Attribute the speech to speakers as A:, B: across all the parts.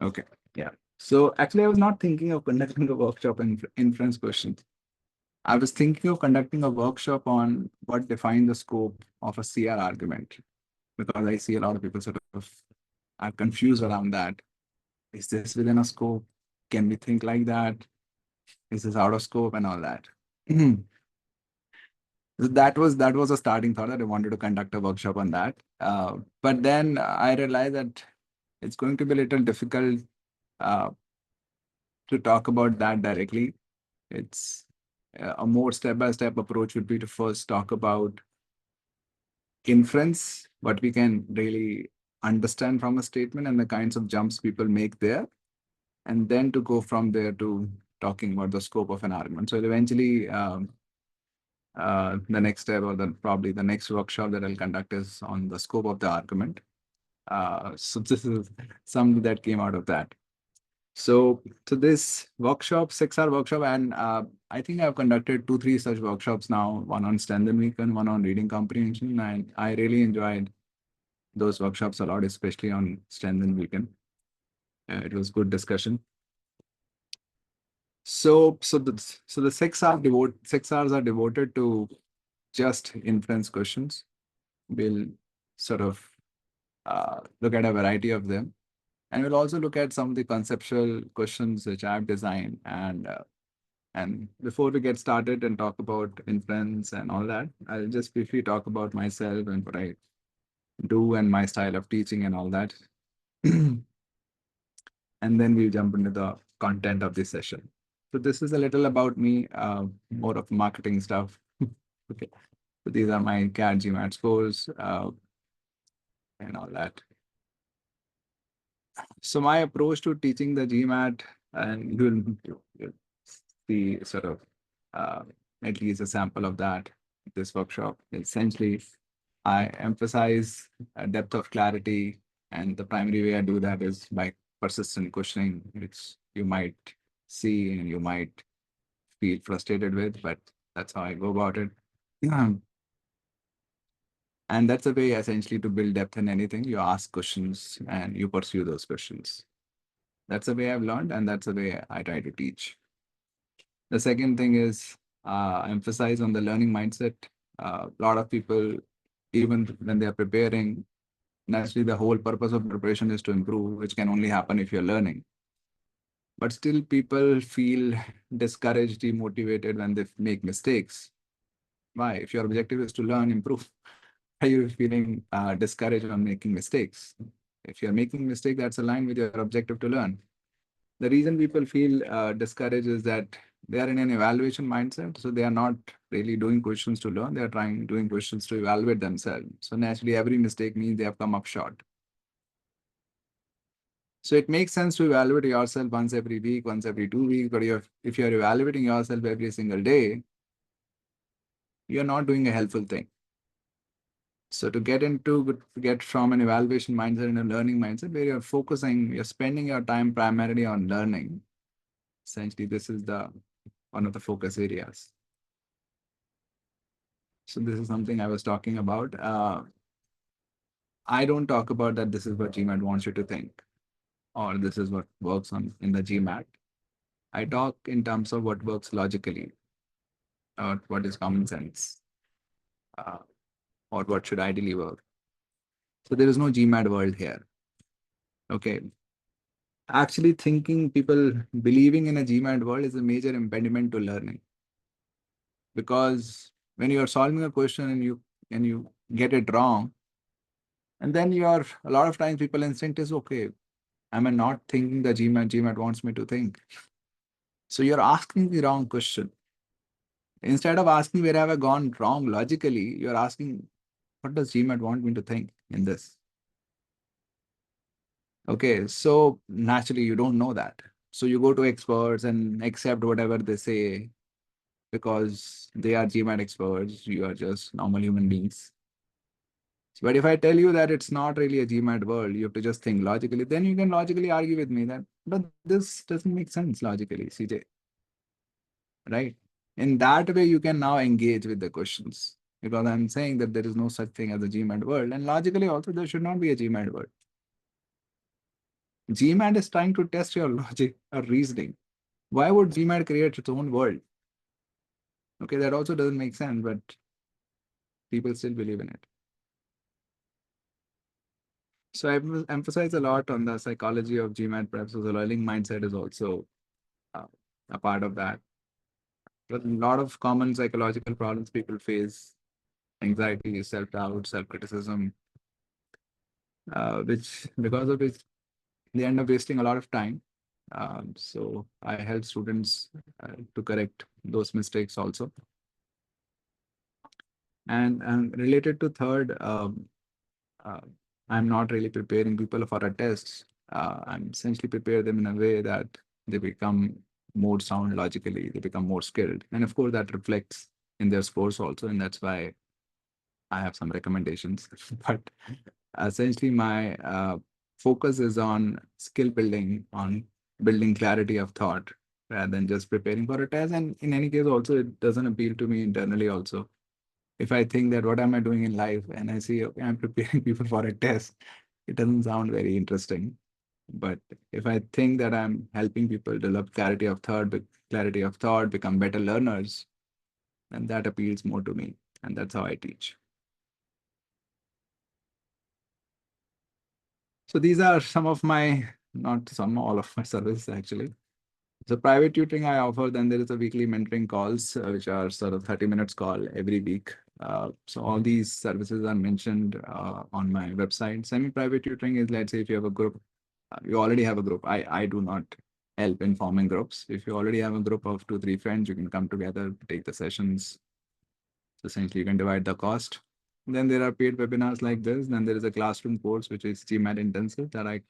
A: Okay. Yeah. So actually, I was not thinking of conducting a workshop in inference questions. I was thinking of conducting a workshop on what defines the scope of a CR argument, because I see a lot of people sort of are confused around that. Is this within a scope? Can we think like that? Is this out of scope and all that? That was a starting thought that I wanted to conduct a workshop on that. But then I realized that it's going to be a little difficult uh, to talk about that directly. It's a more step-by-step approach would be to first talk about inference, what we can really understand from a statement and the kinds of jumps people make there, and then to go from there to talking about the scope of an argument. So eventually, the next step or probably the next workshop that I'll conduct is on the scope of the argument. So this is something that came out of that. So this workshop, 6-hour workshop, and I think I've conducted 2-3 such workshops now, one on Stendhal Weekend, one on reading comprehension, and I really enjoyed those workshops a lot, especially on Stendhal Weekend. It was good discussion. So the 6 hours are devoted to just inference questions. We'll sort of look at a variety of them. And we'll also look at some of the conceptual questions which I've designed. And before we get started and talk about inference and all that, I'll just briefly talk about myself and what I do and my style of teaching and all that. And then we'll jump into the content of this session. So this is a little about me, more of marketing stuff. Okay. So these are my CAD GMAT scores and all that. So my approach to teaching the GMAT, and you'll see sort of at least a sample of that, this workshop. Essentially, I emphasize a depth of clarity, and the primary way I do that is by persistent questioning, which you might see and you might feel frustrated with, but that's how I go about it. And that's a way essentially to build depth in anything. You ask questions and you pursue those questions. That's the way I've learned, and that's the way I try to teach. The second thing is emphasize on the learning mindset. A lot of people, even when they're preparing, naturally the whole purpose of preparation is to improve, which can only happen if you're learning. But still people feel discouraged, demotivated when they make mistakes. Why? If your objective is to learn, improve, are you feeling discouraged on making mistakes? If you're making mistakes, that's aligned with your objective to learn. The reason people feel discouraged is that they are in an evaluation mindset. So they are not really doing questions to learn. They are doing questions to evaluate themselves. So naturally, every mistake means they have come up short. So it makes sense to evaluate yourself once every week, once every 2 weeks. But if you're evaluating yourself every single day, you're not doing a helpful thing. So to get from an evaluation mindset and a learning mindset where you're spending your time primarily on learning. Essentially, this is one of the focus areas. So this is something I was talking about. I don't talk about that this is what GMAT wants you to think, or this is what works in the GMAT. I talk in terms of what works logically, or what is common sense, or what should ideally work. So there is no GMAT world here. Okay. Actually people believing in a GMAT world is a major impediment to learning. Because when you are solving a question and you get it wrong, and then a lot of times people instinct is, okay, am I not thinking the GMAT wants me to think? So you're asking the wrong question. Instead of asking where have I gone wrong logically, you're asking, what does GMAT want me to think in this? Okay, so naturally you don't know that. So you go to experts and accept whatever they say because they are GMAT experts. You are just normal human beings. But if I tell you that it's not really a GMAT world, you have to just think logically, then you can logically argue with me that, but this doesn't make sense logically, CJ. Right? In that way, you can now engage with the questions because I'm saying that there is no such thing as a GMAT world. And logically also, there should not be a GMAT world. GMAT is trying to test your logic or reasoning. Why would GMAT create its own world? Okay, that also doesn't make sense, but people still believe in it. So I emphasize a lot on the psychology of GMAT prep. So the learning mindset is also uh, a part of that. But a lot of common psychological problems people face: anxiety, self-doubt, self-criticism, which because of which they end up wasting a lot of time. So I help students to correct those mistakes also. And related to third, uh, I'm not really preparing people for a test. I'm essentially prepare them in a way that they become more sound logically, they become more skilled. And of course, that reflects in their scores also. And that's why I have some recommendations. But essentially, my focus is on skill building, on building clarity of thought rather than just preparing for a test. And in any case, also, it doesn't appeal to me internally also. If I think that what am I doing in life and I see, okay, I'm preparing people for a test, it doesn't sound very interesting. But if I think that I'm helping people develop clarity of thought, become better learners, then that appeals more to me. And that's how I teach. So these are some of my, not some, all of my services actually. So private tutoring I offer, then there is a weekly mentoring calls, which are sort of 30 minutes call every week. So all these services are mentioned on my website. Semi-private tutoring is, let's say if you have a group, you already have a group. I do not help in forming groups. If you already have a group of 2, 3 friends, you can come together, take the sessions. So essentially you can divide the cost. Then there are paid webinars like this. Then there is a classroom course, which is GMAT intensive that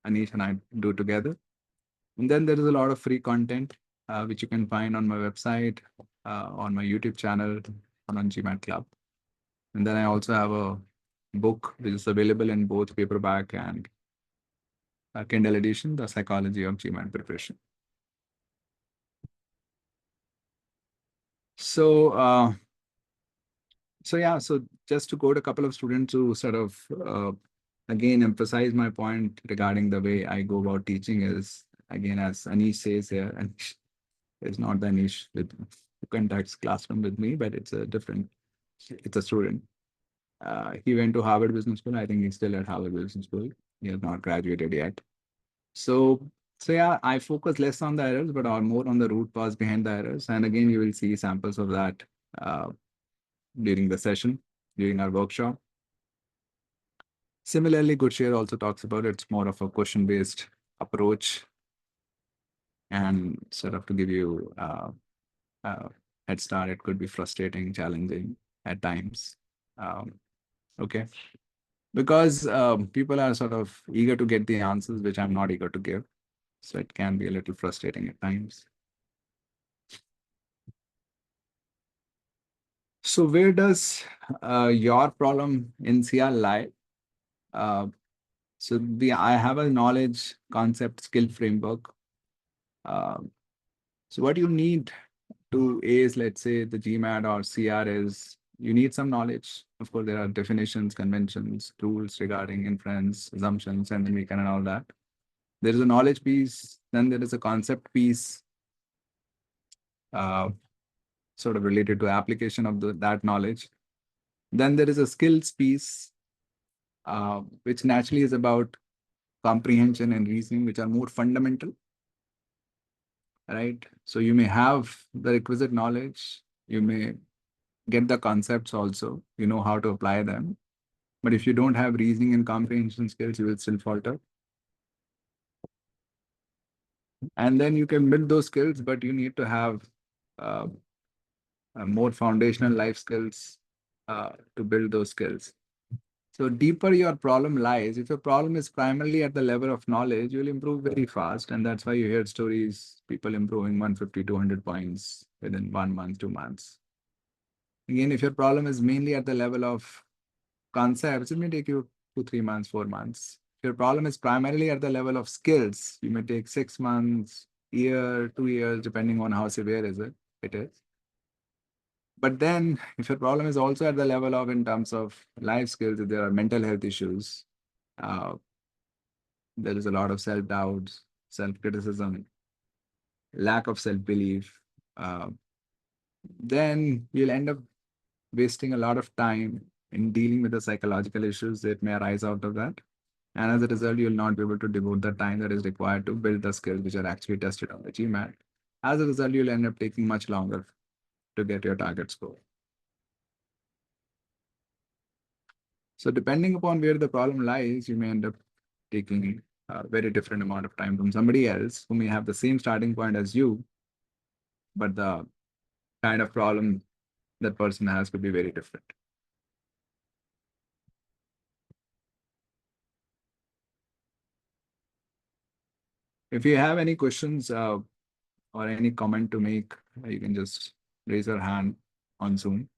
A: Anish and I do together. And then there is a lot of free content, which you can find on my website, on my YouTube channel, and on GMAT Club. And then I also have a book which is available in both paperback and Kindle edition, The Psychology of GMAT Preparation. So, so just to quote a couple of students who sort of, again, emphasize my point regarding the way I go about teaching is, again, as Anish says here, and it's not the Anish who conducts classroom with me, but it's a student. He went to Harvard Business School. I think he's still at Harvard Business School. He has not graduated yet. So, so yeah, I focus less on the errors, but are more on the root cause behind the errors. And again, you will see samples of that during the session, during our workshop. Similarly, Goodshare also talks about it's more of a question-based approach and sort of to give you head start. It could be frustrating, challenging at times. Okay. Because people are sort of eager to get the answers, which I'm not eager to give. So it can be a little frustrating at times. So where does your problem in CR lie? Uh, I have a knowledge, concept, skill framework. Uh, so what you need to ace, let's say, the GMAT or CR is you need some knowledge. Of course, there are definitions, conventions, rules regarding inference, assumptions, and then we can and all that. There is a knowledge piece, then there is a concept piece, uh, sort of related to application of that knowledge. Then there is a skills piece, which naturally is about comprehension and reasoning, which are more fundamental, right? So you may have the requisite knowledge, you may get the concepts also, you know how to apply them. But if you don't have reasoning and comprehension skills, you will still falter. And then you can build those skills, but you need to have uh, more foundational life skills to build those skills. So deeper your problem lies, if your problem is primarily at the level of knowledge, you'll improve very fast. And that's why you hear stories, people improving 150, 200 points within 1 month, 2 months. Again, if your problem is mainly at the level of concepts, it may take you 2, 3 months, 4 months. If your problem is primarily at the level of skills, you may take 6 months, year, 2 years, depending on how severe it is. But then if your problem is also at the level of in terms of life skills, if there are mental health issues, uh, there is a lot of self-doubts, self-criticism, lack of self-belief, uh, then you'll end up wasting a lot of time in dealing with the psychological issues that may arise out of that. And as a result, you'll not be able to devote the time that is required to build the skills which are actually tested on the GMAT. As a result, you'll end up taking much longer to get your target score. So depending upon where the problem lies, you may end up taking a very different amount of time from somebody else who may have the same starting point as you, but the kind of problem that person has could be very different. If you have any questions or any comment to make, you can just raise your hand on Zoom,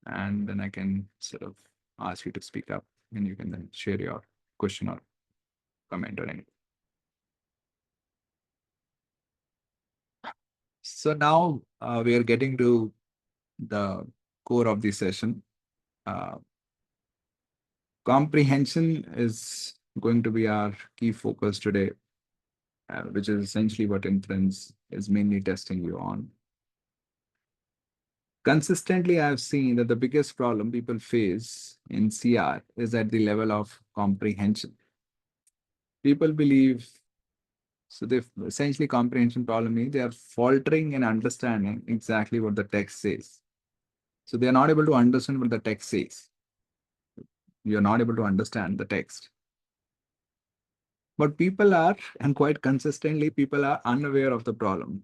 A: and then I can sort of ask you to speak up, and you can then share your question or comment or anything. So now we are getting to the core of the session. Comprehension is going to be our key focus today, which is essentially what inference is mainly testing you on. Consistently, I've seen that the biggest problem people face in CR is at the level of comprehension. People believe, so they essentially comprehension problem means they are faltering in understanding exactly what the text says. So they are not able to understand what the text says. You're not able to understand the text. But people are, and quite consistently, people are unaware of the problem.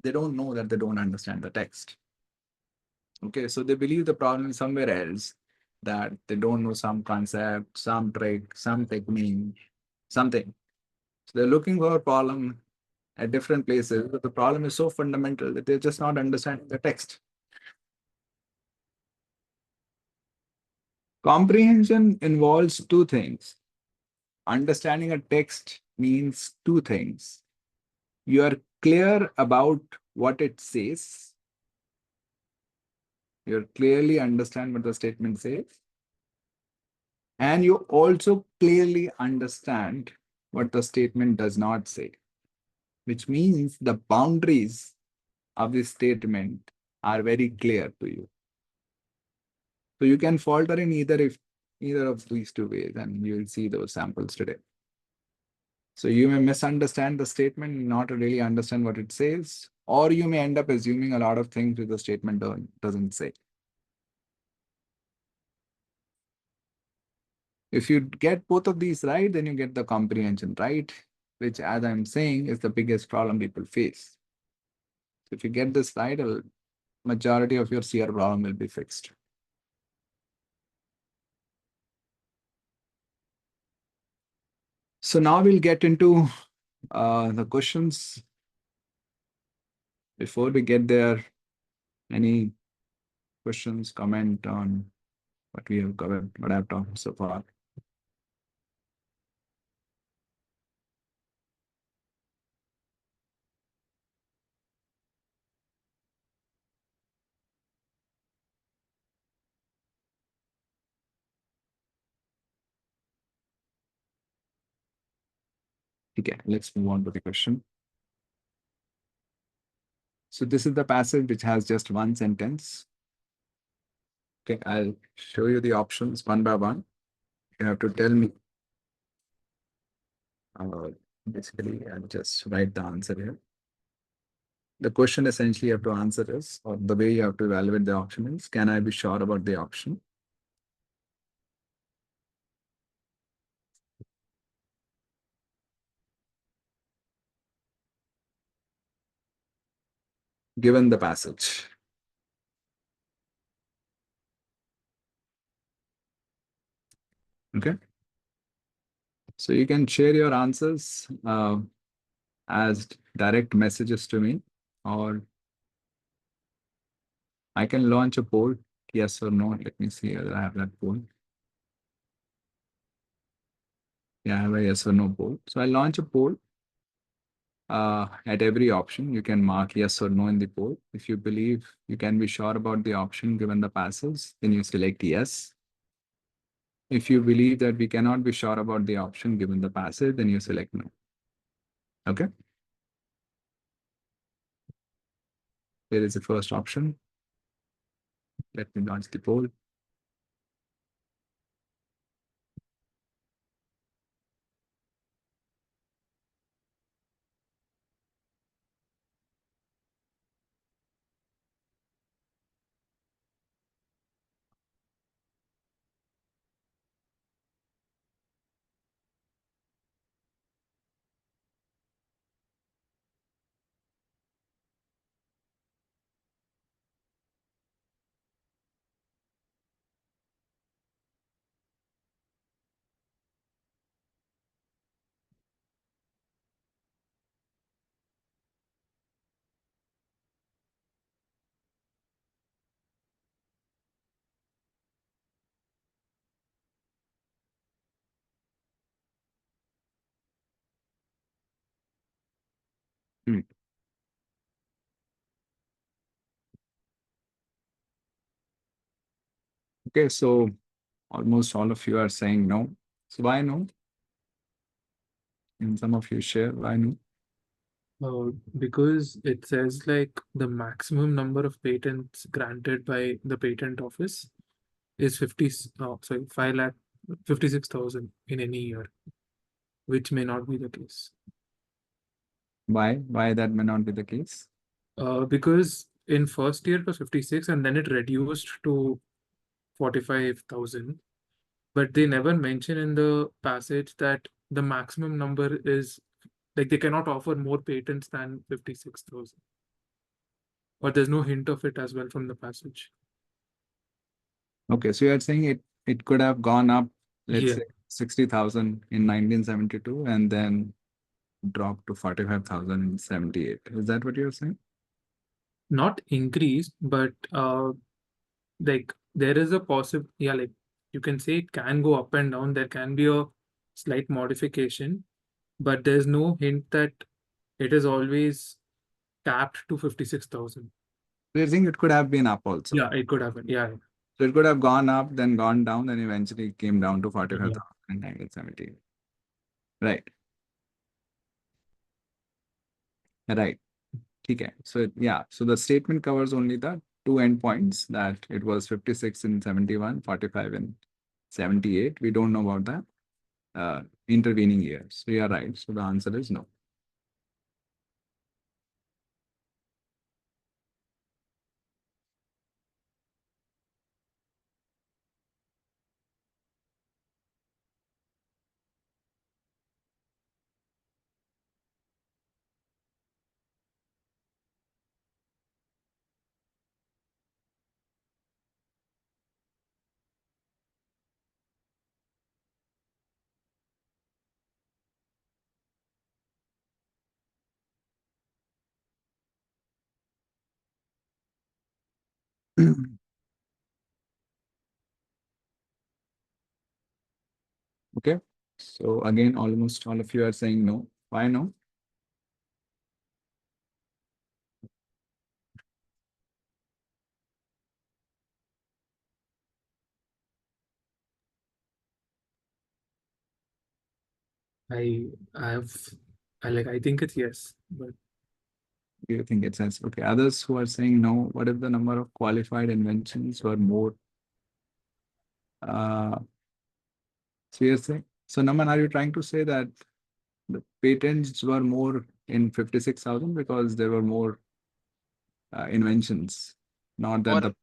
A: They don't know that they don't understand the text. Okay, so they believe the problem is somewhere else, that they don't know some concept, some trick, some technique, something. So they're looking for a problem at different places, but the problem is so fundamental that they're just not understanding the text. Comprehension involves two things. Understanding a text means two things. You are clear about what it says. You clearly understand what the statement says. And you also clearly understand what the statement does not say, which means the boundaries of the statement are very clear to you. So you can falter in either of these two ways, and you will see those samples today. So you may misunderstand the statement, not really understand what it says, or you may end up assuming a lot of things which the statement doesn't say. If you get both of these right, then you get the comprehension right, which, as I'm saying, is the biggest problem people face. If you get this right, a majority of your CR problem will be fixed. So now we'll get into the questions. Before we get there, any questions, comment on what we have covered, what I've talked so far? Okay, let's move on to the question. So this is the passage which has just one sentence. Okay, I'll show you the options one by one. You have to tell me. Basically, I'll just write the answer here. The question essentially you have to answer is, or the way you have to evaluate the option is, can I be sure about the option? Given the passage. Okay. So you can share your answers as direct messages to me, or I can launch a poll, yes or no. Let me see whether I have that poll. Yeah, I have a yes or no poll. So I launch a poll. At every option, you can mark yes or no in the poll. If you believe you can be sure about the option given the passage, then you select yes. If you believe that we cannot be sure about the option given the passage, then you select no. Okay. There is the first option. Let me launch the poll. Hmm. Okay, so almost all of you are saying no. So why no? And some of you share why no.
B: Because it says like the maximum number of patents granted by the patent office is 5 lakh 56,000 in any year, which may not be the case.
A: Why? Why that may not be the case?
B: Because in first year it was 56 and then it reduced to 45,000. But they never mention in the passage that the maximum number is like they cannot offer more patents than 56,000. Or there's no hint of it as well from the passage.
A: Okay, so you are saying it could have gone up, let's
B: Yeah.
A: say 60,000 in 1972 and then dropped to 45,000 in 78. Is that what you're saying?
B: Not increased, but like there is a possible, yeah, like you can say it can go up and down. There can be a slight modification, but there's no hint that it is always capped to 56,000.
A: So you're saying it could have been up also.
B: Yeah, it could happen. Yeah.
A: So it could have gone up, then gone down, then eventually came down to
B: Yeah.
A: 45,000 in 1970. Right. Right. Okay. So yeah, so the statement covers only the two endpoints that it was 56 in 71, 45 in 78. We don't know about the intervening years. So you're right. So the answer is no. Okay. So again, almost all of you are saying no. Why no?
B: I have, I think it's yes, but
A: Do you think it says okay? Others who are saying no, what if the number of qualified inventions were more? Uh, so you're saying, so Naman, are you trying to say that the patents were more in 56,000 because there were more inventions, not that
C: Or
A: the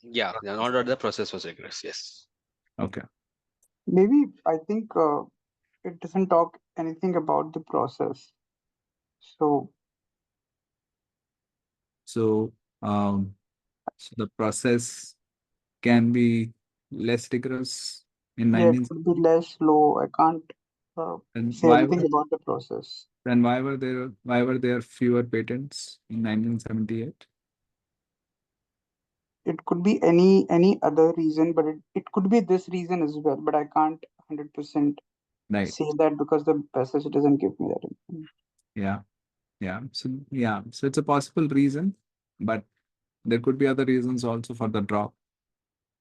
C: yeah, not that the process was rigorous. Yes.
A: okay.
D: Maybe I think it doesn't talk anything about the process. So
A: So, so the process can be less rigorous in
D: yeah, it
A: 19.
D: could be less slow. I can't
A: And
D: say anything about the process.
A: why were there fewer patents in 1978?
D: It could be any other reason, but it could be this reason as well. But I can't 100%
A: Right.
D: say that because the passage doesn't give me that information.
A: Yeah. Yeah. So it's a possible reason, but there could be other reasons also for the drop.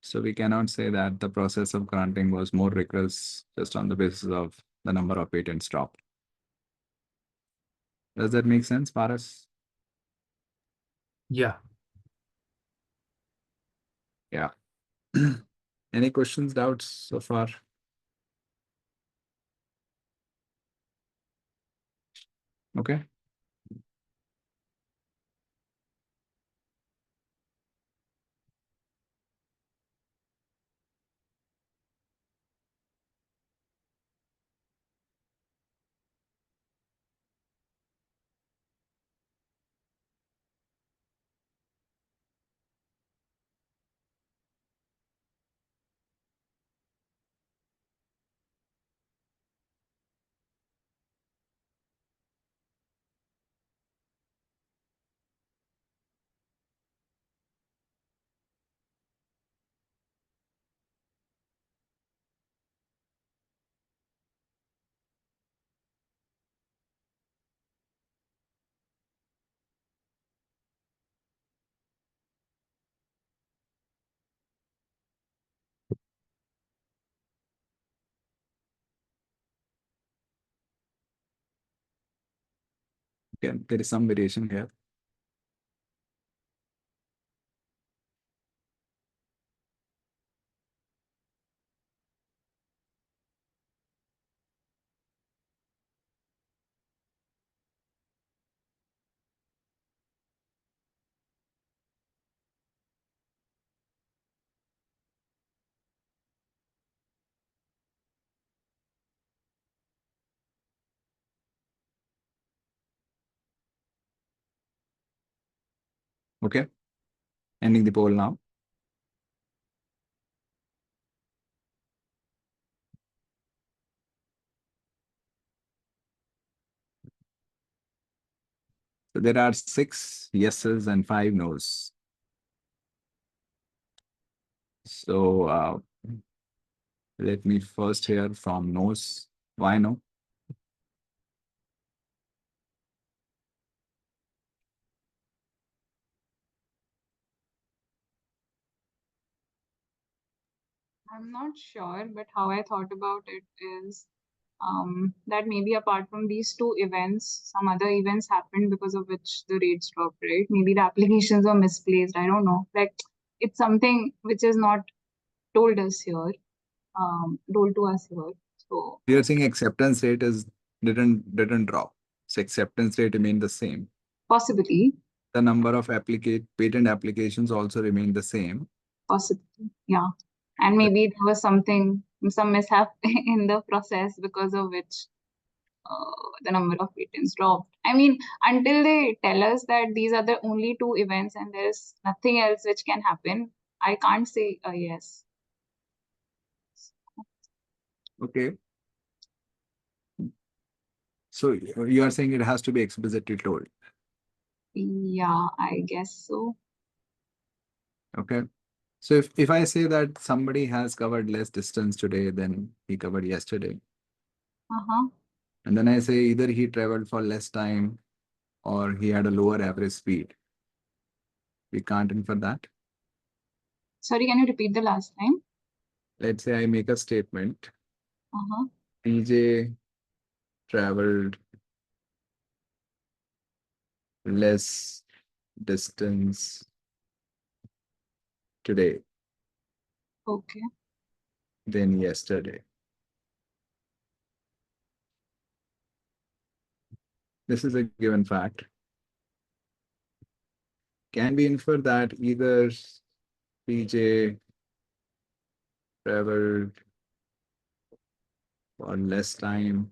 A: So we cannot say that the process of granting was more rigorous just on the basis of the number of patents dropped. Does that make sense, Paras?
B: Yeah.
A: Yeah. Any questions, doubts so far? Okay. Okay. There is some variation here. Okay. Ending the poll now. So there are 6 yeses and 5 nos. So let me first hear from nos. Why no?
E: I'm not sure, but how I thought about it is that maybe apart from these two events, some other events happened because of which the rates dropped, right? Maybe the applications were misplaced. I don't know. Like it's something which is not told us here, told to us here. So
A: You're saying acceptance rate is didn't drop. So acceptance rate remained the same.
E: possibly,
A: The number of patent applications also remained the same.
E: possibly, yeah. And maybe there was some mishap in the process because of which the number of patents dropped. I mean, until they tell us that these are the only two events and there's nothing else which can happen, I can't say a yes.
A: Okay. So you are saying it has to be explicitly told.
E: Yeah, I guess so.
A: Okay. So if I say that somebody has covered less distance today than he covered yesterday,
E: Uh-huh.
A: and then I say either he traveled for less time or he had a lower average speed, we can't infer that.
E: Sorry, can you repeat the last time?
A: Let's say I make a statement.
E: Uh-huh.
A: TJ traveled less distance today
E: Okay.
A: than yesterday. This is a given fact. Can we infer that either PJ traveled for less time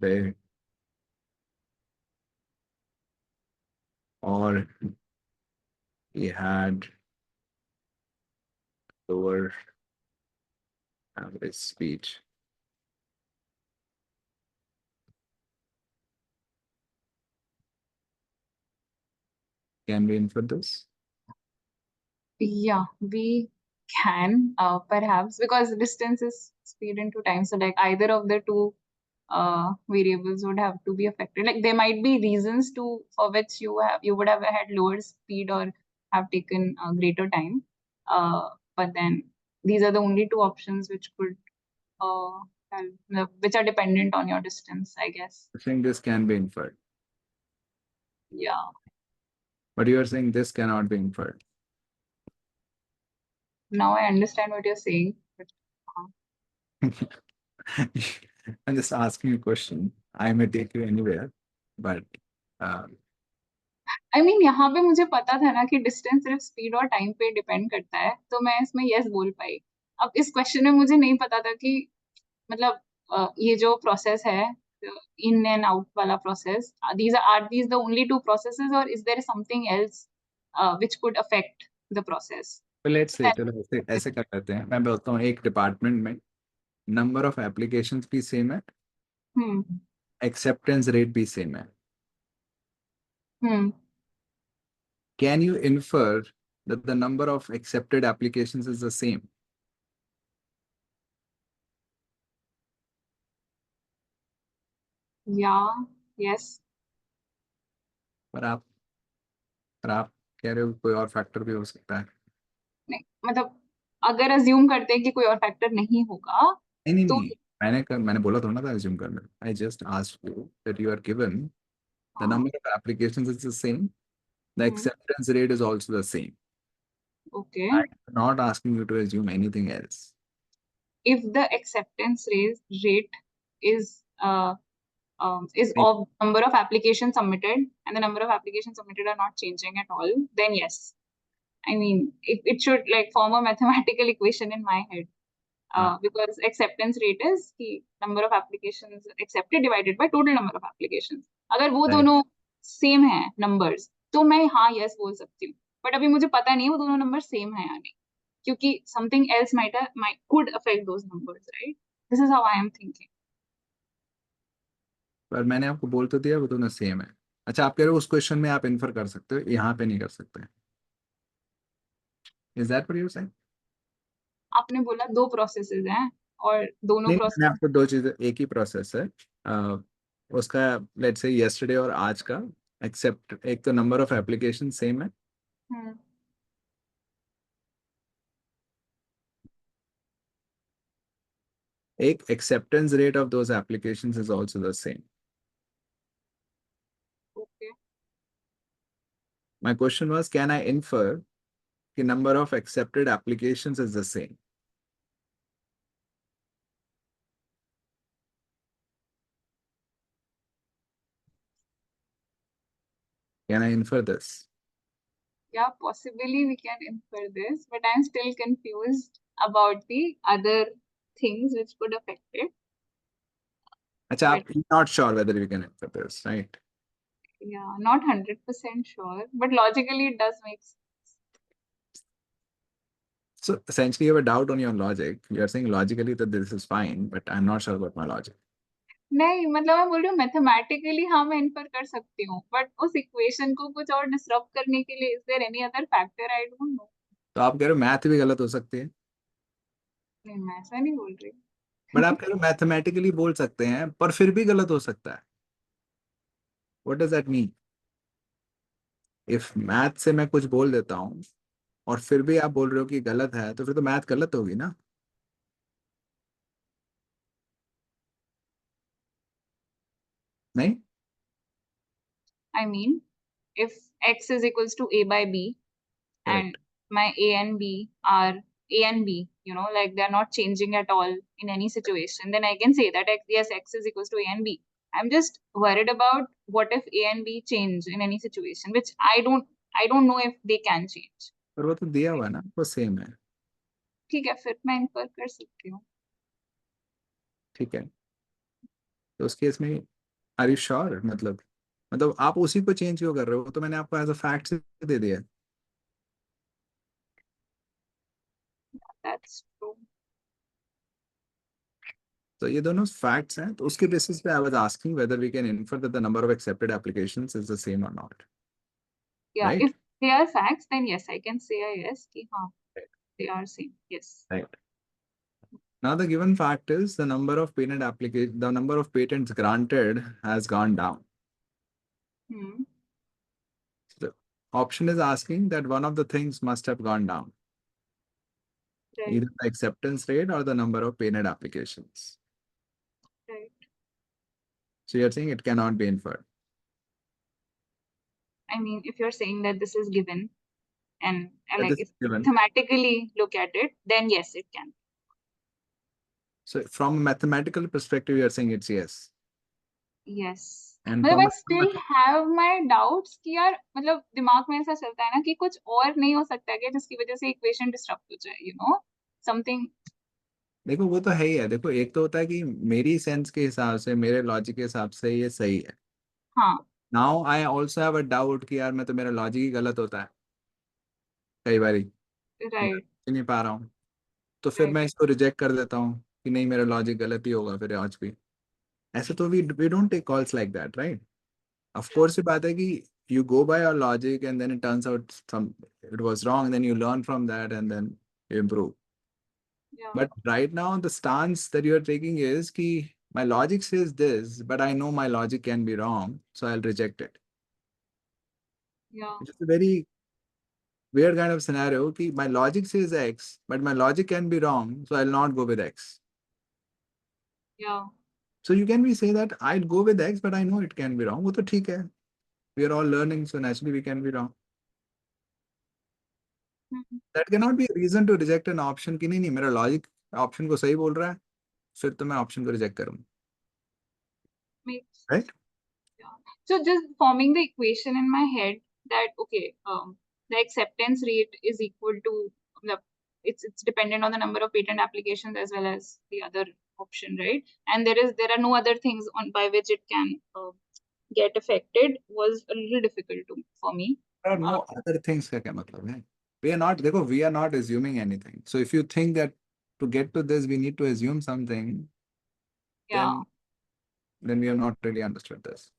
A: today or he had lower average speed? Can we infer this?
E: Yeah, we can perhaps because distance is speed into time. So like either of the two variables would have to be affected. Like there might be reasons to for which you would have had lower speed or have taken greater time. but then these are the only two options which could which are dependent on your distance, I guess.
A: I think this can be inferred,
E: Yeah.
A: but you are saying this cannot be inferred.
E: Now I understand what you're saying. But,
A: I'm just asking you a question. I may take you anywhere, but
E: I mean, यहाँ पे मुझे पता था ना कि distance सिर्फ speed और time पे डिपेंड करता है, तो मैं इसमें यस बोल पाई. अब इस क्वेश्चन में मुझे नहीं पता था कि मतलब ये जो प्रोसेस है इन एंड आउट वाला process, are these the only two processes or is there something else which could affect the process?
A: Let's say चलो ऐसे कर लेते हैं. मैं बोलता हूँ एक डिपार्टमेंट में नंबर ऑफ एप्लीकेशंस भी सेम है, एक्सेप्टेंस रेट भी सेम है. Can you infer that the number of accepted applications is the same?
E: Yeah, yes.
A: पर आप कह रहे हो कोई और फैक्टर भी हो सकता है.
E: नहीं, मतलब अगर अज्यूम करते हैं कि कोई और फैक्टर नहीं होगा
A: नहीं
E: तो
A: मैंने बोला थोड़ा ना था assume करने. I just asked you that you are given the number of applications is the same, the acceptance rate is also the same.
E: okay,
A: I'm not asking you to assume anything else.
E: if the acceptance rate is
A: Same.
E: of number of applications submitted and the number of applications submitted are not changing at all, then yes. I mean, it should like form a mathematical equation in my head. Because acceptance rate is the number of applications accepted divided by total number of applications. अगर वो
A: Right.
E: दोनों same है numbers, तो मैं हाँ yes बोल सकती हूँ. But अभी मुझे पता नहीं है वो दोनों numbers सेम है या नहीं, क्योंकि something else could affect those numbers, right? This is how I am thinking.
A: पर मैंने आपको बोल तो दिया वो दोनों सेम है. अच्छा, आप कह रहे हो उस क्वेश्चन में आप इन्फर कर सकते हो, यहाँ पे नहीं कर सकते. Is that what you're saying?
E: आपने बोला दो प्रोसेसेस हैं और दोनों
A: नहीं,
E: प्रोसेस.
A: मैंने आपको दो चीजें, एक ही प्रोसेस है. उसका लेट्स से यस्टरडे और आज का एक्सेप्ट, एक तो नंबर ऑफ एप्लीकेशन सेम है, एक acceptance rate of those applications is also the same.
E: Okay.
A: My question was, can I infer the number of accepted applications is the same? Can I infer this?
E: Yeah, possibly we can infer this, but I'm still confused about the other things which could affect it.
A: Achha, you're not sure whether we can infer this, right?
E: Yeah, not 100% sure, but logically it does make sense.
A: So essentially you have a doubt on your logic. You're saying logically that this is fine, but I'm not sure about my logic.
E: नहीं, मतलब मैं बोल रही हूँ mathematically हाँ मैं infer कर सकती हूँ, बट उस इक्वेशन को कुछ और डिसरप्ट करने के लिए is there any other factor, I don't know.
A: तो आप कह रहे हो मैथ भी गलत हो सकती है,
E: नहीं, मैं ऐसा नहीं बोल रही.
A: बट आप कह रहे हो मैथमेटिकली बोल सकते हैं पर फिर भी गलत हो सकता है. What does that mean? If math से मैं कुछ बोल देता हूँ और फिर भी आप बोल रहे हो कि गलत है, तो फिर तो मैथ गलत होगी ना. नहीं?
E: I mean, if x is equals to a by b, and
A: Correct.
E: my a and b are a and b, you know, like they're not changing at all in any situation, then I can say that yes, x is equals to a and b. I'm just worried about what if a and b change in any situation, which I don't know if they can change.
A: पर वो तो दिया हुआ है ना, वो same है.
E: ठीक है, फिर मैं इन्फर कर सकती हूँ.
A: ठीक है, तो उस केस में आर यू श्योर? मतलब आप उसी को चेंज क्यों कर रहे हो? तो मैंने आपको एज अ फैक्ट दे दिया.
E: That's true.
A: तो ये दोनों फैक्ट्स हैं, तो उसके बेसिस पे I was asking whether we can infer that the number of accepted applications is the same or not.
E: Yeah,
A: Right?
E: if they are facts, then yes, I can say a yes. कि हाँ, they are same. Yes.
A: Right. Now the given fact is the number of patents granted has gone down. The option is asking that one of the things must have gone down.
E: Right.
A: either the acceptance rate or the number of painted applications.
E: Right.
A: So you're saying it cannot be inferred.
E: I mean, if you're saying that this is given and
A: That
E: like
A: is
E: if
A: given.
E: mathematically look at it, then yes, it can.
A: So from a mathematical perspective, you're saying it's yes.
E: Yes.
A: And
E: मतलब
A: from
E: I still have my doubts कि यार मतलब दिमाग में ऐसा चलता है ना कि कुछ और नहीं हो सकता है क्या जिसकी वजह से इक्वेशन डिस्टर्ब हो जाए, you know, something.
A: देखो वो तो है ही है। देखो एक तो होता है कि मेरी सेंस के हिसाब से, मेरे लॉजिक के हिसाब से ये सही है।
E: हाँ.
A: Now I also have a doubt कि यार मैं तो मेरा लॉजिक ही गलत होता है कई बारी,
E: Right.
A: नहीं पा रहा हूँ, तो फिर
E: Right.
A: मैं इसको रिजेक्ट कर देता हूँ कि नहीं मेरा लॉजिक गलत ही होगा फिर आज भी। ऐसे तो we don't take calls like that, right? Of course ये बात है कि you go by your logic and then it turns out it was wrong, then you learn from that and then you improve.
E: Yeah.
A: But right now the stance that you're taking is ki my logic says this, but I know my logic can be wrong, so I'll reject it.
E: Yeah.
A: Which is a very weird kind of scenario ki my logic says X, but my logic can be wrong, so I'll not go with X.
E: Yeah.
A: So you can be say that I'll go with X, but I know it can be wrong. वो तो ठीक है. We are all learning, so naturally we can be wrong.
E: Mhm.
A: That cannot be a reason to reject an option कि नहीं मेरा logic option को सही बोल रहा है, फिर तो मैं option को reject करूँ,
E: Makes.
A: right?
E: Yeah. So just forming the equation in my head that okay, the acceptance rate is equal to the it's dependent on the number of patent applications as well as the other option, right? And there are no other things on by which it can get affected was a little difficult for me.
A: There are no other things का क्या मतलब है? We are not, देखो, we are not assuming anything. So if you think that to get to this we need to assume something,
E: Yeah.
A: then we have not really understood this.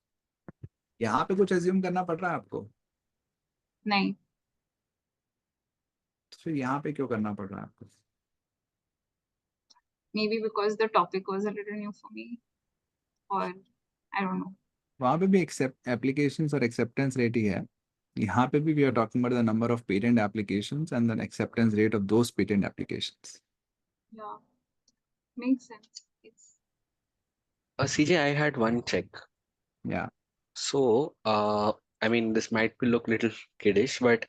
A: यहाँ पे कुछ assume करना पड़ रहा है आपको,
E: नहीं.
A: तो फिर यहाँ पे क्यों करना पड़ रहा है आपको?
E: Maybe because the topic was a little new for me, or I don't know.
A: वहाँ पे भी accept applications और acceptance rate ही है. यहाँ पे भी we are talking about the number of patent applications and the acceptance rate of those patent applications.
E: Yeah. Makes sense. It's
C: CJ, I had one check.
A: Yeah.
C: So, I mean, this might be look little kiddish, but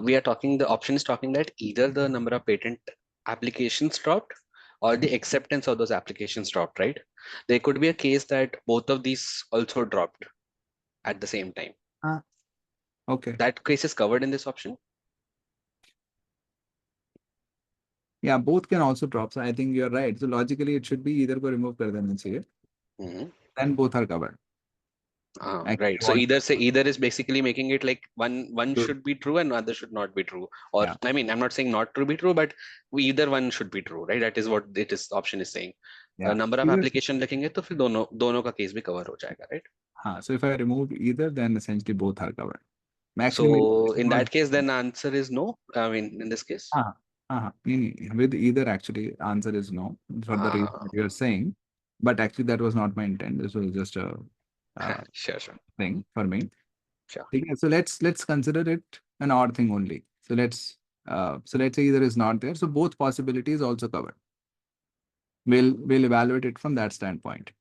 C: we are talking, the option is talking that either the number of patent applications dropped or the acceptance of those applications dropped, right? There could be a case that both of these also dropped at the same time.
A: Okay.
C: That case is covered in this option.
A: Yeah, both can also drop. So I think you're right. So logically it should be either को remove कर देना चाहिए.
C: Mhm.
A: Then both are covered.
C: Right. So either is basically making it like one
A: True.
C: should be true and other should not be true. Or
A: Yeah.
C: I mean, I'm not saying not to be true, but either one should be true, right? That is what it is option is saying.
A: Yeah.
C: Number of
A: Either-
C: application लिखेंगे तो फिर दोनों का case भी cover हो जाएगा, right?
A: हाँ, so if I remove either, then essentially both are covered.
C: So in that case, then answer is no. I mean, in this case.
A: With either actually answer is no for the reason that you're saying, but actually that was not my intent. This was just a
C: Sure.
A: thing for me.
C: Sure.
A: Okay, so let's consider it an odd thing only. So let's say either is not there. So both possibilities also covered. We'll evaluate it from that standpoint.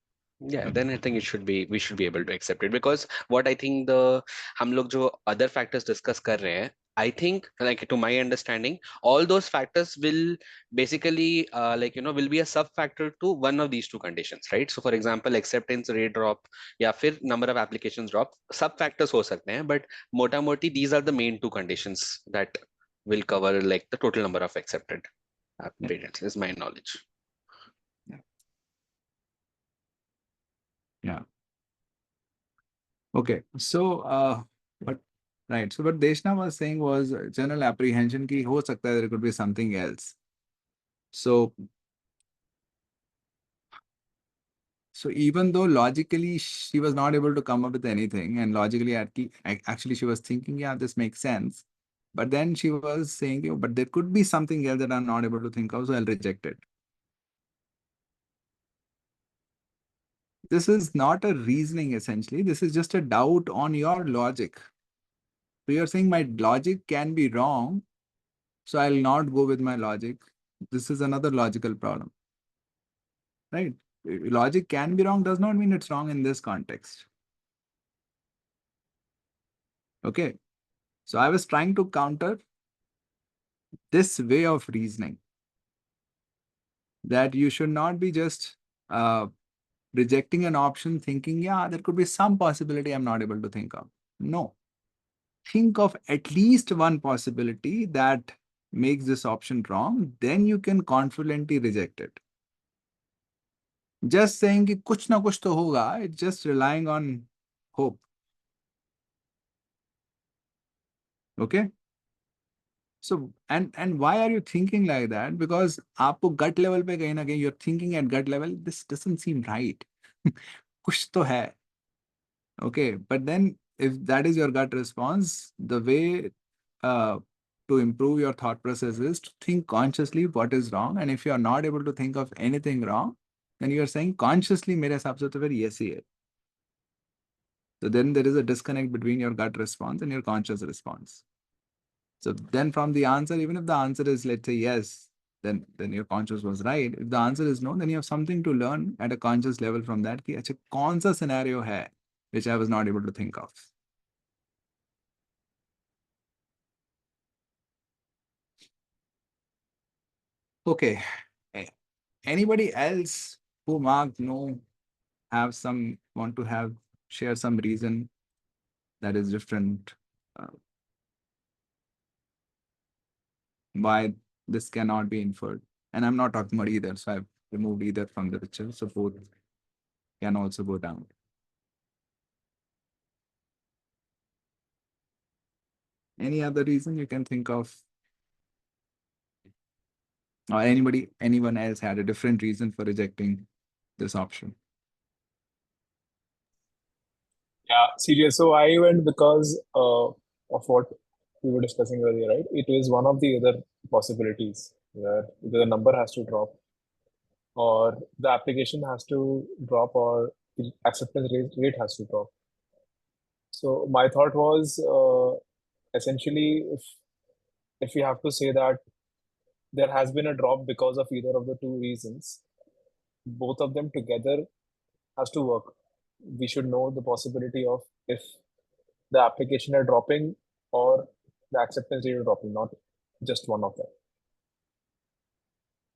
C: Yeah, then I think we should be able to accept it, because what I think हम लोग जो other factors discuss कर रहे हैं, I think, like, to my understanding, all those factors will basically will be a sub factor to one of these two conditions, right? So for example, acceptance rate drop या फिर number of applications drop, sub factors हो सकते हैं, but मोटा मोटी these are the main two conditions that will cover like the total number of accepted patents, is my knowledge.
A: Yeah. Okay. So but right. So what Deshna was saying was general apprehension ki ho sakta hai there could be something else. So even though logically she was not able to come up with anything, and logically actually she was thinking, yeah, this makes sense. But then she was saying, but there could be something else that I'm not able to think of, so I'll reject it. This is not a reasoning, essentially. This is just a doubt on your logic. So you're saying my logic can be wrong, so I'll not go with my logic. This is another logical problem, right? Logic can be wrong does not mean it's wrong in this context. Okay. So I was trying to counter this way of reasoning, that you should not be just rejecting an option thinking, yeah, there could be some possibility I'm not able to think of. No. Think of at least one possibility that makes this option wrong, then you can confidently reject it. Just saying कि कुछ ना कुछ तो होगा, it's just relying on hope. Okay? So, and why are you thinking like that? Because आपको gut level पे कहीं ना कहीं you're thinking at gut level, this doesn't seem right. कुछ तो है. Okay, but then if that is your gut response, the way to improve your thought process is to think consciously what is wrong. And if you are not able to think of anything wrong, then you are saying consciously, मेरे हिसाब से तो फिर yes ही है. So then there is a disconnect between your gut response and your conscious response. So then from the answer, even if the answer is, let's say, yes, then your conscious was right. If the answer is no, then you have something to learn at a conscious level from that कि अच्छा कौन सा scenario है which I was not able to think of. Okay. Anybody else who marked no want to share some reason that is different why this cannot be inferred? And I'm not talking about either, so I've removed either from the picture, so both can also go down. Any other reason you can think of? Or anyone else had a different reason for rejecting this option?
F: Yeah, serious. So I went because of what we were discussing earlier, right? It is one of the other possibilities where either the number has to drop or the application has to drop or the acceptance rate has to drop. So my thought was essentially if we have to say that there has been a drop because of either of the two reasons, both of them together has to work. We should know the possibility of if the application are dropping or the acceptance rate are dropping, not just one of them.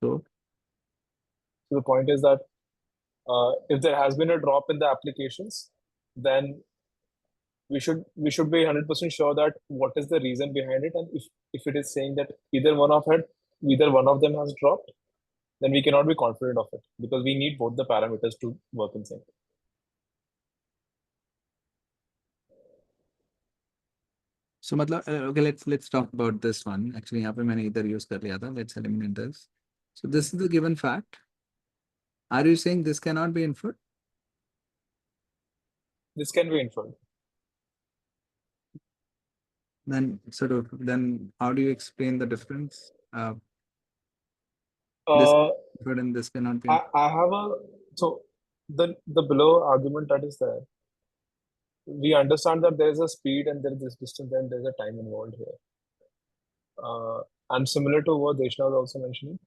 A: So
F: the point is that if there has been a drop in the applications, then we should be 100% sure that what is the reason behind it, and if it is saying that either one of them has dropped, then we cannot be confident of it because we need both the parameters to work in sync.
A: So मतलब okay, let's talk about this one. Actually यहाँ पे मैंने इधर use कर लिया था. Let's eliminate this. So this is the given fact. Are you saying this cannot be inferred?
F: This can be inferred.
A: Then how do you explain the difference? This inferred and this cannot be inferred.
F: I have so the below argument that is there. We understand that there is a speed and there is this distance and there is a time involved here. And similar to what Deshna was also mentioning,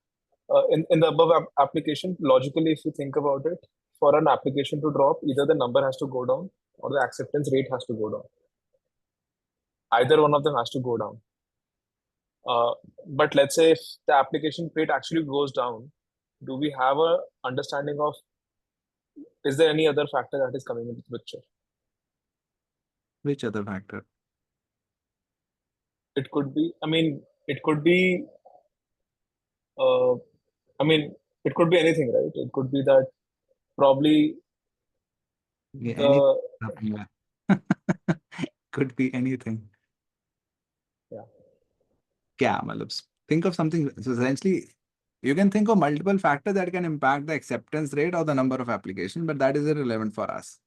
F: in the above application, logically, if you think about it, for an application to drop, either the number has to go down or the acceptance rate has to go down. Either one of them has to go down. But let's say if the application rate actually goes down, do we have a understanding of is there any other factor that is coming into the picture?
A: Which other factor?
F: It could be, it could be, it could be anything, right? It could be that probably
A: Yeah, anything. Could be anything.
F: Yeah.
A: Yeah, मतलब think of something. So essentially, you can think of multiple factors that can impact the acceptance rate or the number of applications, but that is irrelevant for us.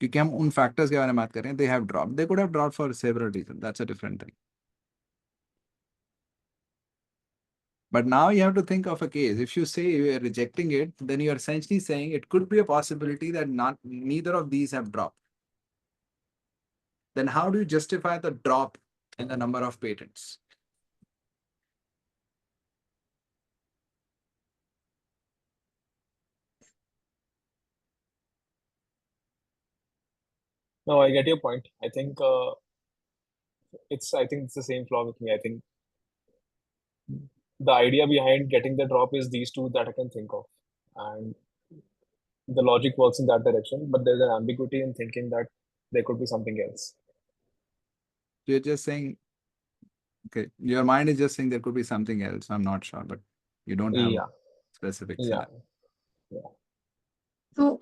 A: क्योंकि हम उन factors के बारे में बात कर रहे हैं, they have dropped. They could have dropped for several reasons. That's a different thing. But now you have to think of a case. If you say you are rejecting it, then you are essentially saying it could be a possibility that neither of these have dropped. Then how do you justify the drop in the number of patents?
F: No, I get your point. I think it's the same flaw with me. I think the idea behind getting the drop is these two that I can think of, and the logic works in that direction. But there's an ambiguity in thinking that there could be something else.
A: You're just saying, okay, your mind is just saying there could be something else. I'm not sure, but you don't have
F: Yeah,
A: specifics.
F: yeah.
G: So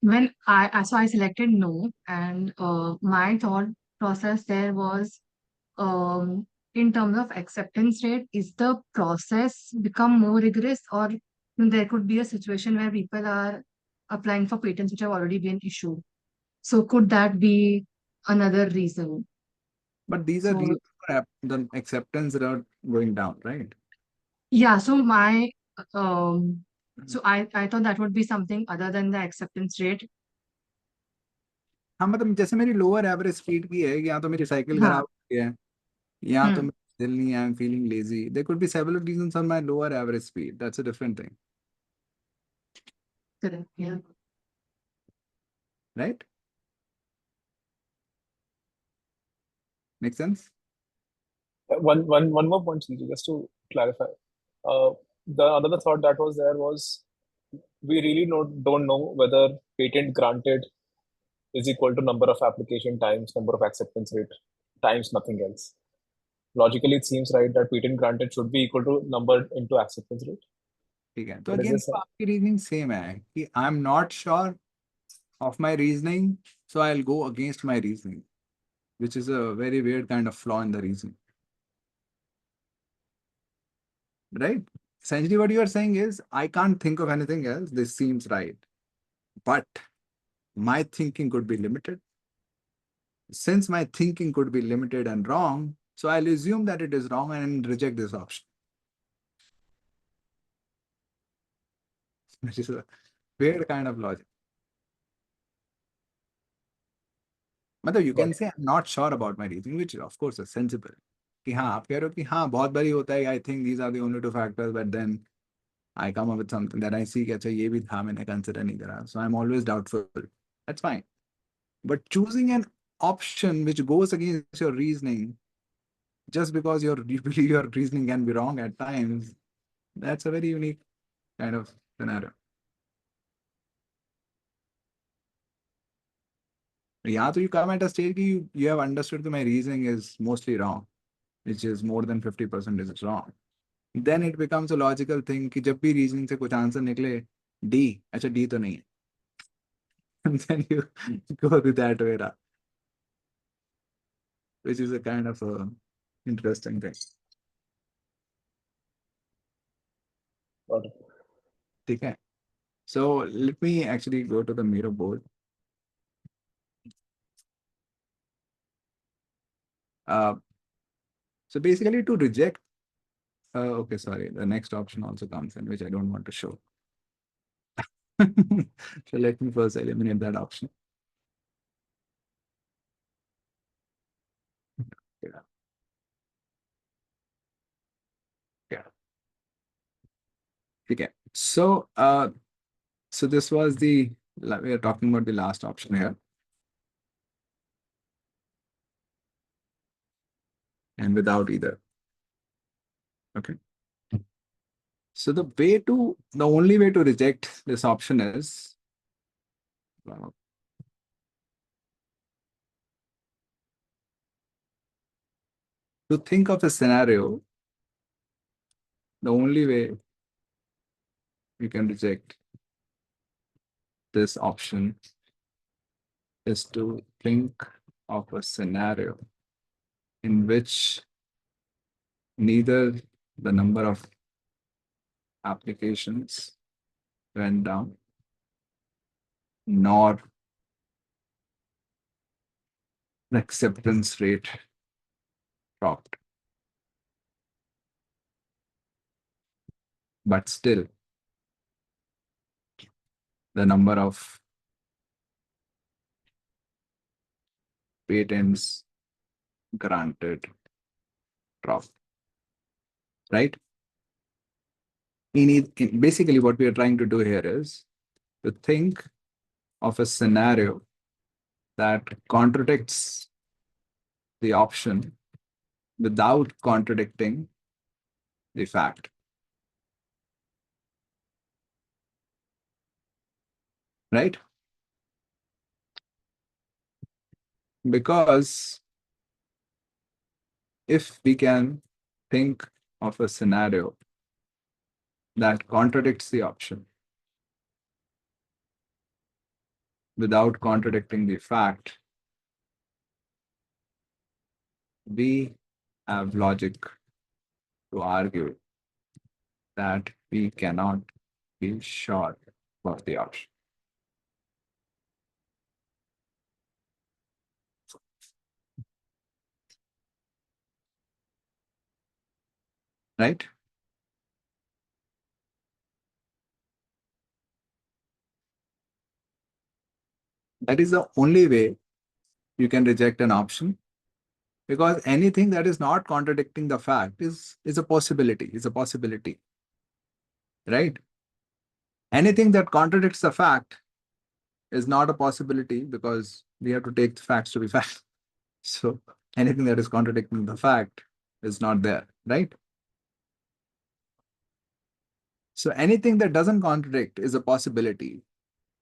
G: when I selected no, and my thought process there was in terms of acceptance rate, is the process become more rigorous, or there could be a situation where people are applying for patents which have already been issued. So could that be another reason?
A: But these are
G: So
A: reasons for the acceptance that are going down, right?
G: yeah, so my so I thought that would be something other than the acceptance rate.
A: हाँ मतलब जैसे मेरी lower average speed की है, या तो मेरी cycle
G: हाँ.
A: खराब हो गया है, या तो
G: Hmm.
A: मेरा दिल नहीं है, I am feeling lazy. There could be several reasons for my lower average speed. That's a different thing,
G: Correct. Yeah.
A: Right? Make sense?
F: One more point, Sanjay, just to clarify. The another thought that was there was we really don't know whether patent granted is equal to number of application times number of acceptance rate times nothing else. Logically, it seems right that patent granted should be equal to number into acceptance rate.
A: ठीक है, तो
F: What is
A: again
F: this?
A: आपकी reasoning same है कि I am not sure of my reasoning, so I will go against my reasoning, which is a very weird kind of flaw in the reasoning, right? Essentially, what you are saying is, I can't think of anything else. This seems right, but my thinking could be limited. Since my thinking could be limited and wrong, so I'll assume that it is wrong and reject this option. Which is a weird kind of logic. मतलब you can say I'm not sure about my reasoning, which of course is sensible. कि हाँ आप कह रहे हो कि हाँ बहुत बारी होता है, I think these are the only two factors, but then I come up with something that I see कि अच्छा ये भी था, मैंने consider नहीं करा, so I'm always doubtful. That's fine. But choosing an option which goes against your reasoning just because you believe your reasoning can be wrong at times, that's a very unique kind of scenario. Yeah, so you come at a stage कि you have understood that my reasoning is mostly wrong, which is more than 50% is wrong. Then it becomes a logical thing कि जब भी reasoning से कुछ answer निकले D, अच्छा D तो नहीं है. And then you go to that way, which is a kind of a interesting thing.
F: Got it.
A: ठीक है. So let me actually go to the Miro board. So basically to reject, okay, sorry, the next option also comes in, which I don't want to show. So let me first eliminate that option. Yeah. Yeah. Okay. So, so this was we are talking about the last option here. And without either. Okay. So the only way to reject this option is to think of a scenario. The only way you can reject this option is to think of a scenario in which neither the number of applications went down nor the acceptance rate dropped. But still, the number of patents granted dropped. Right? Basically, what we are trying to do here is to think of a scenario that contradicts the option without contradicting the fact. Right? Because if we can think of a scenario that contradicts the option without contradicting the fact, we have logic to argue that we cannot be sure of the option. Right? That is the only way you can reject an option, because anything that is not contradicting the fact is a possibility, right? Anything that contradicts the fact is not a possibility, because we have to take the facts to be fact. So anything that is contradicting the fact is not there, right? So anything that doesn't contradict is a possibility.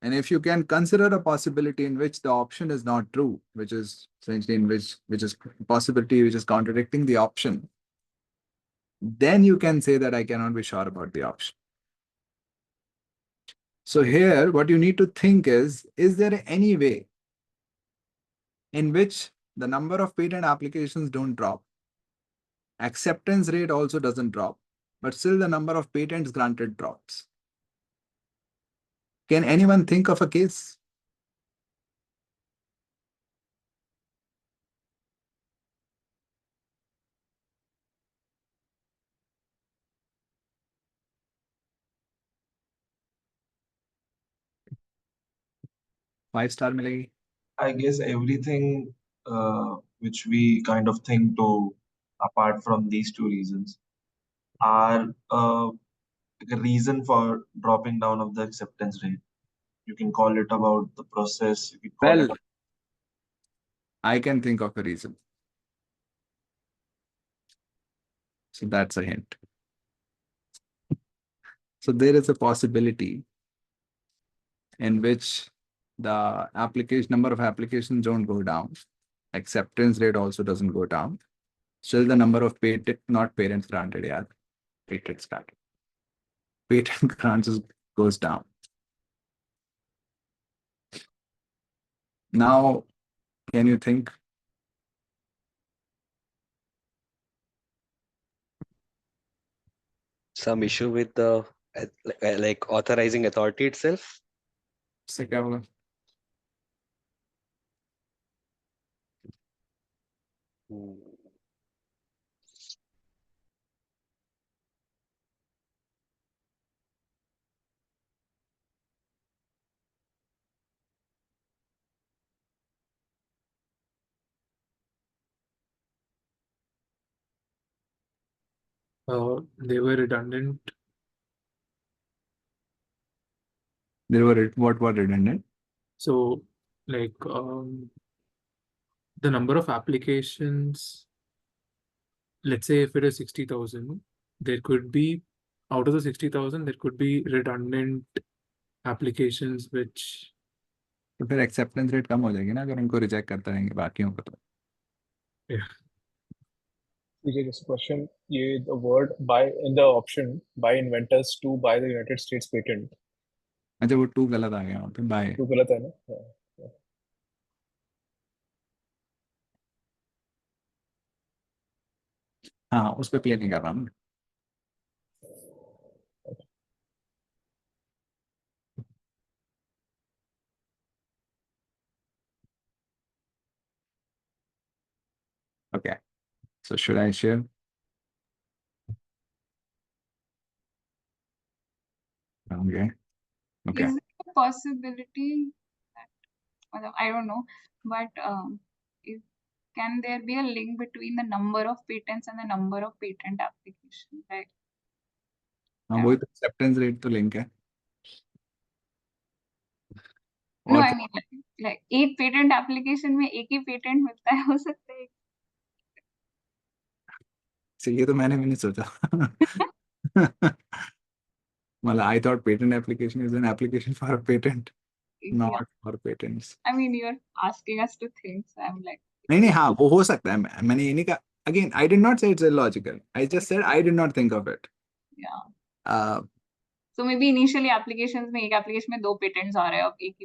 A: And if you can consider a possibility in which the option is not true, which is essentially which is a possibility which is contradicting the option, then you can say that I cannot be sure about the option. So here, what you need to think is there any way in which the number of patent applications don't drop, acceptance rate also doesn't drop, but still the number of patents granted drops? Can anyone think of a case? Five-star मिलेगी?
H: I guess everything which we kind of think to, apart from these two reasons, are like a reason for dropping down of the acceptance rate. You can call it about the process. You can call
A: Well,
H: it.
A: I can think of a reason. So that's a hint. So there is a possibility in which the application number of applications don't go down, acceptance rate also doesn't go down. Still the number of not parents granted, yeah, patents granted. Patent grants goes down. Now, can you think?
C: Some issue with the like authorizing authority itself?
A: इससे क्या होगा?
B: They were redundant.
A: There were what were redundant?
B: So, like, the number of applications, let's say if it is 60,000, there could be, out of the 60,000, there could be redundant applications which,
A: तो फिर acceptance rate कम हो जाएगी ना अगर उनको reject करते रहेंगे बाकियों को तो.
B: yeah.
F: CJ, just a question. The word by in the option by inventors to buy the United States patent.
A: अच्छा वो 2 गलत आ गया वहाँ पे by.
F: तो गलत है ना? Yeah.
A: हाँ उस पर क्लियर नहीं कर रहा हूँ. Okay, so should I share? Okay. Okay.
E: Is there a possibility that, well, I don't know, but can there be a link between the number of patents and the number of patent applications? Right?
A: हाँ वही तो acceptance rate तो link है.
E: No,
A: और
E: I mean, like, like एक patent application में एक ही patent मिलता है, हो सकता है।
A: ये तो मैंने भी नहीं सोचा। मतलब I thought patent application is an application for a patent,
E: Yeah,
A: not for patents.
E: I mean you're asking us to think, so I'm like,
A: नहीं हाँ वो हो सकता है, मैंने ये नहीं कहा, again I did not say it's illogical, I just said I did not think of it.
E: yeah.
A: uh,
E: So maybe initially applications में एक application में 2 patents आ रहे हैं, अब एक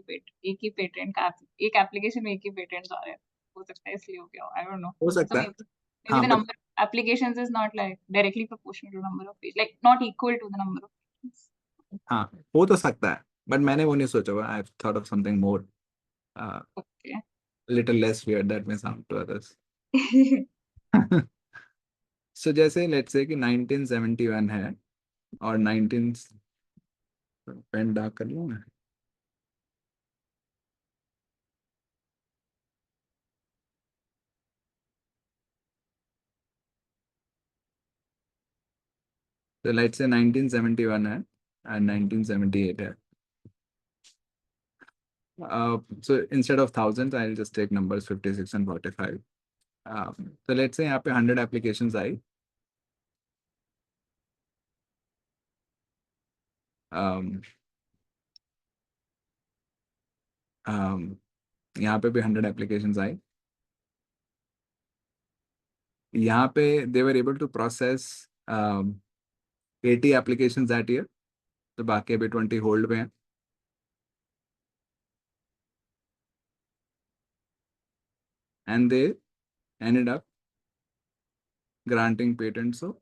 E: ही patent का एक application में एक ही patents आ रहे हैं, हो सकता है इसलिए हो गया, I don't know.
A: हो
E: So
A: सकता है
E: maybe
A: हाँ,
E: the
A: but
E: number of applications is not like directly proportional to number of pages, like not equal to the number of patents.
A: हाँ हो तो सकता है, but मैंने वो नहीं सोचा हुआ, I thought of something more
E: Okay.
A: little less weird that may sound to others. So जैसे let's say कि 1971 है और 19 पेन डार्क कर लूँ मैं, तो let's say 1971 है and 1978 है. So instead of thousands, I'll just take numbers 56 and 45. So let's say यहाँ पे 100 applications आई. यहाँ पे भी 100 applications आई. यहाँ पे they were able to process 80 applications that year. तो बाकी अभी 20 होल्ड पे हैं. And they ended up granting patents of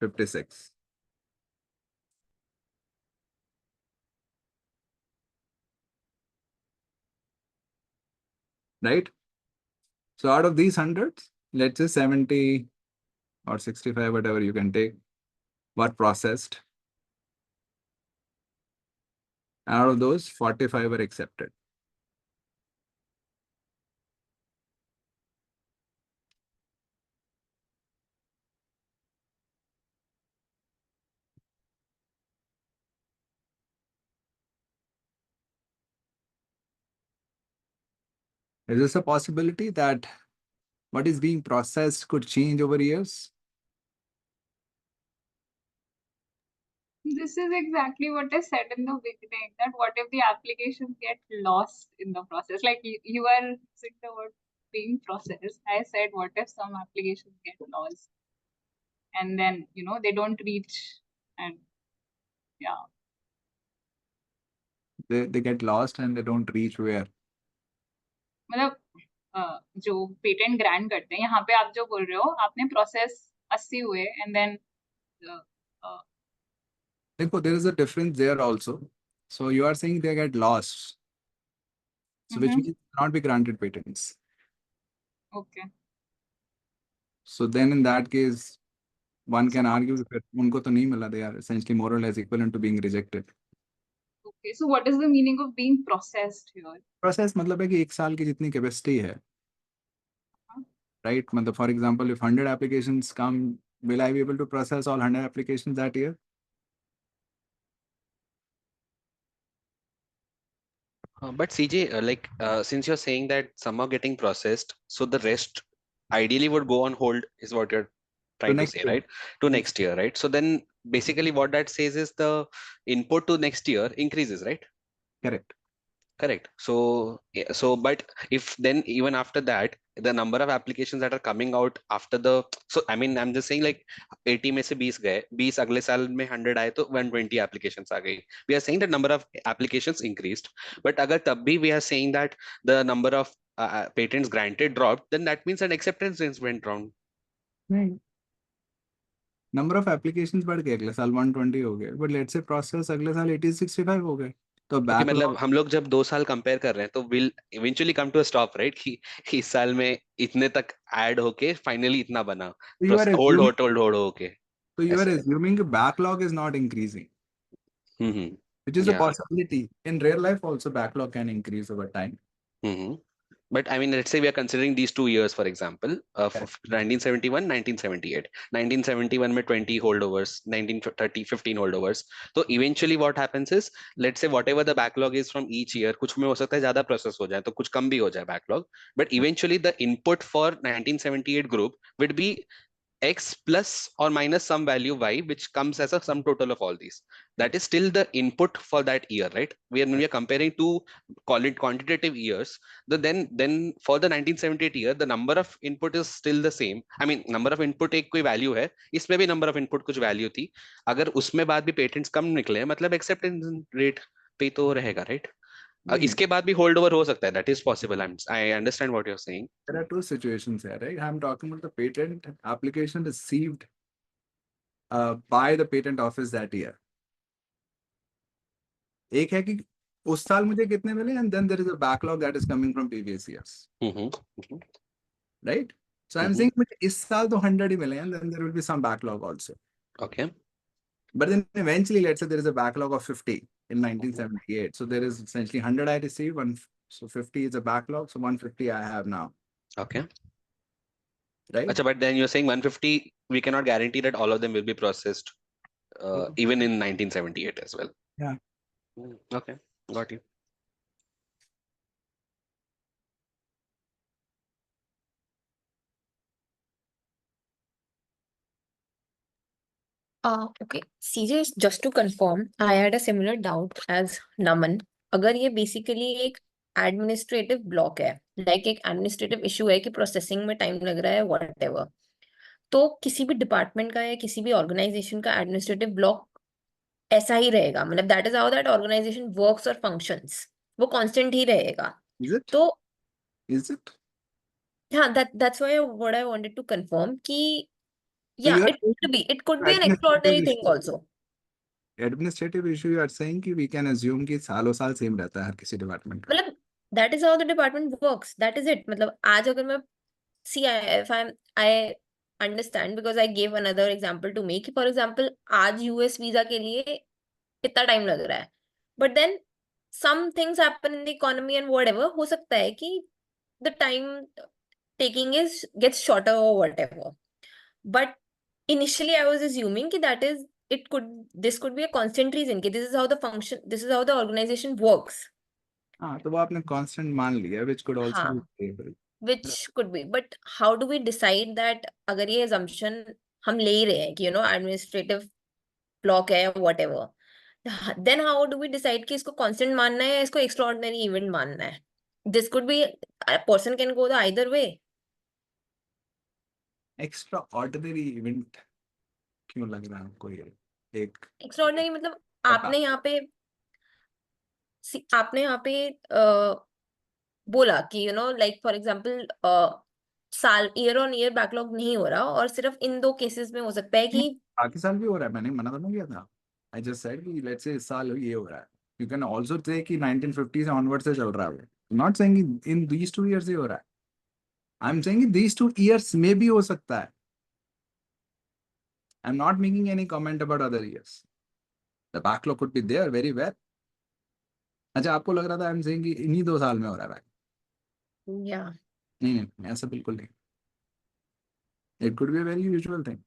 A: 56. Right? So out of these hundreds, let's say 70 or 65, whatever you can take, were processed. Out of those, 45 were accepted. Is this a possibility that what is being processed could change over years?
E: This is exactly what I said in the beginning, that what if the applications get lost in the process? Like you are using the word being processed. I said, what if some applications get lost and then, they don't reach, and yeah.
A: They get lost and they don't reach where?
E: मतलब जो patent grant करते हैं, यहाँ पे आप जो बोल रहे हो, आपने प्रोसेस 80 हुए and then
A: देखो, there is a difference there also. So you are saying they get lost. So which means not be granted patents.
E: okay.
A: So then in that case, one can argue that उनको तो नहीं मिला, they are essentially more or less equivalent to being rejected.
E: Okay, so what is the meaning of being processed here?
A: Process मतलब है कि एक साल की जितनी capacity है, right? मतलब for example, if 100 applications come, will I be able to process all 100 applications that year?
C: But CJ, since you're saying that some are getting processed, so the rest ideally would go on hold, is what you're trying to
A: next
C: say,
A: year.
C: right? To next year, right? So then basically what that says is the input to next year increases, right?
A: Correct.
C: Correct. So, but if then even after that, the number of applications that are coming out after the, so I mean, I'm just saying like 80 में से 20 गए, 20 अगले साल में 100 आए तो 120 applications आ गई. We are saying that number of applications increased, but अगर तब भी we are saying that the number of patents granted dropped, then that means an acceptance rates went down.
A: नहीं. Number of applications बढ़ गए, अगले साल 120 हो गए, but let's say process अगले साल 80-65 हो गए. तो
C: Okay,
A: backlog,
C: मतलब हम लोग जब 2 साल कंपेयर कर रहे हैं तो will eventually come to a stop, right? कि इस साल में इतने तक ऐड होके फाइनली इतना बना,
A: so you are
C: hold
A: assuming,
C: hold होके
A: so you are
C: ऐसे.
A: assuming the backlog is not increasing, which is a
C: Yeah.
A: possibility. In real life also backlog can increase over time.
C: But I mean, let's say we are considering these 2 years, for example, for 1971, 1978. 1971 में 20 holdovers, 1930, 15 holdovers. So eventually what happens is, let's say whatever the backlog is from each year, कुछ में हो सकता है ज़्यादा process हो जाए, तो कुछ कम भी हो जाए backlog. But eventually the input for 1978 group would be x plus or minus some value y, which comes as a sum total of all these. That is still the input for that year, right? When we are comparing two, call it quantitative years, then for the 1978 year, the number of input is still the same. I mean, number of input एक कोई value है, इसमें भी number of input कुछ value थी. अगर उसमें बाद भी patents कम निकले, मतलब acceptance rate पे तो रहेगा, right? इसके बाद भी होल्ड ओवर हो सकता है. That is possible. I understand what you're saying.
A: There are two situations here, right? I'm talking about the patent application received by the patent office that year. एक है कि उस साल मुझे कितने मिले, and then there is a backlog that is coming from previous years, right? So I'm saying मुझे इस साल तो 100 ही मिले, and then there will be some backlog also.
C: Okay.
A: But then eventually, let's say there is a backlog of 50 in 1978. So there is essentially 100 I receive, so 50 is a backlog, so 150 I have now.
C: Okay.
A: Right?
C: Achha, but then you're saying 150, we cannot guarantee that all of them will be processed even in 1978 as well.
A: Yeah.
C: Okay, got you.
I: Okay, CJ, just to confirm, I had a similar doubt as Naman. अगर ये basically एक administrative block है, like एक administrative issue है कि processing में time लग रहा है, whatever, तो किसी भी department का या किसी भी organization का administrative block ऐसा ही रहेगा, मतलब that is how that organization works or functions, वो constant ही रहेगा.
A: Is it?
I: तो
A: Is it?
I: हाँ, that's why what I wanted to confirm कि
A: So
I: yeah,
A: you are
I: it could be an
A: administrative
I: extraordinary thing
A: issue.
I: also.
A: Administrative issue, you are saying कि we can assume कि सालों साल same रहता है हर किसी department का.
I: मतलब that is how the department works. That is it. मतलब आज अगर मैं see if I understand because I gave another example to make. For example, आज US visa के लिए इतना time लग रहा है. But then some things happen in the economy and whatever, हो सकता है कि the time taking gets shorter or whatever. But initially I was assuming कि this could be a constant reason कि this is how the organization works.
A: हाँ, तो वो आपने constant मान लिया, which could also
I: हाँ.
A: be variable.
I: Which could be, but how do we decide that अगर ये assumption हम ले ही रहे हैं कि administrative block है whatever, then how do we decide कि इसको constant मानना है या इसको extraordinary event मानना है? This could be, a person can go the either way.
A: Extraordinary event क्यों लग रहा है आपको ये? एक
I: Extraordinary मतलब आपने यहाँ पे बोला कि like for example साल year on year backlog नहीं हो रहा और सिर्फ इन 2 केसेस में हो सकता है कि
A: बाकी साल भी हो रहा है, मैंने मना तो नहीं किया था. I just said कि let's say इस साल ये हो रहा है. You can also say कि 1950 से onward से चल रहा है. I'm not saying in these 2 years ये हो रहा है. I'm saying these 2 years में भी हो सकता है. I'm not making any comment about other years. The backlog could be there very well. अच्छा, आपको लग रहा था I'm saying कि इन्हीं 2 साल में हो रहा है.
I: yeah.
A: नहीं, ऐसा बिल्कुल नहीं. It could be a very usual thing.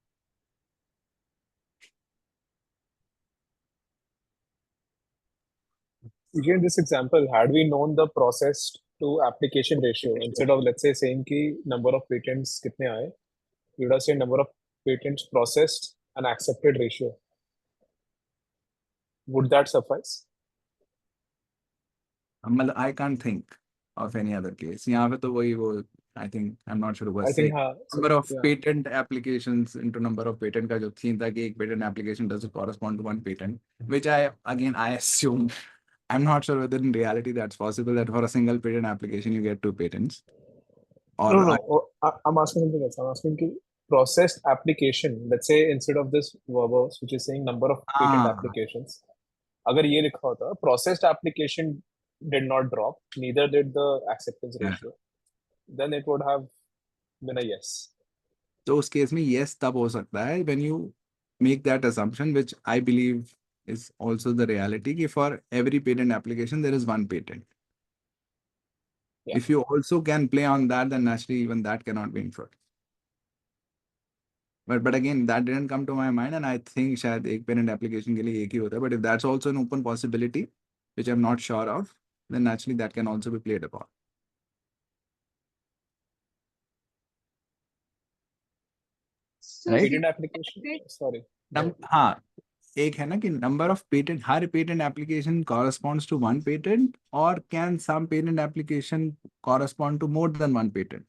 F: In this example, had we known the processed to application ratio, instead of let's say saying कि number of patents कितने आए, we would have said number of patents processed and accepted ratio. Would that suffice?
A: I can't think of any other case. यहाँ पे तो वही वो I think I'm not sure was
F: I think
A: number of
F: yeah.
A: patent applications into number of patent का जो theme था कि एक patent application does correspond to one patent, which I assume, I'm not sure whether in reality that's possible that for a single patent application you get 2 patents. Or
F: No. I'm asking something else. I'm asking कि processed application. Let's say instead of this verbose, which is saying number of patent applications, अगर ये लिखा होता processed application did not drop, neither did the acceptance ratio, then it would have been a yes.
A: तो उस case में yes तब हो सकता है when you make that assumption, which I believe is also the reality कि for every patent application there is one patent.
F: Yeah.
A: If you also can play on that, then naturally even that cannot be inferred. But again, that didn't come to my mind, and I think शायद एक parent application के लिए एक ही होता है. But if that's also an open possibility, which I'm not sure of, then naturally that can also be played upon.
E: So
A: Right?
F: Patent application. Sorry.
A: हाँ, एक है ना कि number of patent, her patent application corresponds to one patent, or can some patent application correspond to more than one patent?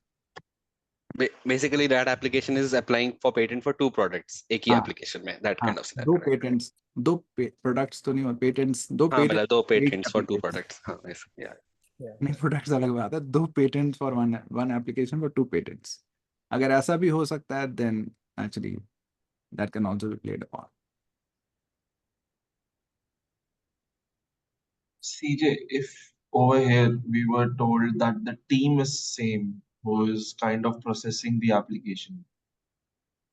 C: Basically, that application is applying for patent for two products. एक ही
A: हाँ,
C: application में that
A: हाँ,
C: kind of scenario.
A: दो patents, दो products तो नहीं, patents, दो
C: हाँ,
A: patents
C: मतलब दो
A: एक
C: patents for two
A: application.
C: products. हाँ, yeah.
A: नहीं, products अलग बात है, दो patents for one application for two patents. अगर ऐसा भी हो सकता है, then actually that can also be played upon.
H: CJ, if over here we were told that the team is same who is kind of processing the application,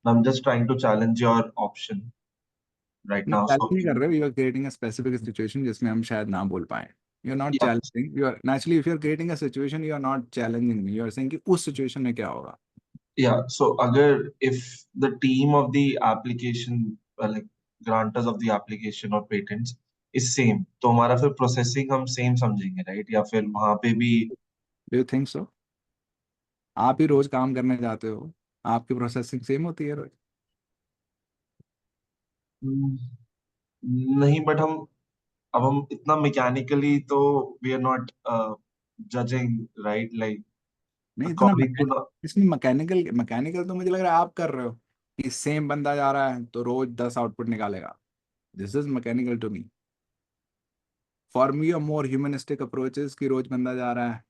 H: I'm just trying to challenge your option right
A: नहीं,
H: now.
A: challenge
H: So
A: नहीं कर रहे, you are creating a specific situation जिसमें हम शायद ना बोल पाए. You're not
H: yeah,
A: challenging. You are naturally, if you're creating a situation, you are not challenging me. You are saying कि उस situation में क्या होगा.
H: yeah. So agar if the team of the application, like grantors of the application or patents is same, तो हमारा फिर processing हम same समझेंगे, right? या फिर वहाँ पे भी
A: Do you think so? आप ही रोज काम करने जाते हो, आपकी प्रोसेसिंग सेम होती है रोज.
H: नहीं, बट हम इतना मैकेनिकली तो we are not judging, right? Like
A: नहीं इतना
H: अकॉर्डिंग टू द
A: इसमें मैकेनिकल मैकेनिकल तो मुझे लग रहा है आप कर रहे हो कि सेम बंदा जा रहा है तो रोज 10 आउटपुट निकालेगा. This is mechanical to me. For me a more humanistic approaches कि रोज बंदा जा रहा है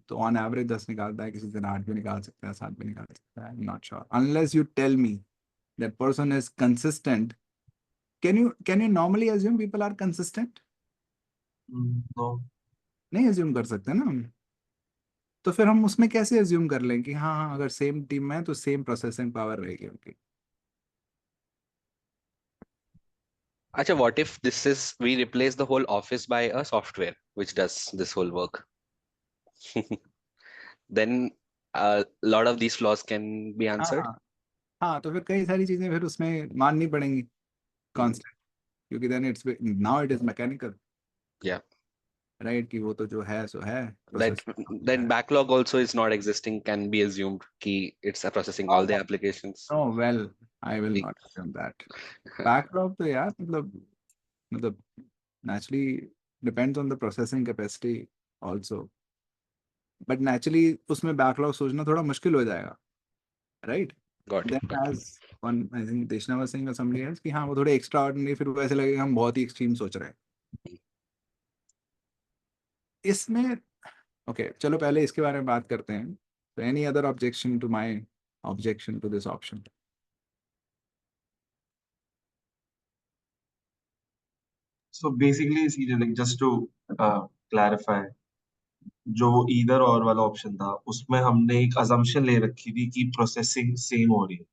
A: तो ऑन एवरेज 10 निकालता है, किसी दिन 8 भी निकाल सकता है, 7 भी निकाल सकता है. Not sure unless you tell me that person is consistent. Can you normally assume people are consistent?
H: No.
A: नहीं अज्यूम कर सकते ना हम. तो फिर हम उसमें कैसे अज्यूम कर लें कि हाँ हाँ अगर सेम टीम में है तो सेम प्रोसेसिंग पावर रहेगी उनकी.
C: Acha, what if this is we replace the whole office by a software which does this whole work? Then a lot of these flaws can be answered.
A: हाँ हाँ, तो फिर कई सारी चीजें फिर उसमें माननी पड़ेंगी कांस्टेंट, क्योंकि then it's now it is mechanical.
C: Yeah.
A: Right, कि वो तो जो है सो है
C: That
A: process.
C: then backlog also is not existing, can be assumed कि it's processing all the applications.
A: No well, I will not assume that. Backlog तो यार मतलब naturally depends on the processing capacity also. But naturally उसमें backlog सोचना थोड़ा मुश्किल हो जाएगा, right?
C: Got it.
A: Then as one I think Deshna was saying or somebody else कि हाँ वो थोड़े एक्स्ट्रा ऑर्डिनरी, फिर वो ऐसे लगेगा हम बहुत ही एक्सट्रीम सोच रहे हैं इसमें. ओके चलो पहले इसके बारे में बात करते हैं. तो any other objection to my objection to this option?
H: So basically, CJ, like just to clarify, जो ईदर और वाला ऑप्शन था उसमें हमने एक assumption ले रखी थी कि प्रोसेसिंग सेम हो रही है,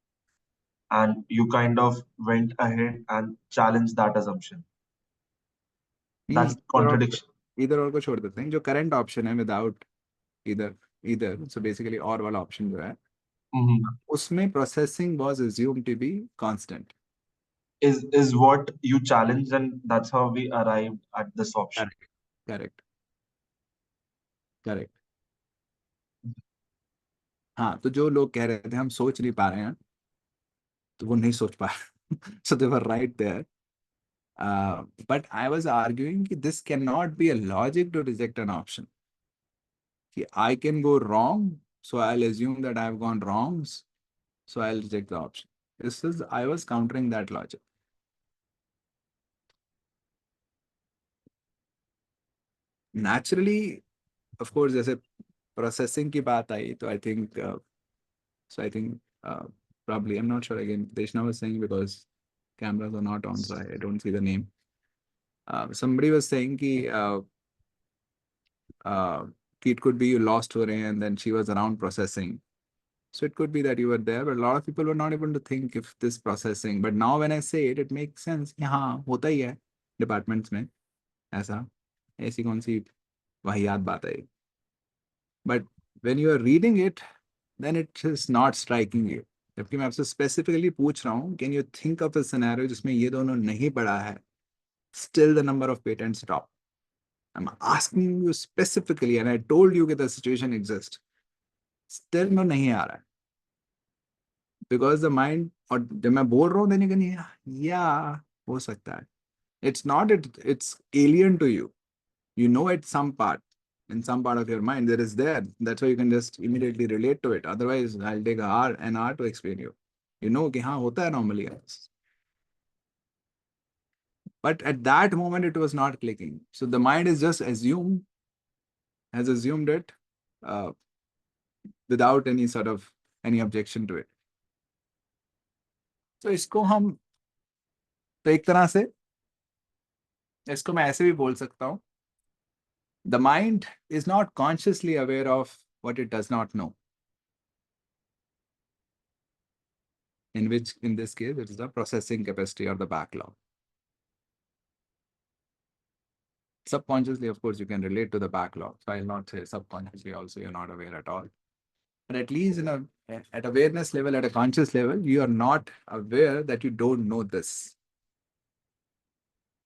H: and you kind of went ahead and challenged that assumption. That's contradiction.
A: इधर और को छोड़ देते हैं. जो करंट ऑप्शन है विदाउट इधर इधर, सो बेसिकली और वाला ऑप्शन जो है उसमें processing was assumed to be constant.
H: Is what you challenged, and that's how we arrived at this option.
A: Correct correct. हाँ, तो जो लोग कह रहे थे हम सोच नहीं पा रहे हैं, तो वो नहीं सोच पा रहे. So they were right there. But I was arguing कि this can not be a logic to reject an option. कि I can go wrong, so I'll assume that I've gone wrong, so I'll reject the option. I was countering that logic. Naturally, of course, जैसे processing की बात आई तो I think probably, I'm not sure, again Deshna was saying because cameras are not on, so I don't see the name. Somebody was saying कि it could be you lost her and then she was around processing. So it could be that you were there, but a lot of people were not able to think if this processing. But now when I say it, it makes sense. हाँ होता ही है departments में ऐसा. ऐसी कौन सी वाहियात बात है. but when you are reading it, then it is not striking you. जबकि मैं आपसे स्पेसिफिकली पूछ रहा हूँ, can you think of a scenario जिसमें ये दोनों नहीं पड़ा है, still the number of patents drop. I'm asking you specifically, and I told you that the situation exists. Still no नहीं आ रहा है. Because the mind, और जब मैं बोल रहा हूँ, then you can hear, yeah, हो सकता है. It's not, it's alien to you. You know it some part, in some part of your mind, there is there. That's why you can just immediately relate to it. Otherwise, I'll take an hour to explain you. You know कि हाँ होता है normally. But at that moment, it was not clicking. So the mind is just has assumed it without any sort of any objection to it. So इसको हम तो एक तरह से इसको मैं ऐसे भी बोल सकता हूँ. The mind is not consciously aware of what it does not know. In this case, it is the processing capacity or the backlog. Subconsciously, of course, you can relate to the backlog. So I'll not say subconsciously also you're not aware at all. But at least at awareness level, at a conscious level, you are not aware that you don't know this.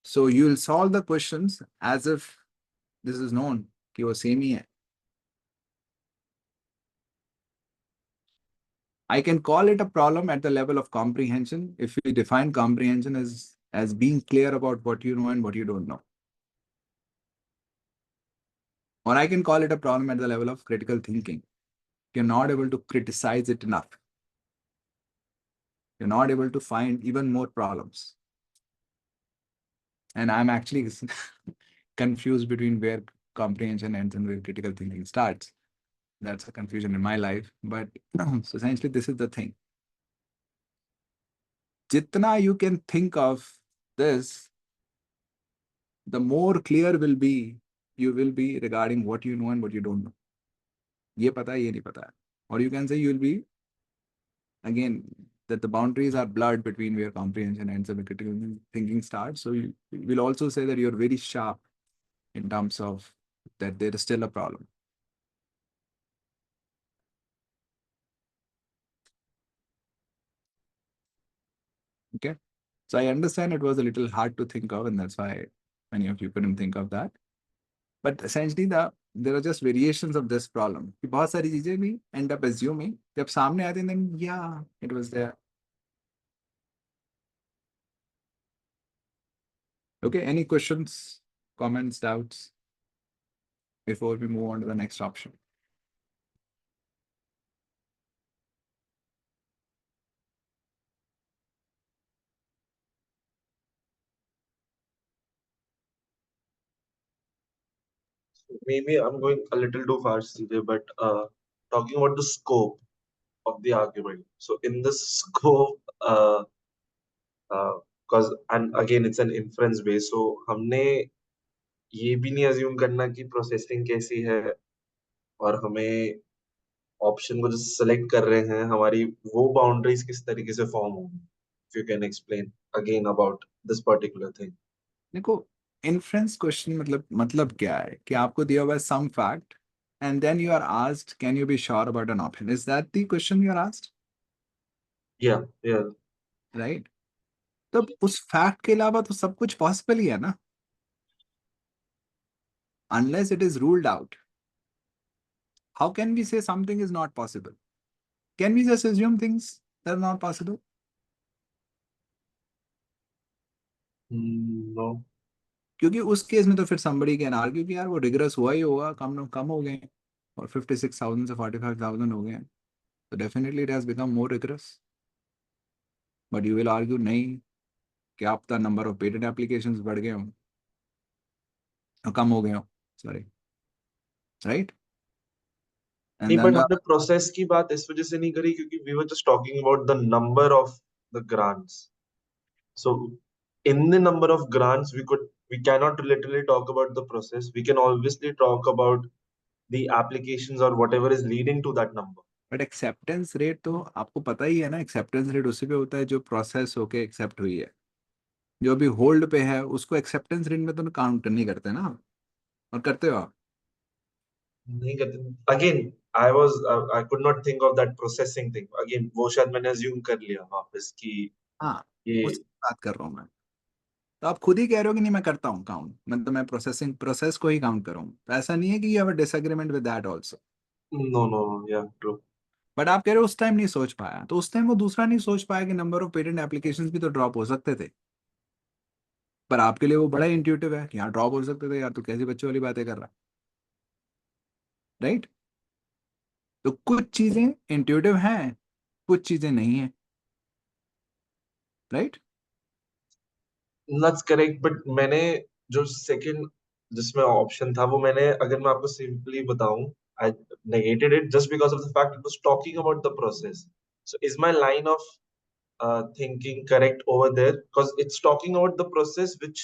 A: So you'll solve the questions as if this is known, कि वो same ही है. I can call it a problem at the level of comprehension if we define comprehension as being clear about what you know and what you don't know. Or I can call it a problem at the level of critical thinking. You're not able to criticize it enough. You're not able to find even more problems. And I'm actually confused between where comprehension ends and where critical thinking starts. That's a confusion in my life. But so essentially, this is the thing. Jitna you can think of this, the more clear you will be regarding what you know and what you don't know. ये पता है, ये नहीं पता है. Or you can say you'll be, again, that the boundaries are blurred between where comprehension ends and critical thinking starts. So you will also say that you're very sharp in terms of that there is still a problem. Okay. So I understand it was a little hard to think of, and that's why many of you couldn't think of that. But essentially, there are just variations of this problem. कि बहुत सारी चीजें भी end up assuming जब सामने आते हैं, then yeah, it was there. Okay, any questions, comments, doubts before we move on to the next option?
H: Maybe I'm going a little too far, CJ, but talking about the scope of the argument. So in this scope, because and again it's an inference base, so हमने ये भी नहीं assume करना कि processing कैसी है और हमें ऑप्शन को जो select कर रहे हैं हमारी वो boundaries किस तरीके से form होंगी. If you can explain again about this particular thing.
A: देखो, inference question मतलब क्या है कि आपको दिया हुआ है some fact and then you are asked, can you be sure about an option? Is that the question you are asked?
H: Yeah.
A: Right? तो उस fact के अलावा तो सब कुछ possible ही है ना? Unless it is ruled out. How can we say something is not possible? Can we just assume things that are not possible?
H: No.
A: क्योंकि उस केस में तो फिर somebody can argue कि यार वो rigorous हुआ ही होगा, कम हो गए और 56,000 से 45,000 हो गए, तो definitely it has become more rigorous. But you will argue नहीं, कि आपका number of patent applications बढ़ गए हो, कम हो गए हो, sorry, right?
H: नहीं,
A: And
H: but
A: then
H: हमने प्रोसेस की बात इस वजह से नहीं करी क्योंकि we were just talking about the number of the grants. So in the number of grants, we cannot literally talk about the process. We can obviously talk about the applications or whatever is leading to that number.
A: But acceptance rate तो आपको पता ही है ना, acceptance rate उसी पे होता है जो प्रोसेस होके एक्सेप्ट हुई है. जो अभी होल्ड पे है उसको एक्सेप्टेंस रेट में तो काउंट नहीं करते ना, और करते हो आप?
H: नहीं करते again. I could not think of that processing thing again. वो शायद मैंने assume कर लिया वापस कि
A: हाँ,
H: ये
A: उसकी बात कर रहा हूँ मैं। तो आप खुद ही कह रहे हो कि नहीं मैं करता हूँ काउंट, मतलब मैं प्रोसेस को ही काउंट करूँ, तो ऐसा नहीं है कि you have a disagreement with that also.
H: no, yeah, true.
A: But आप कह रहे हो उस टाइम नहीं सोच पाया, तो उस टाइम वो दूसरा नहीं सोच पाया कि नंबर ऑफ पेटेंट एप्लीकेशंस भी तो ड्रॉप हो सकते थे, पर आपके लिए वो बड़ा इंट्यूटिव है कि हाँ ड्रॉप हो सकते थे, यार तो कैसी बच्चों वाली बातें कर रहा है, राइट? तो कुछ चीजें इंट्यूटिव हैं, कुछ चीजें नहीं है, राइट?
H: That's correct, but मैंने जो second जिसमें ऑप्शन था वो मैंने अगर मैं आपको सिंपली बताऊं, I negated it just because of the fact it was talking about the process. So is my line of thinking correct over there? Because it's talking about the process, which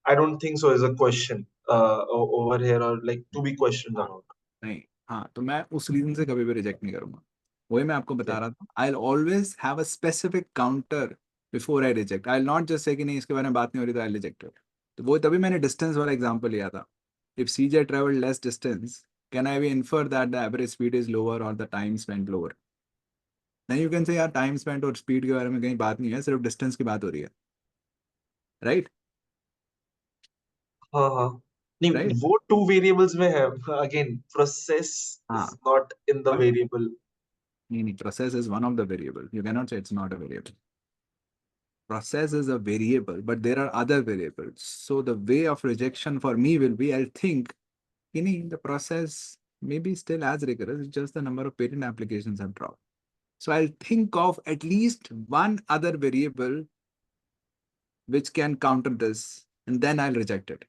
H: I don't think so is a question over here or like to be questioned
A: हाँ,
H: about.
A: नहीं, हाँ, तो मैं उस reason से कभी भी reject नहीं करूंगा, वही मैं आपको बता
H: Okay.
A: रहा था। I always have a specific counter before I reject. I not just say कि नहीं इसके बारे में बात नहीं हो रही तो आई रिजेक्ट इट। तो वो तभी मैंने डिस्टेंस वाला एग्जांपल लिया था। If CJ travel less distance, can I be infer that the average speed is lower or the time spent lower? नहीं, यू कैन से यार टाइम स्पेंट और स्पीड के बारे में कहीं बात नहीं है, सिर्फ डिस्टेंस की बात हो रही है, राइट?
H: हाँ हाँ, नहीं
A: राइट,
H: वो two variables में है, again process
A: हाँ,
H: is not in the
A: but
H: variable.
A: नहीं, process is one of the variable, you can not say it's not a variable. Process is a variable, but there are other variables. So the way of rejection for me will be, I'll think, the process may be still as rigorous, it's just the number of patent applications have dropped. So I'll think of at least one other variable which can counter this, and then I'll reject it.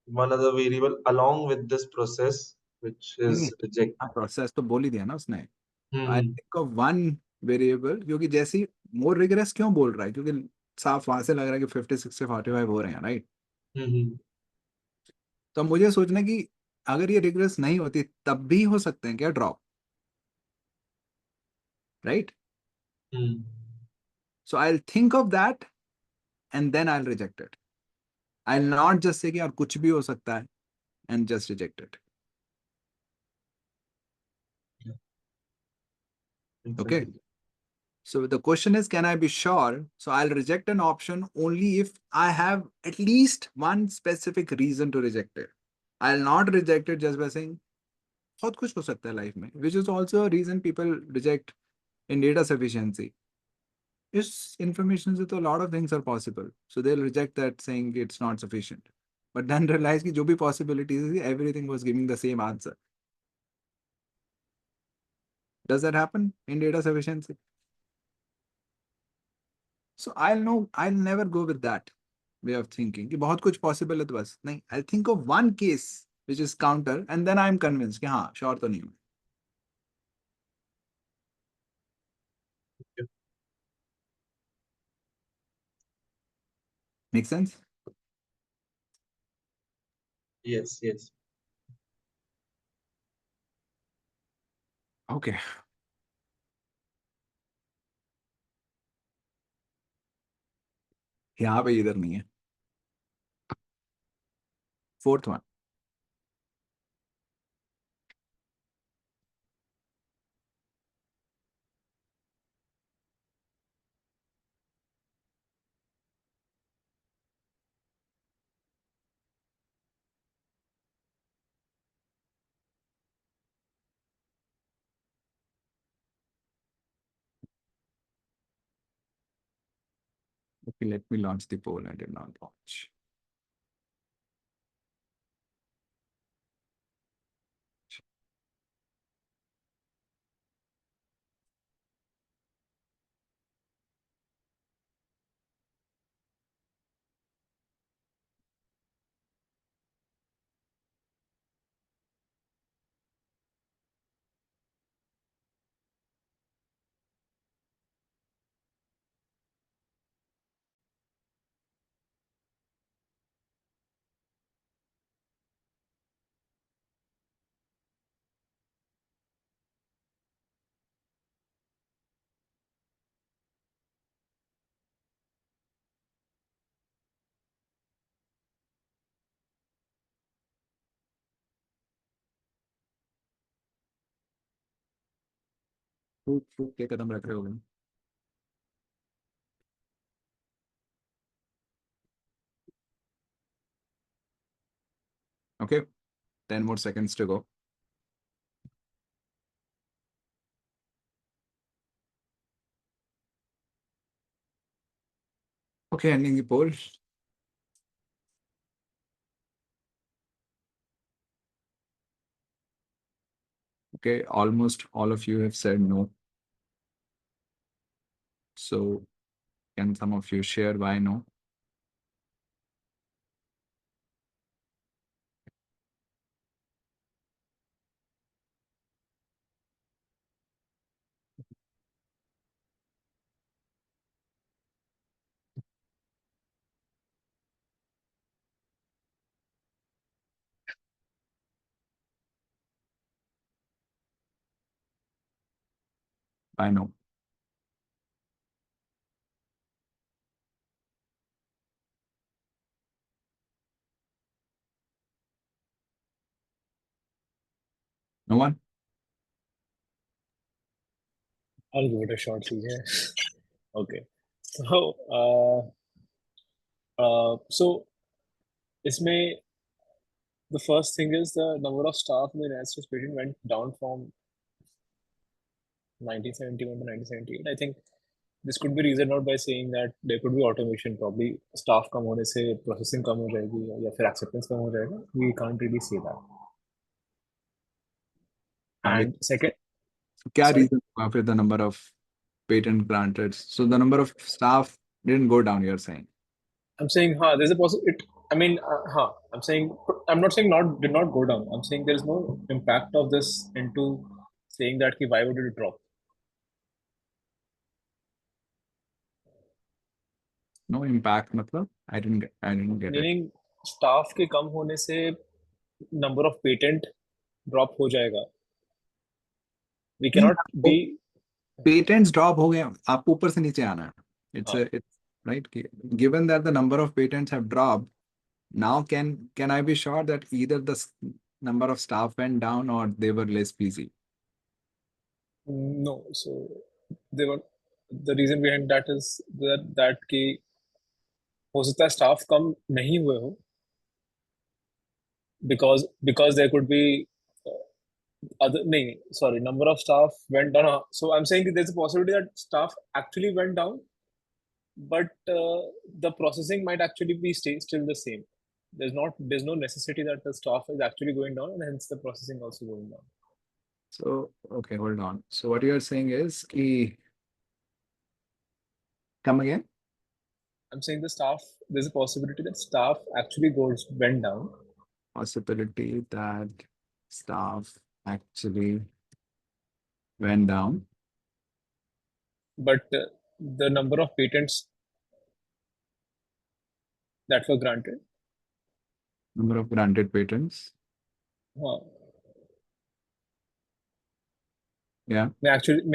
H: One other variable along with this process which
A: नहीं,
H: is reject.
A: हाँ, process तो बोल ही दिया ना उसने। I'll
H: hmm
A: think of one variable, क्योंकि जैसी more rigorous क्यों बोल रहा है, क्योंकि साफ वहां से लग रहा है कि 56 से 45 हो रहे हैं, राइट?
H: हम्म
A: तो अब मुझे सोचना कि अगर ये रिग्रेस नहीं होती तब भी हो सकते हैं क्या drop, right?
H: Hmm
A: so I think of that and then I reject it. I not just say कि और कुछ भी हो सकता है and just reject it. Okay,
H: exactly.
A: so the question is, can I be sure? So I'll reject an option only if I have at least one specific reason to reject it. I'll not reject it just by saying बहुत कुछ हो सकता है life में, which is also a reason people reject in data sufficiency. इस information से तो a lot of things are possible, so they'll reject that saying it's not sufficient, but then realize कि जो भी possibilities थी, everything was giving the same answer. Does that happen in data sufficiency? So I'll never go with that way of thinking कि बहुत कुछ possible है तो बस नहीं, I'll think of one case which is counter and then I'm convinced कि हाँ sure तो नहीं हूँ। Make sense?
H: Yes.
A: Okay. यहाँ पे इधर नहीं है। Fourth one. Okay, let me launch the poll. I did not launch. फूक फूक के कदम रख रहे हो। Okay, 10 more seconds to go. Okay, ending the poll. Okay, almost all of you have said no. So can some of you share why no? Why no? No one?
F: I'll give it a shot, CJ. Okay. So इसमें the first thing is the number of staff in the United States patent went down from 1971 to 1978. I think this could be reasoned out by saying that there could be automation. Probably staff कम होने से processing कम हो जाएगी या फिर acceptance कम हो जाएगा. We can't really say that. And second,
A: क्या
F: sorry?
A: reason after the number of patent granted? So the number of staff didn't go down, you're saying?
F: I'm saying, there's a possibility. I mean, I'm saying, I'm not saying did not go down. I'm saying there's no impact of this into saying that why would it drop?
A: No impact, मतलब? I didn't get it.
F: Meaning, staff के कम होने से number of patent drop हो जाएगा. We cannot be.
A: Patents drop हो गए, आपको ऊपर से नीचे आना है. It's right. Given that the number of patents have dropped, now can I be sure that either the number of staff went down or they were less busy?
F: No. So they were. The reason behind that is that कि हो सकता है staff कम नहीं हुए हो because there could be number of staff went down. So I'm saying that there's a possibility that staff actually went down, but the processing might actually be still the same. There's no necessity that the staff is actually going down, and hence the processing also going down.
A: So okay, hold on. So what you are saying is come again?
F: I'm saying there's a possibility that staff actually went down.
A: Possibility that staff actually went down.
F: But the number of patents that were granted.
A: Number of granted patents. Yeah.
F: May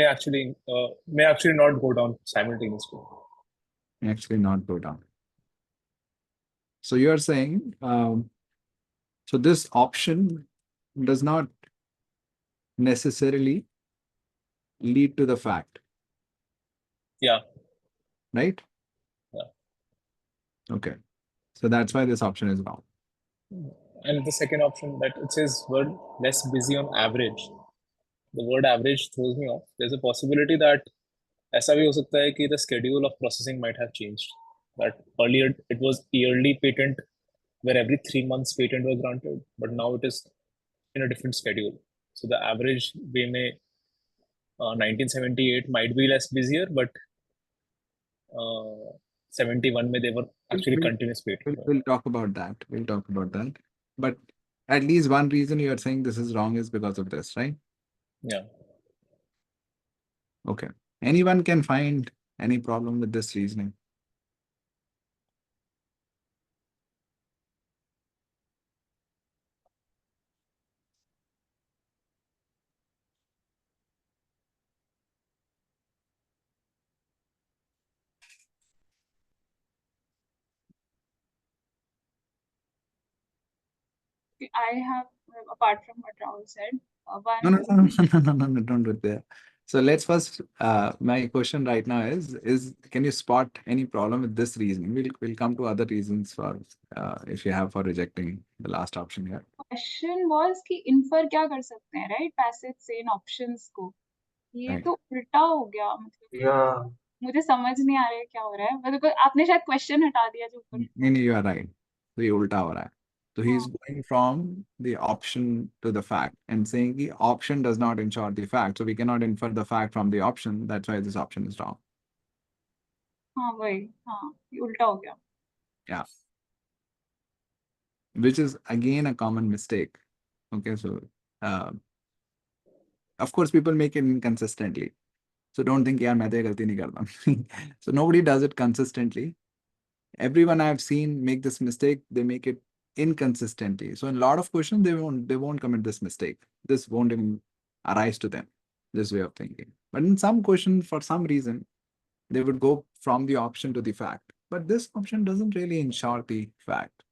F: actually not go down simultaneously.
A: May actually not go down. So you are saying, so this option does not necessarily lead to the fact.
F: Yeah.
A: Right?
F: Yeah.
A: Okay. So that's why this option is wrong.
F: And the second option that it says word less busy on average. The word average throws me off. There's a possibility that ऐसा भी हो सकता है कि the schedule of processing might have changed. That earlier it was yearly patent where every 3 months patent was granted, but now it is in a different schedule. So the average way में 1978 might be less busier, but 71 में they were actually continuous patent.
A: We'll talk about that. We'll talk about that. But at least one reason you are saying this is wrong is because of this, right?
F: Yeah.
A: Okay. Anyone can find any problem with this reasoning?
E: I have, apart from what Rahul said, one.
A: No, don't do that. So let's first, my question right now is can you spot any problem with this reasoning? We'll come to other reasons for if you have for rejecting the last option here.
E: Question was कि infer क्या कर सकते हैं, right, passage से इन options को. ये
A: Right.
E: तो उल्टा हो गया, मतलब
H: Yeah.
E: मुझे समझ नहीं आ रहा है क्या हो रहा है. मतलब आपने शायद क्वेश्चन हटा दिया जो ऊपर.
A: नहीं, you are right. तो ये उल्टा हो रहा है. So he is
E: हाँ.
A: going from the option to the fact and saying the option does not ensure the fact. So we cannot infer the fact from the option. That's why this option is wrong.
E: हाँ वही, हाँ ये उल्टा हो गया.
A: Yeah. Which is again a common mistake. Okay, so of course people make it inconsistently. So don't think यार मैं तो ये गलती नहीं करता. So nobody does it consistently. Everyone I've seen make this mistake. They make it inconsistently. So in a lot of questions they won't commit this mistake. This won't even arise to them, this way of thinking. But in some questions, for some reason, they would go from the option to the fact. But this option doesn't really ensure the fact.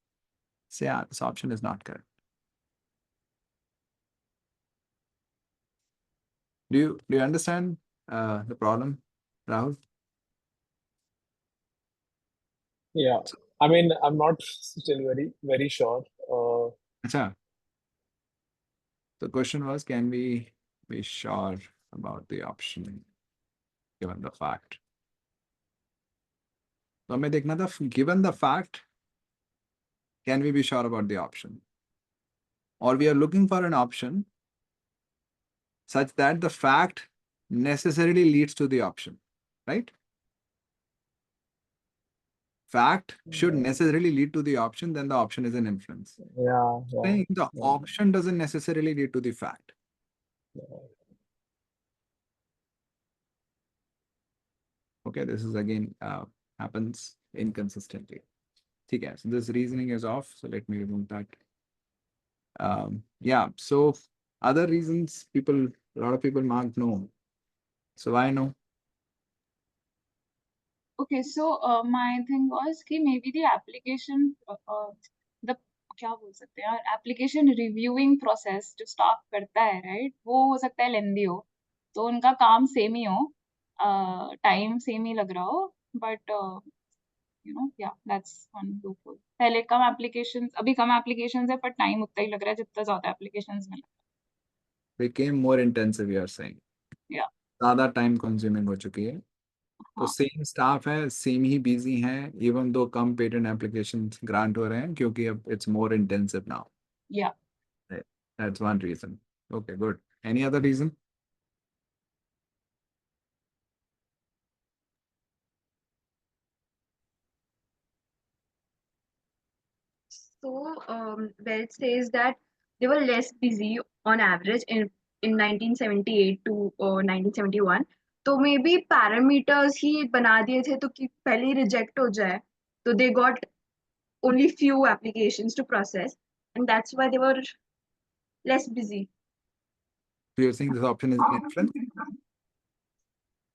A: So yeah, this option is not correct. Do you understand the problem, Rahul?
F: Yeah, I mean, I'm not still very sure.
A: Acha. The question was, can we be sure about the option given the fact? So हमें देखना था, given the fact, can we be sure about the option? Or we are looking for an option such that the fact necessarily leads to the option, right? Fact should necessarily lead to the option, then the option is an inference.
F: Yeah,
A: Saying the
F: yeah.
A: option doesn't necessarily lead to the fact. Okay, this is again happens inconsistently. Okay, so this reasoning is off. So let me remove that. Yeah, so other reasons a lot of people mark no. So why no?
E: Okay, so my thing was कि maybe the application, the क्या बोल सकते हैं यार, application reviewing process जो staff करता है, right, वो हो सकता है lengthy हो, तो उनका काम same ही हो, time same ही लग रहा हो, but you know, yeah, that's one loophole. पहले कम applications, अभी कम applications है, पर time उतना ही लग रहा है जितना ज़्यादा applications में.
A: Became more intensive, you are saying.
E: Yeah.
A: ज़्यादा time consuming हो चुकी है. तो
E: हाँ.
A: सेम स्टाफ है, सेम ही बिजी है, इवन दो कम पेटेंट एप्लीकेशन ग्रांट हो रहे हैं क्योंकि अब it's more intensive now.
E: Yeah.
A: That's one reason. Okay, good. Any other reason?
G: So, where it says that they were less busy on average in 1978 to 1971. तो may be parameters ही बना दिए थे तो कि पहले ही रिजेक्ट हो जाए, तो they got only few applications to process, and that's why they were less busy.
A: So you're saying this option is an inference?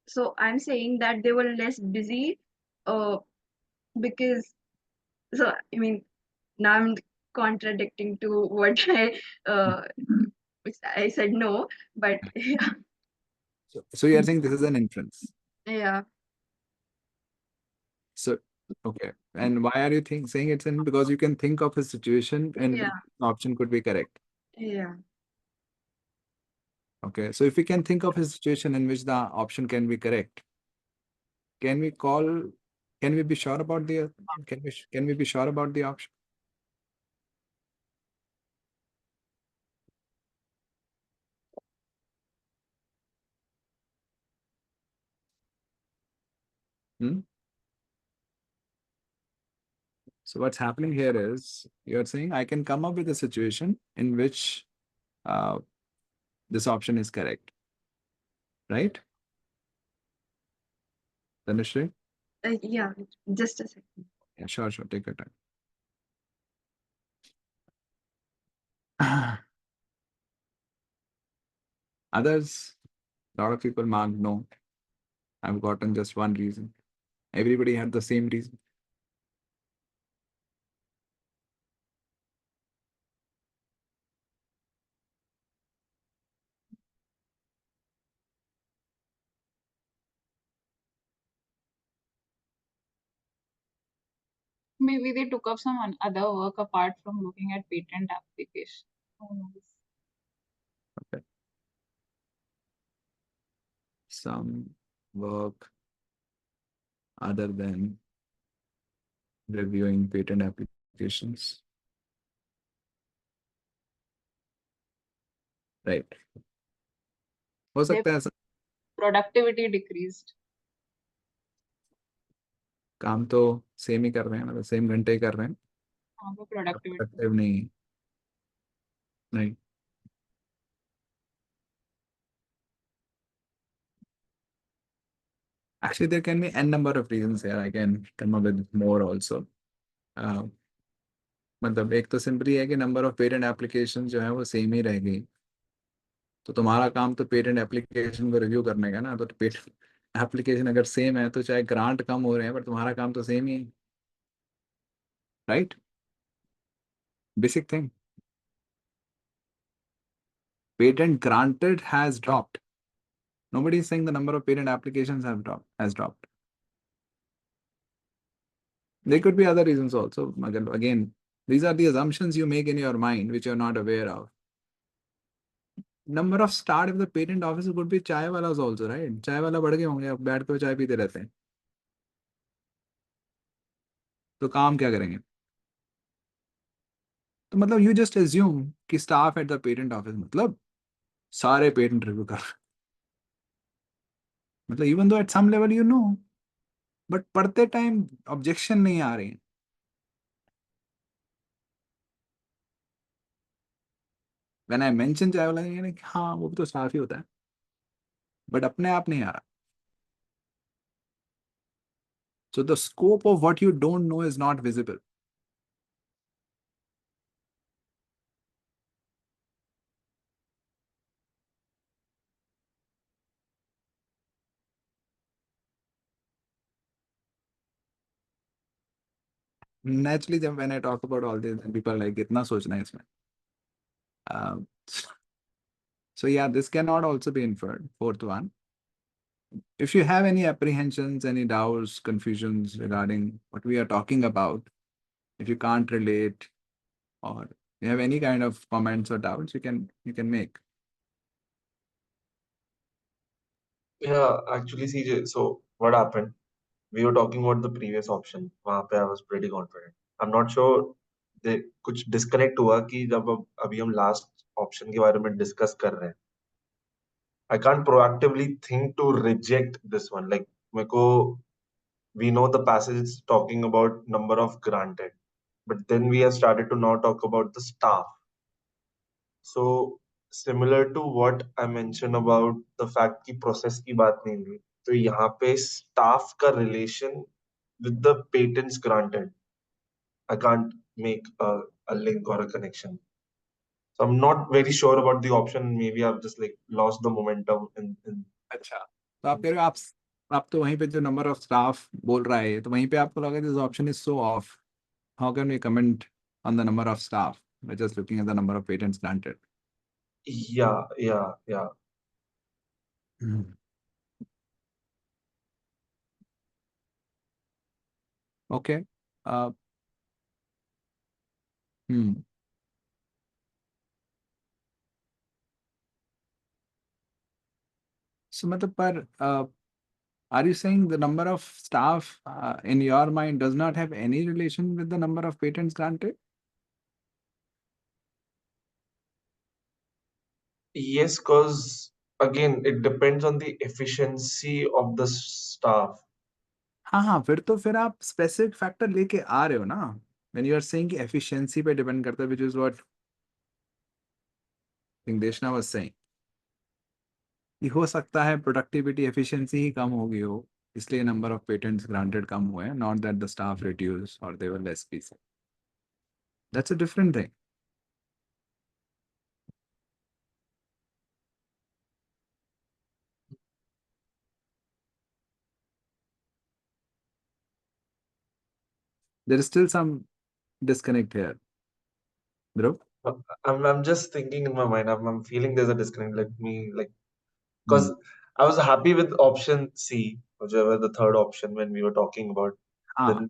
G: So I'm saying that they were less busy because, so I mean, now I'm contradicting to what I said no, but yeah.
A: So you're saying this is an inference.
G: Yeah.
A: So okay. And why are you saying it's in? Because you can think of a situation and
G: Yeah.
A: the option could be correct.
G: Yeah.
A: Okay. So if we can think of a situation in which the option can be correct, can we be sure about the can we be sure about the option? Hmm? So what's happening here is you're saying I can come up with a situation in which this option is correct, right? Tanushree?
G: Yeah. Just a second.
A: Yeah, sure. Take your time. Others, a lot of people mark no. I've gotten just one reason. Everybody had the same reason.
E: maybe they took up some other work apart from looking at patent application. Who knows?
A: Okay. Some work other than reviewing patent applications. Right. हो
E: Their
A: सकता है ऐसा
E: productivity decreased.
A: काम तो same ही कर रहे हैं, मतलब सेम घंटे ही कर रहे हैं,
E: हाँ, वो productivity.
A: प्रोडक्टिव नहीं नहीं Actually, there can be n number of reasons here. I can come up with more also. मतलब एक तो सिंपली है कि नंबर ऑफ पेटेंट एप्लीकेशन जो है वो सेम ही रह गई, तो तुम्हारा काम तो पेटेंट एप्लीकेशन को रिव्यू करने का ना, तो पेटेंट एप्लीकेशन अगर सेम है तो चाहे ग्रांट कम हो रहे हैं पर तुम्हारा काम तो सेम ही है, right? Basic thing. Patent granted has dropped. Nobody is saying the number of patent applications has dropped. There could be other reasons also. Again, these are the assumptions you make in your mind which you're not aware of. Number of staff of the patent office could be chai walas also, right? Chai wala बढ़ गए होंगे, अब बैठ के चाय पीते रहते हैं, तो काम क्या करेंगे? तो मतलब you just assume कि staff at the patent office मतलब सारे patent review कर, मतलब even though at some level you know, but पढ़ते time objection नहीं आ रही. When I mention चाय वाला ये कि हाँ वो भी तो स्टाफ ही होता है, बट अपने आप नहीं आ रहा. So the scope of what you don't know is not visible. Naturally, when I talk about all this, people are like, "Itna सोचना है इसमें." Uh, so yeah, this cannot also be inferred. Fourth one, if you have any apprehensions, any doubts, confusions regarding what we are talking about, if you can't relate or you have any kind of comments or doubts, you can make.
H: Yeah, actually, CJ, so what happened? We were talking about the previous option. वहाँ पे I was pretty confident. I'm not sure they कुछ disconnect हुआ कि जब अभी हम last option के बारे में discuss कर रहे हैं. I can't proactively think to reject this one. Like मेरे को we know the passage is talking about number of granted, but then we have started to now talk about the staff. So similar to what I mentioned about the fact कि process की बात नहीं हुई, तो यहाँ पे staff का relation with the patents granted, I can't make a link or a connection. So I'm not very sure about the option. Maybe I've just like lost the momentum in
A: अच्छा, तो आप कह रहे हो आप तो वहीं पे जो नंबर ऑफ स्टाफ बोल रहा है तो वहीं पे आपको लगा this option is so off. How can we comment on the number of staff by just looking at the number of patents granted?
H: yeah.
A: Okay. Uh, hmm. So मतलब पर are you saying the number of staff in your mind does not have any relation with the number of patents granted?
H: Yes, because again, it depends on the efficiency of the staff.
A: हाँ, फिर आप specific factor लेके आ रहे हो ना. When you are saying कि efficiency पे depend करता है, which is what I think Deshna was saying. कि हो सकता है productivity efficiency ही कम हो गई हो, इसलिए number of patents granted कम हुए हैं, not that the staff reduced or they were less busy. That's a different thing. There is still some disconnect here. Dhruv?
H: I'm just thinking in my mind. I'm feeling there's a disconnect. Let me like
A: Hmm.
H: because I was happy with option C, whichever the third option when we were talking about.
A: हाँ.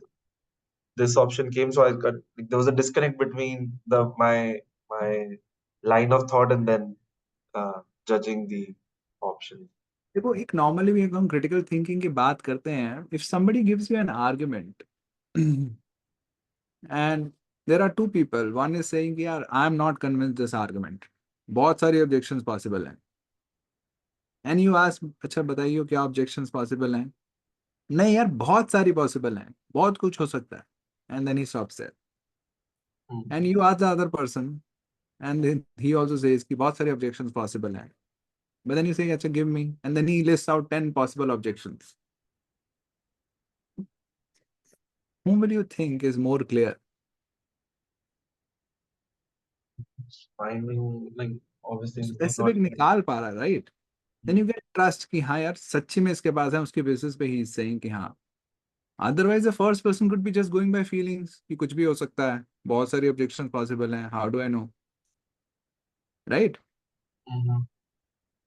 H: this option came, so I got, there was a disconnect between my line of thought and then judging the option.
A: देखो एक normally भी हम critical thinking की बात करते हैं. If somebody gives you an argument and there are two people, one is saying कि यार I am not convinced this argument. बहुत सारी objections possible हैं. And you ask, अच्छा बताइए क्या objections possible हैं? नहीं यार बहुत सारी possible हैं. बहुत कुछ हो सकता है. And then he stops there. And you ask the other person, and then he also says कि बहुत सारी objections possible हैं. But then you say, अच्छा give me, and then he lists out 10 possible objections. Whom will you think is more clear?
H: Finding, like, obviously
A: Specific
H: not.
A: निकाल पा रहा, right? Then you get trust कि हाँ यार सच्ची में इसके पास है, उसके basis पे he is saying कि हाँ. Otherwise the first person could be just going by feelings कि कुछ भी हो सकता है, बहुत सारी objections possible हैं, how do I know? Right?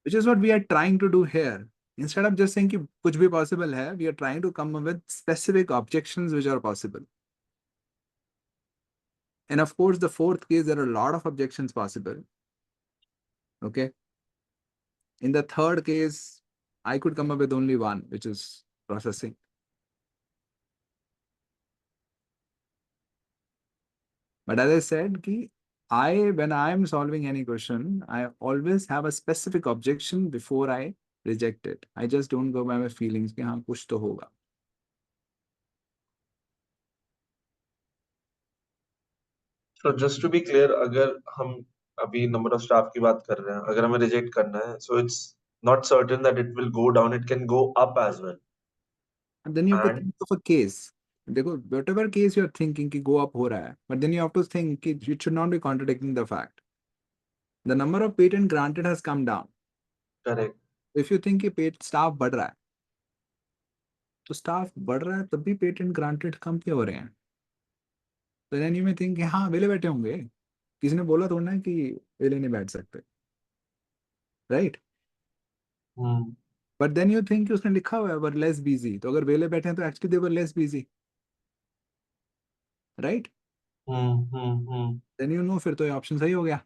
A: Which is what we are trying to do here. Instead of just saying कि कुछ भी possible है, we are trying to come up with specific objections which are possible. And of course, the fourth case, there are a lot of objections possible. Okay. In the third case, I could come up with only one, which is processing. But as I said, when I am solving any question, I always have a specific objection before I reject it. I just don't go by my feelings कि हाँ कुछ तो होगा.
H: So just to be clear, अगर हम अभी number of staff की बात कर रहे हैं, अगर हमें reject करना है, so it's not certain that it will go down, it can go up as well.
A: And then you have to
H: And
A: think of a case. देखो, whatever case you are thinking कि go up हो रहा है, but then you have to think कि it should not be contradicting the fact. The number of patent granted has come down.
H: correct.
A: If you think कि staff बढ़ रहा है, तो staff बढ़ रहा है तब भी patent granted कम क्यों हो रहे हैं? तो then you may think कि हाँ वेले बैठे होंगे, किसी ने बोला थोड़ा ना कि वेले नहीं बैठ सकते, right? But then you think कि उसने लिखा हुआ है were less busy, तो अगर वेले बैठे हैं तो actually they were less busy, right? Then you know फिर तो ये option सही हो गया.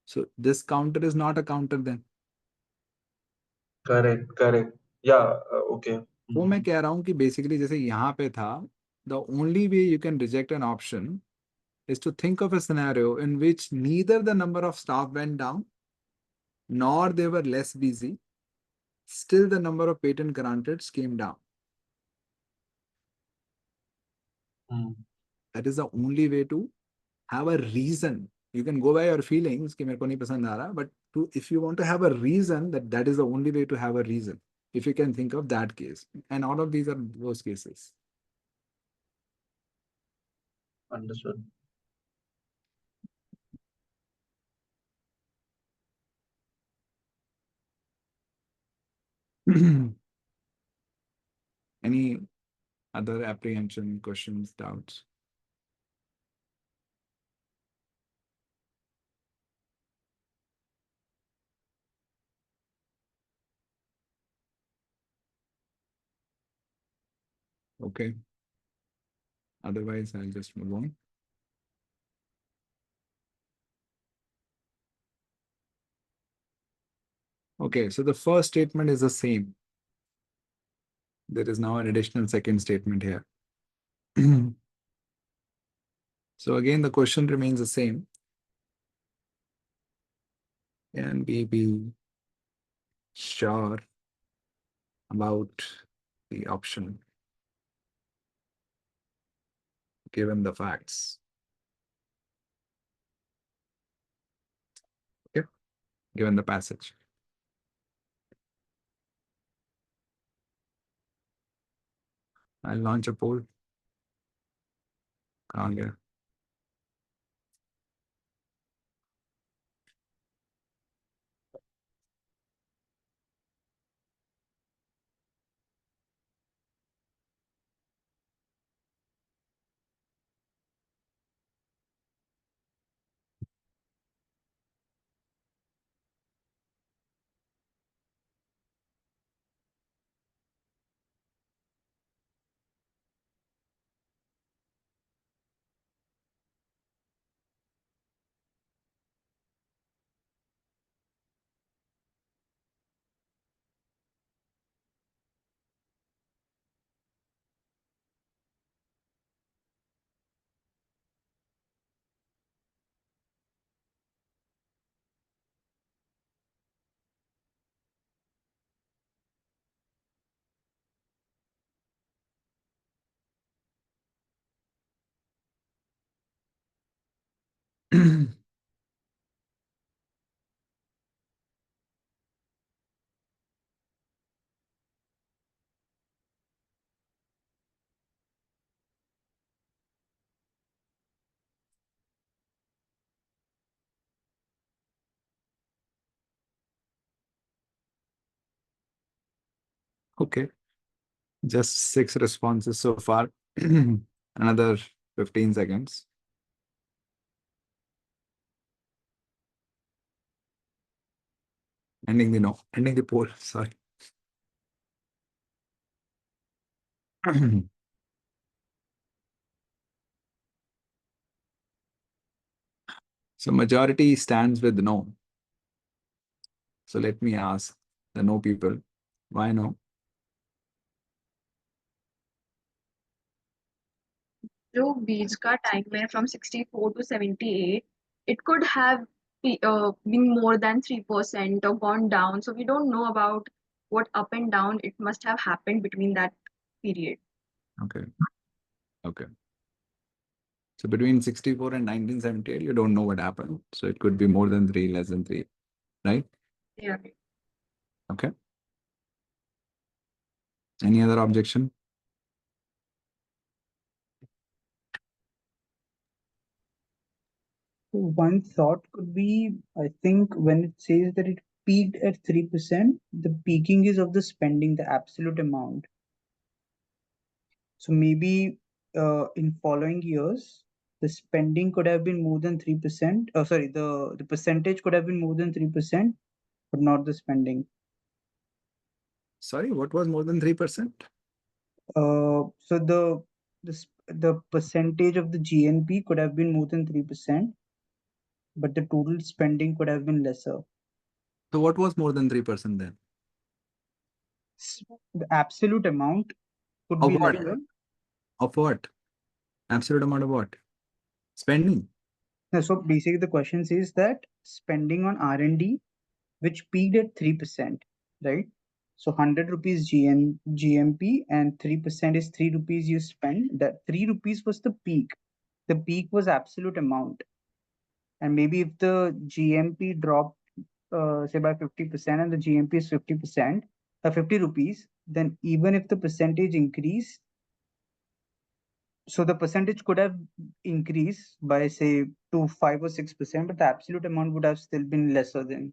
A: So this counter is not a counter then.
H: Correct. Yeah, okay.
A: वो मैं कह रहा हूँ कि basically जैसे यहाँ पे था, the only way you can reject an option is to think of a scenario in which neither the number of staff went down nor they were less busy. Still, the number of patent granted came down. That is the only way to have a reason. You can go by your feelings कि मेरे को नहीं पसंद आ रहा, but if you want to have a reason, that is the only way to have a reason. If you can think of that case, and all of these are those cases.
H: Understood.
A: Any other apprehension, questions, doubts? Okay. Otherwise, I'll just move on. Okay, so the first statement is the same. There is now an additional second statement here. So again, the question remains the same. Can we be sure about the option given the facts? Okay, given the passage. I'll launch a poll. कहाँ गया? Okay, just 6 responses so far. Another 15 seconds. Ending the poll. Sorry. So majority stands with no. So let me ask the no people, why no?
G: जो बीच का time है from 64 to 78, it could have been more than 3% or gone down. So we don't know about what up and down it must have happened between that period.
A: Okay. Okay. So between 64 and 1978, you don't know what happened. So it could be more than 3, less than 3, right?
G: Yeah.
A: Okay. Any other objection?
D: So one thought could be, I think when it says that it peaked at 3%, the peaking is of the spending, the absolute amount. So maybe in following years, the spending could have been more than 3%. Oh, sorry, the percentage could have been more than 3%, but not the spending.
A: Sorry, what was more than 3%?
D: So the percentage of the GNP could have been more than 3%, but the total spending could have been lesser.
A: So what was more than 3% then?
D: The absolute amount could
A: Of
D: be
A: what?
D: lesser.
A: Of what? Absolute amount of what? Spending.
D: No, so basically the question says that spending on R&D, which peaked at 3%, right? So 100 rupees GMP and 3% is 3 rupees you spend. That 3 rupees was the peak. The peak was absolute amount. And maybe if the GMP dropped, say by 50% and the GMP is 50%, 50 rupees, then even if the percentage increased, so the percentage could have increased by say to 5 or 6%, but the absolute amount would have still been lesser than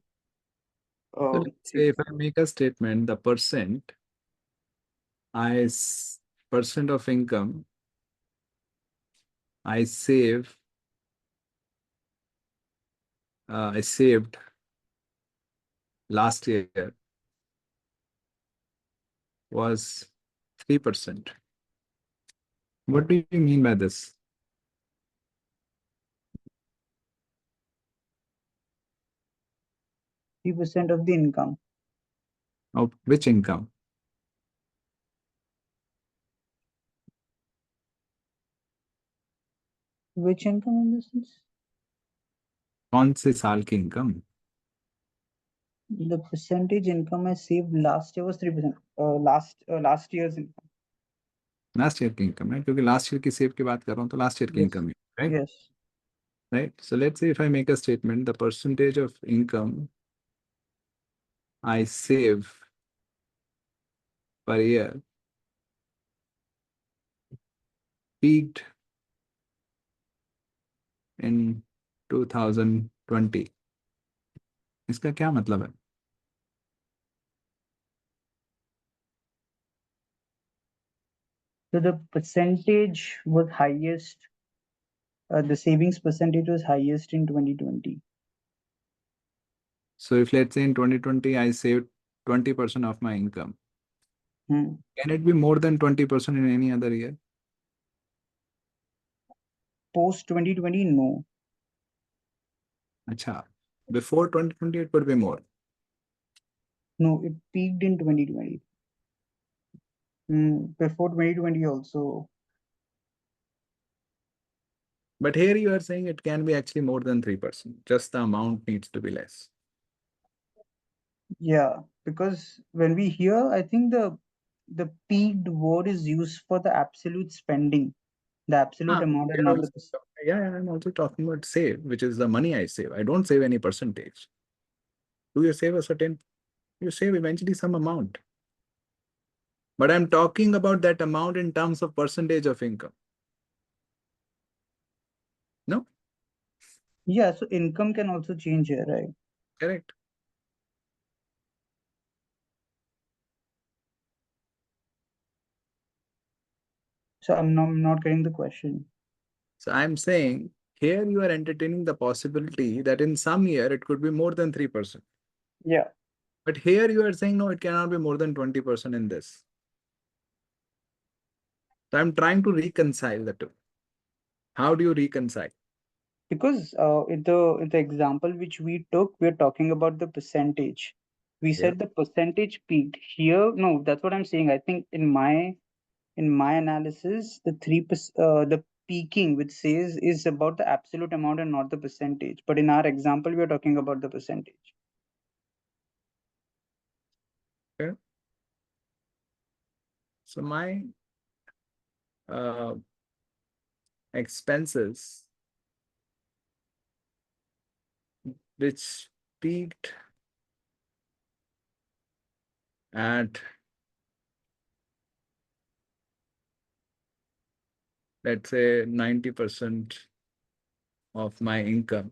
A: So let's say if I make a statement, the percent percent of income I saved last year was 3%. What do you mean by this?
D: 3% of the income.
A: Of which income?
D: Which income in this sense?
A: कौन से साल की income?
D: The percentage income I saved last year was 3%. Last year's income.
A: Last year की income, right? क्योंकि last year की save की बात कर रहा हूँ तो last year की
D: Yes.
A: income, right?
D: Yes.
A: Right. So let's say if I make a statement, the percentage of income I save per year peaked in 2020. इसका क्या मतलब है?
D: So the percentage was highest. The savings percentage was highest in 2020.
A: So if let's say in 2020 I saved 20% of my income, can it be more than 20% in any other year?
D: Post 2020, no.
A: Acha. Before 2020 it could be more.
D: No, it peaked in 2020. Before 2020 also.
A: But here you are saying it can be actually more than 3%. Just the amount needs to be less.
D: Yeah, because when we hear, I think the peaked word is used for the absolute spending, the absolute amount and not the percent.
A: Yeah, I'm also talking about save, which is the money I save. I don't save any percentage. Do you save a certain? You save eventually some amount. But I'm talking about that amount in terms of percentage of income. No?
D: Yeah, so income can also change here, right?
A: Correct.
D: So I'm not getting the question.
A: So I'm saying here you are entertaining the possibility that in some year it could be more than 3%.
D: Yeah.
A: But here you are saying no, it cannot be more than 20% in this. So I'm trying to reconcile the two. How do you reconcile?
D: Because in the example which we took, we're talking about the percentage. We
A: Yeah.
D: said the percentage peaked. Here, no, that's what I'm saying. I think in my analysis, the the peaking which says is about the absolute amount and not the percentage. But in our example, we are talking about the percentage.
A: Okay. So my expenses, which peaked at, let's say, 90% of my income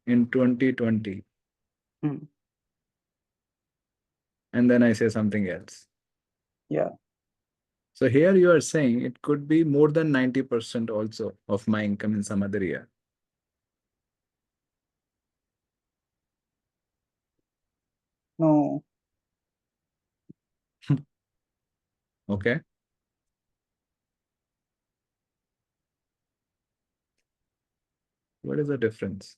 A: in 2020.
D: Hmm.
A: And then I say something else.
D: Yeah.
A: So here you are saying it could be more than 90% also of my income in some other year.
D: No.
A: Okay. What is the difference?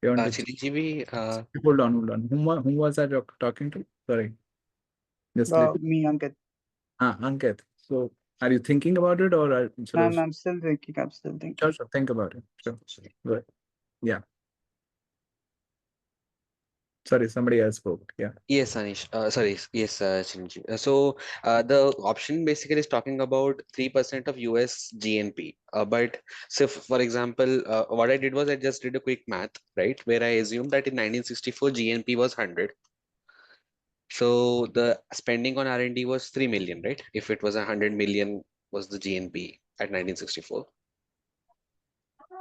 A: You want to
C: Chiranjeevi,
A: hold on, hold on. Whom was I talking to? Sorry. Just let
D: Me, Ankit.
A: Ankit. So are you thinking about it or
D: I'm still thinking. I'm still thinking.
A: Sure, think about it. Sure. Good. Yeah. Sorry, somebody else spoke. Yeah.
C: yes, Anish. Sorry, yes, Chiranjeevi. The option basically is talking about 3% of US GNP. But so, for example, what I did was I just did a quick math, right? Where I assumed that in 1964 GNP was 100. So the spending on R&D was 3 million, right? If it was 100 million was the GNP at 1964.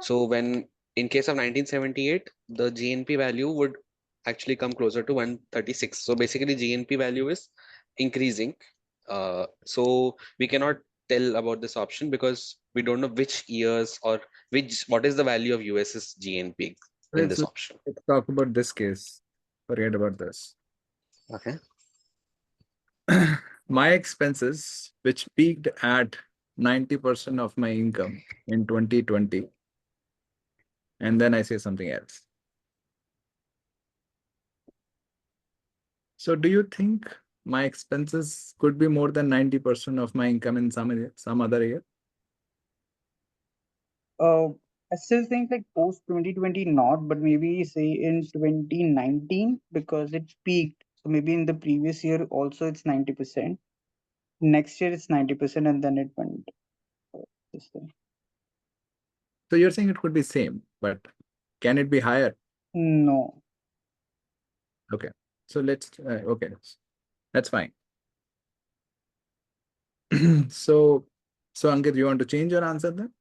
C: So when in case of 1978, the GNP value would actually come closer to 136. So basically GNP value is increasing. So we cannot tell about this option because we don't know which years or what is the value of US's GNP in
A: Let's
C: this option.
A: talk about this case. Forget about this.
C: Okay.
A: My expenses, which peaked at 90% of my income in 2020, and then I say something else. So do you think my expenses could be more than 90% of my income in some other year?
D: I still think like post 2020 not, but maybe say in 2019 because it peaked. So maybe in the previous year also it's 90%. Next year it's 90% and then it went this thing.
A: So you're saying it could be same, but can it be higher?
D: No.
A: Okay. So let's, okay, that's fine. So Ankit, you want to change your answer then?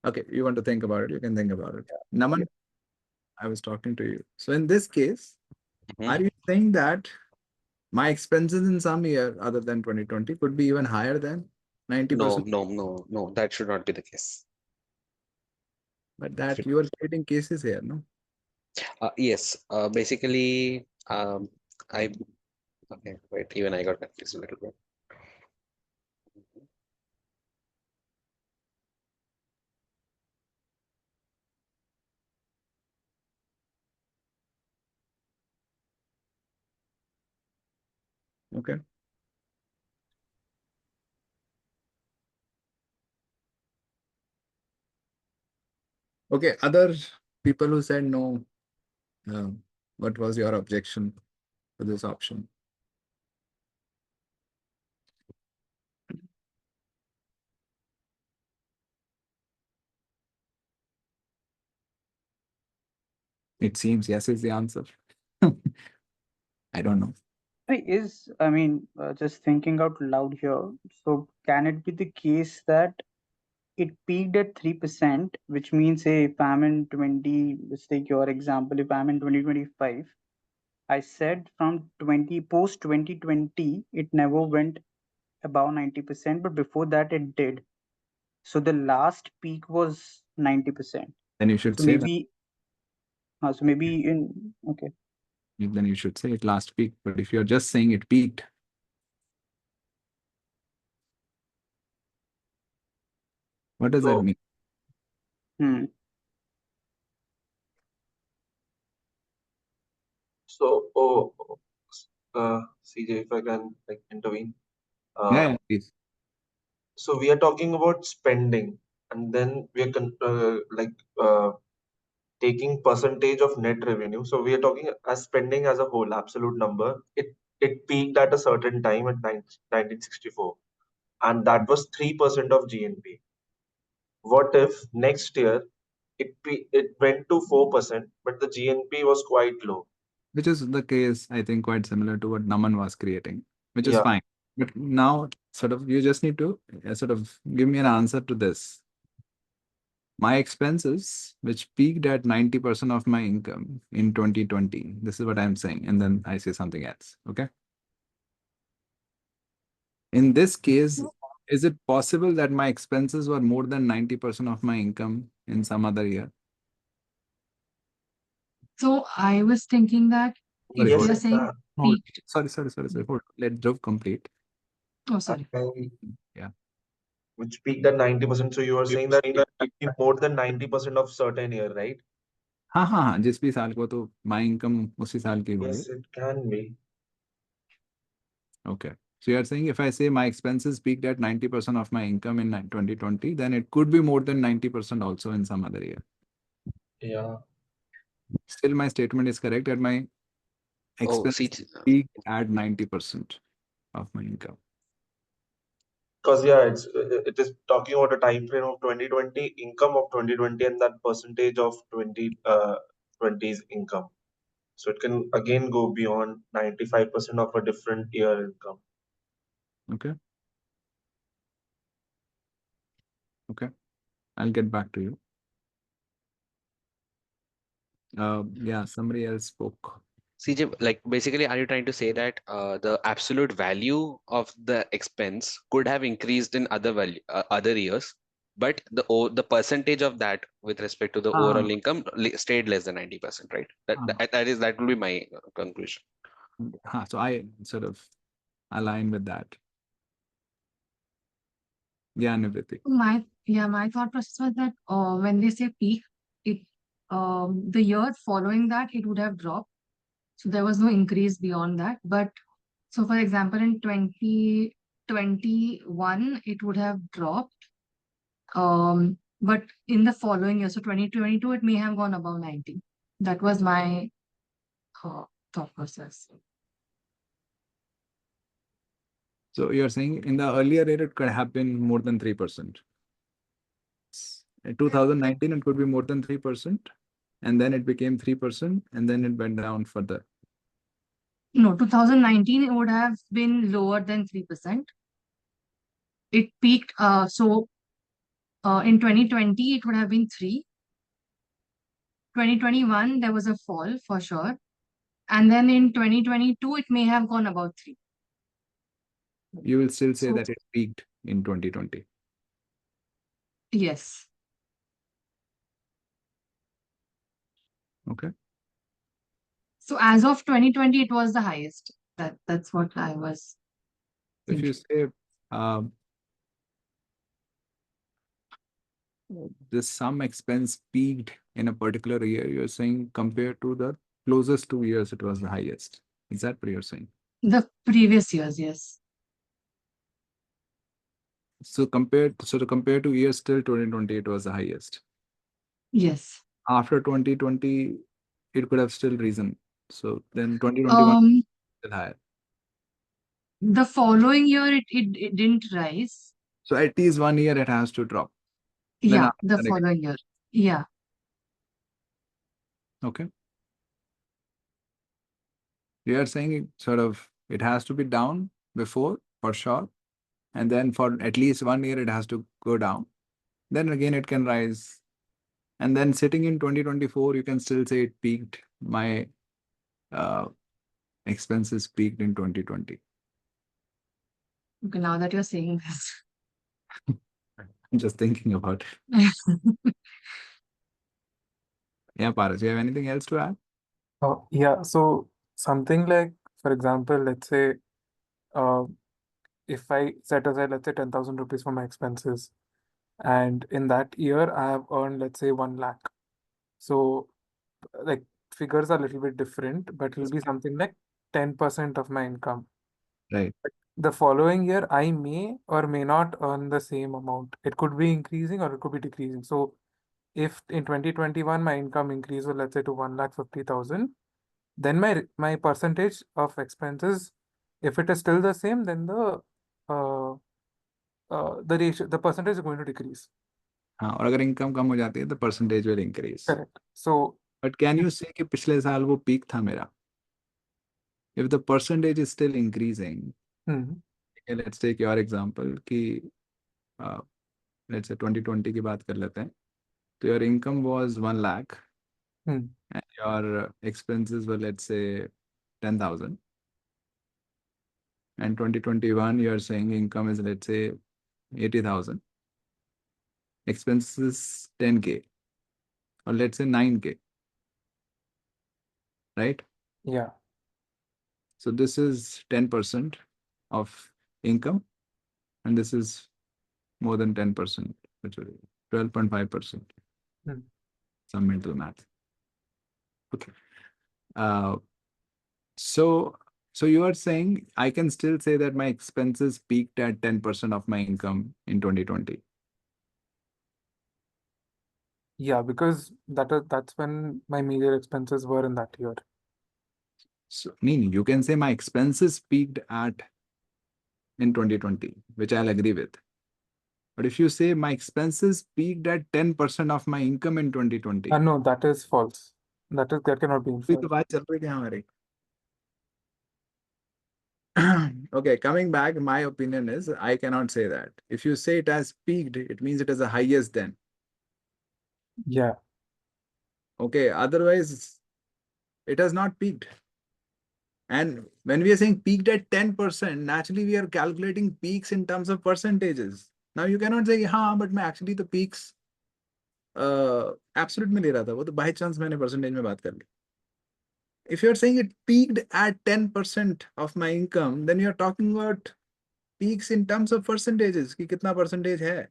A: Okay, you want to think about it, you can think about it. Naman, I was talking to you. So in this case, are you saying that my expenses in some year other than 2020 could be even higher than 90%?
C: No, that should not be the case.
A: But that you are creating cases here, no?
C: Yes, basically, I okay, wait, even I got confused a little bit.
A: Okay. Okay, other people who said no, what was your objection to this option? It seems yes is the answer. I don't know.
D: Just thinking out loud here. So can it be the case that it peaked at 3%, which means, say, if I'm in 20, let's take your example, if I'm in 2025, I said from 20 post 2020, it never went above 90%, but before that it did. So the last peak was 90%.
A: Then you should
D: So
A: say that.
D: maybe in okay.
A: Then you should say it last peak. But if you're just saying it peaked, what does that
H: So,
A: mean?
D: Hmm.
H: CJ, if I can like intervene.
A: Yeah, please.
H: So we are talking about spending, and then we are taking percentage of net revenue. So we are talking as spending as a whole, absolute number. It peaked at a certain time at 1964, and that was 3% of GNP. What if next year it went to 4%, but the GNP was quite low?
A: Which is the case, I think, quite similar to what Naman was creating, which is
H: Yeah.
A: fine. But now, sort of, you just need to sort of give me an answer to this. My expenses, which peaked at 90% of my income in 2020, this is what I'm saying. And then I say something else. Okay. In this case, is it possible that my expenses were more than 90% of my income in some other year?
G: So I was thinking that
A: Sorry,
G: if
H: Yes,
G: we are
H: it
G: saying
H: can.
A: hold.
G: peaked,
A: Sorry. Hold. Let Dhruv complete.
G: oh sorry,
A: Yeah.
H: Which peaked at 90%. So you are saying that it can be more than 90% of certain year, right?
A: हाँ, जिस भी साल को तो my income उसी साल की होगी.
H: Yes, it can be.
A: Okay. So you are saying if I say my expenses peaked at 90% of my income in 2020, then it could be more than 90% also in some other year.
H: Yeah.
A: Still, my statement is correct that my
C: Oh,
A: expenses peaked at 90% of my income.
H: Because it is talking about a time frame of 2020, income of 2020, and that percentage of 2020's income. So it can again go beyond 95% of a different year income.
A: Okay. Okay. I'll get back to you. Yeah, somebody else spoke.
C: CJ, like basically, are you trying to say that the absolute value of the expense could have increased in other years, but the percentage of that with respect to the overall income stayed less than 90%, right? That will be my conclusion.
A: So I sort of align with that. Yeah, Nivriti.
G: my thought process was that when they say peak, it the year following that it would have dropped. So there was no increase beyond that. But so for example, in 2021, it would have dropped. But in the following year, so 2022, it may have gone above 90. That was my thought process.
A: So you're saying in the earlier year, it could have been more than 3%. In 2019, it could be more than 3%. And then it became 3%. And then it went down further.
G: No, 2019, it would have been lower than 3%. It peaked, in 2020, it would have been 3. 2021, there was a fall for sure. And then in 2022, it may have gone about 3.
A: You will still say
G: So,
A: that it peaked in 2020.
G: yes.
A: Okay.
G: So as of 2020, it was the highest. That's what I was
A: If you
G: thinking.
A: say this sum expense peaked in a particular year, you're saying compared to the closest 2 years, it was the highest. Is that what you're saying?
G: The previous years, yes.
A: So compared to years till 2020, it was the highest.
G: Yes.
A: After 2020, it could have still risen. So then 2021 still higher.
G: The following year, it didn't rise.
A: So at least 1 year it has to drop. Then
G: Yeah,
A: after
G: the
A: that again.
G: following year. Yeah.
A: Okay. You are saying it has to be down before for sure, and then for at least 1 year it has to go down. Then again it can rise, and then sitting in 2024, you can still say it peaked. My expenses peaked in 2020.
G: Okay, now that you're saying this.
A: I'm just thinking about it. Yeah, Paras, you have anything else to add?
B: Oh, yeah. So something like, for example, let's say, uh, if I set aside, let's say, 10,000 rupees for my expenses, and in that year I have earned, let's say, 1 lakh. So, like, figures are a little bit different, but it'll be something like 10% of my income.
A: Right.
B: The following year, I may or may not earn the same amount. It could be increasing or it could be decreasing. So, if in 2021 my income increased, let's say, to 1,50,000, then my percentage of expenses, if it is still the same, then uh, the percentage is going to decrease.
A: हाँ, और अगर income कम हो जाती है तो percentage will increase.
B: Correct. So,
A: but can you से कि पिछले साल वो पीक था मेरा? If the percentage is still increasing, let's take your example कि let's say 2020 की बात कर लेते हैं. So your income was 1 lakh and your expenses were, let's say, 10,000. And 2021, you are saying income is, let's say, 80,000. Expenses 10K, or let's say 9K, right?
B: yeah.
A: So this is 10% of income, and this is more than 10%, which is 12.5%. Some mental math. Okay. So you are saying I can still say that my expenses peaked at 10% of my income in 2020.
B: Yeah, because that's when my major expenses were in that year.
A: So meaning you can say my expenses peaked in 2020, which I'll agree with. But if you say my expenses peaked at 10% of my income in 2020,
B: No, that is false. That cannot be
A: फिर तो
B: inferred.
A: बात चल रही है हमारी. Okay, coming back, my opinion is I cannot say that. If you say it has peaked, it means it is the highest then.
B: Yeah.
A: Okay, otherwise it has not peaked. And when we are saying peaked at 10%, naturally we are calculating peaks in terms of percentages. Now you cannot say, हाँ, but मैं actually the peaks absolute में ले रहा था, वो तो by chance मैंने percentage में बात कर ली. If you're saying it peaked at 10% of my income, then you're talking about peaks in terms of percentages, कि कितना percentage है.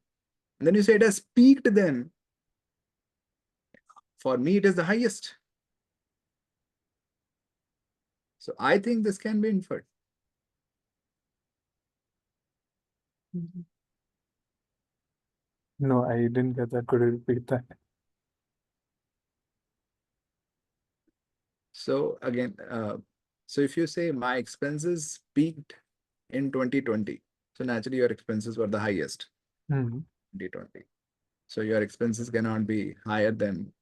A: And then you say it has peaked then. For me, it is the highest. So I think this can be inferred.
B: No, I didn't get that. Could you repeat that?
A: So again, so if you say my expenses peaked in 2020, so naturally your expenses were the highest in 2020. So your expenses cannot be higher than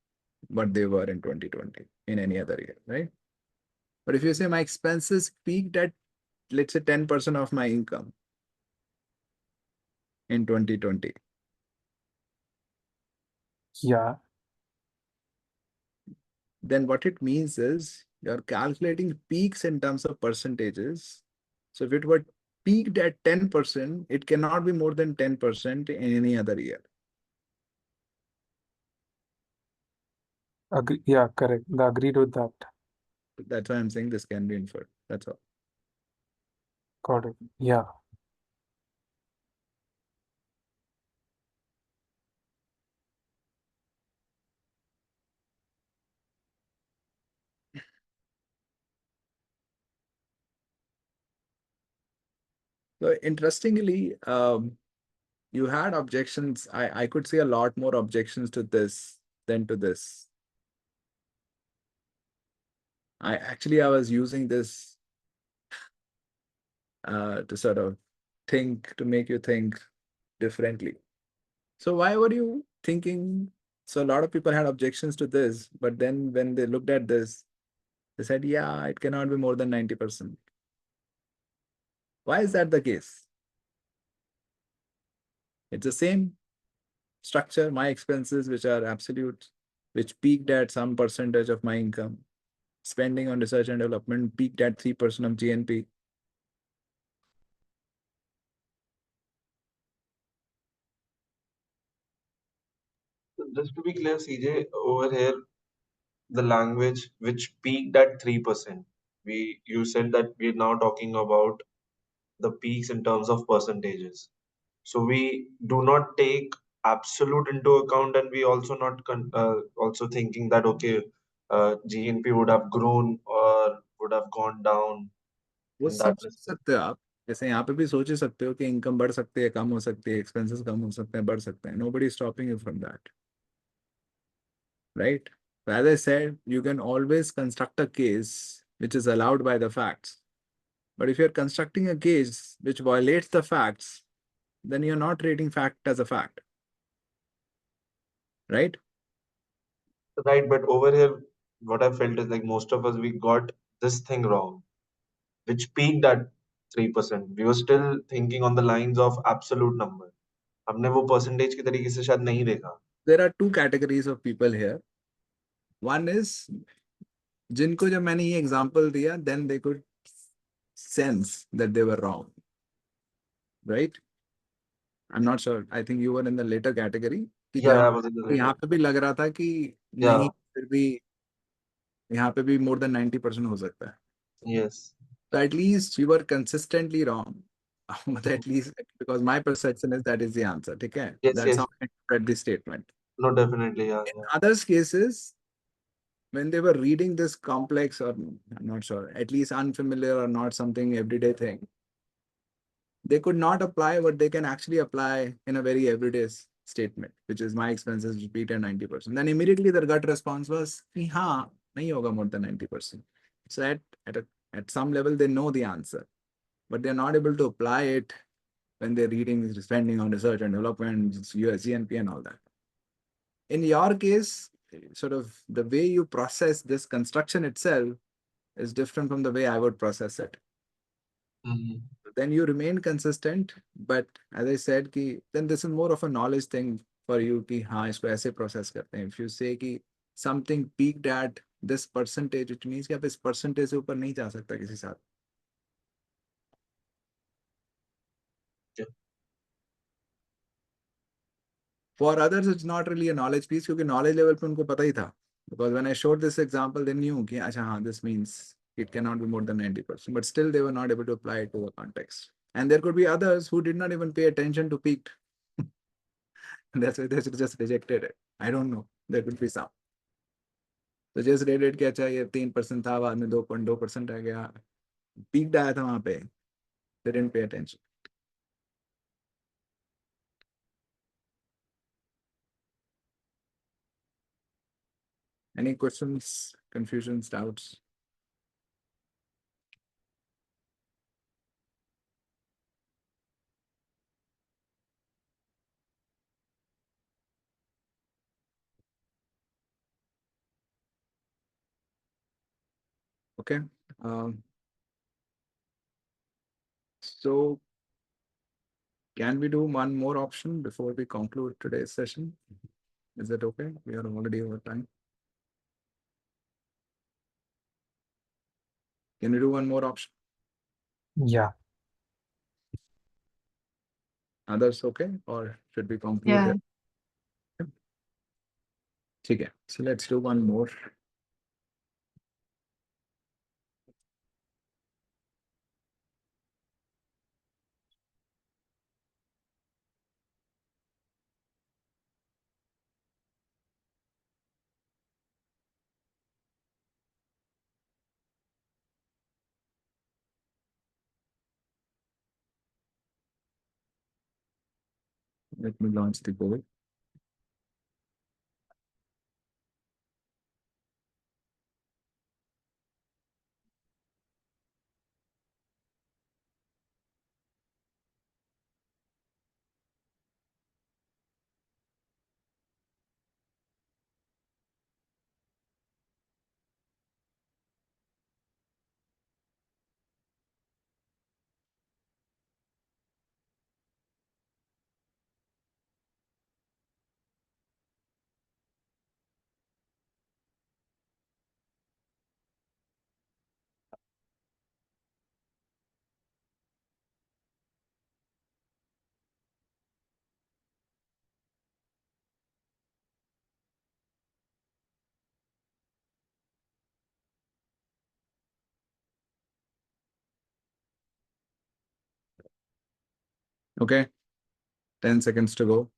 A: what they were in 2020 in any other year, right? But if you say my expenses peaked at, let's say, 10% of my income in 2020,
B: Yeah.
A: then what it means is you're calculating peaks in terms of percentages. So if it were peaked at 10%, it cannot be more than 10% in any other year.
B: Yeah, correct. Agreed with that.
A: That's why I'm saying this can be inferred. That's all.
B: Got it. Yeah.
A: So interestingly, you had objections. I could see a lot more objections to this than to this. I was using this to sort of to make you think differently. So why were you thinking? So a lot of people had objections to this, but then when they looked at this, they said, yeah, it cannot be more than 90%. Why is that the case? It's the same structure, my expenses, which are absolute, which peaked at some percentage of my income. Spending on research and development peaked at 3% of GNP.
H: Just to be clear, CJ, over here, the language which peaked at 3%. You said that we're now talking about the peaks in terms of percentages. So we do not take absolute into account, and we also not also thinking that okay, GNP would have grown or would have gone down
A: वो
H: in
A: सब
H: that
A: सोच
H: respect.
A: सकते हो आप, जैसे यहाँ पे भी सोच ही सकते हो कि इनकम बढ़ सकती है, कम हो सकती है, एक्सपेंसेस कम हो सकते हैं, बढ़ सकते हैं. Nobody is stopping you from that, right? So as I said, you can always construct a case which is allowed by the facts. But if you're constructing a case which violates the facts, then you're not treating fact as a fact, right?
H: Right, but over here, what I felt is like most of us we got this thing wrong, which peaked at 3%. We were still thinking on the lines of absolute number. हमने वो percentage की तरीके से शायद नहीं देखा.
A: There are two categories of people here. One is जिनको जब मैंने ये example दिया, then they could sense that they were wrong, right? I'm not sure. I think you were in the later category कि
H: Yeah,
A: जहाँ
H: I was in the
A: यहाँ
H: later.
A: पे भी लग रहा था कि नहीं,
H: Yeah,
A: फिर भी यहाँ पे भी more than 90% हो सकता है.
H: yes.
A: So at least you were consistently wrong. But at least because my perception is that is the answer. Okay?
H: Yes,
A: That's
H: yes.
A: how I interpret the statement.
H: No, definitely, yeah,
A: In
H: yeah.
A: others cases, when they were reading this complex, or I'm not sure, at least unfamiliar or not something everyday thing, they could not apply what they can actually apply in a very everyday statement, which is my expenses repeat at 90%. Then immediately their gut response was, कि हाँ, नहीं होगा more than 90%. So at some level, they know the answer, but they're not able to apply it when they're reading, spending on research and development, US GNP and all that. In your case, sort of the way you process this construction itself is different from the way I would process it.
H: Mm-hmm.
A: Then you remain consistent, but as I said, then this is more of a knowledge thing for you कि हाँ इसको ऐसे process करते हैं. If you say कि something peaked at this percentage, which means कि आप इस percentage से ऊपर नहीं जा सकता किसी साथ.
H: Yeah.
A: For others, it's not really a knowledge piece क्योंकि knowledge level पे उनको पता ही था. Because when I showed this example, they knew कि अच्छा हाँ, this means it cannot be more than 90%. But still, they were not able to apply it to the context. And there could be others who did not even pay attention to peaked. That's why they just rejected it. I don't know. There could be some. तो just rated कि अच्छा ये 3% था, बाद में 2.2% आ गया. Peaked आया था वहाँ पे. They didn't pay attention. Any questions, confusions, doubts? Okay. So can we do one more option before we conclude today's session? Is that okay? We are already over time. Can we do one more option?
F: Yeah.
A: Others okay? Or should we conclude
G: Yeah.
A: here? Okay. So let's do one more. Let me launch the poll. Okay, 10 seconds to go.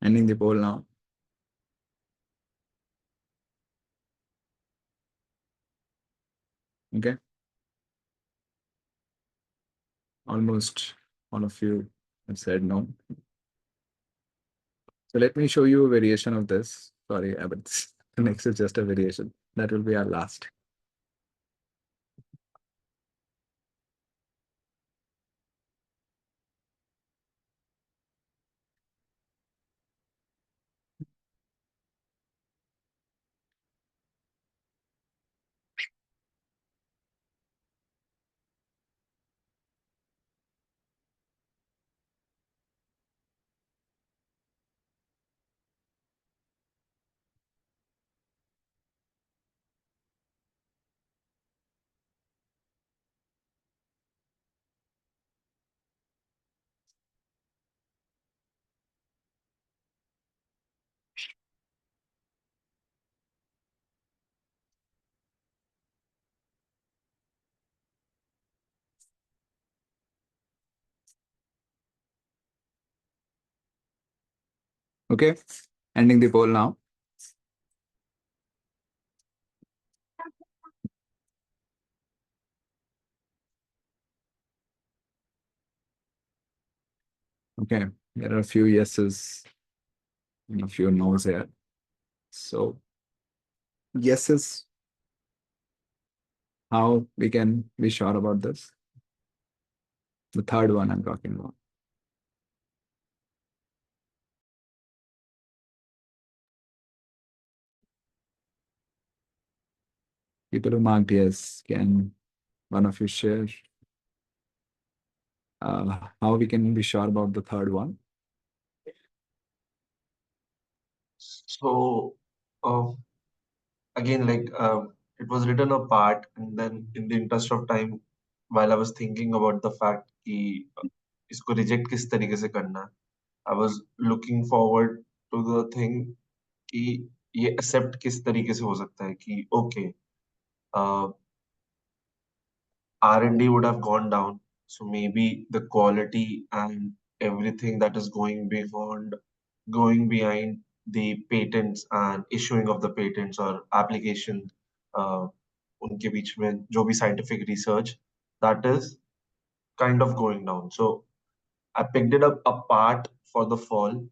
A: Ending the poll now. Okay. Almost all of you have said no. So let me show you a variation of this. Sorry, but the next is just a variation. That will be our last. Okay, ending the poll now. Okay, there are a few yeses and a few no's here. So yeses, how we can be sure about this? The third one I'm talking about. People who marked yes, can one of you share how we can be sure about the third one?
H: So, again, like it was written apart, and then in the interest of time, while I was thinking about the fact कि इसको reject किस तरीके से करना है, I was looking forward to the thing कि ये accept किस तरीके से हो सकता है कि okay, R&D would have gone down, so maybe the quality and everything that is going behind the patents and issuing of the patents or application, uh, उनके बीच में जो भी scientific research, that is kind of going down. So I picked it up apart for the fall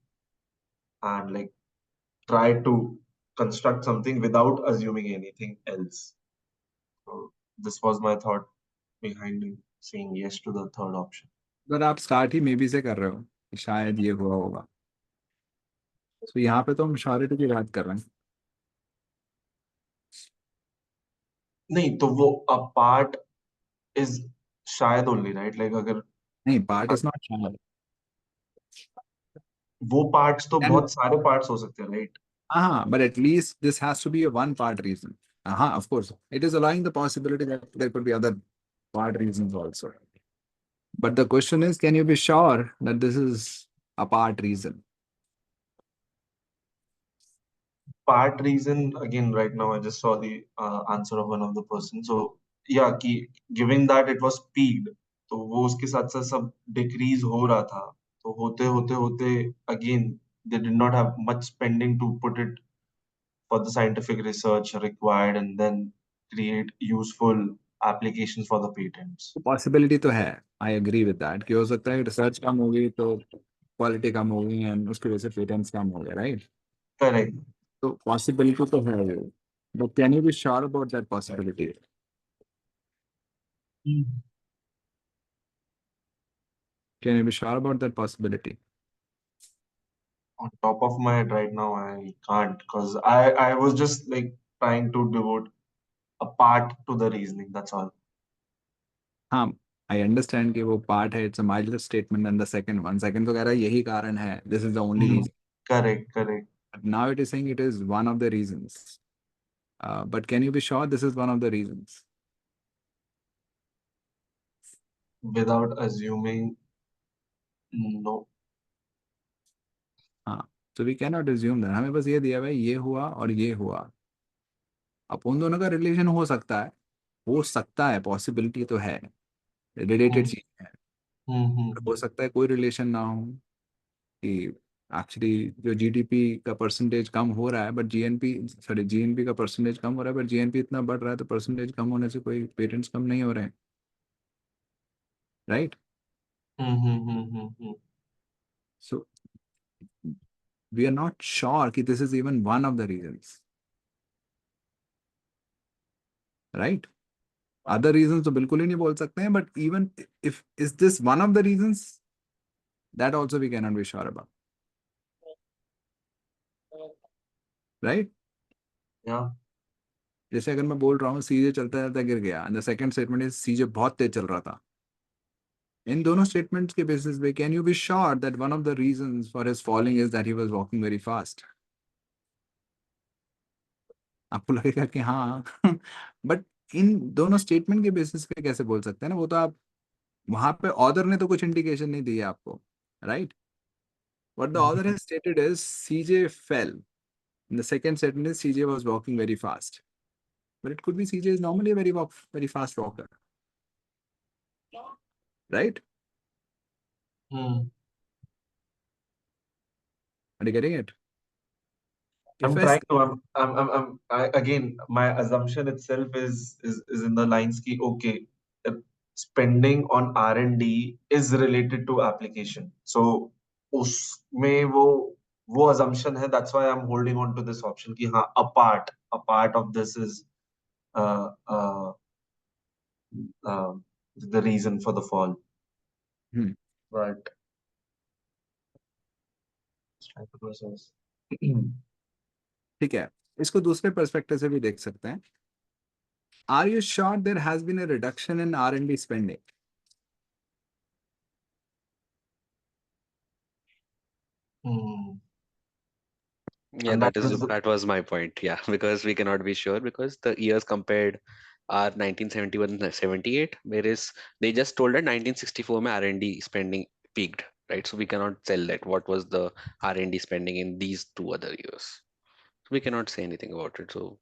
H: and like tried to construct something without assuming anything else. So this was my thought behind saying yes to the third option.
A: अगर आप start he may be से कर रहे हो कि शायद ये हुआ होगा, तो यहाँ पे तो हम श्योरिटी की बात कर रहे हैं.
H: नहीं तो वो a part is शायद only right, like अगर
A: नहीं, पार्ट इज नॉट शायद.
H: वो parts तो
A: And
H: बहुत सारे parts हो सकते हैं, right?
A: but at least this has to be a one part reason. Of course, it is allowing the possibility that there could be other part reasons also. But the question is, can you be sure that this is a part reason?
H: Part reason, again, right now I just saw the answer of one of the person. So yeah, कि given that it was peaked, तो वो उसके साथ साथ सब decrease हो रहा था. तो होते होते होते again they did not have much spending to put it for the scientific research required and then create useful applications for the patents.
A: Possibility तो है, आई एग्री विद दैट, कि हो सकता है रिसर्च कम होगी तो क्वालिटी कम होगी एंड उसकी वजह से पेटेंट्स कम हो गए, राइट?
H: Correct.
A: तो पॉसिबिलिटी तो है वो, but can you be sure about that possibility? Can you be sure about that possibility?
H: On top of my head right now, I can't, because I was just like trying to devote a part to the reasoning. That's all.
A: हाँ, I understand कि वो part है, it's a milder statement then the second one. Second तो कह रहा है यही कारण है, this is the only reason.
H: Correct, correct.
A: But now it is saying it is one of the reasons. But can you be sure this is one of the reasons?
H: Without assuming, no.
A: हाँ, so we cannot assume that. हमें बस ये दिया हुआ है, ये हुआ और ये हुआ. अब उन दोनों का रिलेशन हो सकता है, पॉसिबिलिटी तो है, रिलेटेड चीज है. हो सकता है कोई रिलेशन ना हो, कि एक्चुअली जो जीडीपी का परसेंटेज कम हो रहा है, बट जीएनपी का परसेंटेज कम हो रहा है, बट जीएनपी इतना बढ़ रहा है, तो परसेंटेज कम होने से कोई पेटेंट्स कम नहीं हो रहे हैं, right? So we are not sure कि this is even one of the reasons, right? Other reasons तो बिल्कुल ही नहीं बोल सकते हैं, but even if is this one of the reasons, that also we cannot be sure about, right?
H: Yeah.
A: जैसे अगर मैं बोल रहा हूँ सीजे चलता चलता गिर गया, and the second statement is सीजे बहुत तेज चल रहा था, इन दोनों स्टेटमेंट्स के बेसिस पे can you be sure that one of the reasons for his falling is that he was walking very fast? आपको लगेगा कि हाँ बट इन दोनों स्टेटमेंट के बेसिस पे कैसे बोल सकते हैं ना, वो तो आप वहां पे ऑथर ने तो कुछ इंडिकेशन नहीं दी है आपको, right? What the author has stated is CJ fail, in the second statement is CJ was walking very fast, but it could be CJ is normally very fast walker, right? Are you getting it?
H: I'm
A: If I
H: trying to. Again, my assumption itself is in the lines ki okay, if spending on R&D is related to application. So उसमें वो assumption है. That's why I'm holding on to this option कि हाँ, a part of this is uh, uh, uh, the reason for the fall. But trying to process.
A: ठीक है, इसको दूसरे perspective से भी देख सकते हैं. Are you sure there has been a reduction in R&D spending?
C: Yeah,
H: And
C: that was my point. Yeah, because we cannot be sure because the years compared are 1971 and 78, whereas they just told that 1964 में R&D spending peaked, right? So we cannot tell that what was the R&D spending in these two other years. So we cannot say anything about it. So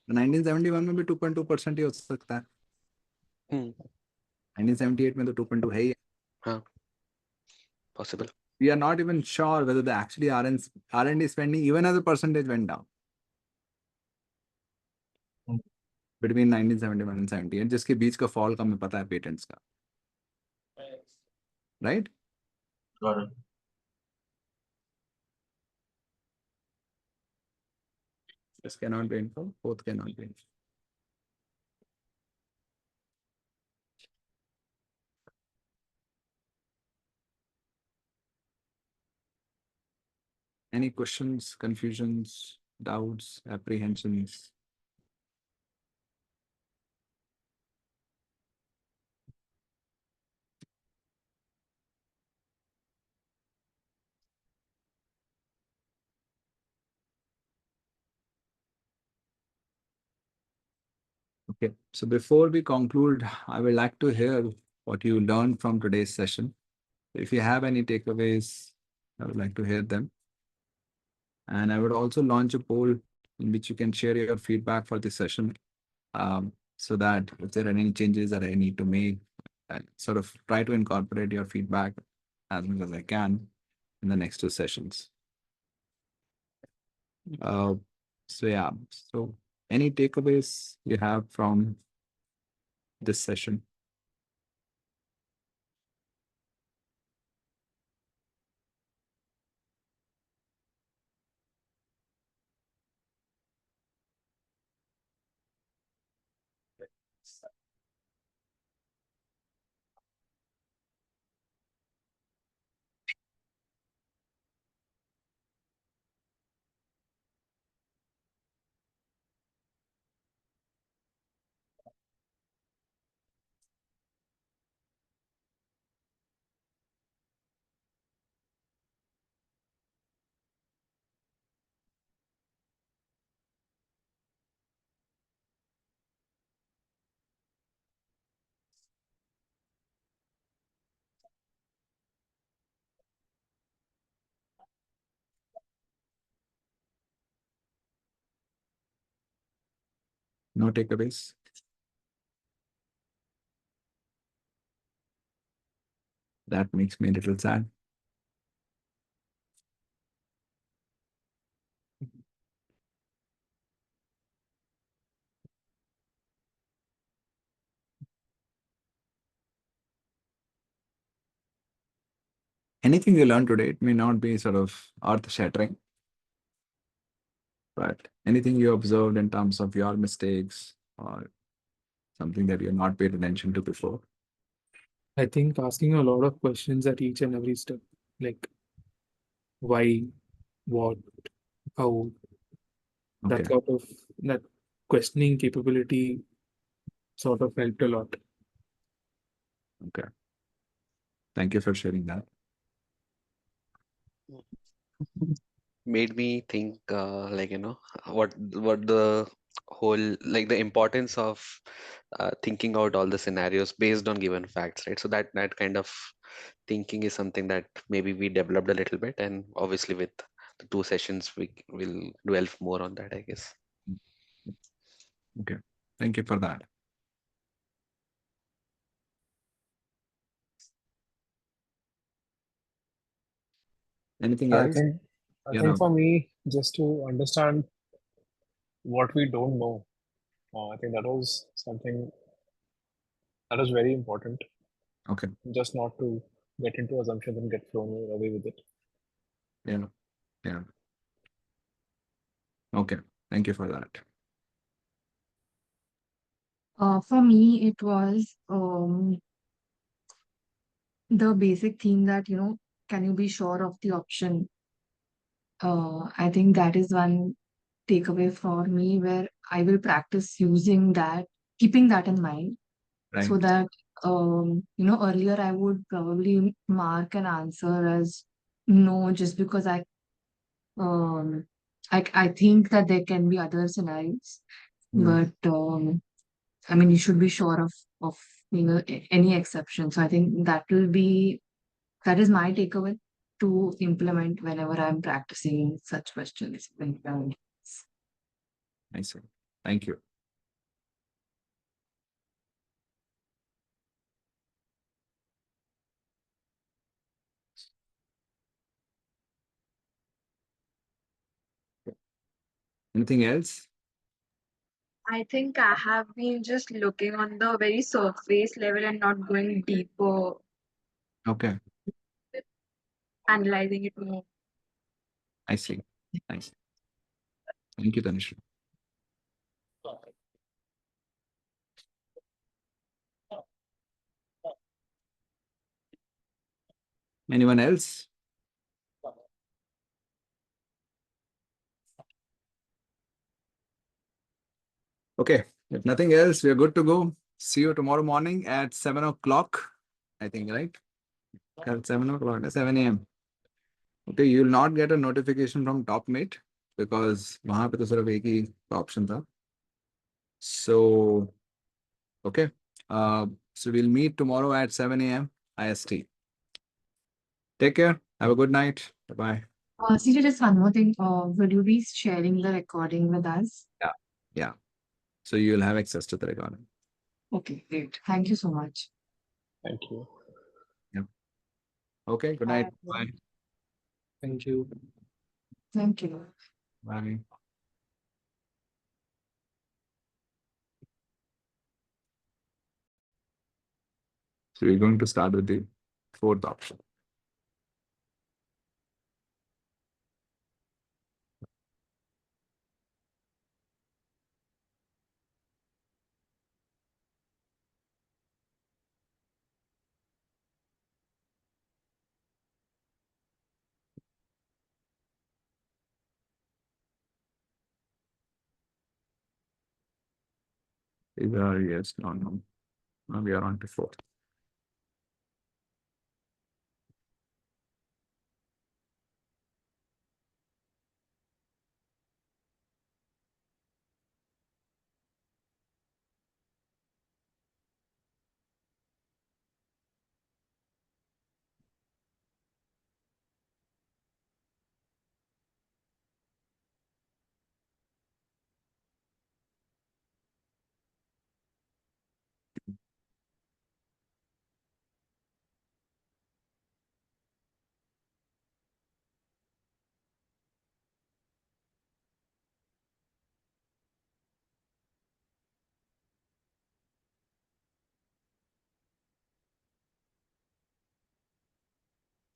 A: 1971 में भी 2.2% ही हो सकता है. 1978 में तो 2.2 है ही.
C: हाँ, possible.
A: We are not even sure whether the actually R&D spending even as a percentage went down between 1971 and 78, जिसके बीच का फॉल का हमें पता है पेटेंट्स का, right?
H: got it.
A: This cannot be info, both cannot be info. Any questions, confusions, doubts, apprehensions? Okay, so before we conclude, I would like to hear what you learned from today's session. If you have any takeaways, I would like to hear them. And I would also launch a poll in which you can share your feedback for this session, so that if there are any changes that I need to make, I sort of try to incorporate your feedback as much as I can in the next two sessions. So yeah, so any takeaways you have from this session? No takeaways? That makes me a little sad. Anything you learned today, it may not be sort of earth-shattering, but anything you observed in terms of your mistakes or something that you not paid attention to before?
B: I think asking a lot of questions at each and every step, like why, what, how,
A: Okay.
B: that questioning capability sort of helped a lot.
A: Okay. Thank you for sharing that.
C: Made me think what the whole, like, the importance of thinking out all the scenarios based on given facts, right? So that kind of thinking is something that maybe we developed a little bit, and obviously with the 2 sessions we will delve more on that, I guess.
A: Okay. Thank you for that. Anything
F: I
A: else?
F: think
A: You know,
F: for me, just to understand what we don't know, I think that was something that is very important.
A: okay.
F: Just not to get into assumptions and get thrown away with it.
A: Yeah. Yeah. Okay. Thank you for that.
G: For me, it was the basic theme that, can you be sure of the option? I think that is one takeaway for me where I will practice using that, keeping that in mind, so
A: Right.
G: that, earlier I would probably mark an answer as no, just because um, I think that there can be other scenarios,
A: Mm.
G: but I mean, you should be sure of any exception. So I think that is my takeaway to implement whenever I'm practicing such questions.
A: I see. Thank you. Anything else?
J: I think I have been just looking on the very surface level and not going deeper,
A: Okay.
J: analyzing it more.
A: I see. Nice. Thank you, Tanisha. Anyone else? Okay. If nothing else, we're good to go. See you tomorrow morning at 7 o'clock. I think, right? At 7 o'clock, 7 a.m. Okay, you will not get a notification from TopMate because वहाँ पे तो सिर्फ एक ही option था. So, okay. So we'll meet tomorrow at 7 a.m. IST. Take care. Have a good night. Bye-bye.
G: CJ, just one more thing. Will you be sharing the recording with us?
A: Yeah. Yeah. So you'll have access to the recording.
G: Okay, great. Thank you so much.
F: Thank you.
A: Yeah. Okay. Good night.
J: Bye.
A: Bye.
B: Thank you.
G: Thank you.
A: Bye. So we're going to start with the fourth option. These are yes, no, no. Now we are on to fourth.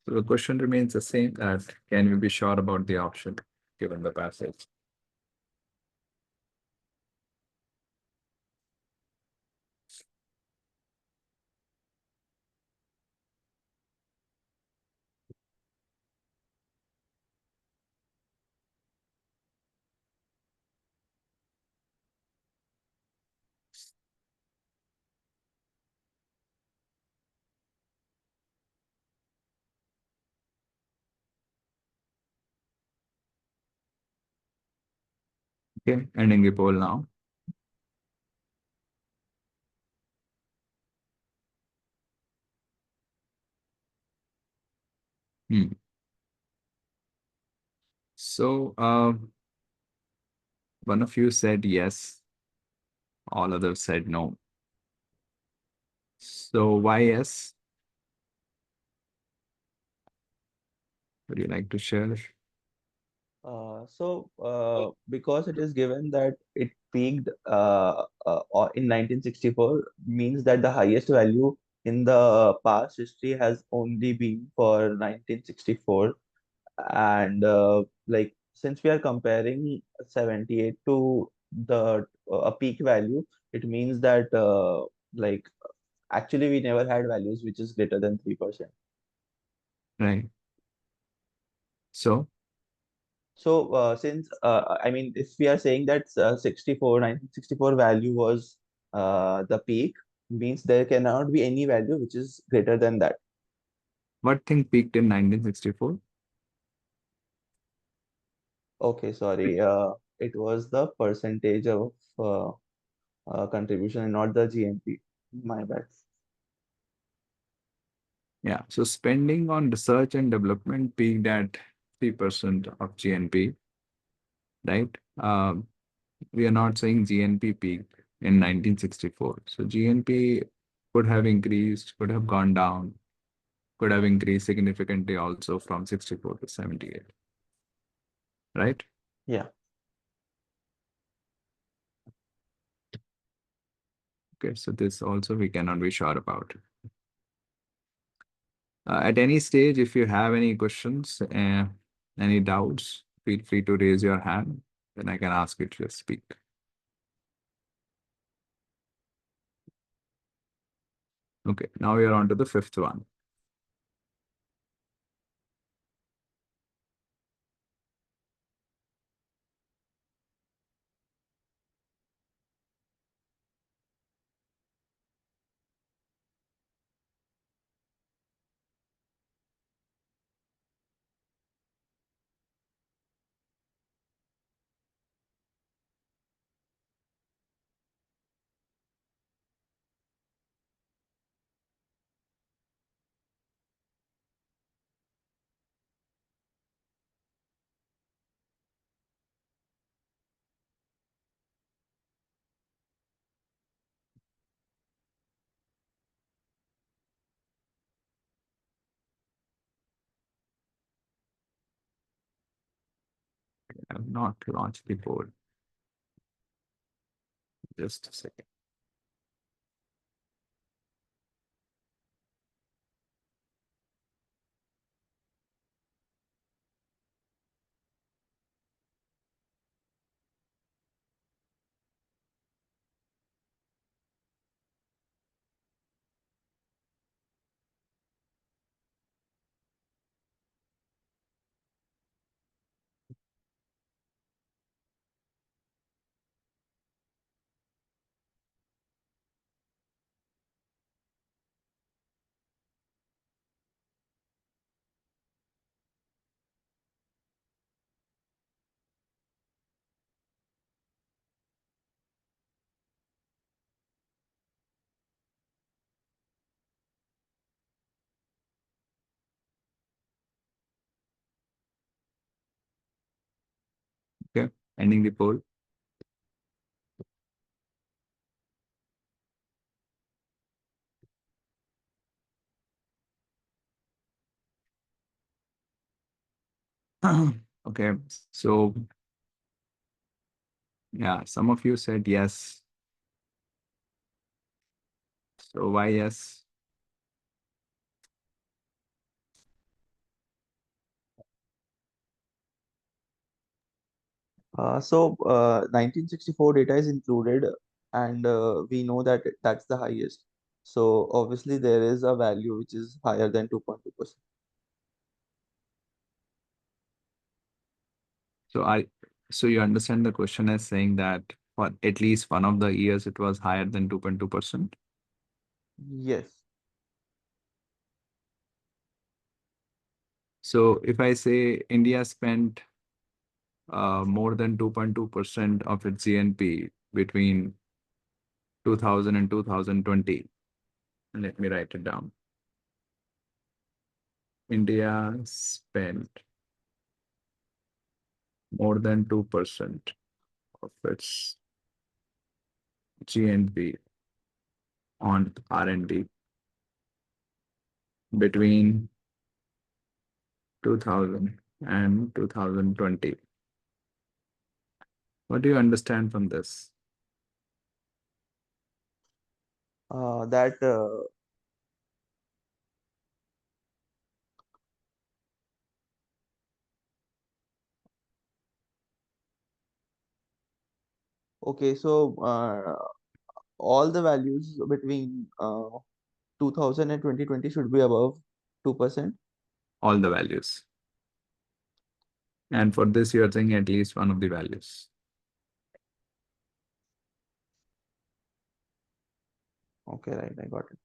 A: So the question remains the same, that can we be sure about the option given the passage? Okay, ending the poll now. So one of you said yes, all others said no. So why yes? Would you like to share?
K: Because it is given that it peaked in 1964 means that the highest value in the past history has only been for 1964, and like since we are comparing 78 to the a peak value, it means that like actually we never had values which is greater than 3%.
A: Right. So
K: So, since I mean, if we are saying that 1964 value was the peak, means there cannot be any value which is greater than that.
A: what thing peaked in 1964?
K: Okay, sorry. It was the percentage of contribution and not the GNP. My bad.
A: Yeah, so spending on research and development peaked at 3% of GNP, right? We are not saying GNP peaked in 1964. So GNP could have increased, could have gone down, could have increased significantly also from 64 to 78, right?
K: Yeah.
A: Okay, so this also we cannot be sure about. At any stage, if you have any questions, any doubts, feel free to raise your hand, then I can ask you to speak. Okay, now we are on to the fifth one. I have not launched the board. Just a second. Okay, ending the poll. Okay, so yeah, some of you said yes. So why yes?
K: So 1964 data is included, and we know that that's the highest. So obviously there is a value which is higher than 2.2%.
A: So you understand the question as saying that for at least one of the years it was higher than 2.2%.
K: Yes.
A: So if I say India spent more than 2.2% of its GNP between 2000 and 2020, let me write it down. India spent more than 2% of its GNP on R&D between 2000 and 2020. What do you understand from this?
K: That okay, so all the values between 2000 and 2020 should be above 2%.
A: All the values. And for this, you're saying at least one of the values.
K: Okay, right, I got it.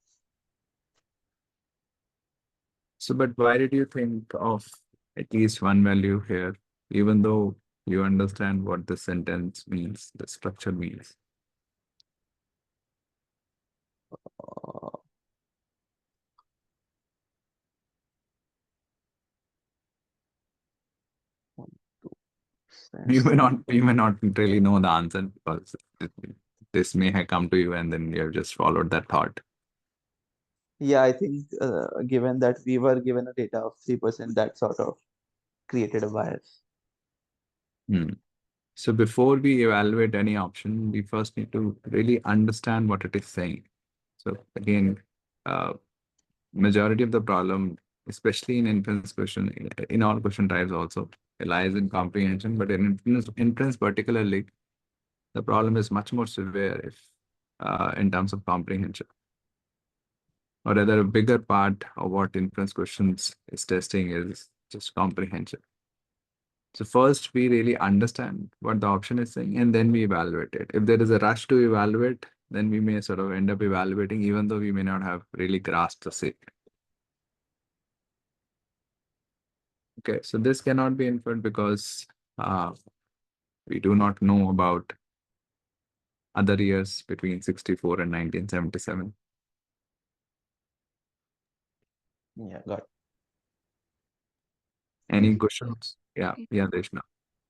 A: So, but why did you think of at least one value here, even though you understand what the sentence means, the structure means?
K: Uh, one,
A: You may
K: 2%.
A: not really know the answer because this may have come to you and then you have just followed that thought.
K: Yeah, I think given that we were given a data of 3%, that sort of created a bias.
A: Hmm. So before we evaluate any option, we first need to really understand what it is saying. So again, majority of the problem, especially in inference question, in all question types also, lies in comprehension. But in inference particularly, the problem is much more severe if in terms of comprehension. Or rather, a bigger part of what inference questions is testing is just comprehension. So first, we really understand what the option is saying, and then we evaluate it. If there is a rush to evaluate, then we may sort of end up evaluating, even though we may not have really grasped the same. Okay, so this cannot be inferred because we do not know about other years between 64 and 1977.
K: Yeah, got it.
A: Any questions? Yeah, Deshna.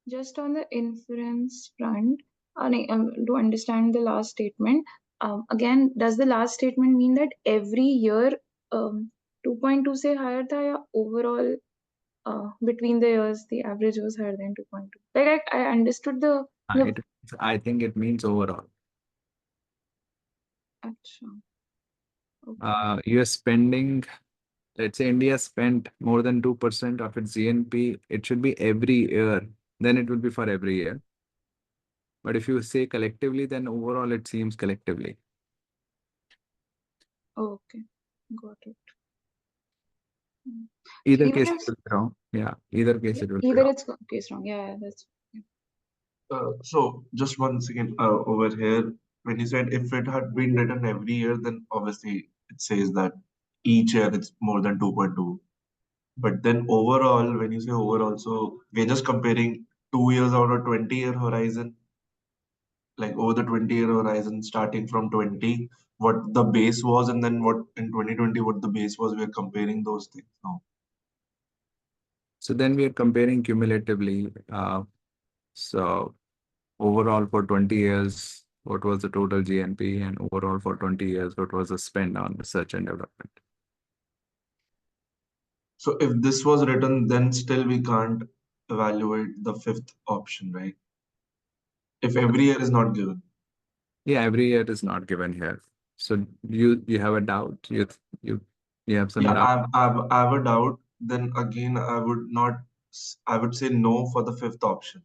E: Just on the inference front, to understand the last statement, again, does the last statement mean that every year 2.2 से higher था या overall between the years the average was higher than 2.2? Like I understood the
A: I think it means overall.
E: अच्छा. Okay.
A: You're spending, let's say India spent more than 2% of its GNP, it should be every year. Then it would be for every year. But if you say collectively, then overall it seems collectively.
E: Okay, got it.
A: Either
E: Even
A: case
E: if
A: it will be wrong. Yeah, either case it will be
E: either
A: wrong.
E: it's case wrong, yeah, that's
H: So just one second over here. When you said if it had been written every year, then obviously it says that each year it's more than 2.2. But then overall, when you say overall, so we're just comparing 2 years out of 20-year horizon, like over the 20-year horizon, starting from 20, what the base was, and then what in 2020, what the base was. We're comparing those things now.
A: So then we are comparing cumulatively. So overall for 20 years, what was the total GNP, and overall for 20 years, what was the spend on research and development?
H: So if this was written, then still we can't evaluate the fifth option, right? If every year is not given.
A: Yeah, every year is not given here. So you have a doubt. You have some
H: Yeah,
A: doubt.
H: I have a doubt. Then again, I would not. I would say no for the fifth option.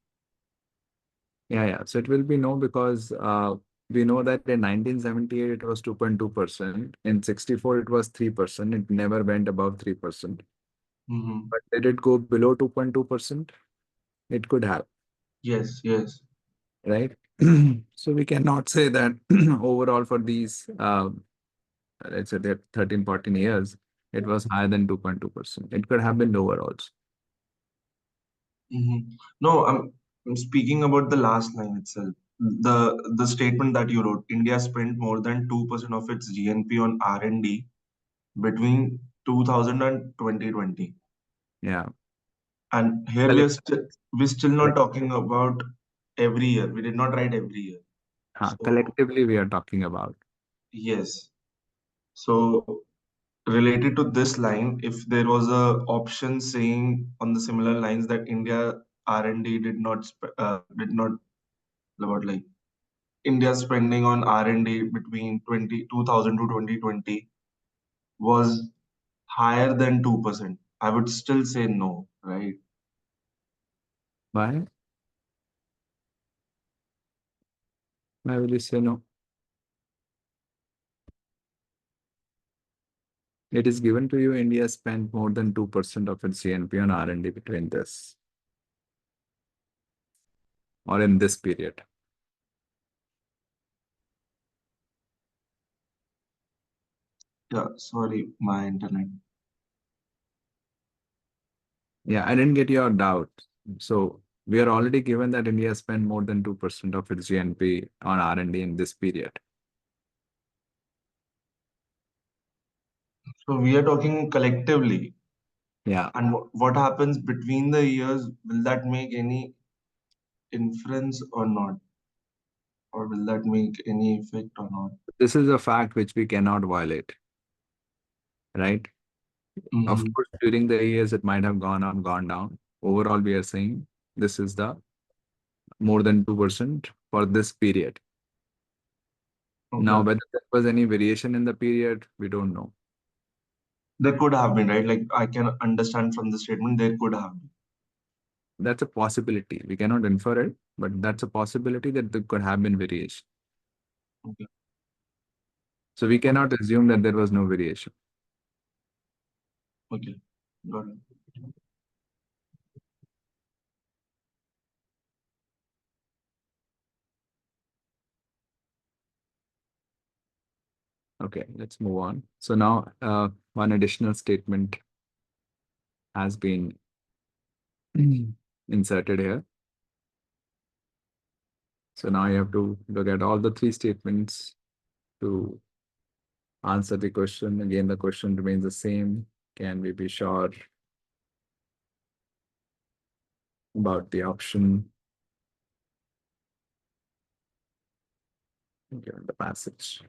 A: Yeah. So it will be no because we know that in 1978 it was 2.2%. In 64 it was 3%. It never went above 3%.
H: Mm-hmm.
A: But did it go below 2.2%? It could have,
H: Yes, yes.
A: right? So we cannot say that overall for these, let's say that 13, 14 years, it was higher than 2.2%. It could have been lower also.
H: Mm-hmm. No, I'm speaking about the last line itself. The statement that you wrote, India spent more than 2% of its GNP on R&D between 2000 and 2020.
A: Yeah.
H: And here we're still not talking about every year. We did not write every year. So
A: Collectively, we are talking about.
H: yes. So related to this line, if there was a option saying on the similar lines that India R&D did not about like India spending on R&D between 2000 to 2020 was higher than 2%, I would still say no, right?
A: Why? Why will you say no? It is given to you, India spent more than 2% of its GNP on R&D between this or in this period.
H: Yeah, sorry, my internet.
A: Yeah, I didn't get your doubt. So we are already given that India spent more than 2% of its GNP on R&D in this period.
H: So we are talking collectively.
A: Yeah.
H: And what happens between the years, will that make any inference or not? Or will that make any effect or not?
A: This is a fact which we cannot violate, right? Of
H: Mm-hmm.
A: course, during the years, it might have gone up, gone down. Overall, we are saying this is the more than 2% for this period. Now,
H: Okay.
A: whether there was any variation in the period, we don't know.
H: There could have been, right? Like I can understand from the statement, there could have been.
A: That's a possibility. We cannot infer it, but that's a possibility that there could have been variation.
H: Okay.
A: So we cannot assume that there was no variation.
H: Okay. Got it.
A: Okay, let's move on. So now one additional statement has been inserted here. So now you have to look at all the three statements to answer the question. Again, the question remains the same. Can we be sure about the option given the passage?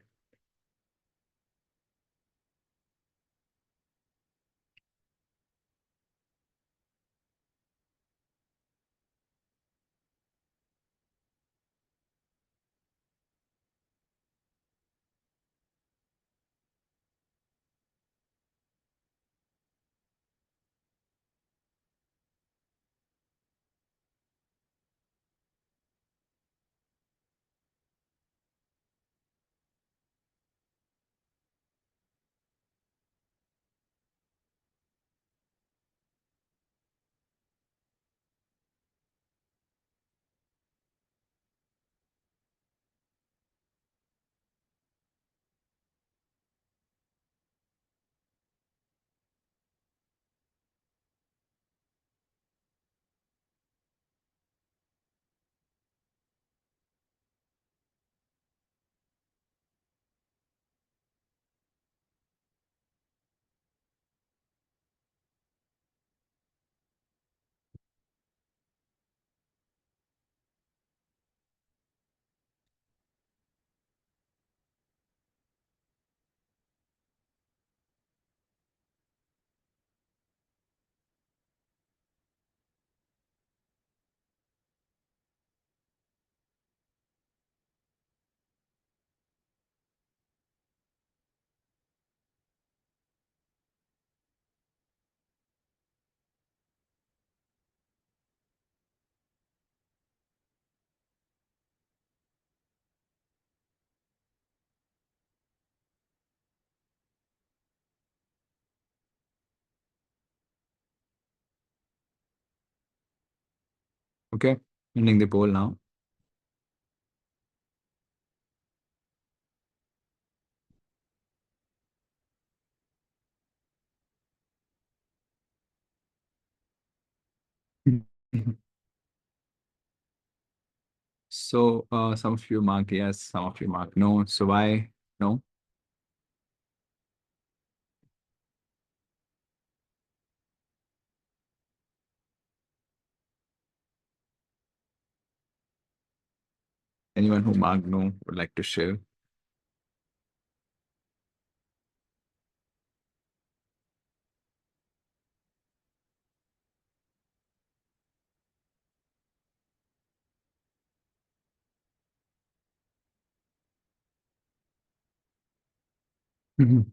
A: Okay, ending the poll now. So some of you mark yes, some of you mark no. So why no? Anyone who marked no would like to share?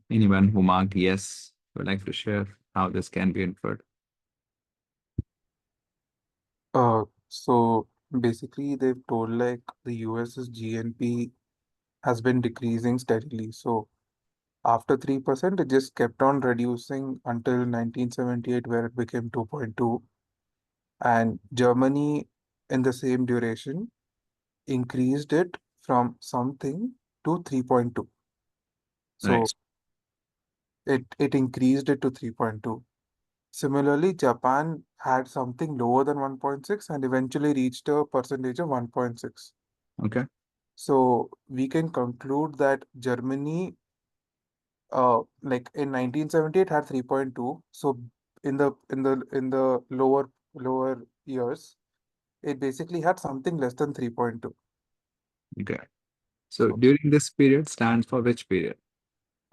A: Anyone who marked yes would like to share how this can be inferred?
B: So basically they've told like the US's GNP has been decreasing steadily. So after 3%, it just kept on reducing until 1978, where it became 2.2. And Germany, in the same duration, increased it from something to 3.2. So
A: Right.
B: it increased it to 3.2. Similarly, Japan had something lower than 1.6 and eventually reached a percentage of 1.6.
A: Okay.
B: So we can conclude that Germany, like in 1978, had 3.2. So in the lower years, it basically had something less than 3.2.
A: Okay. So
B: So
A: during this period stands for which period?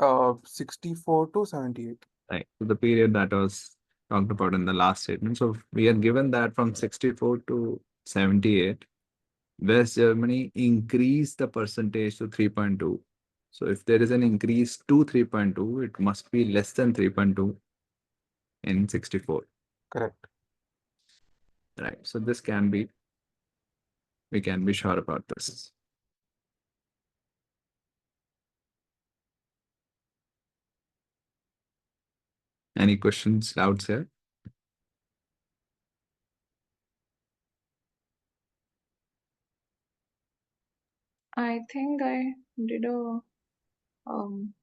B: 64 to 78.
A: Right. So the period that was talked about in the last statement. So we are given that from 64 to 78, West Germany increased the percentage to 3.2. So if there is an increase to 3.2, it must be less than 3.2 in 64.
B: Correct.
A: Right. So this can be, we can be sure about this. Any questions, doubts here?
E: I think I did a um,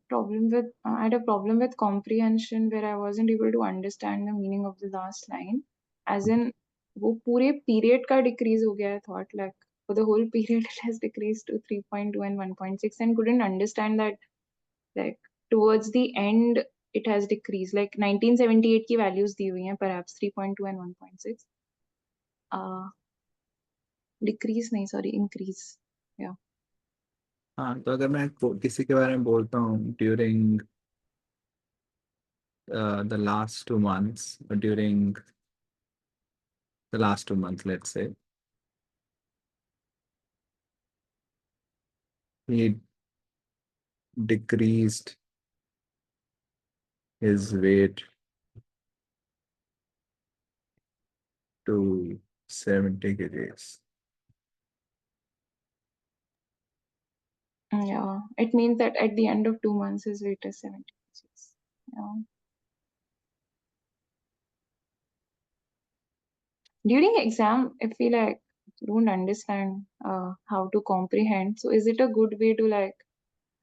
E: problem with I had a problem with comprehension where I wasn't able to understand the meaning of the last line. As in, वो पूरे period का decrease हो गया. I thought like for the whole period it has decreased to 3.2 and 1.6 and couldn't understand that like towards the end it has decreased. Like 1978 की values दी हुई हैं perhaps 3.2 and 1.6. Decrease नहीं sorry increase. Yeah.
A: हाँ, तो अगर मैं किसी के बारे में बोलता हूँ during the last 2 months, or during the last 2 months, let's say, he decreased his weight to 70 kgs.
E: Yeah, it means that at the end of 2 months, his weight is 70 kgs. Yeah. During exam, I feel like don't understand how to comprehend. So, is it a good way to like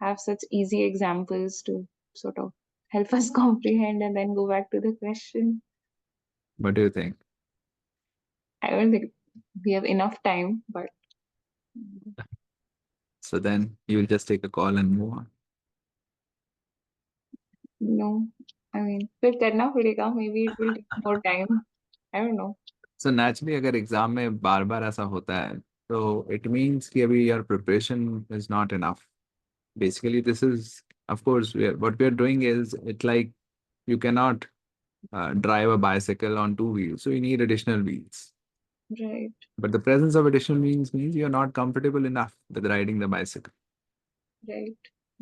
E: have such easy examples to sort of help us comprehend and then go back to the question?
A: What do you think?
E: I don't think we have enough time, but
A: So then you will just take a call and move on.
E: no. I mean, फिर करना पड़ेगा. Maybe it will take more time. I don't know.
A: So naturally, अगर exam में बार बार ऐसा होता है, तो it means कि अभी your preparation is not enough. Basically, this is, of course, what we are doing is it's like you cannot drive a bicycle on 2 wheels, so you need additional wheels.
E: Right,
A: But the presence of additional wheels means you're not comfortable enough with riding the bicycle.
E: right,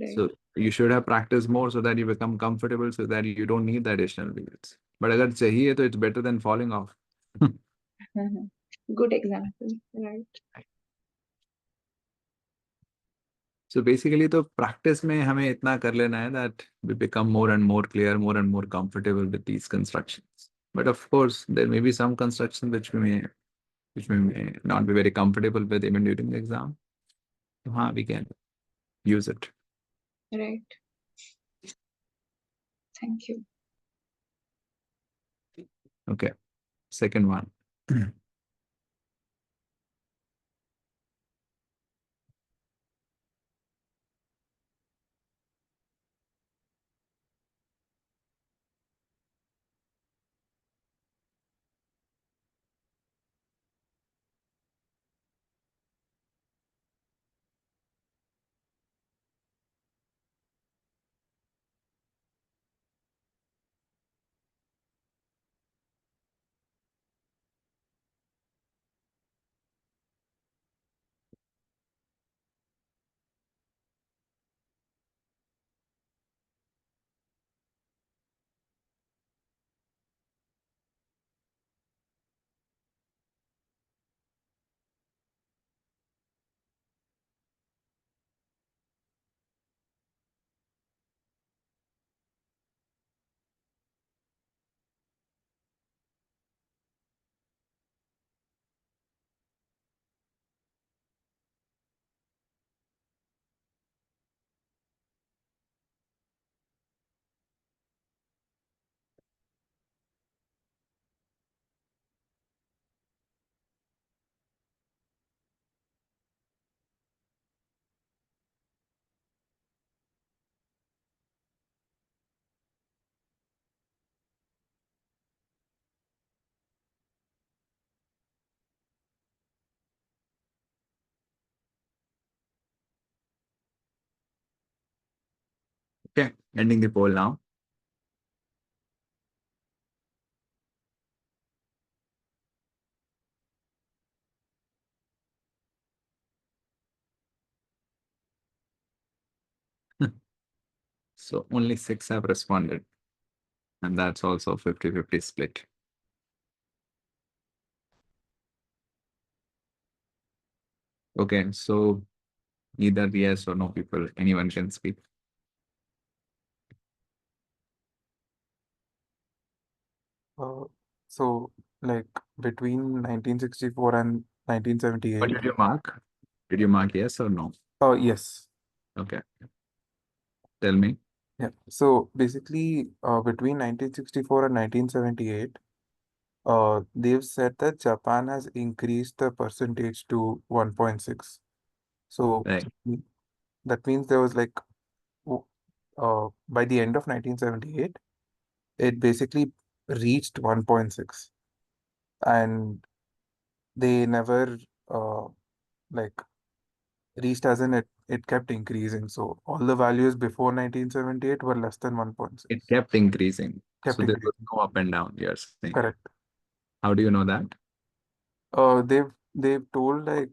E: right.
A: So you should have practiced more so that you become comfortable so that you don't need the additional wheels. But अगर चाहिए तो it's better than falling off.
E: Good example, right?
A: So basically तो practice में हमें इतना कर लेना है that we become more and more clear, more and more comfortable with these constructions. But of course, there may be some construction which we may not be very comfortable with even during the exam. So, we can use it.
E: Right. Thank you.
A: Okay. Second one. Okay, ending the poll now. So only 6 have responded. And that's also 50-50 split. Okay, so either yes or no people, anyone can speak.
L: So like between 1964 and
A: What
L: 1978.
A: did you mark? Did you mark yes or no?
L: Oh, yes.
A: Okay. Tell me.
L: Yeah. So basically, between 1964 and 1978, they've said that Japan has increased the percentage to 1.6. So
A: Right.
L: that means there was like, by the end of 1978, it basically reached 1.6, and they never like reached, as in it kept increasing. So all the values before 1978 were less than 1.6.
A: It kept increasing.
L: Kept
A: So there was
L: increasing.
A: no up and down, you're saying.
L: Correct.
A: How do you know that?
L: They've told like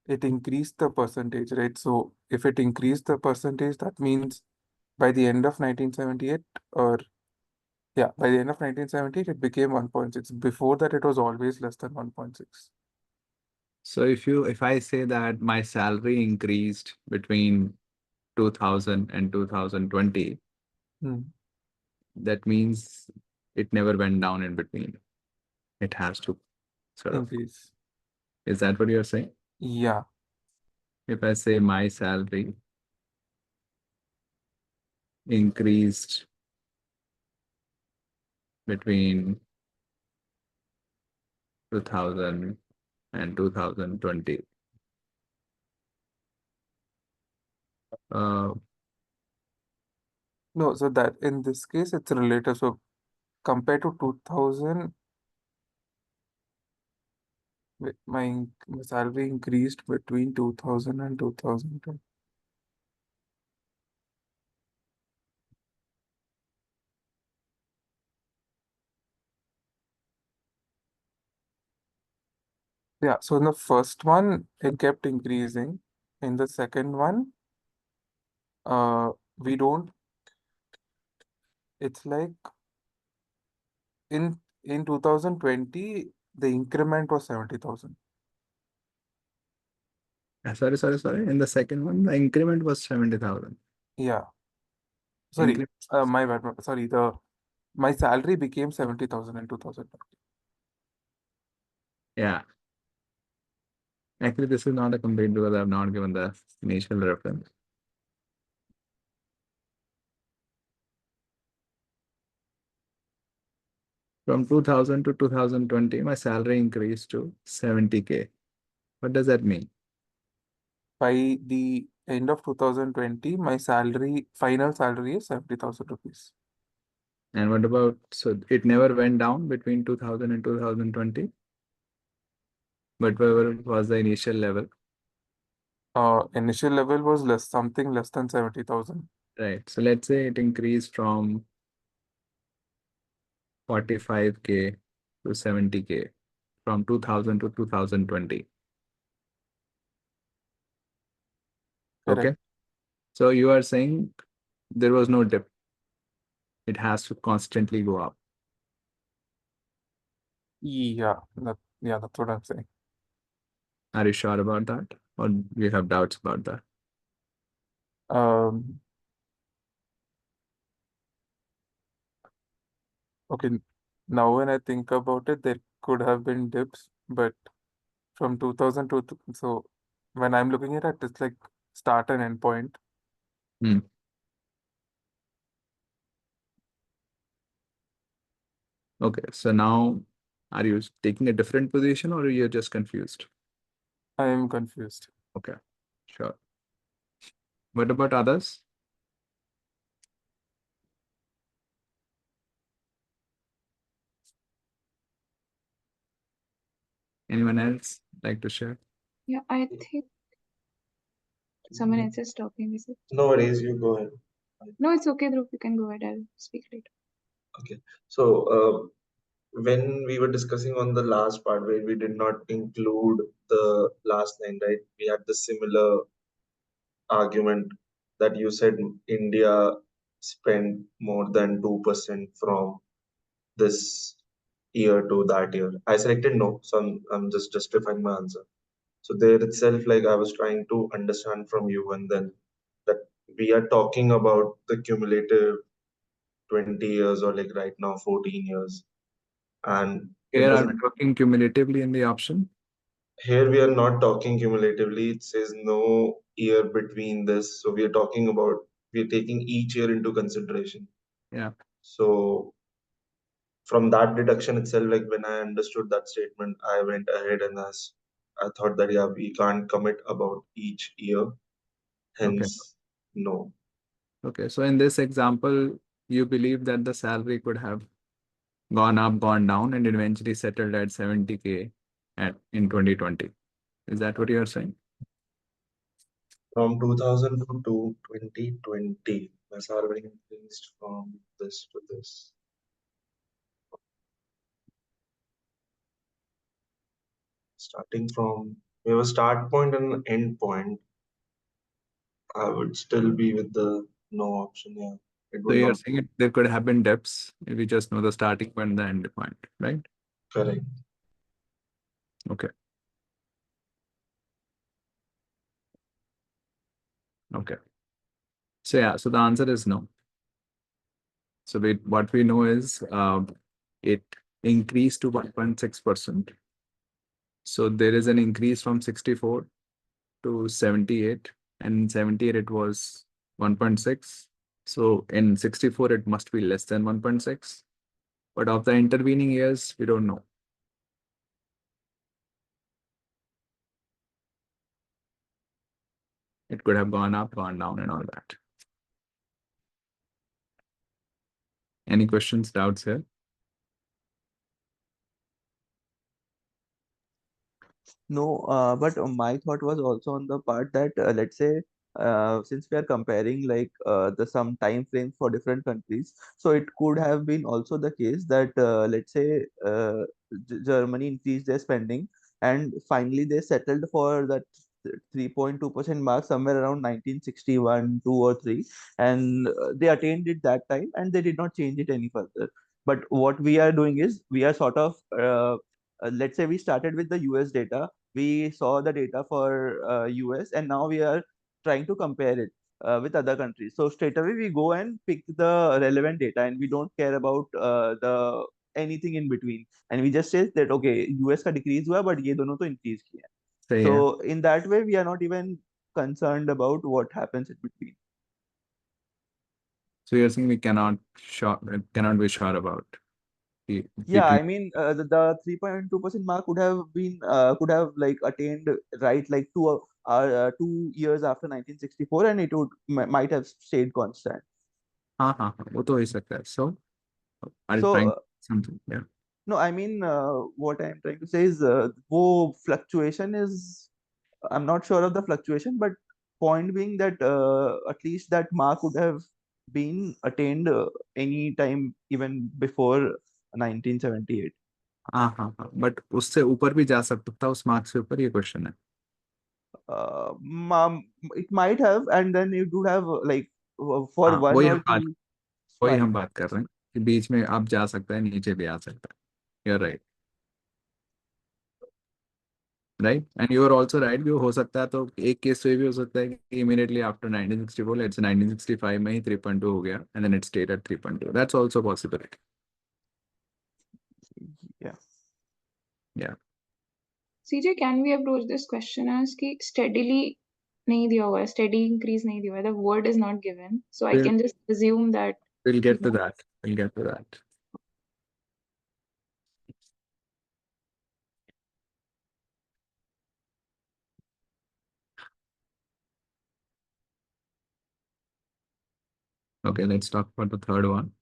L: it increased the percentage, right? So if it increased the percentage, that means by the end of 1978, or yeah, by the end of 1978, it became 1.6. Before that, it was always less than 1.6.
A: So if I say that my salary increased between 2000 and 2020, that means it never went down in between. It has to sort of.
L: Increase.
A: Is that what you're saying?
L: Yeah.
A: If I say my salary increased between 2000 and 2020.
L: No, so that in this case, it's relative. So compared to 2000, my salary increased between 2000 and 2020. Yeah, so in the first one, it kept increasing. In the second one, we don't, it's like in 2020, the increment was 70,000.
A: Sorry. In the second one, the increment was 70,000.
L: Yeah. Sorry,
A: Increment.
L: my bad. Sorry, the My salary became 70,000 in 2020.
A: Yeah. Actually, this is not a complaint because I have not given the initial reference. From 2000 to 2020, my salary increased to 70K. What does that mean?
L: By the end of 2020, my final salary is 70,000 rupees.
A: And what about, so it never went down between 2000 and 2020? But whatever was the initial level?
L: Initial level was something less than 70,000.
A: Right. So let's say it increased from 45K to 70K from 2000 to 2020.
L: Correct.
A: Okay. So you are saying there was no dip. It has to constantly go up.
L: Yeah, that's what I'm saying.
A: Are you sure about that? Or do you have doubts about that?
L: Um, okay, now when I think about it, there could have been dips, but from 2000 to, so when I'm looking at it, it's like start and end point.
A: Hmm. Okay, so now are you taking a different position or you're just confused?
L: I am confused.
A: Okay, sure. What about others? Anyone else like to share?
E: Yeah, I think someone else is talking, is it?
H: No worries, you go ahead.
E: No, it's okay, Dhruv. You can go ahead. I'll speak later.
H: Okay. So, when we were discussing on the last part where we did not include the last line, right? We had the similar argument that you said India spent more than 2% from this year to that year. I selected no, so I'm just justifying my answer. So there itself, like I was trying to understand from you, and then that we are talking about the cumulative 20 years or like right now 14 years. And it
A: Here are we
H: doesn't,
A: talking cumulatively in the option?
H: here we are not talking cumulatively. It says no year between this. So we are talking about, we are taking each year into consideration.
A: Yeah.
H: So from that deduction itself, like when I understood that statement, I went ahead and I thought that yeah, we can't commit about each year.
A: Okay.
H: Hence, no.
A: Okay. So in this example, you believe that the salary could have gone up, gone down, and eventually settled at 70K in 2020. Is that what you are saying?
H: From 2000 to 2020, my salary increased from this to this. Starting from, we have a start point and an end point. I would still be with the no option here. It
A: So
H: would
A: you're
H: not
A: saying there could have been depths if we just know the starting point and the end point, right?
H: correct.
A: Okay. Okay. So yeah, so the answer is no. So what we know is it increased to 1.6%. So there is an increase from 64 to 78, and in 78 it was 1.6. So in 64 it must be less than 1.6. But of the intervening years, we don't know. It could have gone up, gone down, and all that. Any questions, doubts here?
K: No, but my thought was also on the part that let's say since we are comparing like the some time frames for different countries, so it could have been also the case that let's say Germany increased their spending and finally they settled for that 3.2% mark somewhere around 1961, 2 or 3, and they attained it that time and they did not change it any further. But what we are doing is we are sort of let's say we started with the US data, we saw the data for US and now we are trying to compare it. with other countries. So straight away we go and pick the relevant data, and we don't care about the anything in between, and we just say that okay, US का decrease हुआ but ये दोनों तो increase किए हैं.
A: सही
K: So
A: है.
K: in that way we are not even concerned about what happens in between.
A: So you're saying we cannot be sure about
K: Yeah,
A: between.
K: I mean the 3.2% mark could have like attained right like 2 years after 1964, and it might have stayed constant.
A: हाँ हाँ हाँ, वो तो हो ही सकता है. So I'll
K: So
A: find something. Yeah.
K: no, I mean what I'm trying to say is wo fluctuation is, I'm not sure of the fluctuation, but point being that at least that mark would have been attained any time even before 1978.
A: हाँ हाँ हाँ, but उससे ऊपर भी जा सकता था उस मार्क्स से ऊपर, ये क्वेश्चन है.
K: It might have, and then it would have like for
A: हाँ,
K: one or two
A: वही
K: spike.
A: हम बात कर रहे हैं कि बीच में आप जा सकता है, नीचे भी आ सकता है. You're right. Right, and you are also right भी हो सकता है. तो एक केस तो ये भी हो सकता है कि इमीडिएटली आफ्टर 1964, लेट्स से 1965 में ही 3.2 हो गया and then it stayed at 3.2. That's also possibility.
K: Yeah.
A: या
E: CJ, can we approach this question as कि steadily नहीं दिया हुआ है, steady increase नहीं दिया हुआ है, the word is not given, so I
A: we'll
E: can just assume that
A: we'll get to that. We'll get to that. Okay, let's talk about the third one.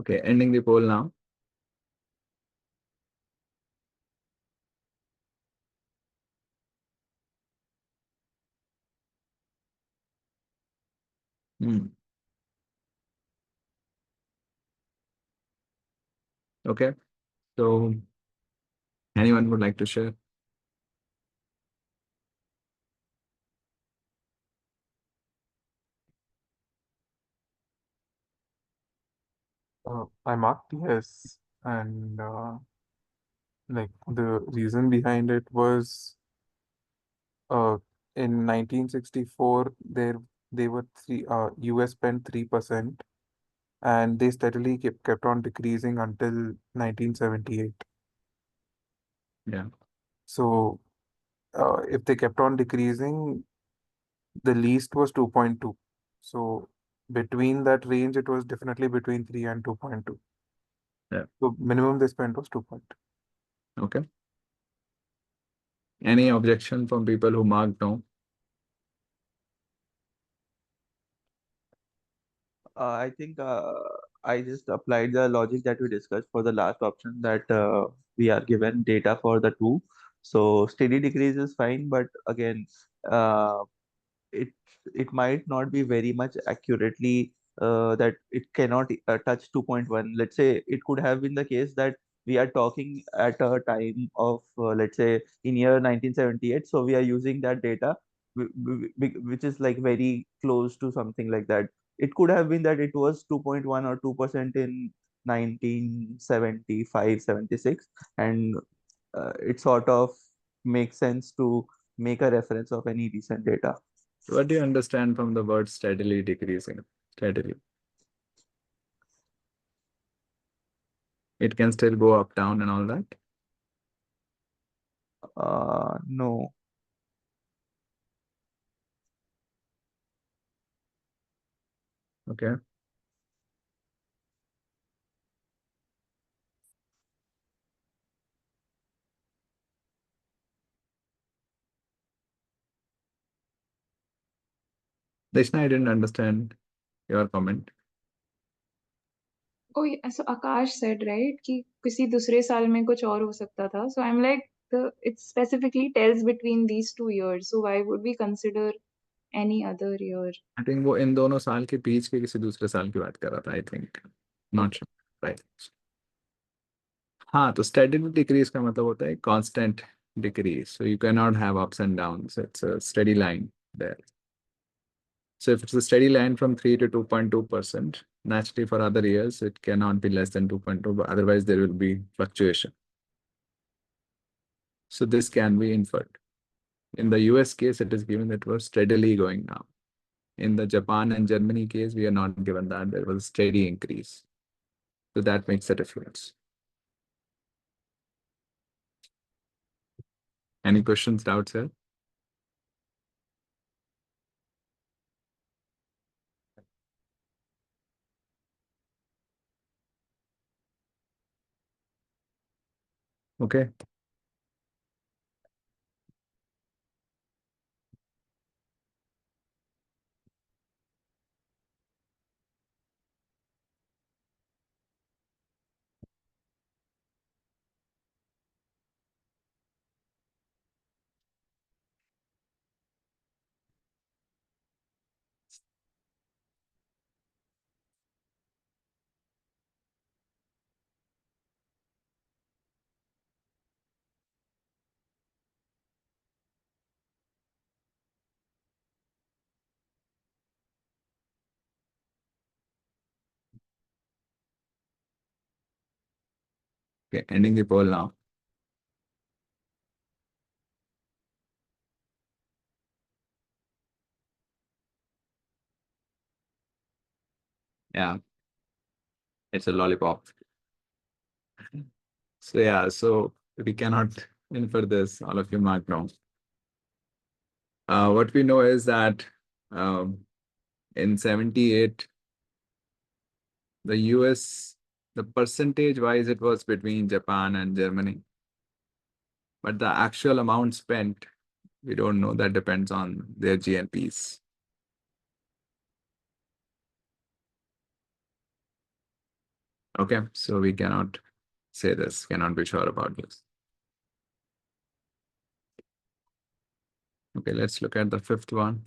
A: Okay, ending the poll now. Okay, so anyone would like to share?
L: I marked yes, and like the reason behind it was uh, in 1964 they were US spent 3%, and they steadily kept on decreasing until 1978.
A: Yeah.
L: So if they kept on decreasing, the least was 2.2. So between that range, it was definitely between 3 and 2.2.
A: Yeah.
L: So minimum they spent was 2.2.
A: Okay. Any objection from people who marked no?
K: I think I just applied the logic that we discussed for the last option, that we are given data for the two. So steady decrease is fine, but again, uh, it it might not be very much accurately that it cannot touch 2.1. Let's say it could have been the case that we are talking at a time of let's say in year 1978. So we are using that data which is like very close to something like that. It could have been that it was 2.1 or 2% in 1975, 76, and it sort of makes sense to make a reference of any recent data.
A: What do you understand from the word steadily decreasing? Steadily. It can still go up, down, and all that.
K: No.
A: Okay. Deshna, I didn't understand your comment.
E: Oh, yeah, so Akash said, right, कि किसी दूसरे साल में कुछ और हो सकता था. So I'm like, it specifically tells between these 2 years. So why would we consider any other year?
A: I think वो इन दोनों साल के बीच के किसी दूसरे साल की बात कर रहा था. I think. Not sure. Right. हाँ, तो steadily decrease का मतलब होता है constant decrease. So you cannot have ups and downs. It's a steady line there. So if it's a steady line from 3 to 2.2%, naturally for other years, it cannot be less than 2.2, but otherwise there will be fluctuation. So this can be inferred. In the US case, it is given that it was steadily going down. In the Japan and Germany case, we are not given that. There was a steady increase. So that makes a difference. Any questions, doubts here? Okay. Okay, ending the poll now. Yeah, it's a lollipop. So yeah, so we cannot infer this. All of you mark down. What we know is that in 78, the US, the percentage wise, it was between Japan and Germany. But the actual amount spent, we don't know. That depends on their GNPs. Okay, so we cannot say this, cannot be sure about this. Okay, let's look at the fifth one.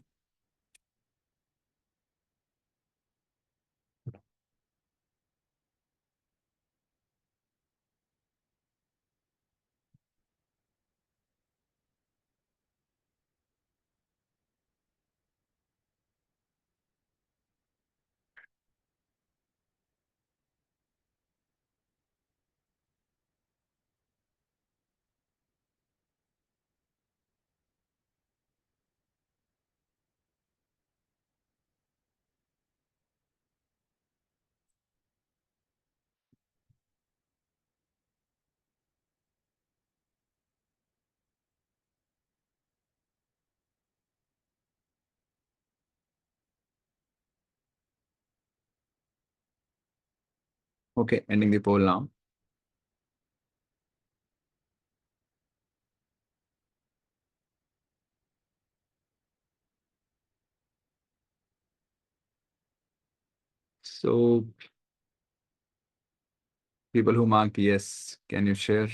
A: Okay, ending the poll now. So people who mark yes, can you share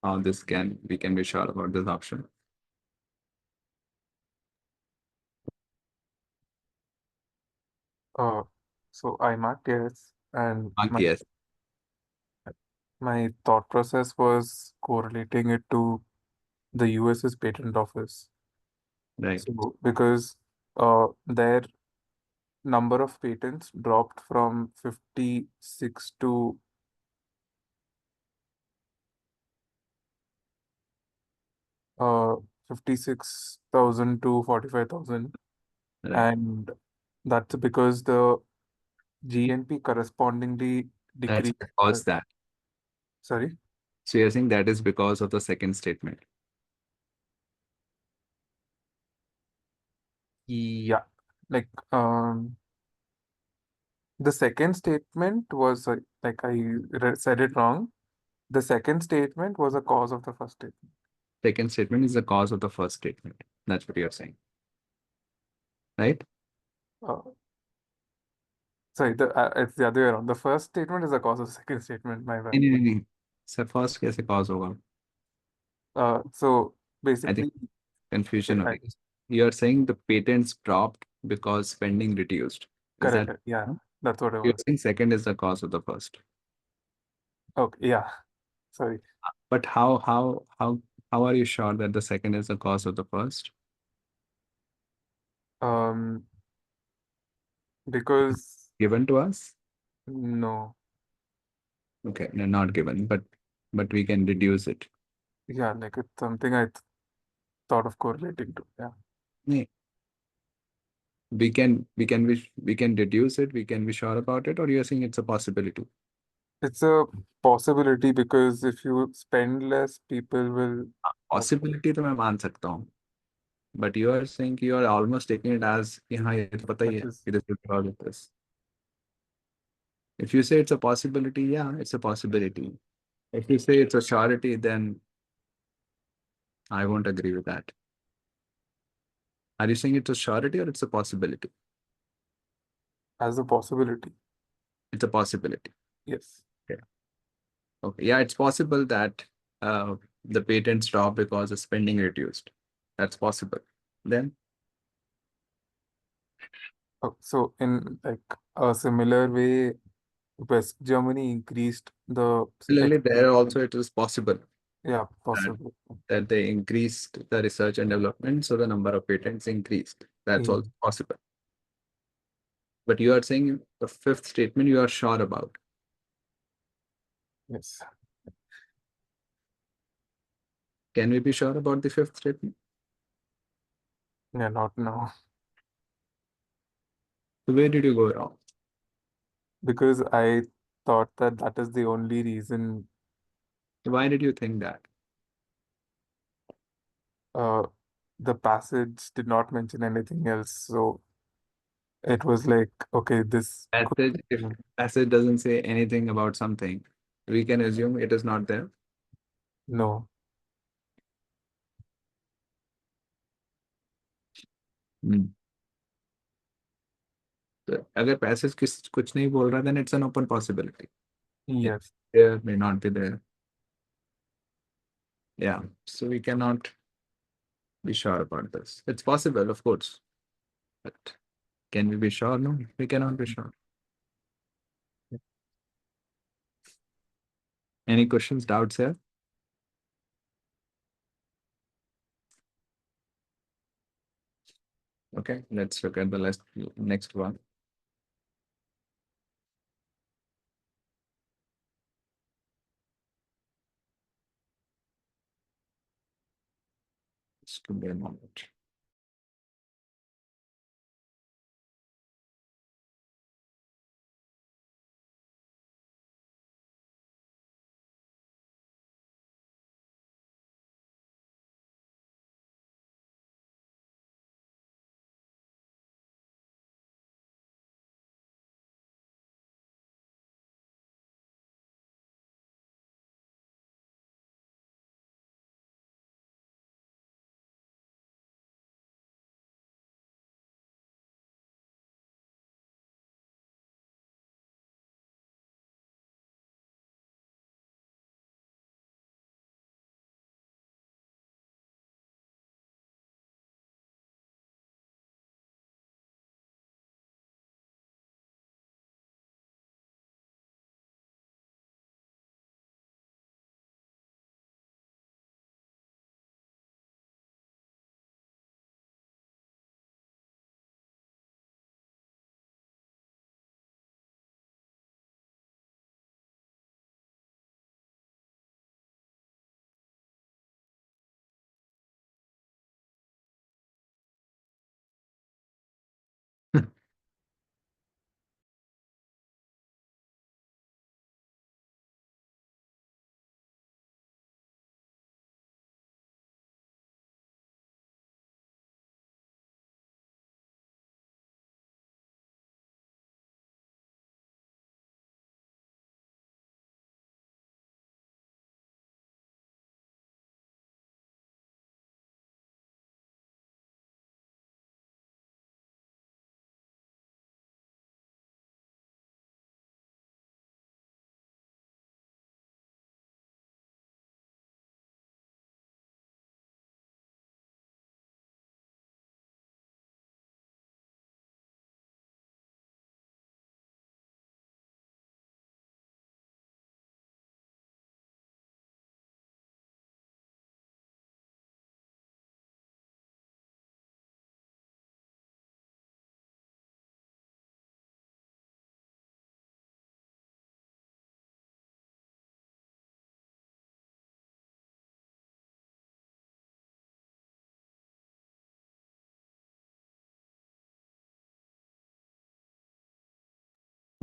A: how we can be sure about this option?
L: So I marked yes, and
A: Mark yes.
L: my thought process was correlating it to the US's patent office.
A: Right.
L: So because their number of patents dropped from 56 to 56,000 to 45,000,
A: Right.
L: and that's because the GNP correspondingly
A: That's
L: decreased.
A: because that.
L: Sorry?
A: So you're saying that is because of the second statement.
L: Yeah. Like the second statement was like said it wrong. The second statement was a cause of the first statement.
A: Second statement is the cause of the first statement. That's what you're saying. Right?
L: Uh, sorry, it's the other way around. The first statement is the cause of the second statement. My bad.
A: नहीं. Sir first कैसे cause होगा?
L: So
A: I
L: basically,
A: think confusion
L: I-
A: हो गई. You are saying the patents dropped because spending reduced. Is that?
L: correct. Yeah, that's what I
A: You're
L: was.
A: saying second is the cause of the first.
L: Okay, yeah. Sorry.
A: But how are you sure that the second is the cause of the first?
L: Um, because
A: Given to us?
L: no,
A: Okay, no, not given, but we can reduce it.
L: yeah, like it's something I thought of correlating to. Yeah,
A: Nee, we can reduce it, we can be sure about it, or you're saying it's a possibility.
L: it's a possibility because if you spend less, people will.
A: Possibility तो मैं मान सकता हूँ. But you are saying you are almost taking it as कि हाँ ये तो पता ही
L: That
A: है,
L: is
A: it is because of this. If you say it's a possibility, yeah, it's a possibility. If you say it's a surety, then I won't agree with that. Are you saying it's a surety or it's a possibility?
L: as a possibility.
A: It's a possibility.
L: Yes.
A: Yeah. Okay. Yeah, it's possible that the patents drop because the spending reduced. That's possible. Then
L: So in like a similar way, West Germany increased the
A: similarly, there also it is possible
L: yeah,
A: that,
L: possible.
A: that they increased the research and development, so the number of patents increased. That's
L: Yeah.
A: also possible. But you are saying the fifth statement you are sure about.
L: Yes.
A: Can we be sure about the fifth statement?
L: Yeah, not now.
A: So where did you go wrong?
L: Because I thought that that is the only reason
A: Why did you think that?
L: uh, the passage did not mention anything else. So it was like, okay, this could
A: Passage, if
L: be.
A: passage doesn't say anything about something, we can assume it is not there.
L: No.
A: तो अगर passage कुछ नहीं बोल रहा then it's an open possibility.
L: Yes.
A: There may not be there. Yeah, so we cannot be sure about this. It's possible, of course, but can we be sure? No, we cannot be sure. Any questions, doubts here? Okay, let's look at the next one. Just give me a moment.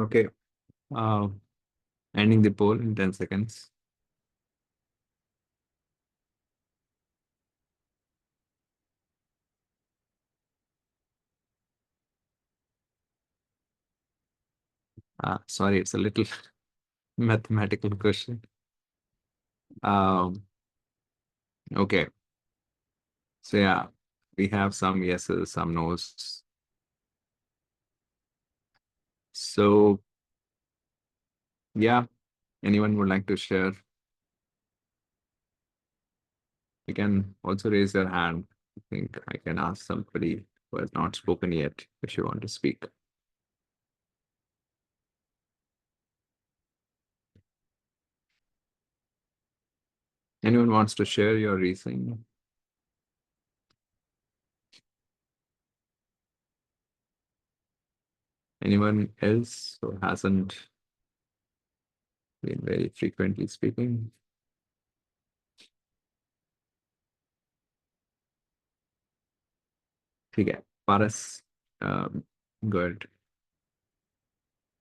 A: Okay. Ending the poll in 10 seconds. Sorry, it's a little mathematical question. Okay. So yeah, we have some yeses, some nos. So yeah, anyone would like to share? You can also raise your hand. I think I can ask somebody who has not spoken yet if you want to speak. Anyone wants to share your reasoning? Anyone else who hasn't been very frequently speaking? Okay, Paras, good.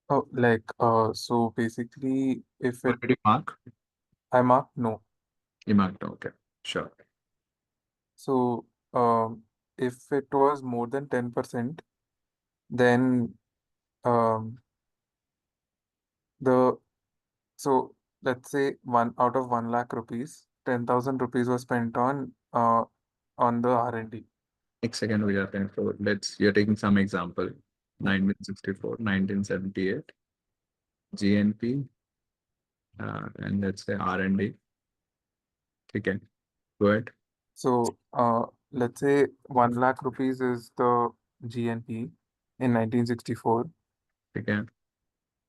L: Oh, so basically, if
A: What
L: it
A: did you mark?
L: I mark no.
A: You marked, okay, sure.
L: So, if it was more than 10%, then um, the so let's say one out of 1 lakh rupees, 10,000 rupees was spent on the R&D.
A: Next second we are going for you're taking some example. 1964, 1978, GNP, and let's say R&D. Okay, go ahead.
L: So, let's say 1 lakh rupees is the GNP in 1964,
A: Okay.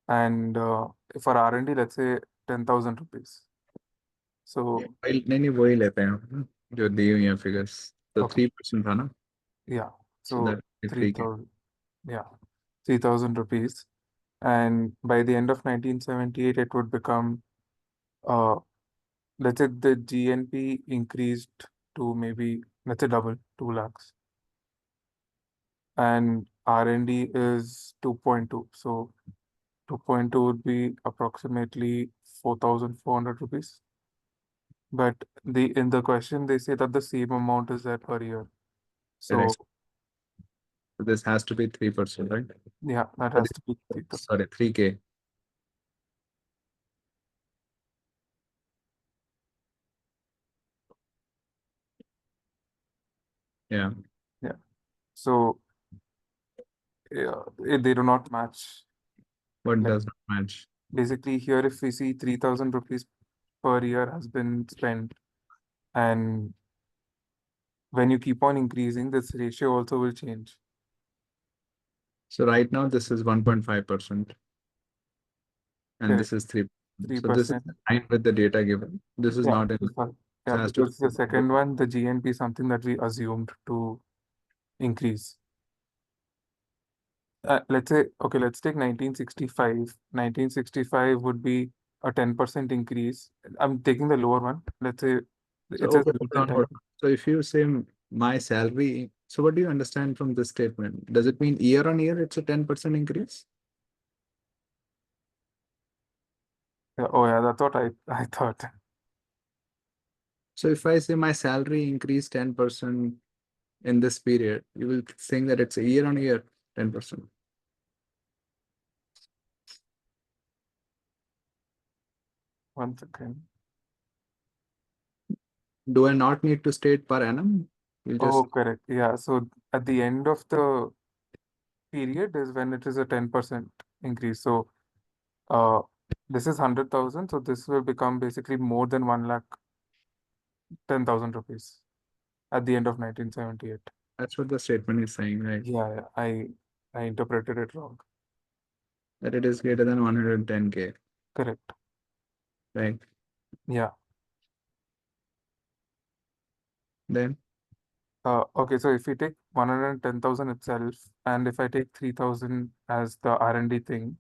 L: and for R&D, let's say 10,000 rupees. So,
A: नहीं वही लेते हैं जो दी हुई हैं figures. So
L: okay,
A: 3% था ना?
L: yeah,
A: So
L: so
A: that is 3K.
L: 3,000, yeah, 3,000 rupees. And by the end of 1978, it would become, let's say the GNP increased to maybe, let's say double, 2 lakhs. And R&D is 2.2. So 2.2 would be approximately 4,400 rupees. But in the question, they say that the same amount is there per year. So
A: Correct. So this has to be 3%, right?
L: yeah, that has to be
A: Sorry, 3K. Yeah.
L: Yeah. So yeah, they do not match.
A: What
L: Like,
A: does not match?
L: basically, here if we see 3,000 rupees per year has been spent, and when you keep on increasing, this ratio also will change.
A: So right now this is 1.5%. And this is 3%. So this is
L: 3%.
A: in line with the data given. This is
L: Yeah,
A: not in.
L: this one.
A: So
L: Yeah,
A: has to
L: because the second one, the GNP is something that we assumed to increase. Let's say, okay, let's take 1965. 1965 would be a 10% increase. I'm taking the lower one. Let's say
A: So
L: it says
A: okay,
L: less
A: hold
L: than
A: on,
L: 10.
A: hold on. So if you say my salary, so what do you understand from this statement? Does it mean year on year it's a 10% increase?
L: Yeah, oh yeah, that's what I thought.
A: So if I say my salary increased 10% in this period, you will think that it's a year on year 10%.
L: One second.
A: Do I not need to state per annum? We'll
L: Oh,
A: just
L: correct. Yeah. So at the end of the period is when it is a 10% increase. So uh this is 100,000. So this will become basically more than 1,10,000 rupees at the end of 1978.
A: that's what the statement is saying, right?
L: Yeah, I interpreted it wrong.
A: That it is greater than 110K,
L: Correct.
A: right?
L: Yeah.
A: Then
L: Okay, so if we take 110,000 itself, and if I take 3,000 as the R&D thing,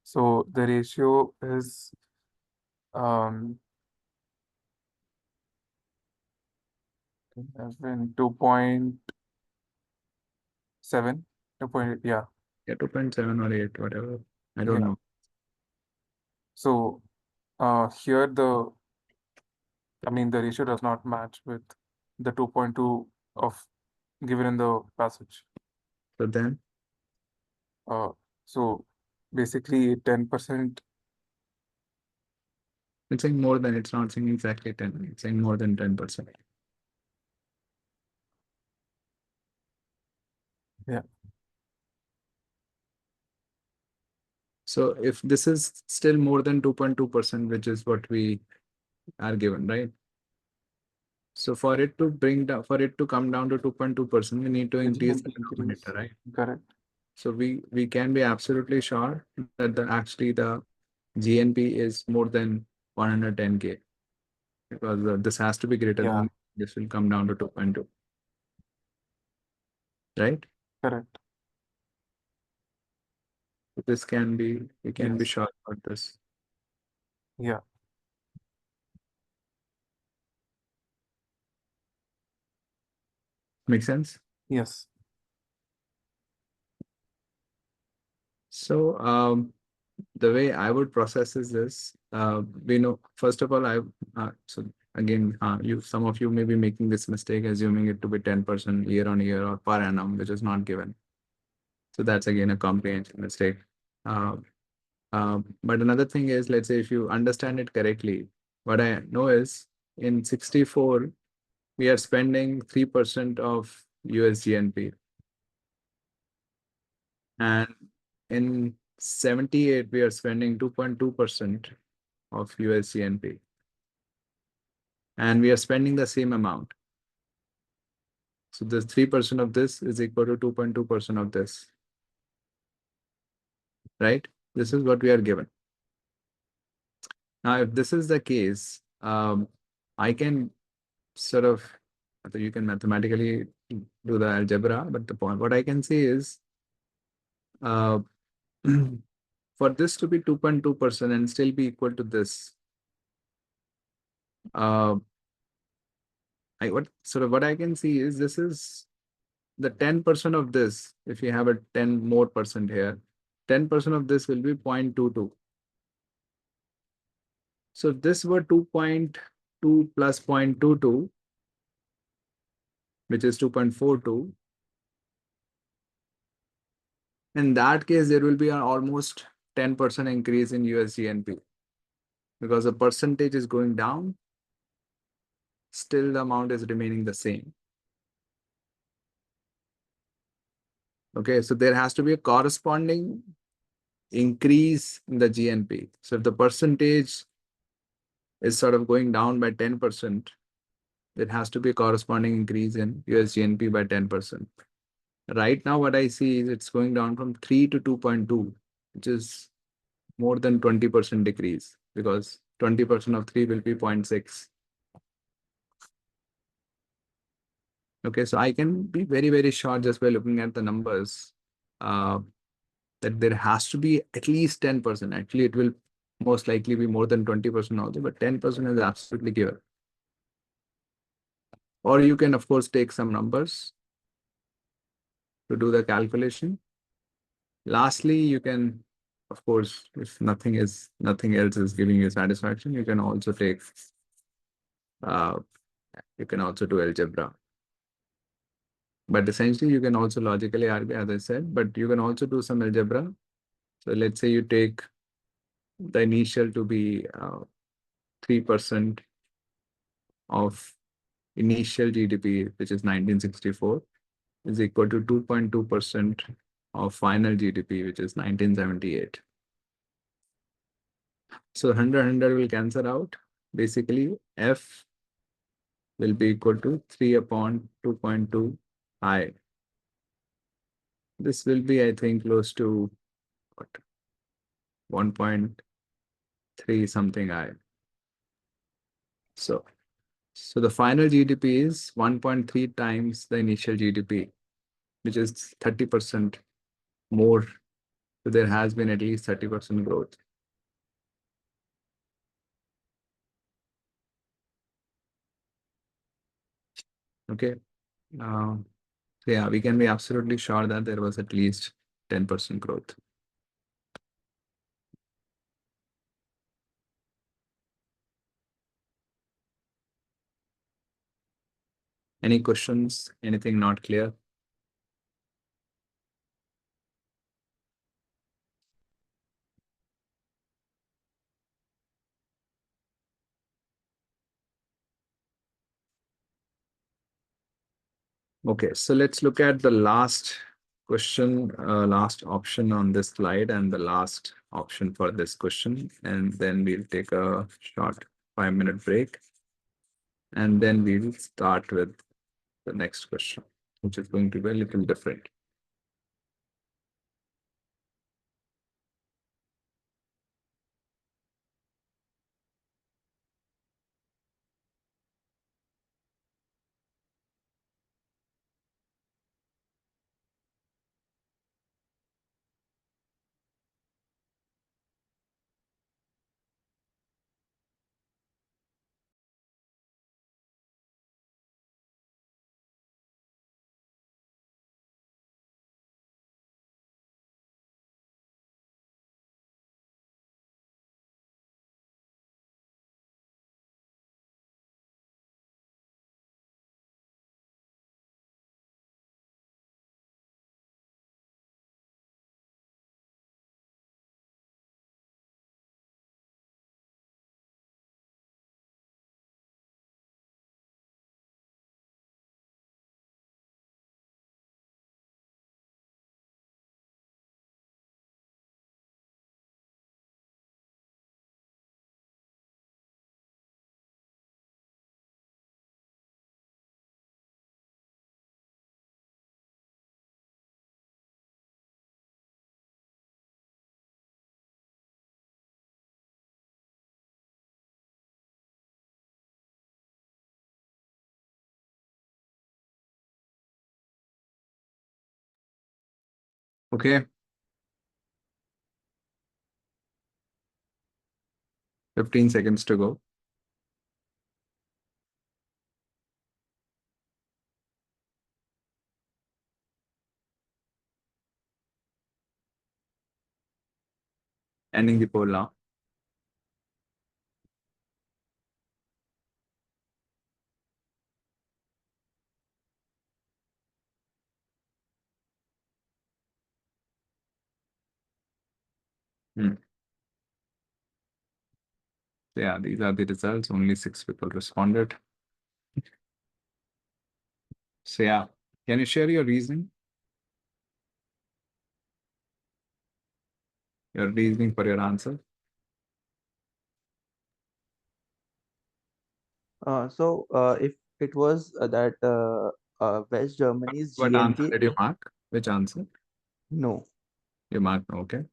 L: so the ratio is 2.7, 2.8, yeah.
A: yeah, 2.7 or 8, whatever. I don't
L: Yeah.
A: know.
L: So here the ratio does not match with the 2.2 of given in the passage.
A: So then,
L: So basically 10%.
A: it's saying more than, it's not saying exactly 10, it's saying more than 10%.
L: Yeah.
A: So if this is still more than 2.2%, which is what we are given, right? So for it to bring down, for it to come down to 2.2%, we need to
L: The
A: increase
L: GMP
A: the
L: increase.
A: denominator, right?
L: Correct.
A: So we can be absolutely sure that actually the GNP is more than 110K, because this has to be greater
L: Yeah.
A: than, this will come down to 2.2, right?
L: Correct.
A: This can be, we can be
L: Yes.
A: sure about this.
L: Yeah.
A: Make sense?
L: Yes.
A: So the way I would process is this. We know, first of all, so again, some of you may be making this mistake, assuming it to be 10% year on year or per annum, which is not given. So that's again a comprehension mistake. But another thing is, let's say if you understand it correctly, what I know is in 64, we are spending 3% of US GNP. And in 78, we are spending 2.2% of US GNP. And we are spending the same amount. So this 3% of this is equal to 2.2% of this. Right? This is what we are given. Now, if this is the case, I can sort of, you can mathematically do the algebra, but the point, what I can say is, for this to be 2.2% and still be equal to this, what I can see is, this is the 10% of this. If you have a 10 more percent here, 10% of this will be 0.22. So if this were 2.2 plus 0.22, which is 2.42, in that case, there will be an almost 10% increase in US GNP, because the percentage is going down, still the amount is remaining the same. Okay, so there has to be a corresponding increase in the GNP. So if the percentage is sort of going down by 10%, there has to be a corresponding increase in US GNP by 10%. Right now, what I see is it's going down from 3 to 2.2, which is more than 20% decrease, because 20% of 3 will be 0.6. Okay, so I can be very, very sure just by looking at the numbers that there has to be at least 10%. Actually, it will most likely be more than 20% also, but 10% is absolutely given. Or you can, of course, take some numbers to do the calculation. Lastly, you can, of course, if nothing else is giving you satisfaction, you can also take, you can also do algebra. But essentially, you can also logically argue, as I said, but you can also do some algebra. So let's say you take the initial to be 3% of initial GDP, which is 1964, is equal to 2.2% of final GDP, which is 1978. So 100 will cancel out. Basically, F will be equal to 3 upon 2.2 I. This will be, I think, close to what, 1.3 something I. So the final GDP is 1.3 times the initial GDP, which is 30% more. So there has been at least 30% growth. Okay. Yeah, we can be absolutely sure that there was at least 10% growth. Any questions? Anything not clear? Okay, so let's look at the last question, last option on this slide and the last option for this question. And then we'll take a short 5-minute break. And then we'll start with the next question, which is going to be a little different. Okay. 15 seconds to go. Ending the poll now. Yeah, these are the results. Only 6 people responded. So yeah, can you share your reasoning? Your reasoning for your answer?
K: If it was that West Germany's
A: What answer
K: GNP,
A: did you mark? Which answer?
K: no.
A: You marked no, okay.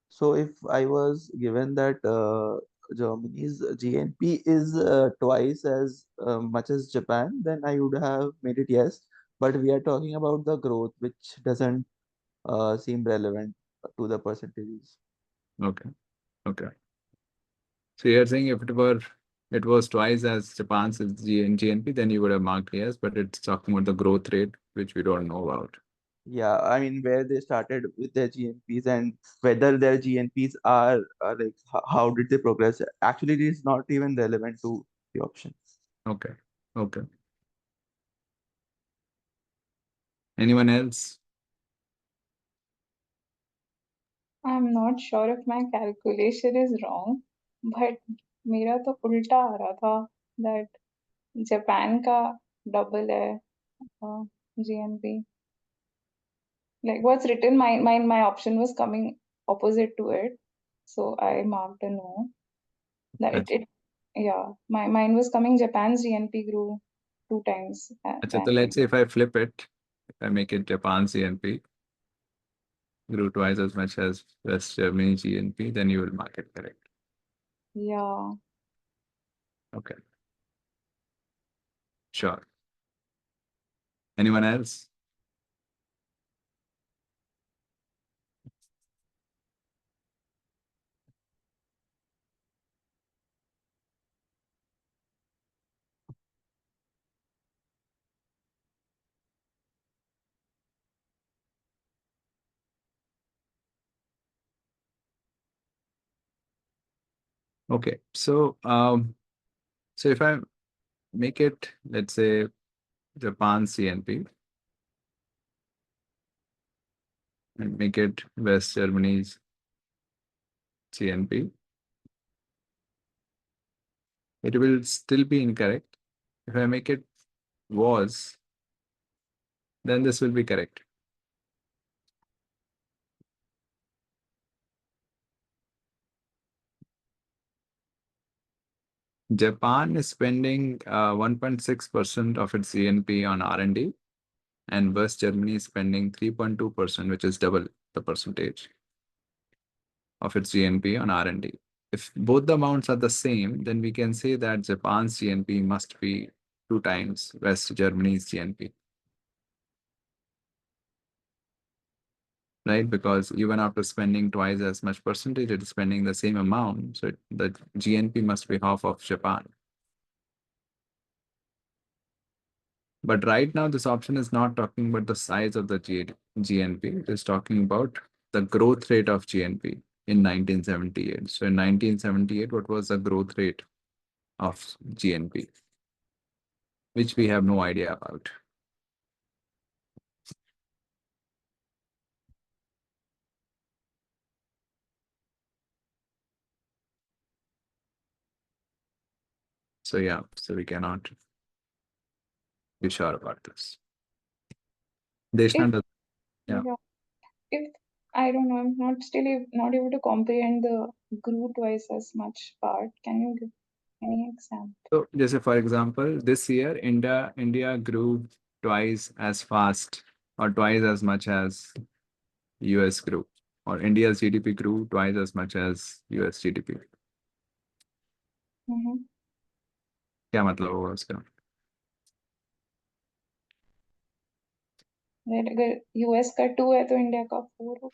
K: So if I was given that Germany's GNP is twice as much as Japan, then I would have made it yes. But we are talking about the growth, which doesn't seem relevant to the percentages.
A: Okay. Okay. So you're saying if it was twice as Japan's GNP, then you would have marked yes, but it's talking about the growth rate, which we don't know about.
K: Yeah, I mean, where they started with their GNPs and whether their GNPs are like how did they progress? Actually, it is not even relevant to the option.
A: Okay. Okay. Anyone else?
E: I'm not sure if my calculation is wrong, but मेरा तो उल्टा आ रहा था that Japan का double है GNP. Like what's written, my option was coming opposite to it, so I marked a no. That it yeah, mine was coming. Japan's GNP grew 2 times
A: So
E: than
A: let's say if I flip it, if I make it Japan's GNP grew twice as much as West Germany GNP, then you will mark it correct.
E: yeah.
A: Okay. Sure. Anyone else? Okay. So if I make it, let's say Japan's CNP and make it West Germany's CNP, it will still be incorrect. If I make it was, then this will be correct. Japan is spending 1.6% of its GNP on R&D, and West Germany is spending 3.2%, which is double the percentage of its GNP on R&D. If both the amounts are the same, then we can say that Japan's GNP must be 2 times West Germany's GNP. Right? Because even after spending twice as much percentage, it is spending the same amount. So the GNP must be half of Japan. But right now, this option is not talking about the size of the GNP. It is talking about the growth rate of GNP in 1978. So in 1978, what was the growth rate of GNP? Which we have no idea about. So yeah, so we cannot be sure about this. Deshna does, yeah.
E: If I don't know, I'm not not able to comprehend the grew twice as much part. Can you give any example?
A: So just for example, this year, India grew twice as fast or twice as much as US grew, or India's GDP grew twice as much as US GDP. क्या मतलब होगा उसका?
E: अगर US का 2 है तो India का 4 हो.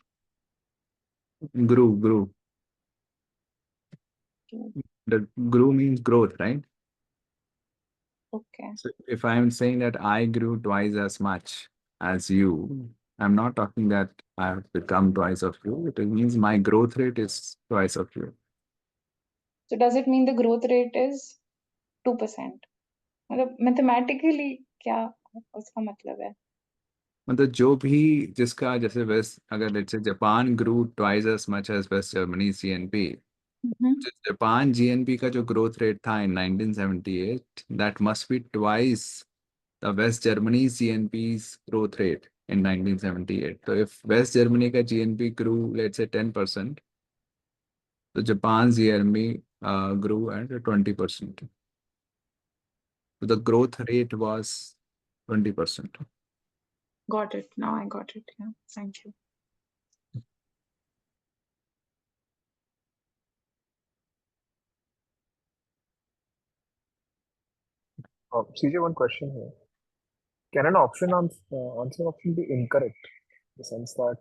A: Grew. The grew means growth, right?
E: Okay.
A: So if I'm saying that I grew twice as much as you, I'm not talking that I've become twice of you. It means my growth rate is twice of you.
E: So does it mean the growth rate is 2%? मतलब mathematically क्या उसका मतलब है?
A: मतलब जो भी जिसका जैसे वेस्ट अगर let's say Japan grew twice as much as West Germany GNP, Japan GNP का जो ग्रोथ रेट था in 1978, that must be twice the West Germany GNP's growth rate in 1978. So if West Germany का GNP grew let's say 10%, so Japan's GNP grew at 20%. So the growth rate was 20%.
E: Got it. Now I got it. Yeah. Thank you.
F: CJ, one question here. Can an option answer option be incorrect? The sense that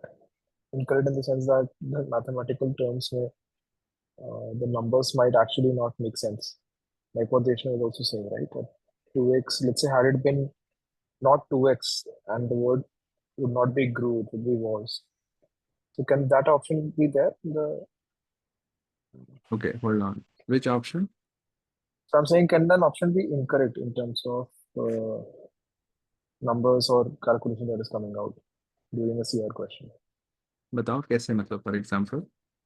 F: incorrect in the sense that the mathematical terms may the numbers might actually not make sense. Like what Deshna was also saying, right? That 2x, let's say, had it been not 2x and the word would not be grew, it would be was. So can that option be there?
A: Okay, hold on. Which option?
F: So I'm saying, can an option be incorrect in terms of numbers or calculation that is coming out during a CR question?
A: बताओ कैसे मतलब for example?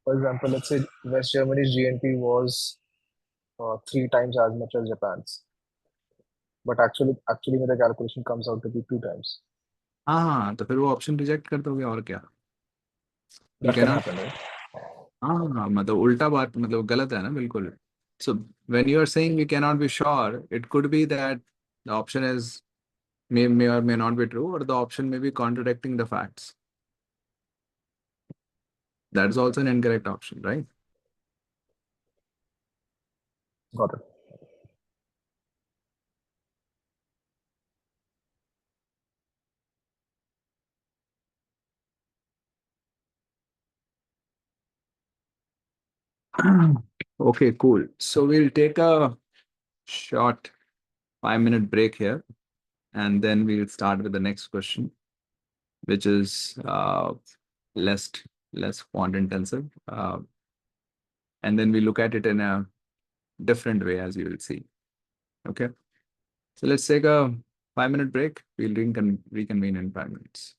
F: For example, let's say West Germany's GNP was 3 times as much as Japan's, but actually the calculation comes out to be 2 times.
A: हाँ तो फिर वो option reject कर दोगे और क्या? You
F: That can
A: cannot.
F: happen, right?
A: हाँ मतलब उल्टा बात मतलब गलत है ना बिल्कुल. So when you are saying we cannot be sure, it could be that the option is may or may not be true, or the option may be contradicting the facts. That is also an incorrect option, right?
F: Got it.
A: Okay, cool. So we'll take a short 5-minute break here, and then we'll start with the next question, which is less quant intensive, and then we look at it in a different way, as you will see. Okay, so let's take a 5-minute break. We'll reconvene in 5 minutes.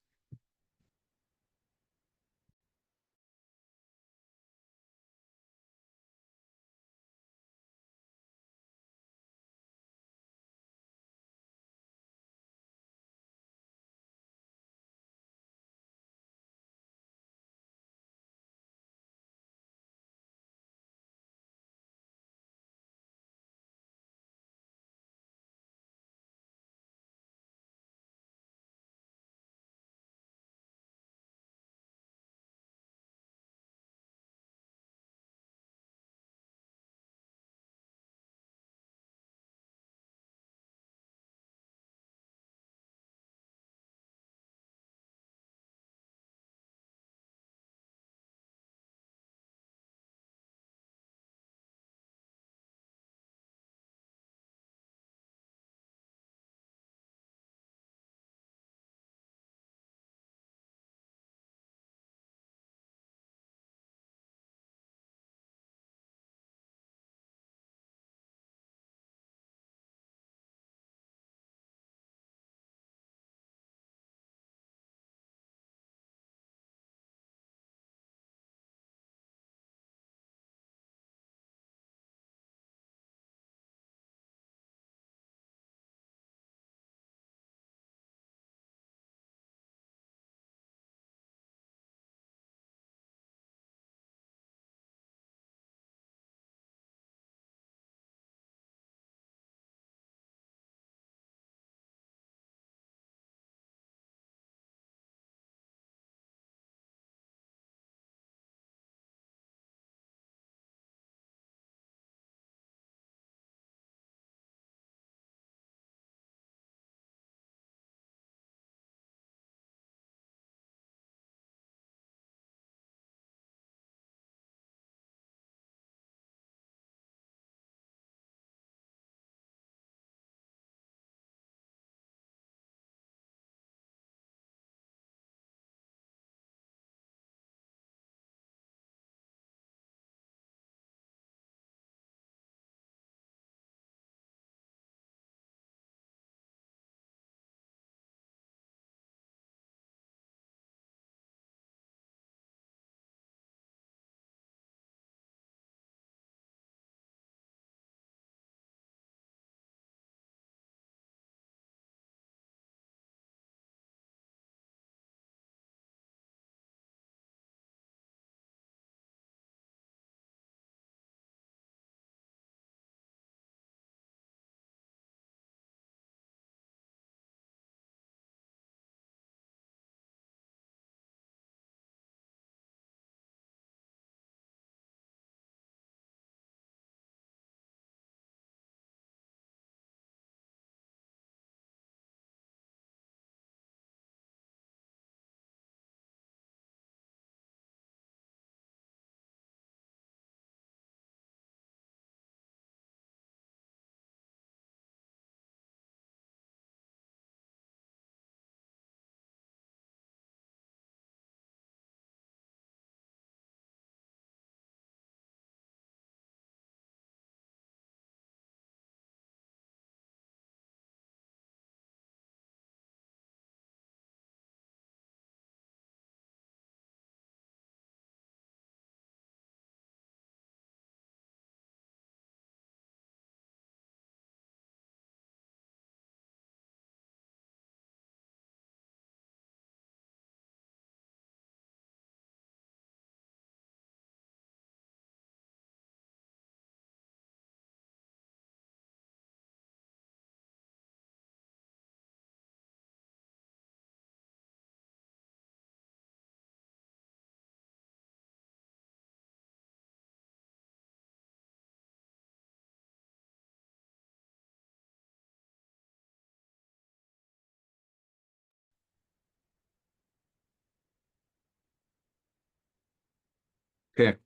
A: Okay.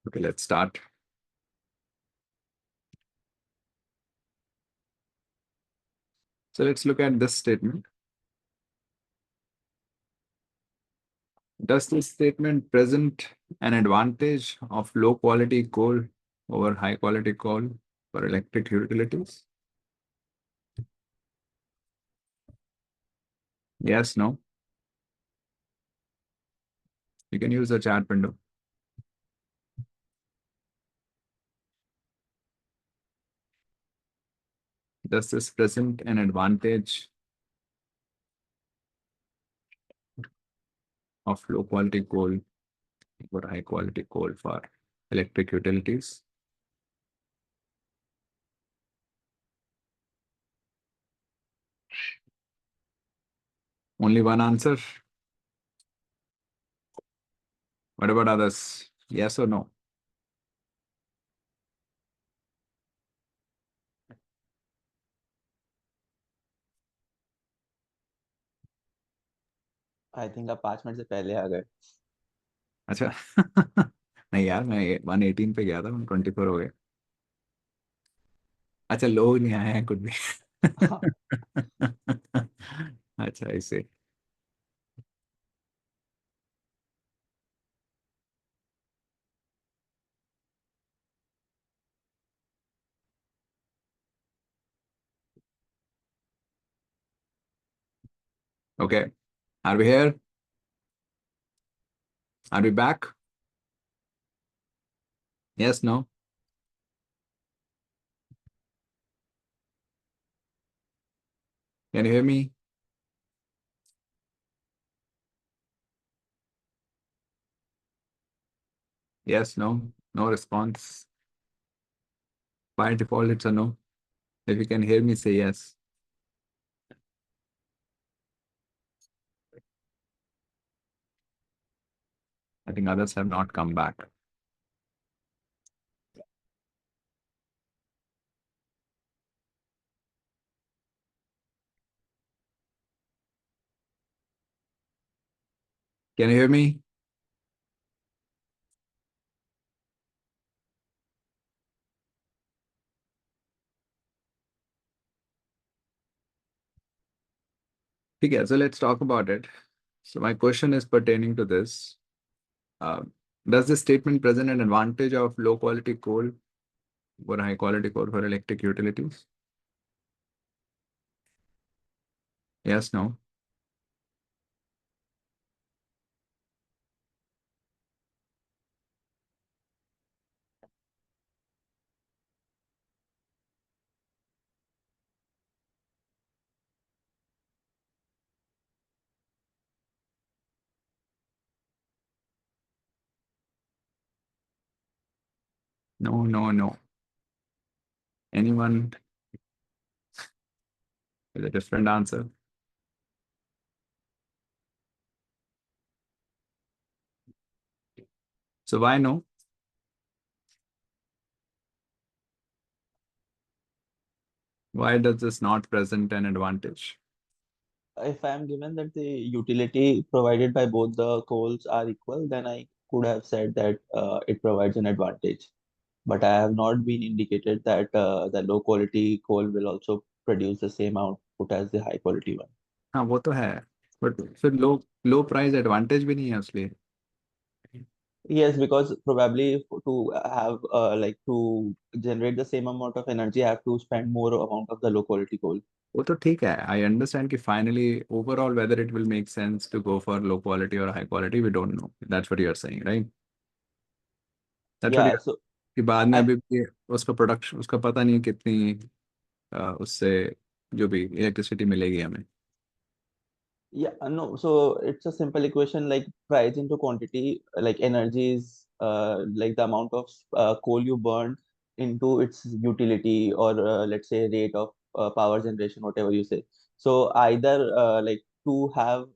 A: Okay, let's start. So let's look at this statement. Does this statement present an advantage of low quality coal over high quality coal for electric utilities? Yes, no? You can use the chat window. Does this present an advantage of low quality coal over high quality coal for electric utilities? Only one answer. What about others? Yes or no?
K: I think आप 5 minute से पहले आ गए.
A: अच्छा नहीं यार, मैं 118 पे गया था, 124 हो गए. अच्छा, लोग नहीं आए हैं कुछ भी. अच्छा, ऐसे. Okay, are we here? Are we back? Yes, no? Can you hear me? Yes, no? No response. By default, it's a no. If you can hear me, say yes. I think others have not come back. Can you hear me? Okay, so let's talk about it. So my question is pertaining to this. Does this statement present an advantage of low quality coal over high quality coal for electric utilities? Yes, no? No, no, no. Anyone with a different answer? So why no? Why does this not present an advantage?
K: If I am given that the utility provided by both the coals are equal, then I could have said that it provides an advantage. But I have not been indicated that the low quality coal will also produce the same output as the high quality one.
A: हाँ, वो तो है. But फिर low price advantage भी नहीं है उसलिए.
K: Yes, because probably to have like to generate the same amount of energy, I have to spend more amount of the low quality coal.
A: वो तो ठीक है. I understand कि finally overall whether it will make sense to go for low quality or high quality, we don't know. That's what you are saying, right? That's what you
K: Yeah,
A: are.
K: so
A: कि बाद में
K: I
A: अभी भी उसका production, उसका पता नहीं है कितनी उससे जो भी इलेक्ट्रिसिटी मिलेगी हमें.
K: yeah, no, so it's a simple equation like price into quantity, like energy is like the amount of coal you burn into its utility or let's say rate of power generation, whatever you say. So either like to have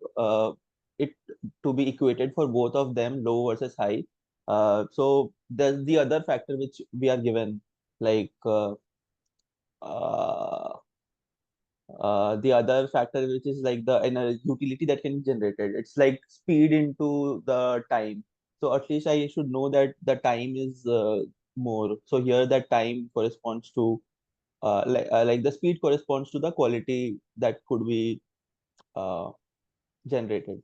K: it to be equated for both of them, low versus high. So there's the other factor which we are given, like uh, the other factor which is like the energy utility that can be generated, it's like speed into the time. So at least I should know that the time is more, so here that time corresponds to like the speed corresponds to the quality that could be uh, generated.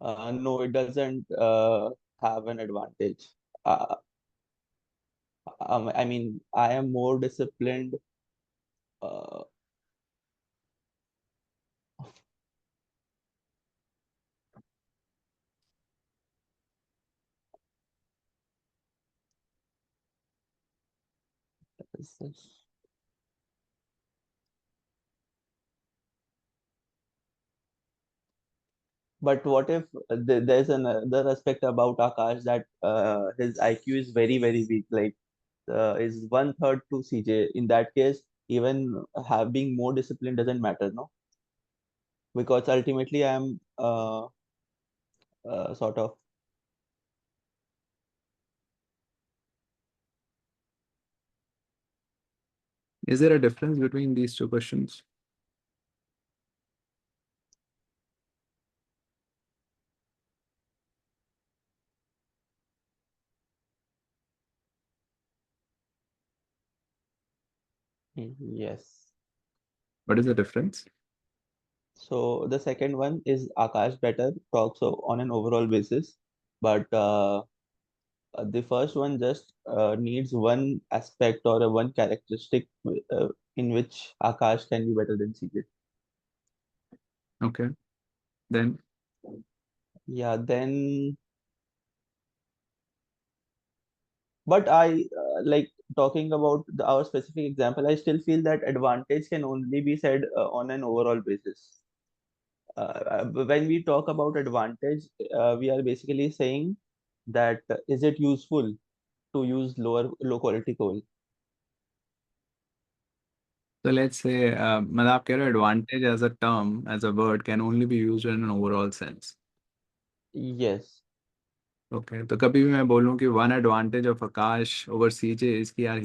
K: No, it doesn't have an advantage. Uh, I mean, I am more disciplined. Uh, is this- but what if there's another aspect about Akash that his IQ is very, very weak, like is one third to CJ. In that case, even having more discipline doesn't matter, no? Because ultimately I'm sort of
A: Is there a difference between these two questions?
K: yes.
A: What is the difference?
K: So the second one is Akash better talks on an overall basis, but the first one just needs one aspect or one characteristic in which Akash can be better than CJ.
A: Okay. Then
K: Yeah, then, but I like talking about our specific example, I still feel that advantage can only be said on an overall basis. When we talk about advantage, we are basically saying that is it useful to use low quality coal?
A: so let's say मतलब आप कह रहे हो advantage as a term, as a word can only be used in an overall sense.
K: Yes.
A: Okay. तो कभी भी मैं बोलूँ कि one advantage of Akash over CJ is कि यार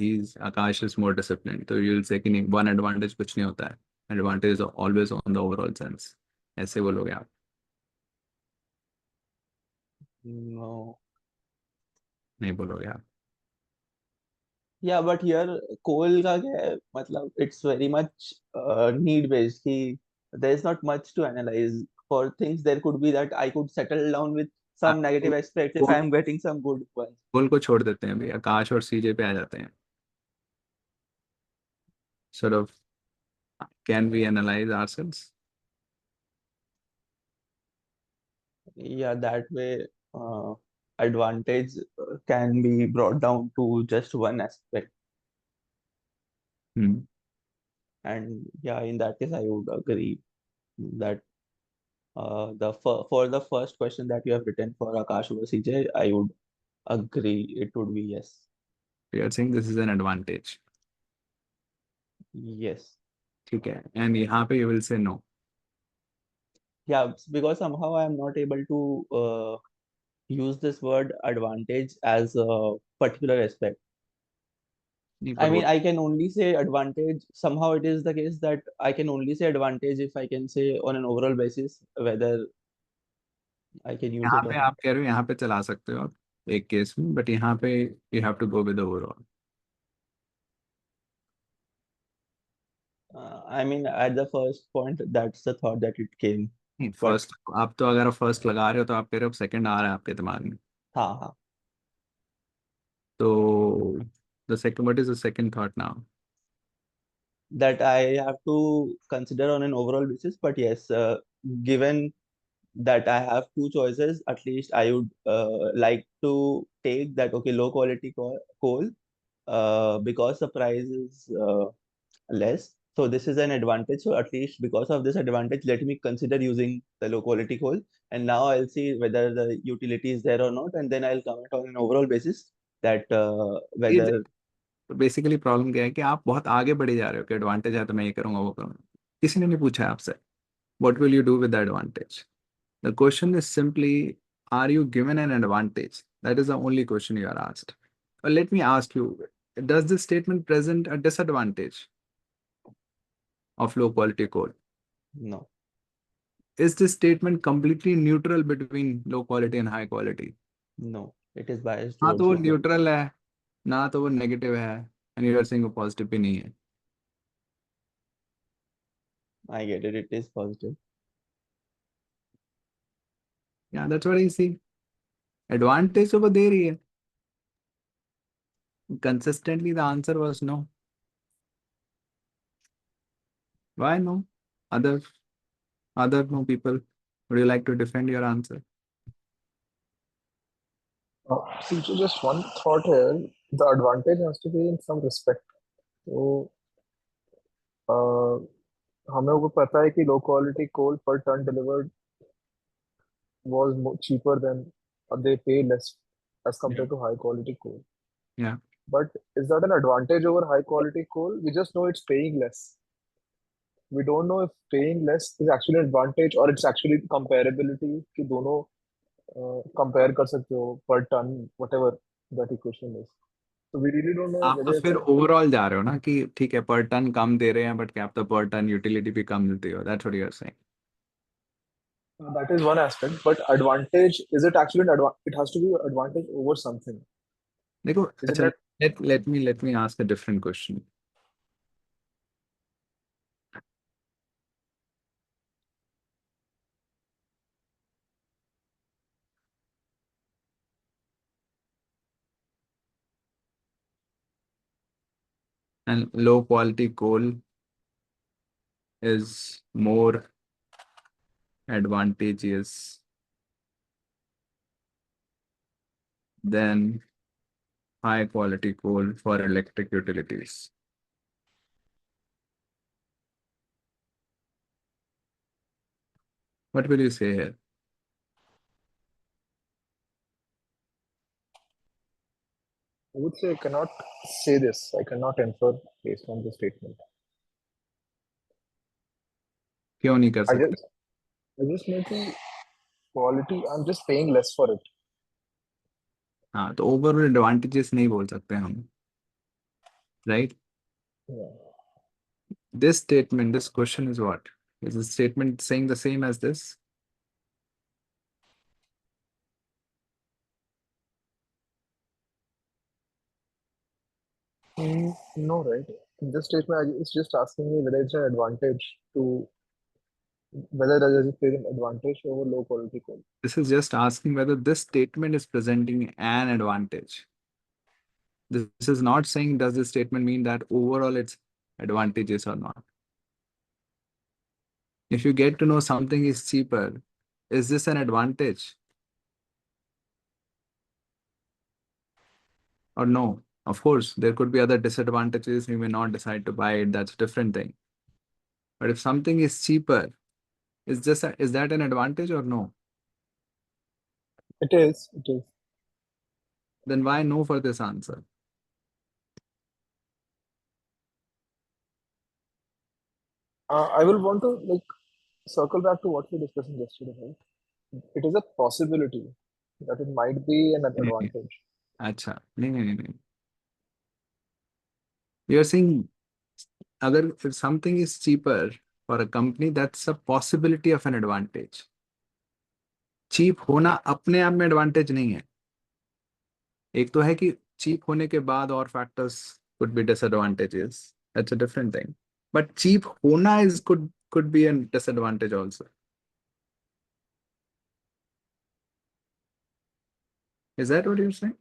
A: Akash is more disciplined. तो you'll say कि नहीं one advantage कुछ नहीं होता है. Advantage is always on the overall sense. ऐसे बोलोगे आप.
K: No.
A: नहीं बोलोगे आप.
K: Yeah, but here coal का क्या है मतलब it's very much need based कि there is not much to analyze for things. There could be that I could settle down with some negative aspects if I am getting some good ones.
A: कोल को छोड़ देते हैं अभी आकाश और सीजे पे आ जाते हैं. Sort of, can we analyze ourselves?
K: Yeah, that way advantage can be brought down to just one aspect.
A: Hmm.
K: And yeah, in that case, I would agree that for the first question that you have written for Akash over CJ, I would agree it would be yes.
A: We are saying this is an advantage.
K: Yes.
A: ठीक है. And यहाँ पे you will say no.
K: Yeah, because somehow I am not able to use this word advantage as a particular aspect.
A: नहीं,
K: I
A: पर
K: mean,
A: वो
K: I can only say advantage. Somehow it is the case that I can only say advantage if I can say on an overall basis whether I can use
A: यहाँ
K: it or
A: पे
K: not.
A: आप कह रहे हो यहाँ पे चला सकते हो आप एक केस में, बट यहाँ पे you have to go with the overall.
K: I mean, at the first point, that's the thought that it came.
A: नहीं,
K: But
A: फर्स्ट आप तो अगर फर्स्ट लगा रहे हो तो आप कह रहे हो सेकंड आ रहा है आपके दिमाग में.
K: हाँ हाँ,
A: तो the second, what is the second thought now?
K: that I have to consider on an overall basis. But yes, given that I have two choices, at least I would like to take that, okay, low quality coal because the price is less. So this is an advantage. So at least because of this advantage, let me consider using the low quality coal. And now I'll see whether the utility is there or not. And then I'll comment on an overall basis that whether
A: basically problem क्या है कि आप बहुत आगे बढ़े जा रहे हो कि एडवांटेज है तो मैं ये करूंगा वो करूंगा. किसी ने नहीं पूछा है आपसे what will you do with the advantage. The question is simply are you given an advantage. That is the only question you are asked. Let me ask you, does this statement present a disadvantage of low quality coal?
K: no,
A: Is this statement completely neutral between low quality and high quality?
K: no, it is biased
A: ना तो
K: towards
A: वो
K: low quality.
A: Neutral है ना तो वो negative है and you are saying वो positive भी नहीं है.
K: I get it. It is positive.
A: Yeah, Yeah, that's what I see. Advantage over there here. Consistently, the answer was no. Why no? Other no people. Would you like to defend your answer?
F: See, so just one thought here. The advantage has to be in some respect. So, हमें वो पता है कि low quality coal per ton delivered was cheaper than they pay less as compared to high quality coal.
A: Yeah.
F: But is that an advantage over high quality coal? We just know it's paying less. We don't know if paying less is actually an advantage or it's actually comparability कि दोनों compare कर सकते हो per ton whatever that equation is. So we really don't know
A: आप तो
F: whether it's
A: फिर overall जा रहे हो ना कि ठीक है पर टन कम दे रहे हैं बट क्या आप तो पर टन यूटिलिटी भी कम देते हो that's what you are saying
F: that is one aspect. But advantage is it actually an advantage? It has to be advantage over something.
A: देखो
F: Isn't
A: अच्छा
F: it?
A: let me ask a different question. And low quality coal is more advantageous than high quality coal for electric utilities. What will you say here?
F: I would say I cannot say this. I cannot infer based on the statement.
A: क्यों नहीं कर
F: I
A: सकते?
F: just know the quality. I'm just paying less for it.
A: हाँ तो overall advantages नहीं बोल सकते हम right
F: Yeah.
A: This statement, this question is what? Is the statement saying the same as this?
F: No, right? In this statement, it's just asking me whether it's an advantage to whether there is an advantage over low quality coal.
A: This is just asking whether this statement is presenting an advantage. This is not saying does this statement mean that overall it's advantageous or not. If you get to know something is cheaper, is this an advantage? Or no? Of course, there could be other disadvantages. You may not decide to buy it. That's a different thing. But if something is cheaper, is that an advantage or no?
F: It is. It is.
A: Then why no for this answer?
F: I will want to circle back to what we discussed yesterday. Right? It is a possibility that it might be an
A: नहीं,
F: advantage.
A: अच्छा नहीं. You are saying अगर if something is cheaper for a company, that's a possibility of an advantage. Cheap होना अपने आप में advantage नहीं है. एक तो है कि चीप होने के बाद और factors could be disadvantages. That's a different thing. But cheap होना is could be a disadvantage also. Is that what you're saying?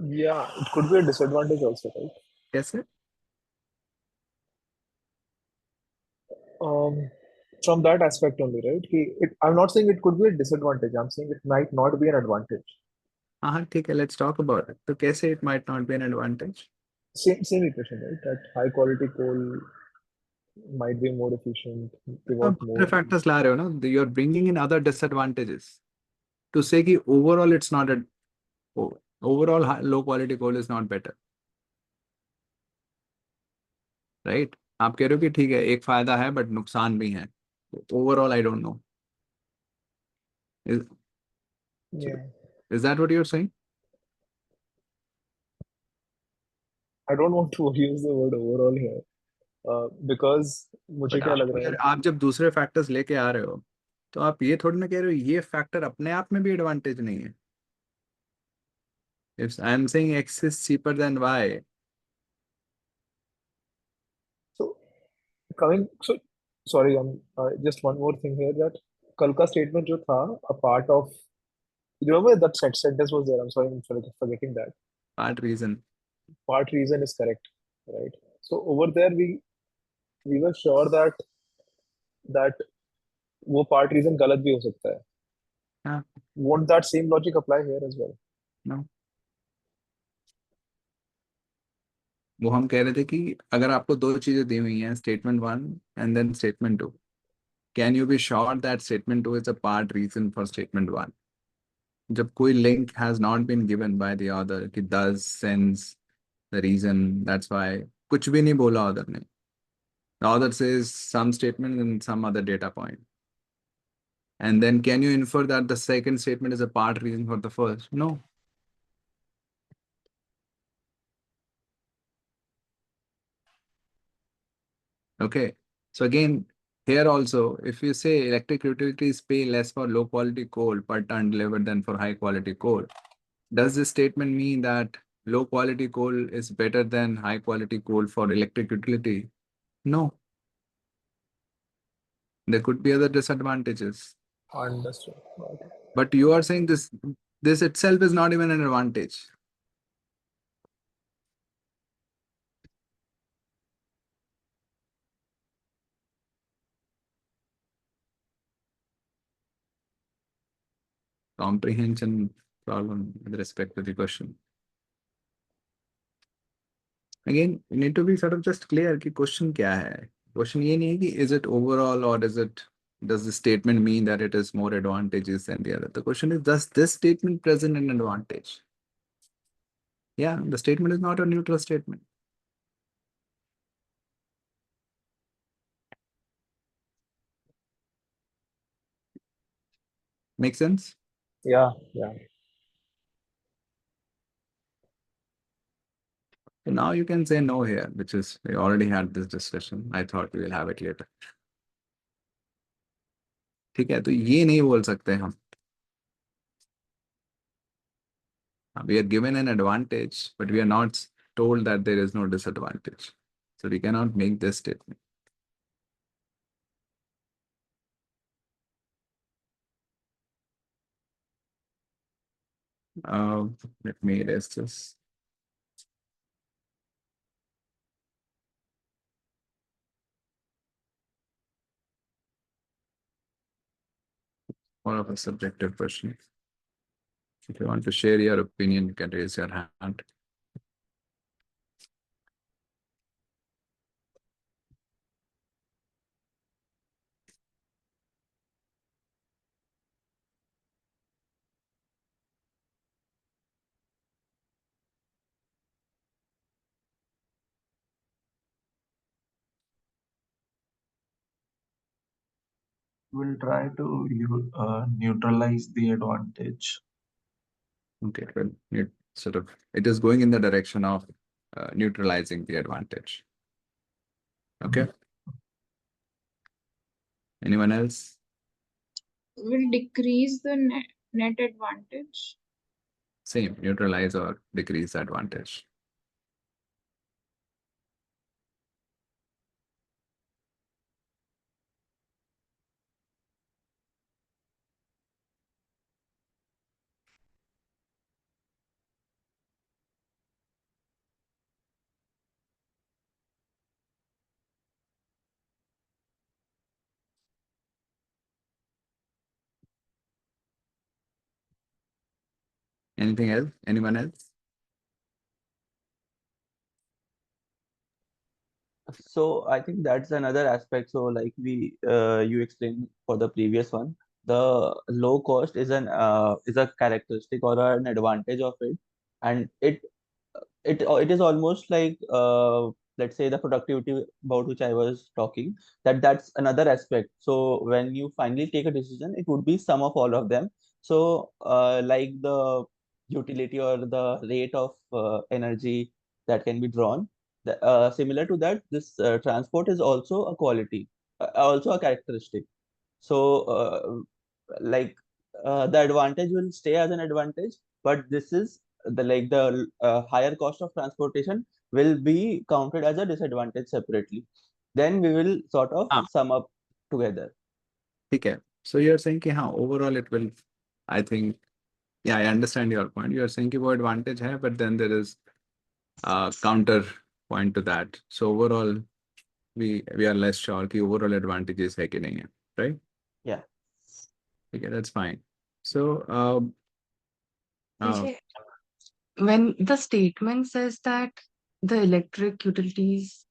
F: Yeah, it could be a disadvantage also, right?
A: कैसे?
F: From that aspect only, right? I'm not saying it could be a disadvantage. I'm saying it might not be an advantage.
A: हाँ ठीक है, let's talk about it. तो कैसे it might not be an advantage?
F: Same equation, right? That high quality coal might be more efficient, pivot
A: अब
F: more.
A: दूसरे factors ला रहे हो ना? You're bringing in other disadvantages to say कि overall it's not a overall low quality coal is not better. Right? आप कह रहे हो कि ठीक है एक फायदा है बट नुकसान भी है. Overall I don't know.
F: Yeah.
A: Is that what you're saying?
F: I don't want to use the word overall here because मुझे
A: But
F: क्या लग रहा है
A: आप जब दूसरे फैक्टर्स लेके आ रहे हो तो आप ये थोड़ी ना कह रहे हो ये फैक्टर अपने आप में भी एडवांटेज नहीं है. If I'm saying X is cheaper than Y.
F: So sorry, just one more thing here that कल का statement जो था a part of You remember that sentence was there? I'm sorry, I'm forgetting that.
A: Part reason.
F: Part reason is correct, right? So over there we were sure that वो part reason गलत भी हो सकता है.
A: हाँ.
F: Won't that same logic apply here as well?
A: No. वो हम कह रहे थे कि अगर आपको दो चीजें दी हुई हैं, statement 1 and then statement 2, can you be sure that statement 2 is a part reason for statement 1? जब कोई link has not been given by the author कि does, since, the reason, that's why, कुछ भी नहीं बोला ऑथर ने. The author says some statement and some other data point. And then can you infer that the second statement is a part reason for the first? No. Okay. So again, here also, if you say electric utilities pay less for low quality coal per ton delivered than for high quality coal, does this statement mean that low quality coal is better than high quality coal for electric utility? No. There could be other disadvantages.
F: Understood. Okay.
A: But you are saying this itself is not even an advantage. Comprehension problem with respect to the question. Again, you need to be sort of just clear कि question क्या है. Question ये नहीं है कि is it overall or does the statement mean that it is more advantageous than the other? The question is, does this statement present an advantage? Yeah, the statement is not a neutral statement. Make sense?
F: Yeah.
A: So now you can say no here, which is, we already had this discussion. I thought we will have it later. ठीक है, तो ये नहीं बोल सकते हम. We are given an advantage, but we are not told that there is no disadvantage. So we cannot make this statement. Let me erase this. More of a subjective question. If you want to share your opinion, you can raise your hand.
H: We'll try to neutralize the advantage.
A: Okay, well, it is going in the direction of neutralizing the advantage. Okay. Anyone else?
E: Will decrease the net advantage.
A: Same, neutralize or decrease the advantage. Anything else? Anyone else?
K: So I think that's another aspect. So like you explained for the previous one, the low cost is a characteristic or an advantage of it, and it is almost like let's say the productivity about which I was talking, that's another aspect. So when you finally take a decision, it would be sum of all of them. So like the utility or the rate of energy that can be drawn, similar to that, this transport is also a quality, also a characteristic. So like the advantage will stay as an advantage, but this is the higher cost of transportation will be counted as a disadvantage separately. Then we will sort of sum up together.
A: Okay. So you're saying कि हाँ, overall it will, I think, Yeah, I understand your point. You are saying कि वो advantage है, but then there is a counter point to that. So overall, we are less sure कि overall advantages है कि नहीं है, right?
K: Yeah.
A: Okay, that's fine. So
G: DJ, when the statement says that the electric utilities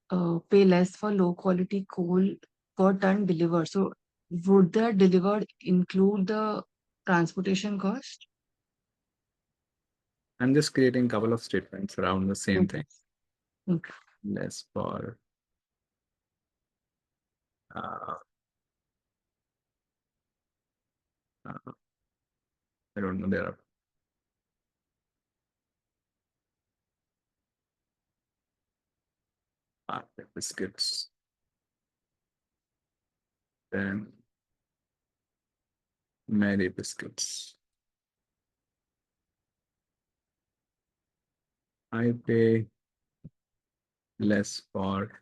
G: pay less for low quality coal per ton delivered, so would the delivered include the transportation cost?
A: I'm just creating a couple of statements around the same thing.
G: Okay.
A: Less for I don't know, there are biscuits. Then Mary biscuits. I pay less for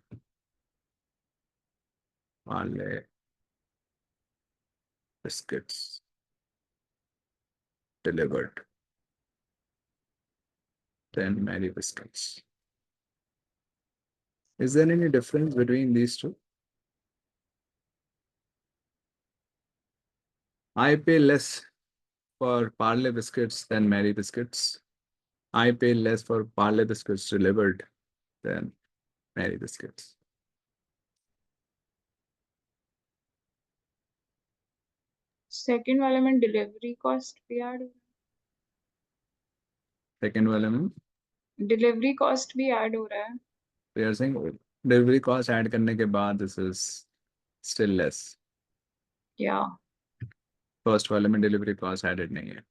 A: Parle biscuits delivered than Mary biscuits. Is there any difference between these two? I pay less for Parle biscuits than Mary biscuits. I pay less for Parle biscuits delivered than Mary biscuits.
E: Second वाले में delivery cost भी add हो
A: Second वाले में
E: delivery cost भी add हो रहा है.
A: we are saying delivery cost add करने के बाद this is still less.
E: Yeah.
A: First वाले में delivery cost added नहीं है.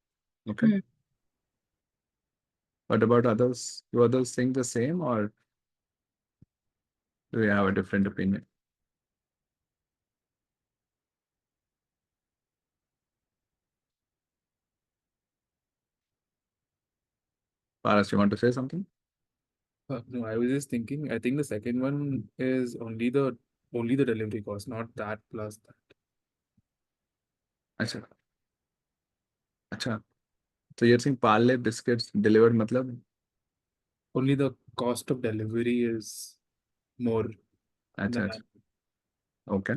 A: Okay. What about others? Do others think the same or do we have a different opinion? Paras, you want to say something?
L: No, I was just thinking, I think the second one is only the delivery cost, not that plus that.
A: अच्छा अच्छा तो you're saying Parle biscuits delivered मतलब
L: Only the cost of delivery is more
A: अच्छा
L: than
A: अच्छा okay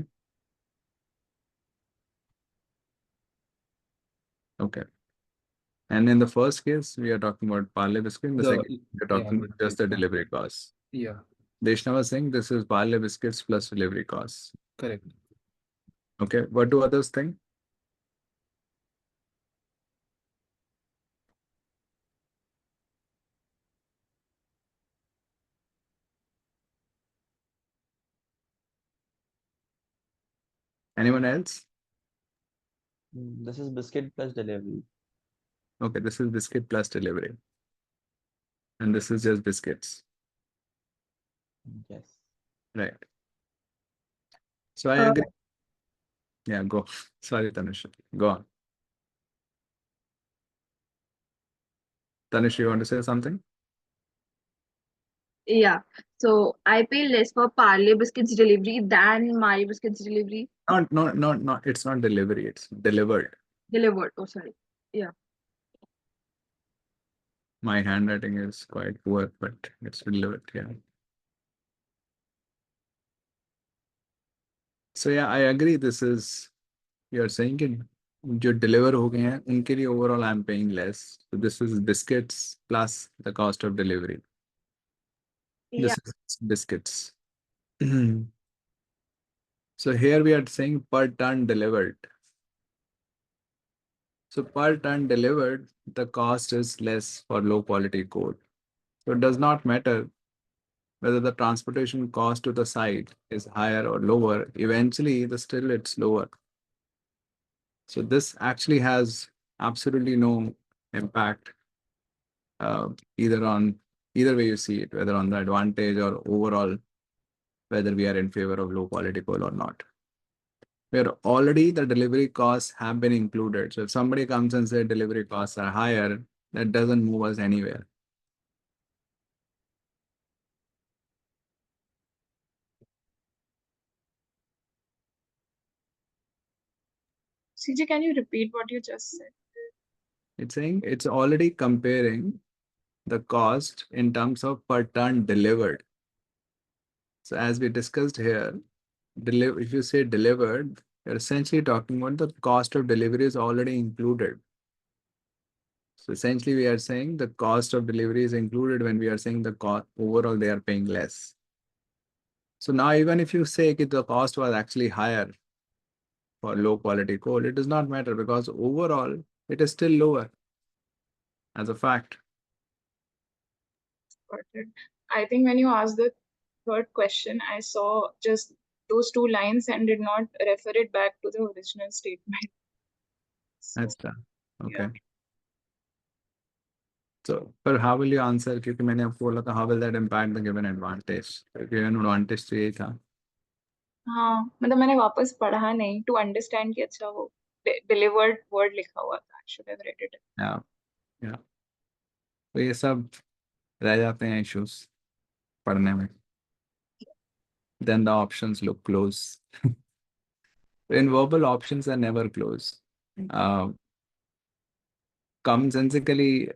A: okay and in the first case we are talking about Parle biscuit, in the second we're talking about just the delivery cost.
L: yeah,
A: Deshna was saying this is Parle biscuits plus delivery costs.
L: correct.
A: Okay, what do others think? Anyone else?
K: This is biscuit plus delivery.
A: Okay, this is biscuit plus delivery and this is just biscuits,
K: Yes.
A: right? So I agree. Yeah, go. Sorry, Tanush. Go on. Tanush, you want to say something?
J: Yeah. So I pay less for Parle biscuits delivery than my biscuits delivery
A: No, it's not delivery, it's delivered.
J: delivered. Oh, sorry. Yeah.
A: My handwriting is quite poor, but it's delivered, yeah. So yeah, I agree. This is, you're saying कि जो deliver हो गए हैं उनके लिए overall I'm paying less. So this is biscuits plus the cost of delivery.
J: Yeah.
A: This is biscuits. So here we are saying per ton delivered. So per ton delivered, the cost is less for low quality code. So it does not matter whether the transportation cost to the site is higher or lower. Eventually, still it's lower. So this actually has absolutely no impact either way you see it, whether on the advantage or overall, whether we are in favor of low quality coal or not. Where already the delivery costs have been included. So if somebody comes and says delivery costs are higher, that doesn't move us anywhere.
E: CJ, can you repeat what you just said?
A: It's saying it's already comparing the cost in terms of per ton delivered. So as we discussed here, if you say delivered, you're essentially talking about the cost of delivery is already included. So essentially we are saying the cost of delivery is included when we are saying the cost overall they are paying less. So now even if you say that the cost was actually higher for low quality coal, it does not matter because overall it is still lower as a fact.
E: Got it. I think when you asked the third question, I saw just those two lines and did not refer it back to the original statement. So,
A: That's done. Okay.
E: yeah.
A: So, but how will you answer? क्योंकि मैंने आपको बोला था how will that impact the given advantage? Given advantage तो यही था.
E: हाँ, मतलब मैंने वापस पढ़ा नहीं to understand कि अच्छा वो delivered word लिखा हुआ था. I should have read it.
A: Yeah, yeah. तो ये सब रह जाते हैं issues पढ़ने में. Then the options look close. In verbal, options are never close. Commonsensically,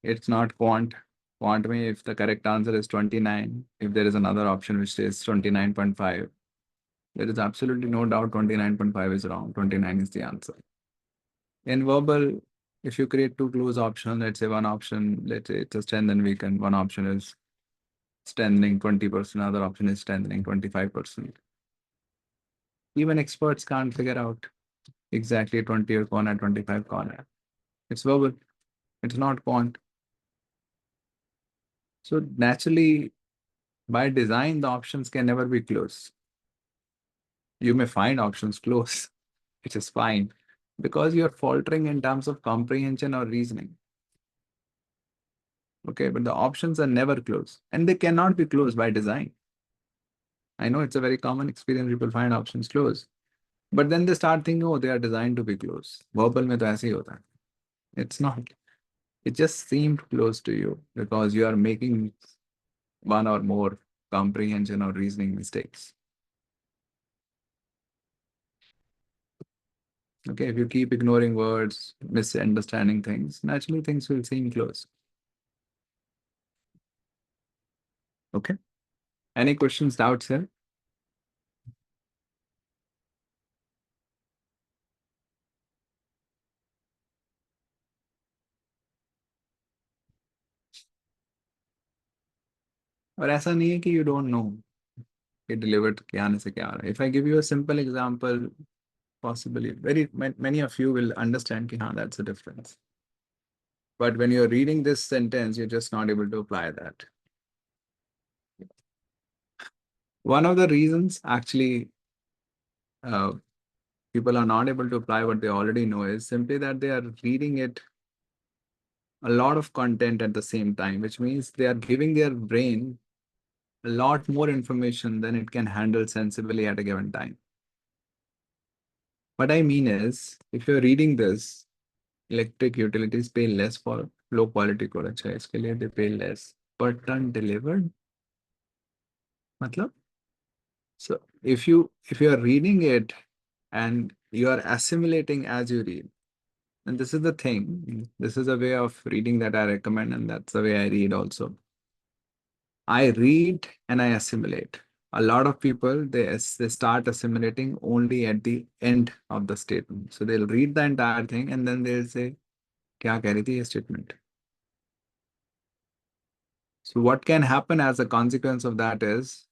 A: it's not quant. Quant me if the correct answer is 29, if there is another option which says 29.5, there is absolutely no doubt 29.5 is wrong. 29 is the answer. In verbal, if you create two close options, let's say one option, let's say it's a strengthen weaken, one option is strengthening 20%, other option is strengthening 25%. Even experts can't figure out exactly 20 or corner, 25 corner. It's verbal, it's not quant. So naturally, by design, the options can never be close. You may find options close, which is fine, because you're faltering in terms of comprehension or reasoning. Okay, but the options are never close, and they cannot be close by design. I know it's a very common experience, people find options close, but then they start thinking, oh, they are designed to be close. Verbal mein to aise hi hota hai. It's not. It just seemed close to you because you are making one or more comprehension or reasoning mistakes. Okay, if you keep ignoring words, misunderstanding things, naturally things will seem close. Okay. Any questions, doubts here? और ऐसा नहीं है कि you don't know कि delivered के आने से क्या आ रहा है. If I give you a simple example, possibly many of you will understand कि हाँ, that's the difference. But when you're reading this sentence, you're just not able to apply that. One of the reasons actually people are not able to apply what they already know is simply that they are reading it a lot of content at the same time, which means they are giving their brain a lot more information than it can handle sensibly at a given time. What I mean is, if you're reading this, electric utilities pay less for low quality coal. अच्छा, इसके लिए they pay less per ton delivered. मतलब? So if you are reading it and you are assimilating as you read, and this is the thing, this is a way of reading that I recommend, and that's the way I read also. I read and I assimilate. A lot of people, they start assimilating only at the end of the statement. So they'll read the entire thing and then they'll say, क्या कह रही थी ये statement? So what can happen as a consequence of that is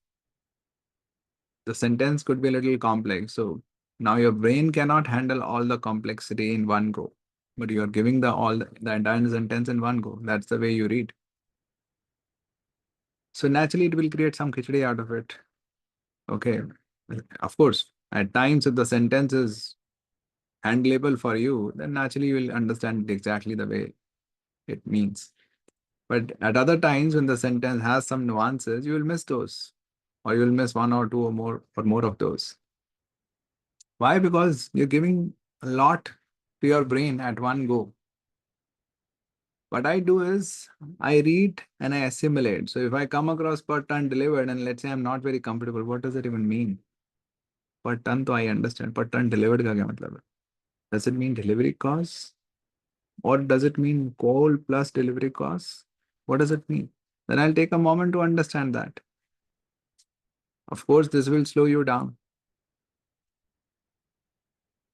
A: the sentence could be a little complex. So now your brain cannot handle all the complexity in one go, but you are giving the entire sentence in one go. That's the way you read. So naturally it will create some khichdi out of it. Okay. Of course, at times if the sentence is handleable for you, then naturally you will understand it exactly the way it means. But at other times when the sentence has some nuances, you will miss those, or you will miss one or two or more of those. Why? Because you're giving a lot to your brain at one go. What I do is I read and I assimilate. So if I come across per ton delivered and let's say I'm not very comfortable, what does it even mean? Per ton, तो I understand. Per ton delivered का क्या मतलब है? Does it mean delivery cost? What does it mean? Coal plus delivery costs? What does it mean? Then I'll take a moment to understand that. Of course, this will slow you down.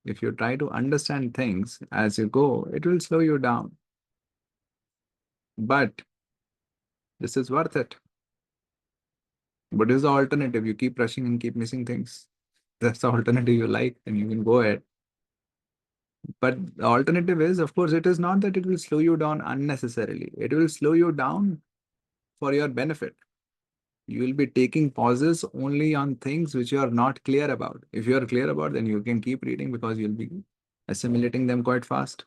A: If you try to understand things as you go, it will slow you down. But this is worth it. What is the alternative? You keep rushing and keep missing things. That's the alternative you like, then you can go ahead. But the alternative is, of course, it is not that it will slow you down unnecessarily. It will slow you down for your benefit. You will be taking pauses only on things which you are not clear about. If you are clear about, then you can keep reading because you'll be assimilating them quite fast.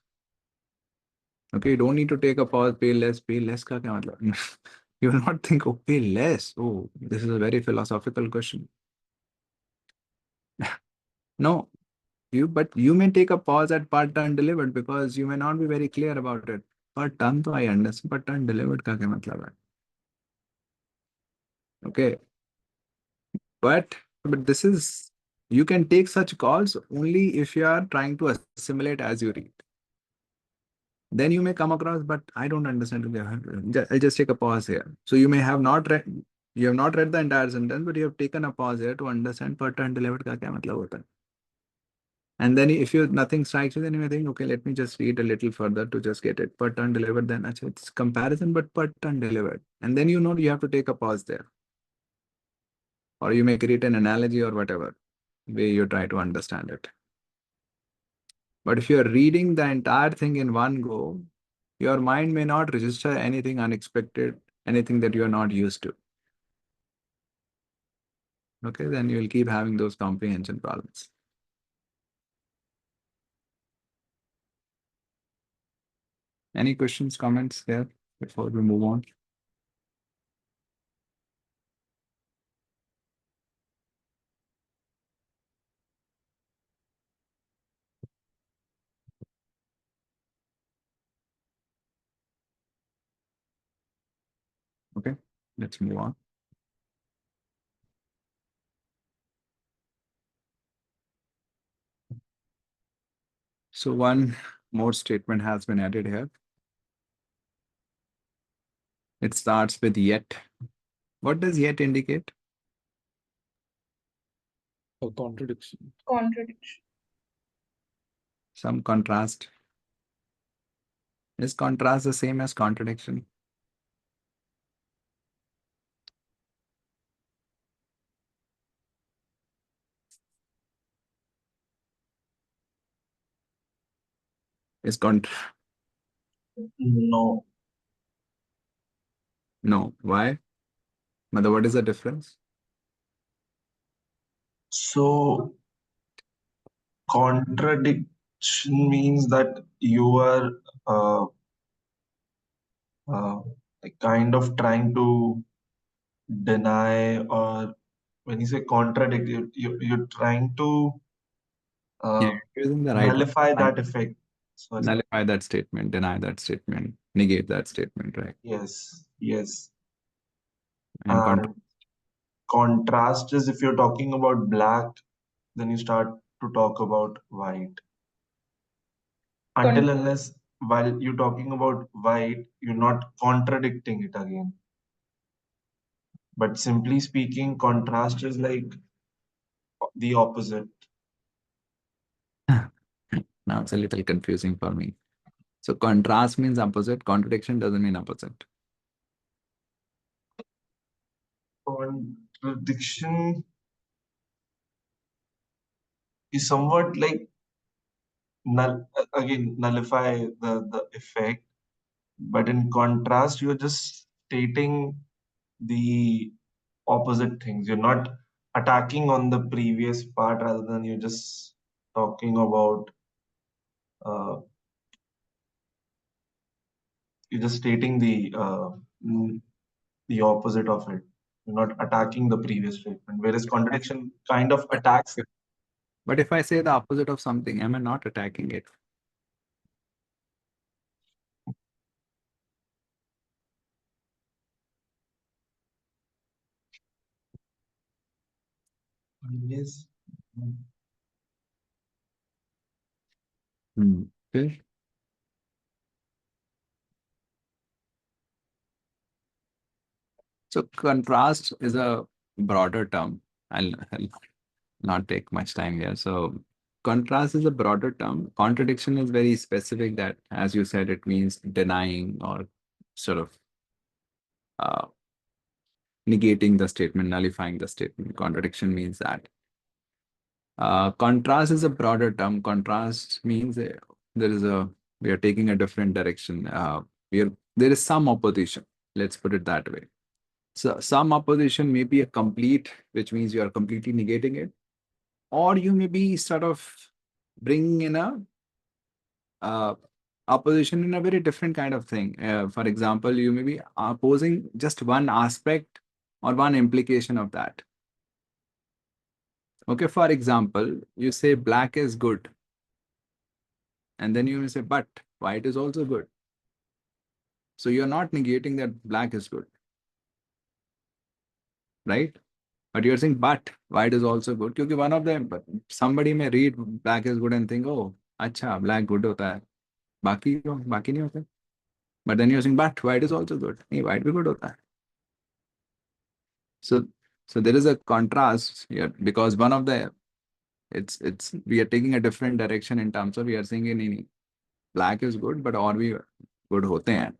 A: Okay, you don't need to take a pause, pay less. Pay less ka kya matlab? You will not think, oh, pay less. Oh, this is a very philosophical question. No, but you may take a pause at per ton delivered because you may not be very clear about it. Per ton, to I understand. Per ton delivered ka kya matlab hai? Okay, but this is, you can take such calls only if you are trying to assimilate as you read. Then you may come across, but I don't understand. I'll just take a pause here. So you may have not read, you have not read the entire sentence, but you have taken a pause here to understand per ton delivered ka kya matlab hota hai. And then if you nothing strikes you, then you may think, okay, let me just read a little further to just get it. Per ton delivered, then it's comparison, but per ton delivered. And then you know you have to take a pause there. Or you may create an analogy or whatever way you try to understand it. But if you're reading the entire thing in one go, your mind may not register anything unexpected, anything that you're not used to. Okay, then you will keep having those comprehension problems. Any questions, comments there before we move on? Okay, let's move on. So one more statement has been added here. It starts with yet. What does yet indicate?
B: A contradiction.
J: Contradiction.
A: Some contrast. Is contrast the same as contradiction? Is
H: No.
A: No. Why? Mother, what is the difference?
H: So contradiction means that you are uh, like kind of trying to deny, or when you say contradict, you're trying to
A: Yeah, using the right word.
H: nullify that effect. Sorry.
A: Nullify that statement, deny that statement, negate that statement, right?
H: Yes, yes.
A: And
H: And contrast is if you're talking about black, then you start to talk about white. Until unless while you're talking about white, you're not contradicting it again. But simply speaking, contrast is like the opposite.
A: now it's a little confusing for me. So contrast means opposite, contradiction doesn't mean opposite.
H: Contradiction is somewhat like again nullify the effect, but in contrast, you're just stating the opposite things. You're not attacking on the previous part, rather than you're just talking about uh, you're just stating the opposite of it. You're not attacking the previous statement, whereas contradiction kind of attacks.
A: But if I say the opposite of something, am I not attacking it?
H: Yes.
A: Okay. So contrast is a broader term. I'll not take much time here. So contrast is a broader term. Contradiction is very specific that, as you said, it means denying or sort of uh, negating the statement, nullifying the statement. Contradiction means that. Contrast is a broader term. Contrast means we are taking a different direction. There is some opposition. Let's put it that way. So some opposition may be a complete, which means you are completely negating it, or you may be sort of bringing in a opposition in a very different kind of thing. For example, you may be opposing just one aspect or one implication of that. Okay, for example, you say black is good, and then you may say, but white is also good. So you're not negating that black is good, right? But you're saying, but white is also good. Because one of them, somebody may read black is good and think, oh, acha, black good hota hai. Baki nahi hota. But then you're saying, but white is also good. Nahi, white bhi good hota hai. So there is a contrast here because one of the we are taking a different direction in terms of we are saying nahi, black is good, but or we good hote hain.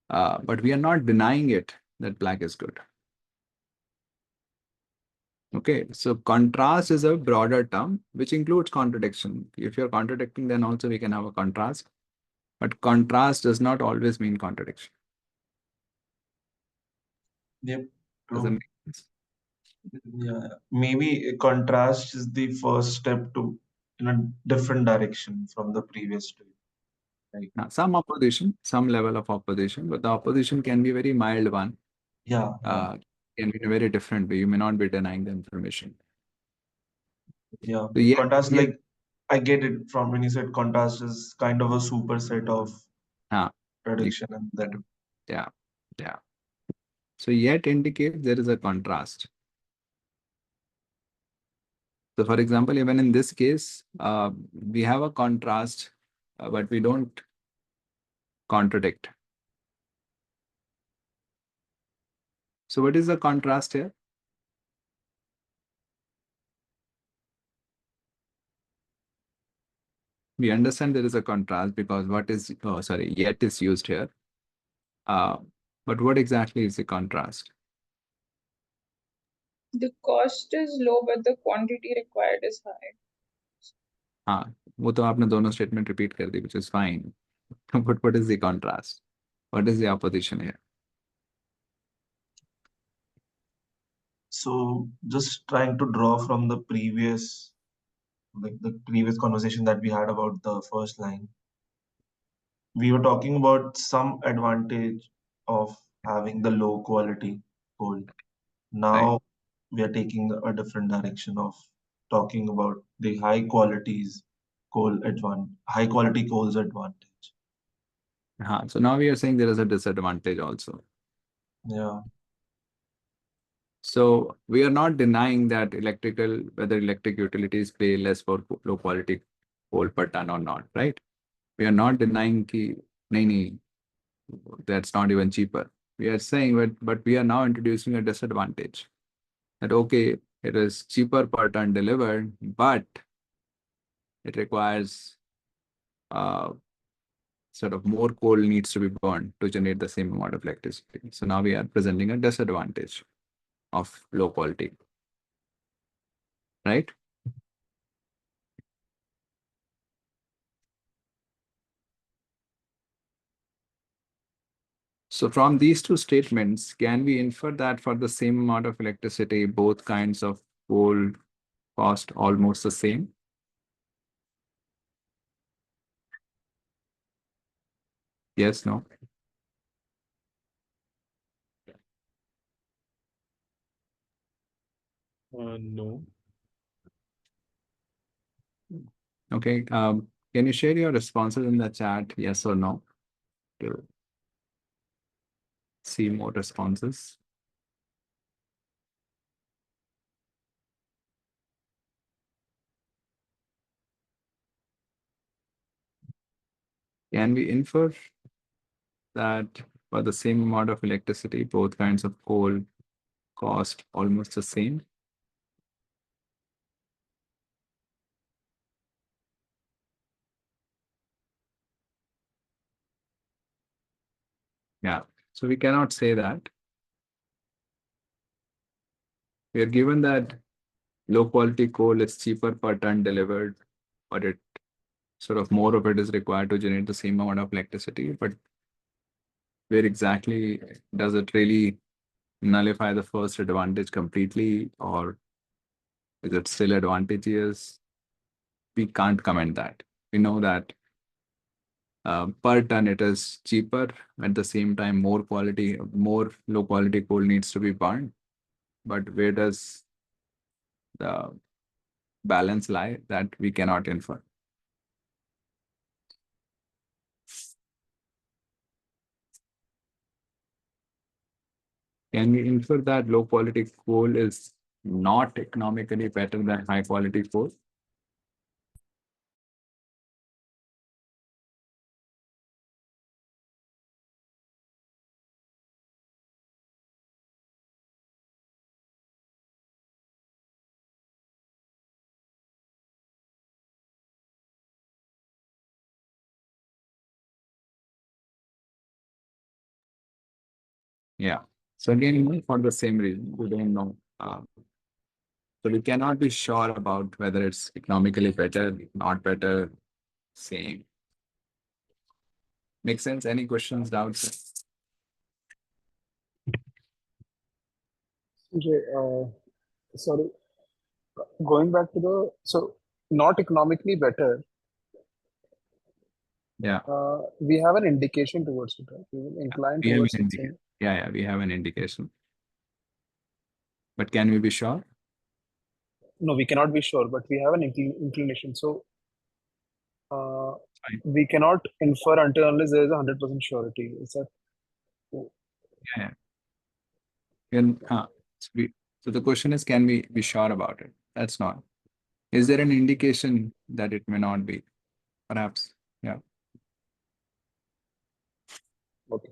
A: But we are not denying it that black is good. Okay, so contrast is a broader term which includes contradiction. If you're contradicting, then also we can have a contrast. But contrast does not always mean contradiction.
H: Yep,
A: Does that
H: true.
A: make sense?
H: Yeah, maybe a contrast is the first step to in a different direction from the previous two. Right?
A: Now, some opposition, some level of opposition, but the opposition can be a very mild one.
H: Yeah,
A: Can be in a very different way. You may not be denying the information.
H: yeah.
A: So yeah,
H: Contrast, like I get it from when you said contrast is kind of a superset of prediction, and then
A: yeah. So yet indicates there is a contrast. So for example, even in this case, we have a contrast, but we don't contradict. So what is the contrast here? We understand there is a contrast because yet is used here. But what exactly is the contrast?
E: The cost is low, but the quantity required is high.
A: हाँ, वो तो आपने दोनों statement repeat कर दी, which is fine. But what is the contrast? What is the opposition here?
H: so just trying to draw from the previous, like the previous conversation that we had about the first line. We were talking about some advantage of having the low quality coal. Now we are taking a different direction of talking about the high quality coal's advantage.
A: So now we are saying there is a disadvantage also.
H: Yeah.
A: So we are not denying that whether electric utilities pay less for low quality coal per ton or not, right? We are not denying nahi, that's not even cheaper. We are saying, but we are now introducing a disadvantage. That okay, it is cheaper per ton delivered, but it requires sort of more coal needs to be burned to generate the same amount of electricity. So now we are presenting a disadvantage of low quality, right? So from these two statements, can we infer that for the same amount of electricity, both kinds of coal cost almost the same? Yes, no?
B: No.
A: Okay. Can you share your responses in the chat, yes or no, to see more responses? Can we infer that for the same amount of electricity, both kinds of coal cost almost the same. Yeah, so we cannot say that. We are given that low quality coal is cheaper per ton delivered, but it sort of more of it is required to generate the same amount of electricity. But where exactly does it really nullify the first advantage completely, or is it still advantageous? We can't comment that. We know that per ton it is cheaper. At the same time, more low quality coal needs to be burned. But where does the balance lie? That we cannot infer. Can we infer that low quality coal is not economically better than high quality coal? Yeah. So again, for the same reason, we don't know. So we cannot be sure about whether it's economically better, not better, same. Make sense? Any questions, doubts?
F: Okay, sorry, going back to not economically better.
A: Yeah.
F: We have an indication towards it, right? We will incline
A: We have
F: towards
A: an
F: it.
A: indication. Yeah, we have an indication. But can we be sure?
F: No, we cannot be sure, but we have an inclination. So we cannot infer until unless there is 100% surety. Is that?
A: Yeah. So the question is, can we be sure about it? That's not. Is there an indication that it may not be? Perhaps. Yeah.
F: Okay.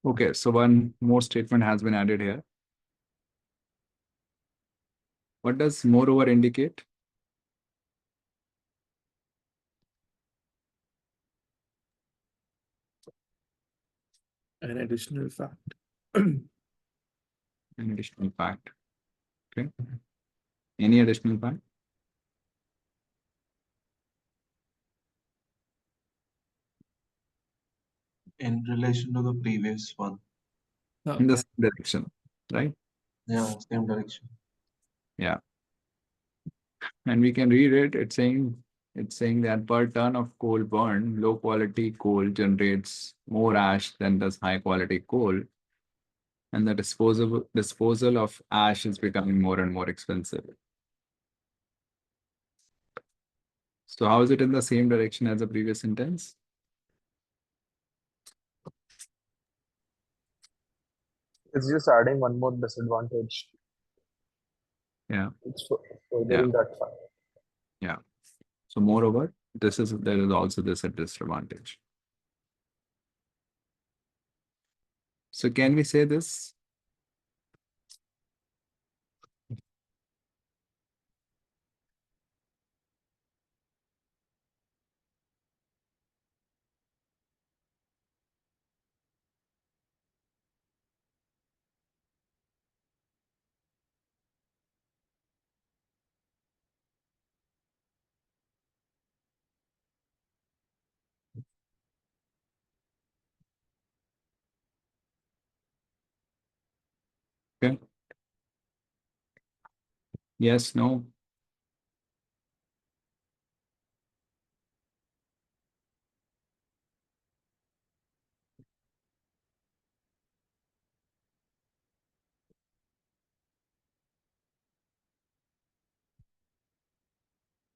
A: Okay, so one more statement has been added here. What does moreover indicate?
B: An additional fact.
A: An additional fact. Okay. Any additional fact?
H: In relation to the previous one.
A: In the same direction, right?
H: Yeah, same direction.
A: Yeah. And we can read it. It's saying that per ton of coal burned, low quality coal generates more ash than does high quality coal. And the disposal of ash is becoming more and more expensive. So how is it in the same direction as the previous sentence?
F: It's just adding one more disadvantage.
A: Yeah.
F: It's furthering that fact.
A: Yeah. So moreover, there is also this disadvantage. So can we say this? Okay. Yes, no.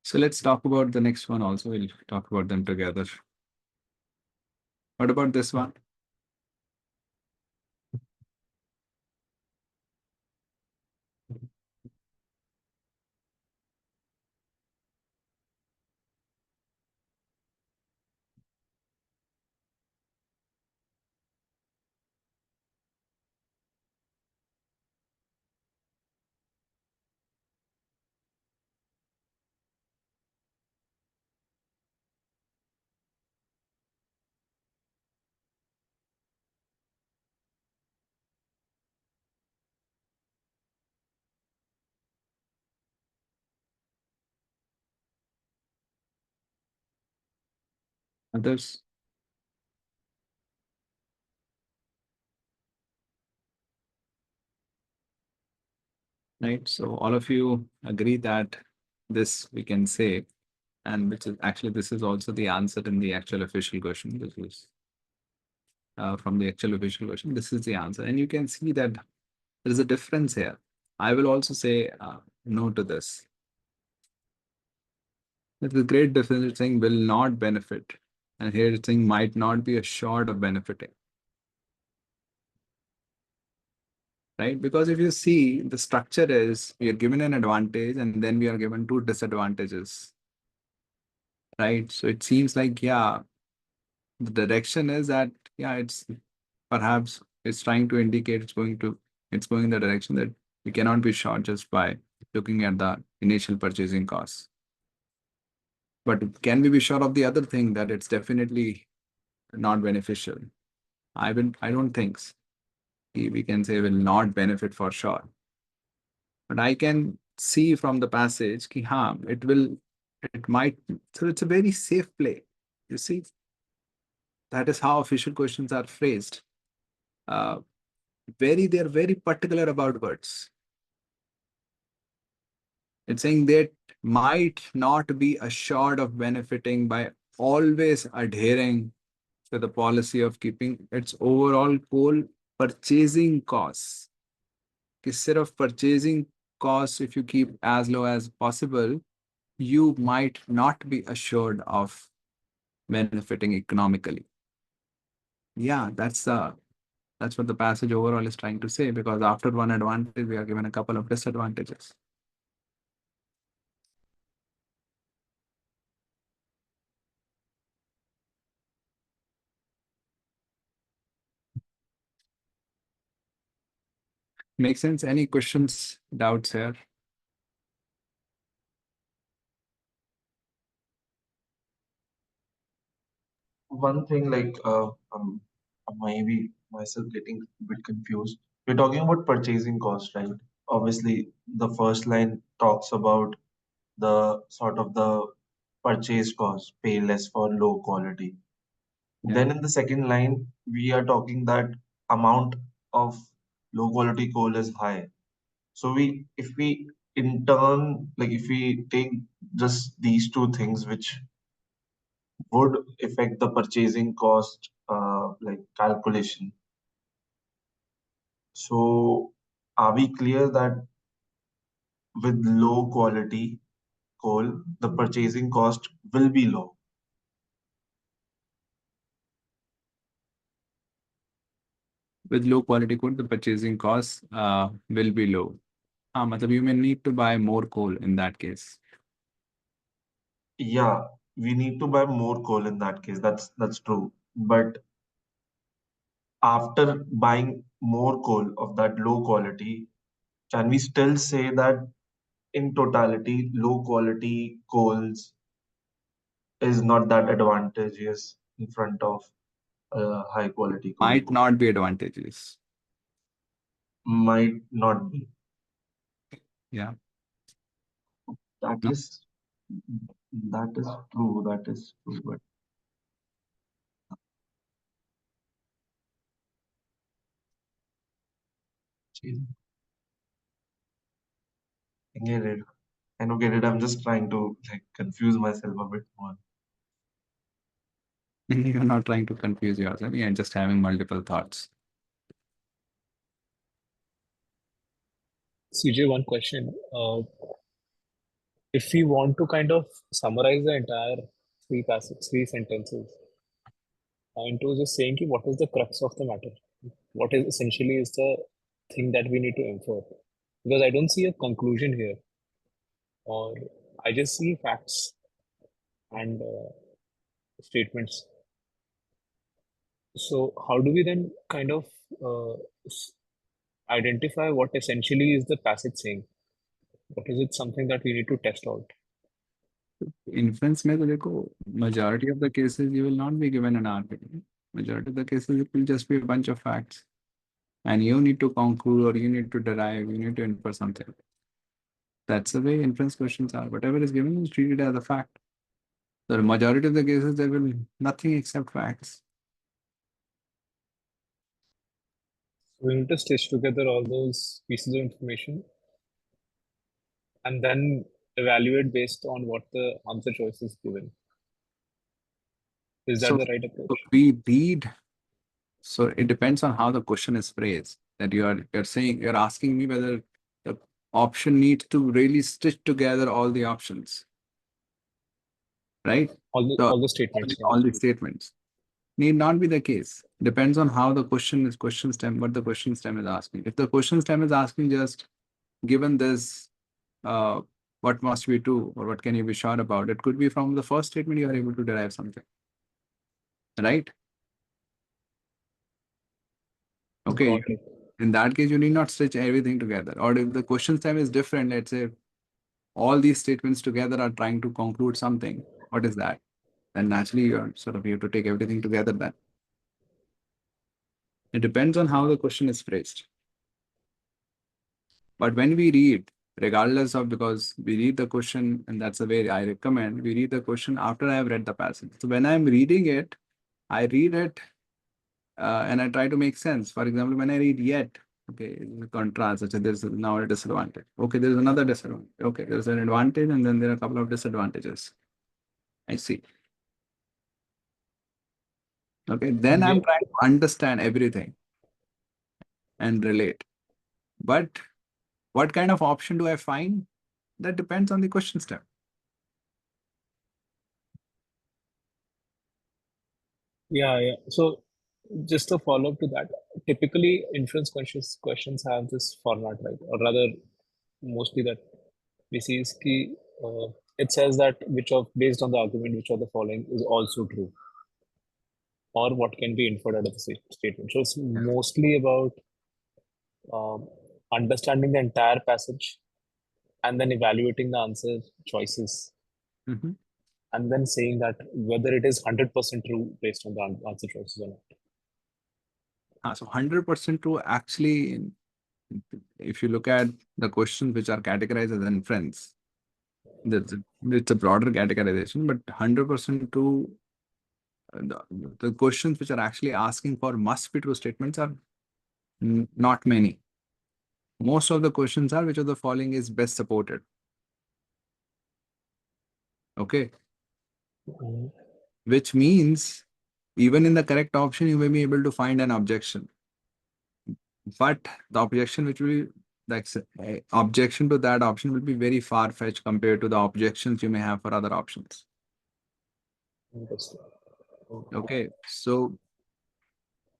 A: So let's talk about the next one also. We'll talk about them together. What about this one? Others? Right. So all of you agree that this we can say, and which is actually this is also the answer in the actual official question. This is from the actual official question. This is the answer, and you can see that there is a difference here. I will also say no to this. There's a great difference. It's saying will not benefit, and here it's saying might not be assured of benefiting. Right? Because if you see the structure is we are given an advantage and then we are given two disadvantages. Right? So it seems like, yeah, the direction is that, yeah, it's perhaps it's trying to indicate it's going in the direction that we cannot be sure just by looking at the initial purchasing costs. But can we be sure of the other thing that it's definitely not beneficial? I don't think so. We can say will not benefit for sure. But I can see from the passage ki, it might, so it's a very safe play. You see, that is how official questions are phrased. They're very particular about words. It's saying that might not be assured of benefiting by always adhering to the policy of keeping its overall coal purchasing costs. Instead of purchasing costs, if you keep as low as possible, you might not be assured of benefiting economically. Yeah, that's what the passage overall is trying to say, because after one advantage, we are given a couple of disadvantages. Make sense? Any questions, doubts here?
H: One thing like maybe myself getting a bit confused. We're talking about purchasing cost, right? Obviously, the first line talks about the sort of the purchase cost, pay less for low quality.
A: Yeah.
H: Then in the second line, we are talking that amount of low quality coal is high. So if we in turn, like if we take just these two things, which would affect the purchasing cost, like calculation. So are we clear that with low quality coal, the purchasing cost will be low?
A: With low quality coal, the purchasing costs will be low. You may need to buy more coal in that case.
H: Yeah, we need to buy more coal in that case. That's true. But after buying more coal of that low quality, can we still say that in totality, low quality coals is not that advantageous in front of high quality coal?
A: Might not be advantageous.
H: Might not be.
A: Yeah.
H: That
A: No.
H: is that is true. That is true. But geez, I get it. I don't get it. I'm just trying to like confuse myself a bit more.
A: You're not trying to confuse yourself. You're just having multiple thoughts.
F: CJ, one question. If we want to kind of summarize the entire three sentences into just saying ki what is the crux of the matter, what is essentially is the thing that we need to infer, because I don't see a conclusion here, or I just see facts and statements. So how do we then kind of identify what essentially is the passage saying? What is it something that we need to test out?
A: Inference में तो देखो, majority of the cases you will not be given an argument. Majority of the cases it will just be a bunch of facts, and you need to conclude or you need to derive, you need to infer something. That's the way inference questions are. Whatever is given is treated as a fact. So the majority of the cases, there will be nothing except facts.
F: We need to stitch together all those pieces of information and then evaluate based on what the answer choice is given. Is that
A: So
F: the right approach?
A: we read. So it depends on how the question is phrased. That you're asking me whether the option needs to really stitch together all the options, right?
F: All the statements. Yeah.
A: All the statements need not be the case. Depends on how the question stem, what the question stem is asking. If the question stem is asking just given this, what must we do or what can you be sure about? It could be from the first statement you are able to derive something, right? Okay.
F: Got it.
A: In that case, you need not stitch everything together. Or if the question stem is different, let's say all these statements together are trying to conclude something. What is that? Then naturally you have to take everything together then. It depends on how the question is phrased. But when we read, regardless of, because we read the question, and that's the way I recommend, we read the question after I have read the passage. So when I'm reading it, I read it and I try to make sense. For example, when I read yet, okay, it's a contrast, such as there's now a disadvantage. Okay, there's another disadvantage. Okay, there's an advantage, and then there are a couple of disadvantages. I see. Okay, then I'm trying to understand everything and relate. But what kind of option do I find? That depends on the question step.
F: Yeah. So just a follow-up to that. Typically, inference questions have this format, right? Or rather, mostly that we see is it says that based on the argument which of the following is also true, or what can be inferred out of the statement. So it's mostly about understanding the entire passage and then evaluating the answer choices.
A: Mm-hmm.
F: And then saying that whether it is 100% true based on the answer choices or not.
A: So 100% true, actually, if you look at the questions which are categorized as inference, it's a broader categorization, but 100% true, the questions which are actually asking for must be true statements are not many. Most of the questions are which of the following is best supported. Okay.
F: Mm-hmm.
A: Which means even in the correct option, you may be able to find an objection. But the objection objection to that option will be very far-fetched compared to the objections you may have for other options. Okay, so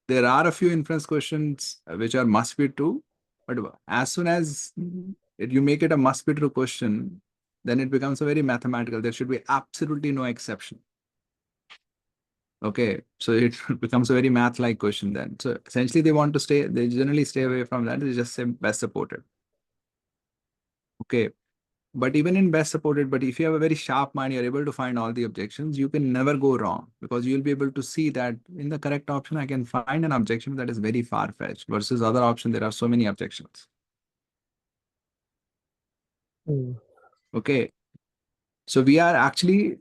A: there are a few inference questions which are must be true, but as soon as you make it a must be true question, then it becomes a very mathematical. There should be absolutely no exception. Okay, so it becomes a very math-like question then. So essentially they generally stay away from that. They just say best supported. Okay, but even in best supported, but if you have a very sharp mind, you're able to find all the objections, you can never go wrong because you'll be able to see that in the correct option, I can find an objection that is very far-fetched versus other option, there are so many objections. Okay, so we are actually,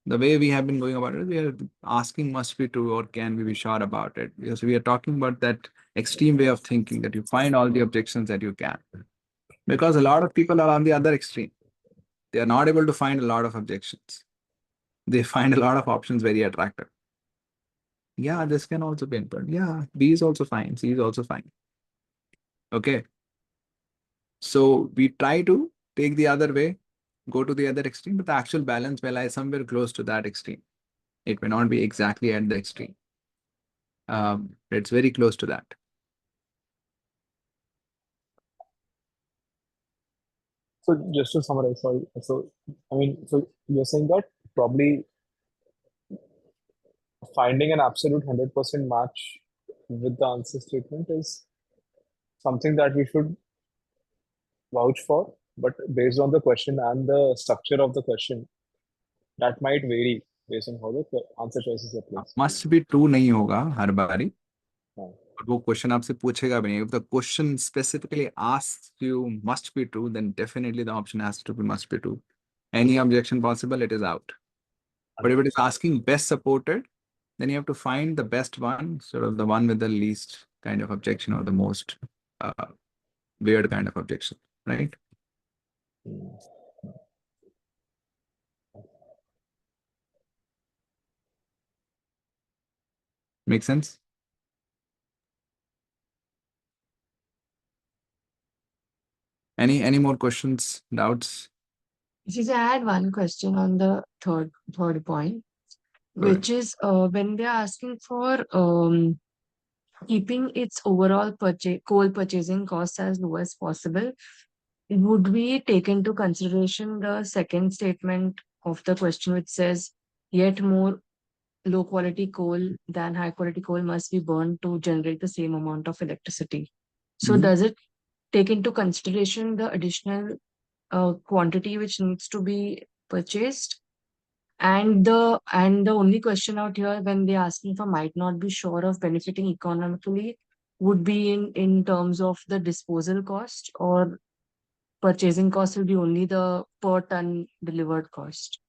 A: the way we have been going about it, we are asking must be true or can we be sure about it? Because we are talking about that extreme way of thinking that you find all the objections that you can. Because a lot of people are on the other extreme. They are not able to find a lot of objections. They find a lot of options very attractive. Yeah, this can also be input. Yeah, B is also fine. C is also fine. Okay. So we try to take the other way, go to the other extreme, but the actual balance will lie somewhere close to that extreme. It may not be exactly at the extreme. It's very close to that.
F: So just to summarize, sorry. So you're saying that probably finding an absolute 100% match with the answer statement is something that we should vouch for, but based on the question and the structure of the question, that might vary based on how the answer choices are placed.
A: Must be true नहीं होगा हर बारी. वो question आपसे पूछेगा भी नहीं. If the question specifically asks you must be true, then definitely the option has to be must be true. Any objection possible, it is out. But if it is asking best supported, then you have to find the best one, sort of the one with the least kind of objection or the most weird kind of objection, right? Make sense? Any more questions, doubts?
G: I had one question on the third point,
A: Go ahead.
G: which is when they're asking for keeping its overall coal purchasing costs as low as possible, would we take into consideration the second statement of the question, which says, yet more low quality coal than high quality coal must be burned to generate the same amount of electricity? So
A: Mhm.
G: does it take into consideration the additional quantity which needs to be purchased? And the only question out here when they're asking for might not be sure of benefiting economically would be in terms of the disposal cost, or purchasing cost will be only the per ton delivered cost.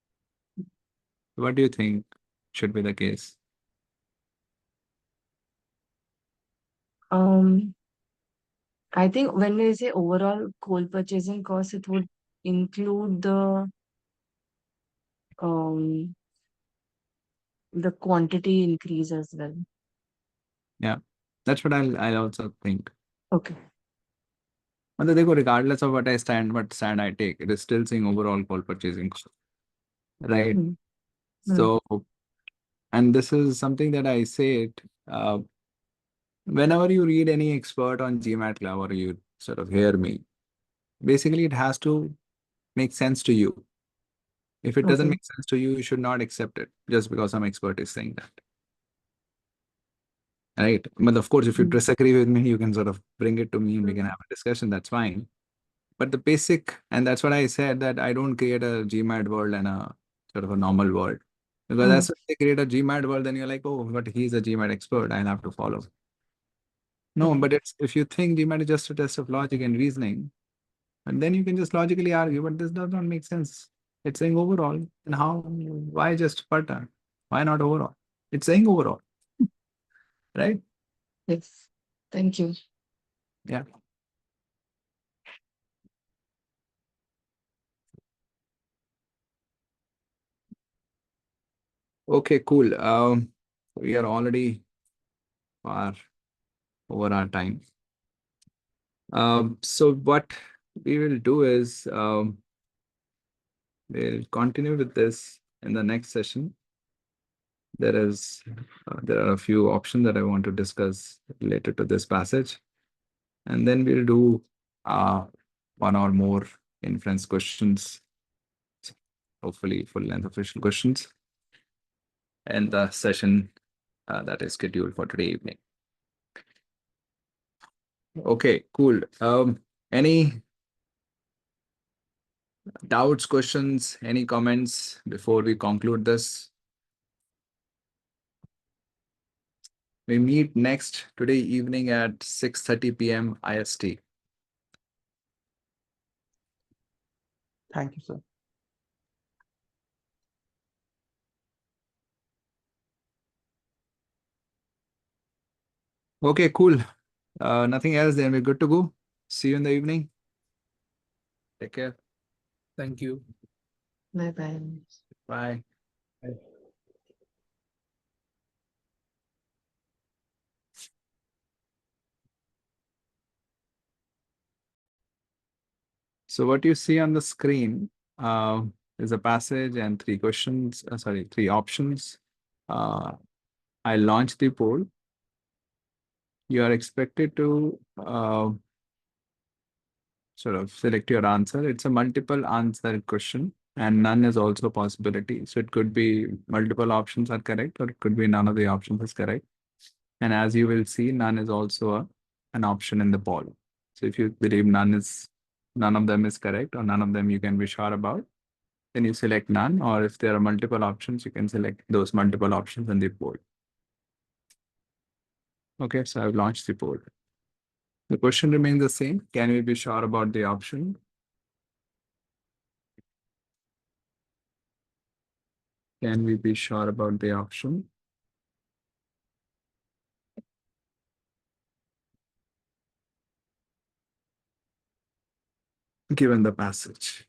A: What do you think should be the case?
G: I think when they say overall coal purchasing cost, it would include um the quantity increase as well.
A: Yeah, that's what I'll also think.
G: Okay.
A: But regardless of what stand I take, it is still saying overall coal purchasing cost, right?
G: Hmm.
A: So, and this is something that I say it whenever you read any expert on GMAT Club or you sort of hear me, basically it has to make sense to you. If it doesn't
G: Okay.
A: make sense to you, you should not accept it just because some expert is saying that. Right. But of course, if you
G: Hmm.
A: disagree with me, you can sort of bring it to me and we can have a discussion. That's fine. But the basic, and that's what I said, that I don't create a GMAT world and a sort of a normal world. Because as soon as they create a GMAT world, then you're like, oh, but he's a GMAT expert. I'll have to follow. No,
G: Okay.
A: but it's if you think GMAT is just a test of logic and reasoning, and then you can just logically argue, but this does not make sense. It's saying overall. And why just pattern? Why not overall? It's saying overall, right?
G: Yes. Thank you.
A: Yeah. Okay, cool. We are already far over our time. So what we will do is we'll continue with this in the next session. There are a few options that I want to discuss related to this passage, and then we'll do one or more inference questions, hopefully full length official questions, and the session that is scheduled for today evening. Okay, cool. Any doubts, questions, any comments before we conclude this? We meet next today evening at 6:30 p.m. IST.
K: Thank you, sir.
A: Okay, cool. Nothing else, then we're good to go. See you in the evening. Take care.
B: Thank you.
G: Bye-bye.
A: Bye. So what you see on the screen is a passage and three questions, three options. I launch the poll. You are expected to sort of select your answer. It's a multiple answer question and none is also a possibility. So it could be multiple options are correct or it could be none of the options is correct. And as you will see, none is also an option in the poll. So if you believe none of them is correct or none of them you can be sure about, then you select none, or if there are multiple options, you can select those multiple options in the poll. Okay, so I've launched the poll. The question remains the same. Can we be sure about the option? Can we be sure about the option? Given the passage.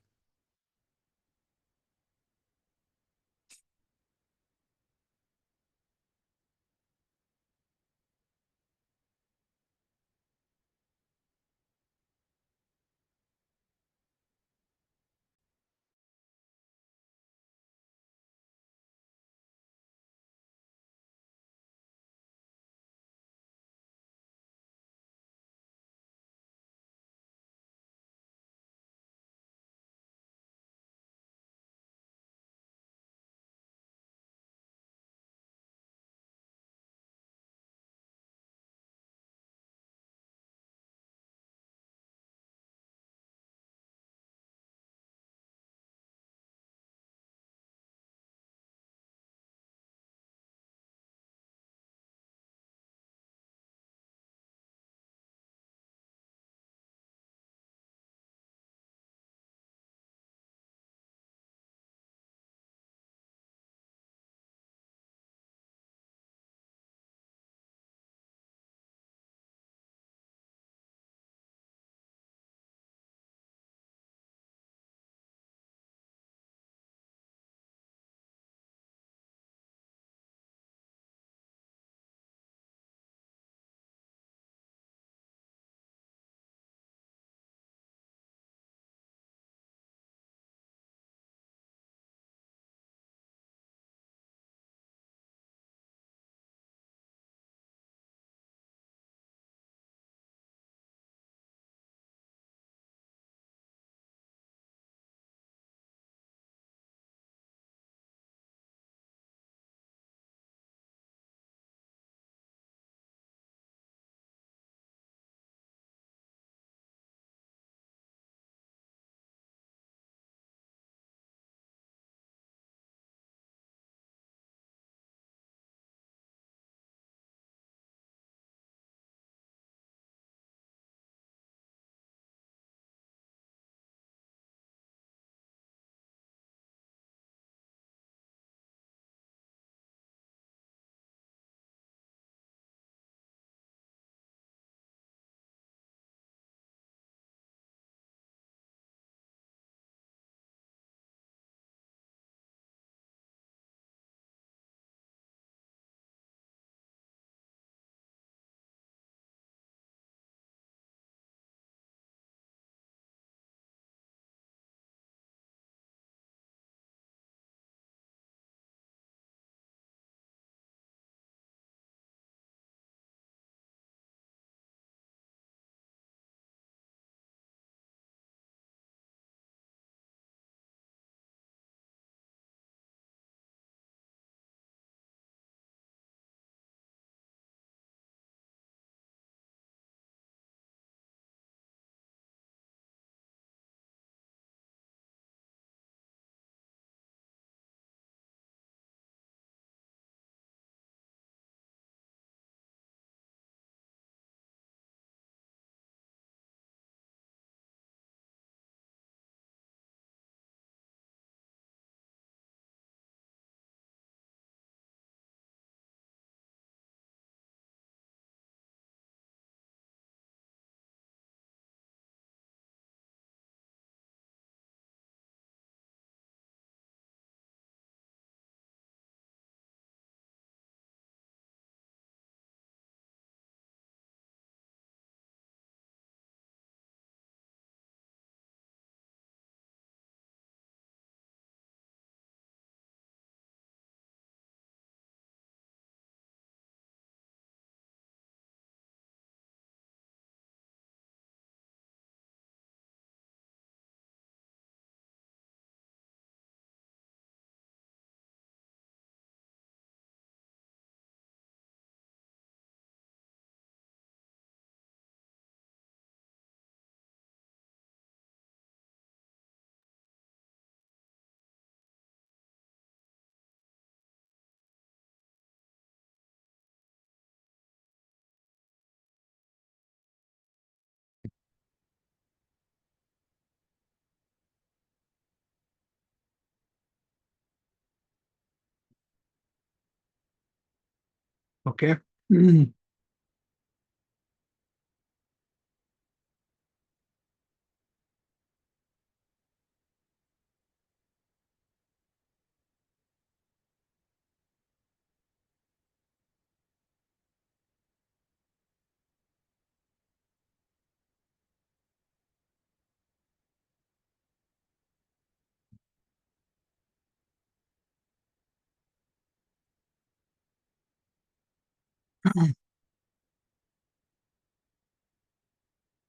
A: Okay.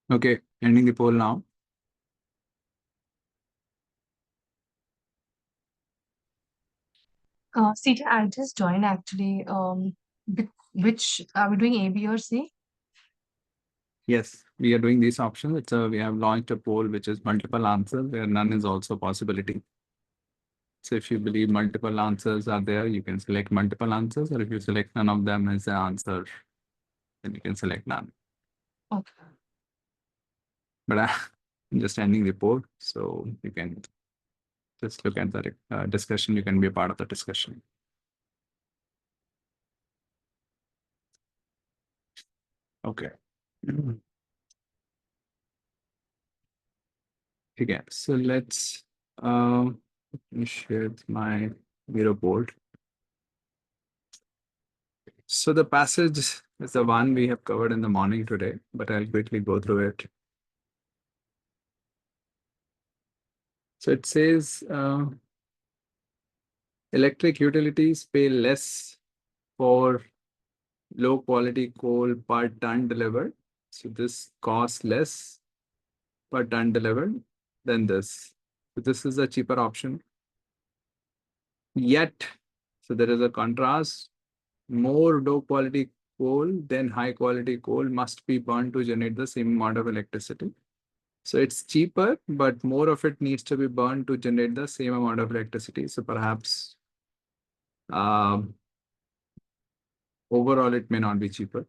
A: Okay, ending the poll now.
G: CJ, I just joined actually. Which are we doing, A, B, or C?
A: Yes, we are doing these options. We have launched a poll which is multiple answers where none is also a possibility. So if you believe multiple answers are there, you can select multiple answers, or if you select none of them as the answer, then you can select none.
G: Okay.
A: But I'm just ending the poll, so you can just look at the discussion. You can be a part of the discussion. Okay. Okay, so let's let me share my Miro board. So the passage is the one we have covered in the morning today, but I'll quickly go through it. So it says electric utilities pay less for low quality coal per ton delivered. So this costs less per ton delivered than this. So this is a cheaper option. Yet, so there is a contrast. More low quality coal than high quality coal must be burned to generate the same amount of electricity. So it's cheaper, but more of it needs to be burned to generate the same amount of electricity. So perhaps overall, it may not be cheaper.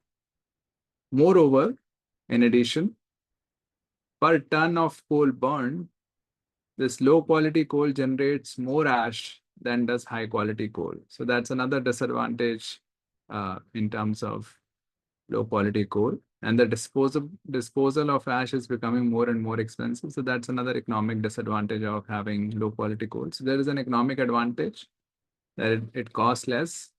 A: Moreover, in addition, per ton of coal burned, this low quality coal generates more ash than does high quality coal. So that's another disadvantage in terms of low quality coal. And the disposal of ash is becoming more and more expensive. So that's another economic disadvantage of having low quality coal. So there is an economic advantage that it costs less,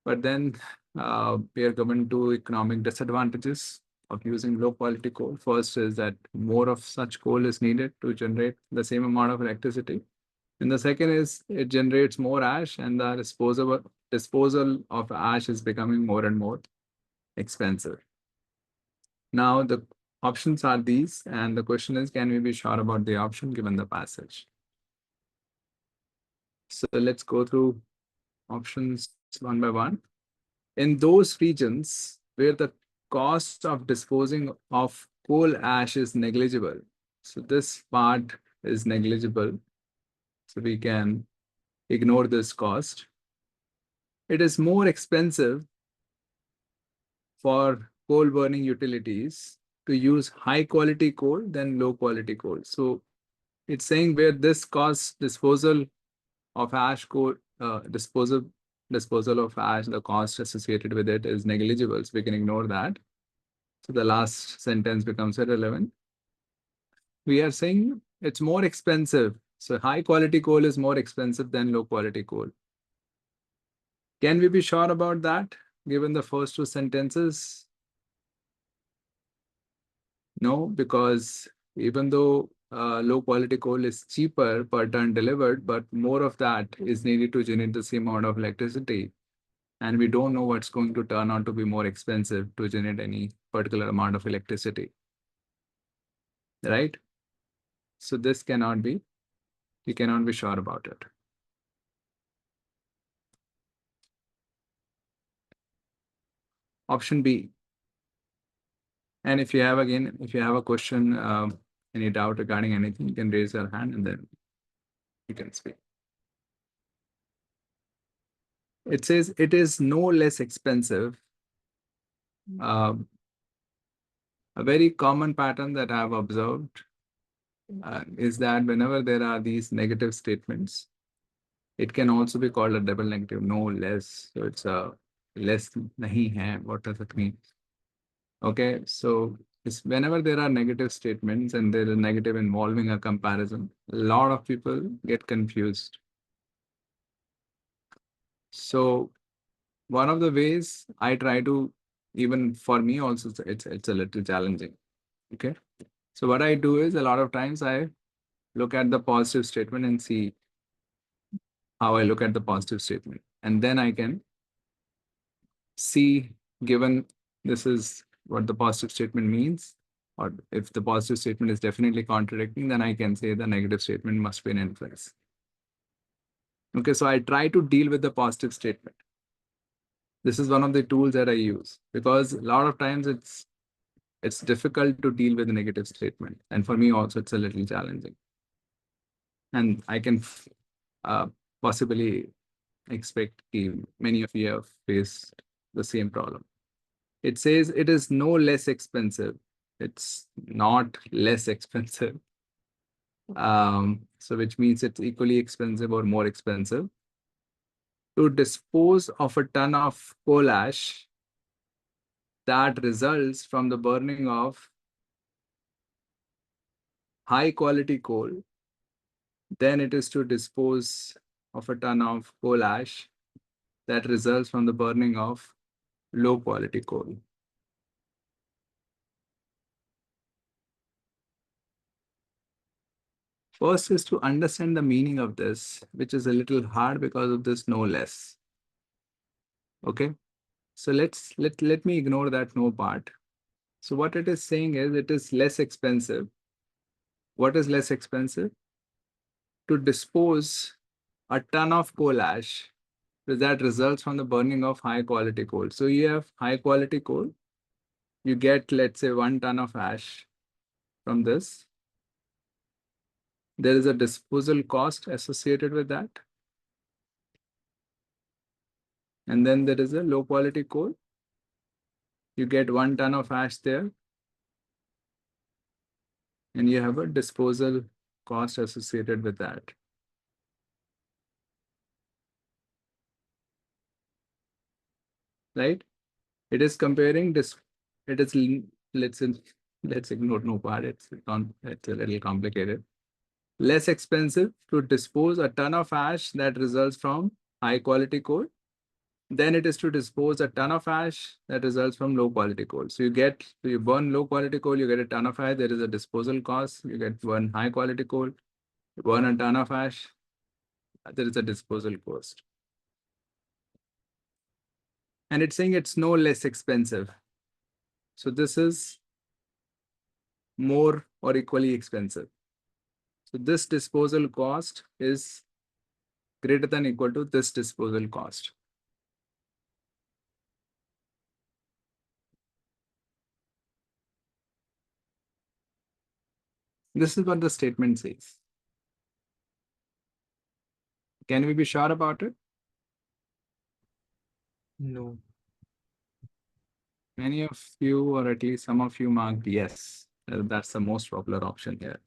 A: but then we are given two economic disadvantages of using low quality coal. First is that more of such coal is needed to generate the same amount of electricity. And the second is it generates more ash, and the disposal of ash is becoming more and more expensive. Now the options are these, and the question is, can we be sure about the option given the passage? So let's go through options one by one. In those regions where the cost of disposing of coal ash is negligible, so this part is negligible, so we can ignore this cost. It is more expensive for coal burning utilities to use high quality coal than low quality coal. So it's saying where this cost disposal of ash coal, disposal of ash, the cost associated with it is negligible. So we can ignore that. So the last sentence becomes irrelevant. We are saying it's more expensive. So high quality coal is more expensive than low quality coal. Can we be sure about that given the first two sentences? No, because even though low quality coal is cheaper per ton delivered, but more of that is needed to generate the same amount of electricity. And we don't know what's going to turn out to be more expensive to generate any particular amount of electricity. Right? So this cannot be, we cannot be sure about it. Option B. And if you have a question, any doubt regarding anything, you can raise your hand and then you can speak. It says it is no less expensive. A very common pattern that I've observed is that whenever there are these negative statements, it can also be called a double negative, no less. So it's a less nahi hai, what does it mean? Okay, so it's whenever there are negative statements and there is negative involving a comparison, a lot of people get confused. So one of the ways I try to, even for me also, it's a little challenging. Okay, so what I do is a lot of times I look at the positive statement and see how I look at the positive statement, and then I can see, given this is what the positive statement means, or if the positive statement is definitely contradicting, then I can say the negative statement must be an inference. Okay, so I try to deal with the positive statement. This is one of the tools that I use, because a lot of times it's difficult to deal with a negative statement, and for me also it's a little challenging. And I can possibly expect many of you have faced the same problem. It says it is no less expensive. It's not less expensive. So which means it's equally expensive or more expensive to dispose of a ton of coal ash that results from the burning of high quality coal than it is to dispose of a ton of coal ash that results from the burning of low quality coal. First is to understand the meaning of this, which is a little hard because of this no less. Okay, so let me ignore that no part. So what it is saying is it is less expensive. What is less expensive? To dispose a ton of coal ash that results from the burning of high quality coal. So you have high quality coal, you get, let's say, 1 ton of ash from this. There is a disposal cost associated with that. And then there is a low quality coal. You get 1 ton of ash there, and you have a disposal cost associated with that. Right? It is comparing this. It is let's ignore no part. It's a little complicated. Less expensive to dispose a ton of ash that results from high quality coal than it is to dispose a ton of ash that results from low quality coal. So you burn low quality coal, you get a ton of ash. There is a disposal cost. You get one high quality coal, you burn a ton of ash. There is a disposal cost. And it's saying it's no less expensive. So this is more or equally expensive. So this disposal cost is greater than or equal to this disposal cost. This is what the statement says. Can we be sure about it?
B: No.
A: Many of you, or at least some of you, marked yes. That's the most popular option here.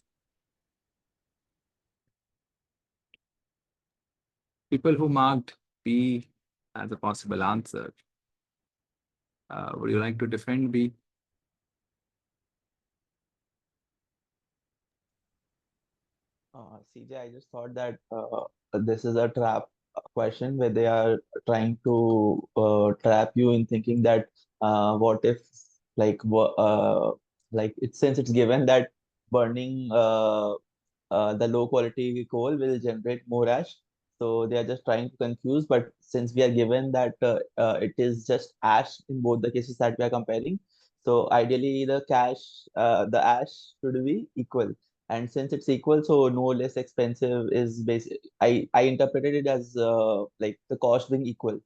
A: People who marked B as a possible answer, would you like to defend B?
K: CJ, I just thought that this is a trap question where they are trying to trap you in thinking that what if like it's since it's given that burning the low quality coal will generate more ash. So they are just trying to confuse. But since we are given that it is just ash in both the cases that we are comparing, so ideally the ash should be equal. And since it's equal, so no less expensive is basic. I interpreted it as like the cost being equal.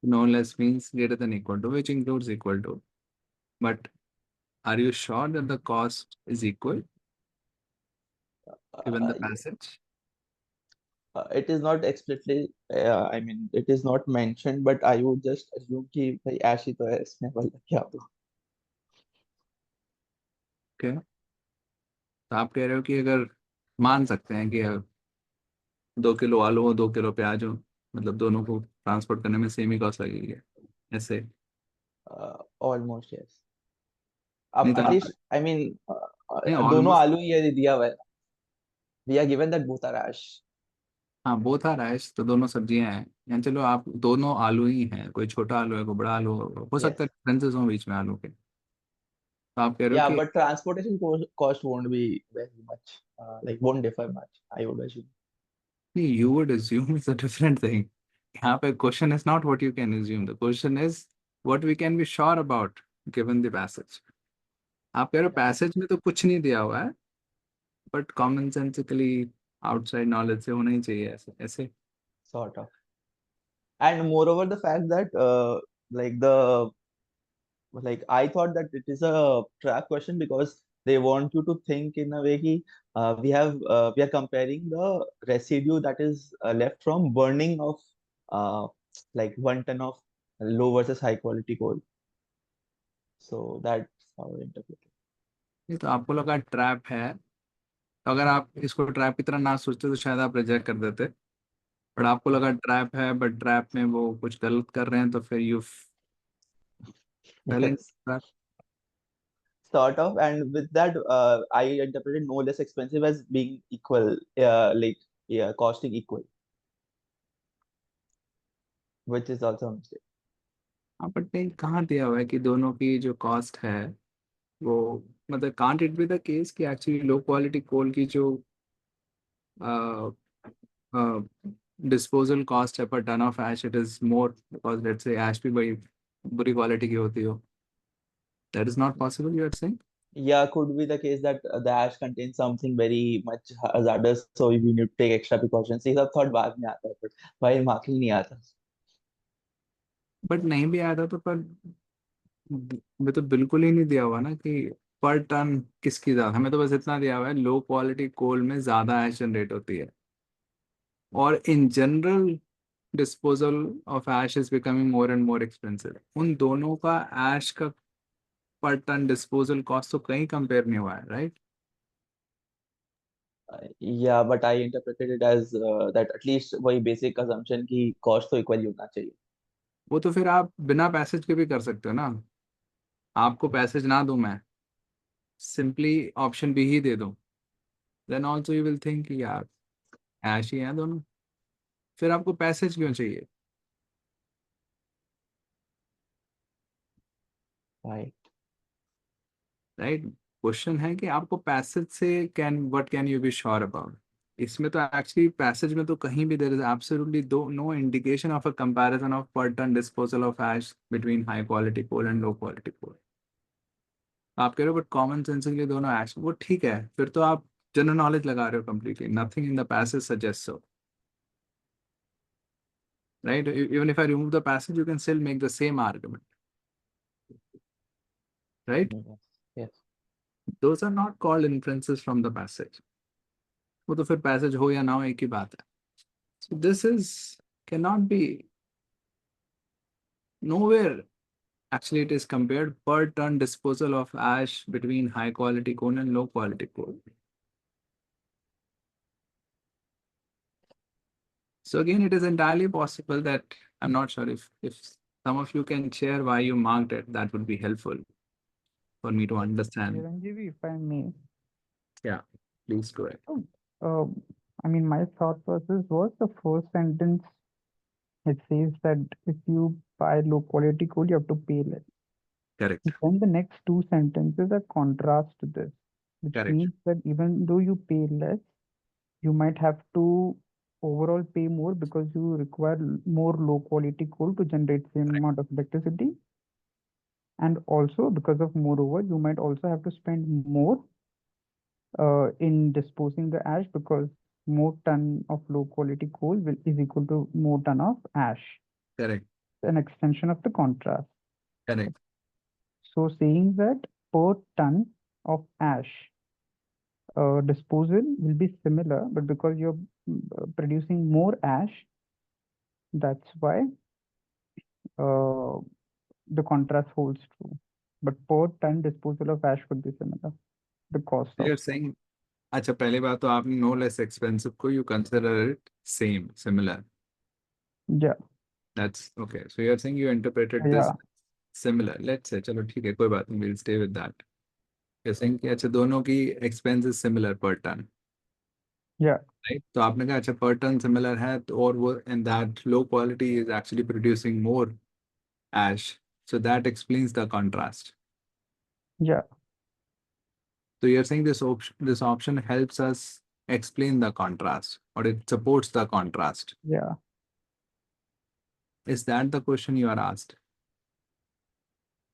A: No less means greater than or equal to, which includes equal to. But are you sure that the cost is equal given the
K: Yeah.
A: passage?
K: It is not explicitly, I mean, it is not mentioned, but I would just assume कि भाई ash ही तो है इसमें वाला क्या होगा.
A: Okay. तो आप कह रहे हो कि अगर मान सकते हैं कि 2 किलो आलू हो 2 किलो प्याज हो, मतलब दोनों को ट्रांसपोर्ट करने में सेम ही कॉस्ट लगेगी ऐसे।
K: Almost yes. अब
A: नहीं तो
K: एटलीस्ट आई मीन
A: नहीं
K: दोनों
A: ऑलमोस्ट,
K: आलू ये दिया हुआ है, we are given that both are ash.
A: हाँ बोथ आर राइस, तो दोनों सब्जियां हैं यानी चलो आप दोनों आलू ही हैं, कोई छोटा आलू है कोई बड़ा आलू हो सकता है
K: यस,
A: डिफरेंसेस हो बीच में आलू के, तो आप कह रहे हो
K: yeah,
A: कि
K: but transportation cost won't be very much, like won't differ much, I would assume.
A: you would assume it's a different thing. यहाँ पे question is not what you can assume, the question is what we can be sure about given the passage. आप कह रहे हो
K: Yeah,
A: passage में तो कुछ नहीं दिया हुआ है, but common sensically outside knowledge से होना ही चाहिए ऐसे ऐसे।
K: sort of. And moreover, the fact that like the like I thought that it is a trap question because they want you to think in a way ki, we are comparing the residue that is left from burning of uh, like 1 ton of low versus high quality coal. So that's how I interpret it.
A: ये तो आपको लगा trap है, तो अगर आप इसको trap की तरह ना सोचते तो शायद आप रिजेक्ट कर देते, बट आपको लगा ट्रैप है बट ट्रैप में वो कुछ गलत कर रहे हैं तो फिर you fail in
K: Yes,
A: trap.
K: sort of. And with that, I interpreted no less expensive as being equal, like yeah, costing equal, which is also a mistake.
A: हाँ बट नहीं, कहाँ दिया हुआ है कि दोनों की जो कॉस्ट है वो, मतलब can't it be the case कि एक्चुअली लो क्वालिटी कोल की जो डिस्पोजल कॉस्ट है per ton of ash it is more, because let's say ash भी बड़ी बुरी क्वालिटी की होती हो, that is not possible you are saying.
K: Yeah, could be the case that the ash contains something very much hazardous, so we need to take extra precautions. ये सब thought बाद में आता है, but while marking नहीं आता.
A: But नहीं भी आया था तो पर मैं तो बिल्कुल ही नहीं दिया हुआ ना कि पर टन किसकी ज्यादा, हमें तो बस इतना दिया हुआ है लो क्वालिटी कोल में ज्यादा एश जनरेट होती है, और in general disposal of ash is becoming more and more expensive. उन दोनों का एश का पर टन डिस्पोजल कॉस्ट तो कहीं कंपेयर नहीं हुआ है, right?
K: Yeah, but I interpreted it as that at least वही basic assumption कि cost तो equal ही होना चाहिए.
A: वो तो फिर आप बिना पैसेज के भी कर सकते हो ना, आपको पैसेज ना दूं मैं, सिंपली ऑप्शन बी ही दे दूं, then also you will think यार ऐश ही है दोनों, फिर आपको पैसेज क्यों चाहिए?
K: Right.
A: राइट, क्वेश्चन है कि आपको पैसेज से can what can you be sure about. इसमें तो एक्चुअली पैसेज में तो कहीं भी देयर इज एब्सोल्युटली दो no indication of a comparison of per ton disposal of ash between high quality coal and low quality coal. आप कह रहे हो बट कॉमन सेंस के लिए दोनों एश, वो ठीक है, फिर तो आप जनरल नॉलेज लगा रहे हो completely, nothing in the passage suggest so, right? Even if I remove the passage, you can still make the same argument, right?
K: Yes. Yes.
A: Those are not called inferences from the passage. वो तो फिर passage हो या ना हो एक ही बात है. So this is cannot be, nowhere actually it is compared per ton disposal of ash between high quality coal and low quality coal. So again, it is entirely possible that I'm not sure if some of you can share why you marked it, that would be helpful for me to understand.
D: Chiranjeevi, if I may.
A: Yeah, please go ahead.
D: Uh, I mean, my thought process was the first sentence. It says that if you buy low quality coal, you have to pay less.
A: Correct.
D: Then the next two sentences are contrast to this, which
A: Correct.
D: means that even though you pay less, you might have to overall pay more because you require more low quality coal to generate same amount of electricity. And also because of moreover, you might also have to spend more in disposing the ash because more ton of low quality coal is equal to more ton of ash,
A: Correct.
D: an extension of the contrast.
A: Correct.
D: So saying that per ton of ash disposal will be similar, but because you're producing more ash, that's why the contrast holds true. But per ton disposal of ash would be similar, the cost
A: So
D: of.
A: you're saying, अच्छा पहली बात तो आपने no less expensive को you consider it same, similar.
D: Yeah.
A: That's okay. So you're saying you interpreted this
D: Yeah,
A: similar. Let's say, चलो ठीक है, कोई बात नहीं, we'll stay with that. You're saying कि अच्छा दोनों की expense is similar per ton,
D: yeah,
A: right? तो आपने कहा अच्छा per ton similar है तो और वो and that low quality is actually producing more ash. So that explains the contrast.
D: yeah,
A: So you're saying this option helps us explain the contrast or it supports the contrast.
D: yeah.
A: Is that the question you are asked?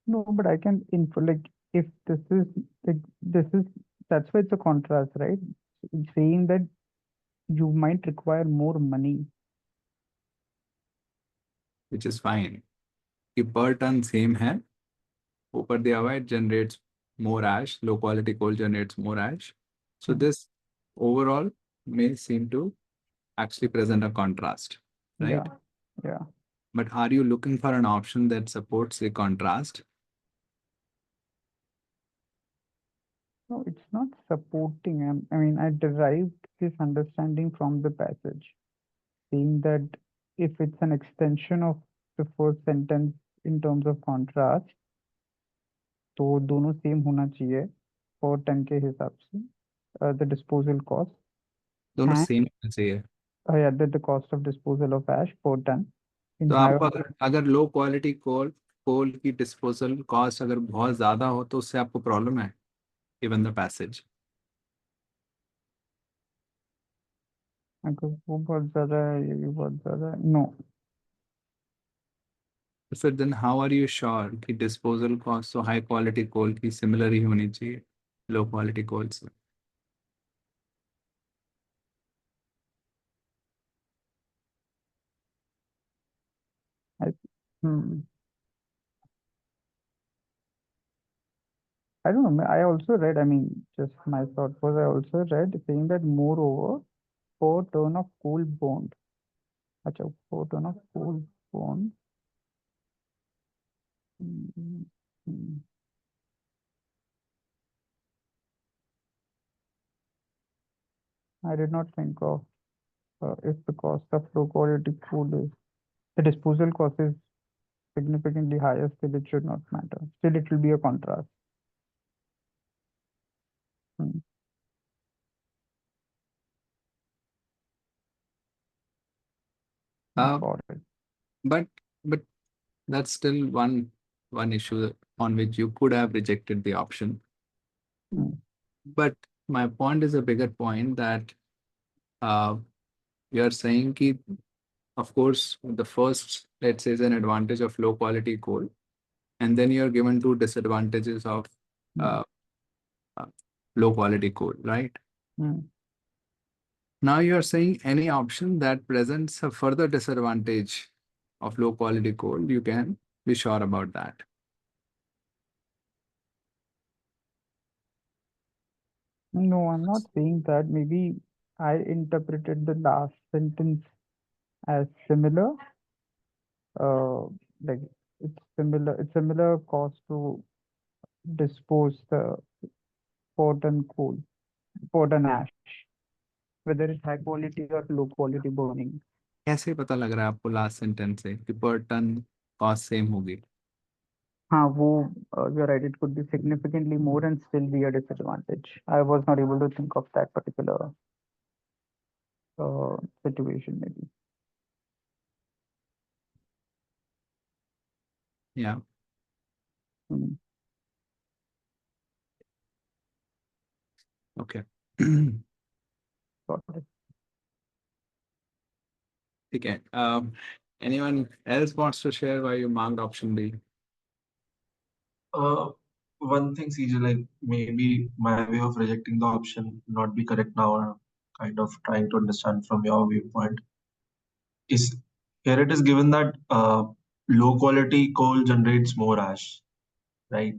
D: No, but I can infer like if this is like this is that's why it's a contrast, right? It's saying that you might require more money.
A: Which is fine. कि per ton same है, ऊपर दिया हुआ है, it generates more ash, low quality coal generates more ash. So this overall may seem to actually present a contrast, right?
D: Yeah, yeah.
A: But are you looking for an option that supports the contrast?
D: No, it's not supporting. I mean, I derived this understanding from the passage, saying that if it's an extension of the first sentence in terms of contrast, तो दोनों same होना चाहिए पर ton के हिसाब से the disposal cost
A: दोनों
D: and
A: same चाहिए.
D: yeah, the cost of disposal of ash per ton in
A: तो
D: higher.
A: आपको अगर लो क्वालिटी कोल की डिस्पोजल कॉस्ट अगर बहुत ज्यादा हो तो उससे आपको प्रॉब्लम है, इवन द पैसेज.
D: अगर वो बहुत ज्यादा है ये भी बहुत ज्यादा है नो.
A: फिर then how are you sure कि डिस्पोजल कॉस्ट तो हाई क्वालिटी कोल की सिमिलर ही होनी चाहिए लो क्वालिटी कोल से?
D: I, hmm. I don't know. I also read, I mean, just my thought was I also read saying that moreover, per ton of coal bond. Acha, per ton of coal bond. Hmm, hmm. I did not think of if the cost of low quality coal is the disposal cost is significantly higher, still it should not matter. Still it will be a contrast. Hmm. Got it.
A: But that's still one issue on which you could have rejected the option.
D: Hmm.
A: But my point is a bigger point that you are saying कि of course the first, let's say, is an advantage of low quality coal, and then you're given two disadvantages of uh, uh, low quality coal, right?
D: Hmm.
A: Now you're saying any option that presents a further disadvantage of low quality coal, you can be sure about that.
D: No, I'm not saying that. Maybe I interpreted the last sentence as similar. Like it's similar cost to dispose the pot coal, pot ash, whether it's high quality or low quality burning.
A: कैसे पता लग रहा है आपको last sentence से कि पर ton cost same होगी?
D: हाँ वो you're right, it could be significantly more and still be a disadvantage. I was not able to think of that particular situation maybe.
A: Yeah.
D: Hmm.
A: Okay.
D: Got it.
A: Okay. Anyone else wants to share why you marked option B?
H: One thing, CJ, like maybe my way of rejecting the option not be correct now, or kind of trying to understand from your viewpoint, is here it is given that low quality coal generates more ash, right?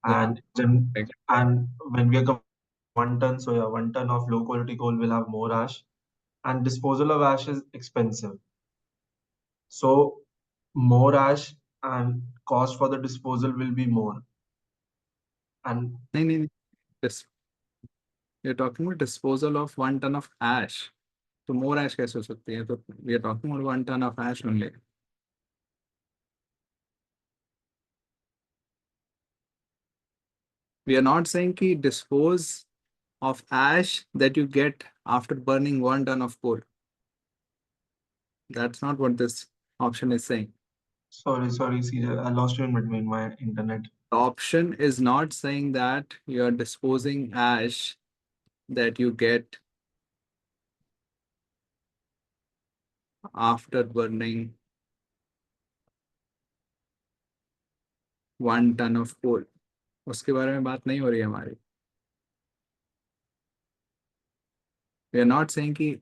A: Yeah.
H: And
A: Right.
H: and when we are 1 ton, so yeah, 1 ton of low quality coal will have more ash, and disposal of ash is expensive. So more ash and cost for the disposal will be more. And
A: नहीं. This, you're talking about disposal of 1 ton of ash. तो more ash कैसे हो सकती है? तो we are talking about 1 ton of ash only. We are not saying ki dispose of ash that you get after burning 1 ton of coal. That's not what this option is saying.
H: Sorry, CJ, I lost you in between my internet.
A: The option is not saying that you are disposing ash that you get after burning 1 ton of coal. उसके बारे में बात नहीं हो रही है हमारी. We are not saying कि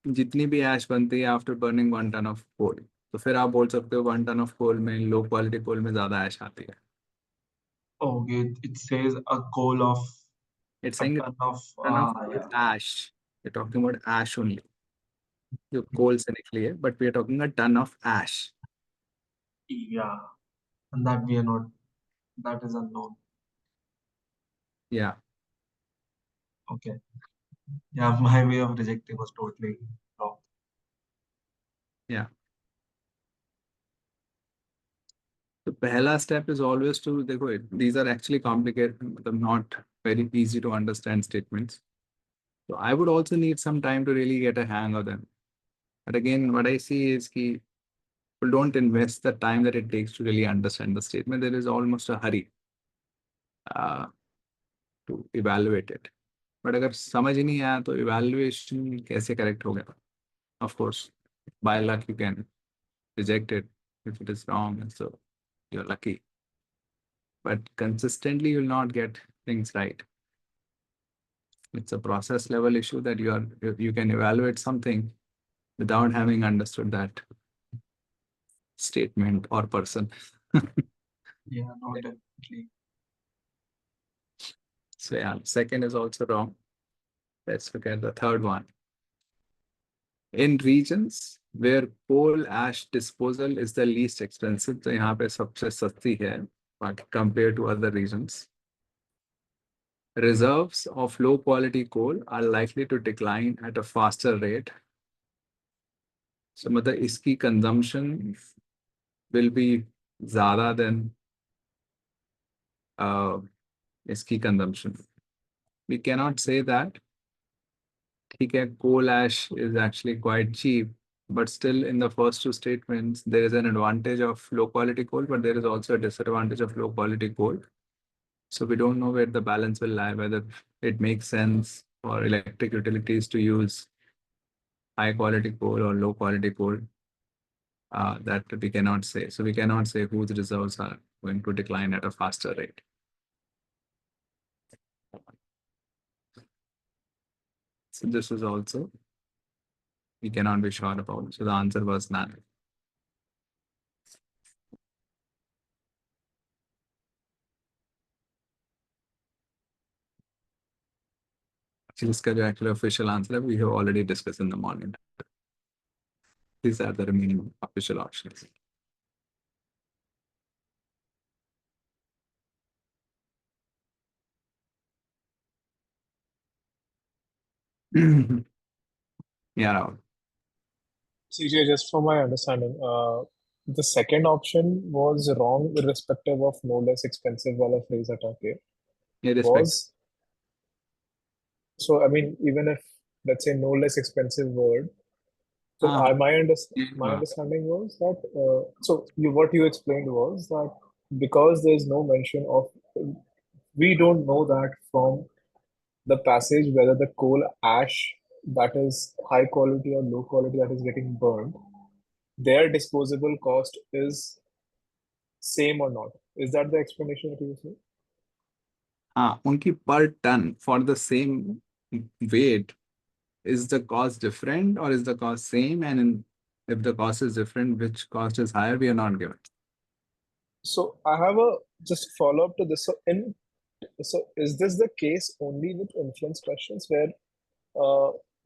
A: जितनी भी ऐश बनती है after burning 1 ton of coal, तो फिर आप बोल सकते हो 1 टन ऑफ कोल में, लो क्वालिटी कोल में ज्यादा ऐश आती है.
H: Okay, it says a coal of
A: It's
H: a
A: saying
H: ton of
A: ton of
H: yeah.
A: ash. We're talking about ash only. जो कोल से निकली है, but we are talking a ton of ash.
H: Yeah, and that we are not. That is unknown.
A: Yeah.
H: Okay. Yeah, my way of rejecting was totally wrong.
A: Yeah. The पहला step is always to देखो, these are actually complicated, मतलब not very easy to understand statements. So I would also need some time to really get a hang of them. But again, what I see is कि people don't invest the time that it takes to really understand the statement. There is almost a hurry to evaluate it. But अगर समझ ही नहीं आया तो evaluation कैसे correct होगा? Of course, by luck you can reject it if it is wrong, and so you're lucky. But consistently you'll not get things right. It's a process level issue that you can evaluate something without having understood that statement or person.
H: Yeah, no, definitely.
A: So yeah, second is also wrong. Let's look at the third one. In regions where coal ash disposal is the least expensive, तो यहाँ पे सबसे सस्ती है compared to other regions. Reserves of low quality coal are likely to decline at a faster rate. So मतलब इसकी consumption will be ज़्यादा than इसकी consumption. We cannot say that ठीक है, coal ash is actually quite cheap, but still in the first two statements there is an advantage of low quality coal, but there is also a disadvantage of low quality coal. So we don't know where the balance will lie, whether it makes sense for electric utilities to use high quality coal or low quality coal. That we cannot say. So we cannot say whose reserves are going to decline at a faster rate. So this is also, we cannot be sure about. So the answer was none. इसका जो actual official answer है, we have already discussed in the morning. These are the remaining official options. Yeah, Rahul.
F: CJ, just from my understanding, the second option was wrong irrespective of no less expensive वाला phrase हटा के
A: Irrespective.
F: was, so I mean even if let's say no less expensive word, so my understanding was that so what you explained was that because there's no mention of, we don't know that from the passage whether the coal ash that is high quality or low quality that is getting burned, their disposable cost is same or not. Is that the explanation that you were saying?
A: उनकी per ton for the same weight, is the cost different or is the cost same? And if the cost is different, which cost is higher, we are not given.
F: So I have a just follow up to this. So is this the case only with inference questions where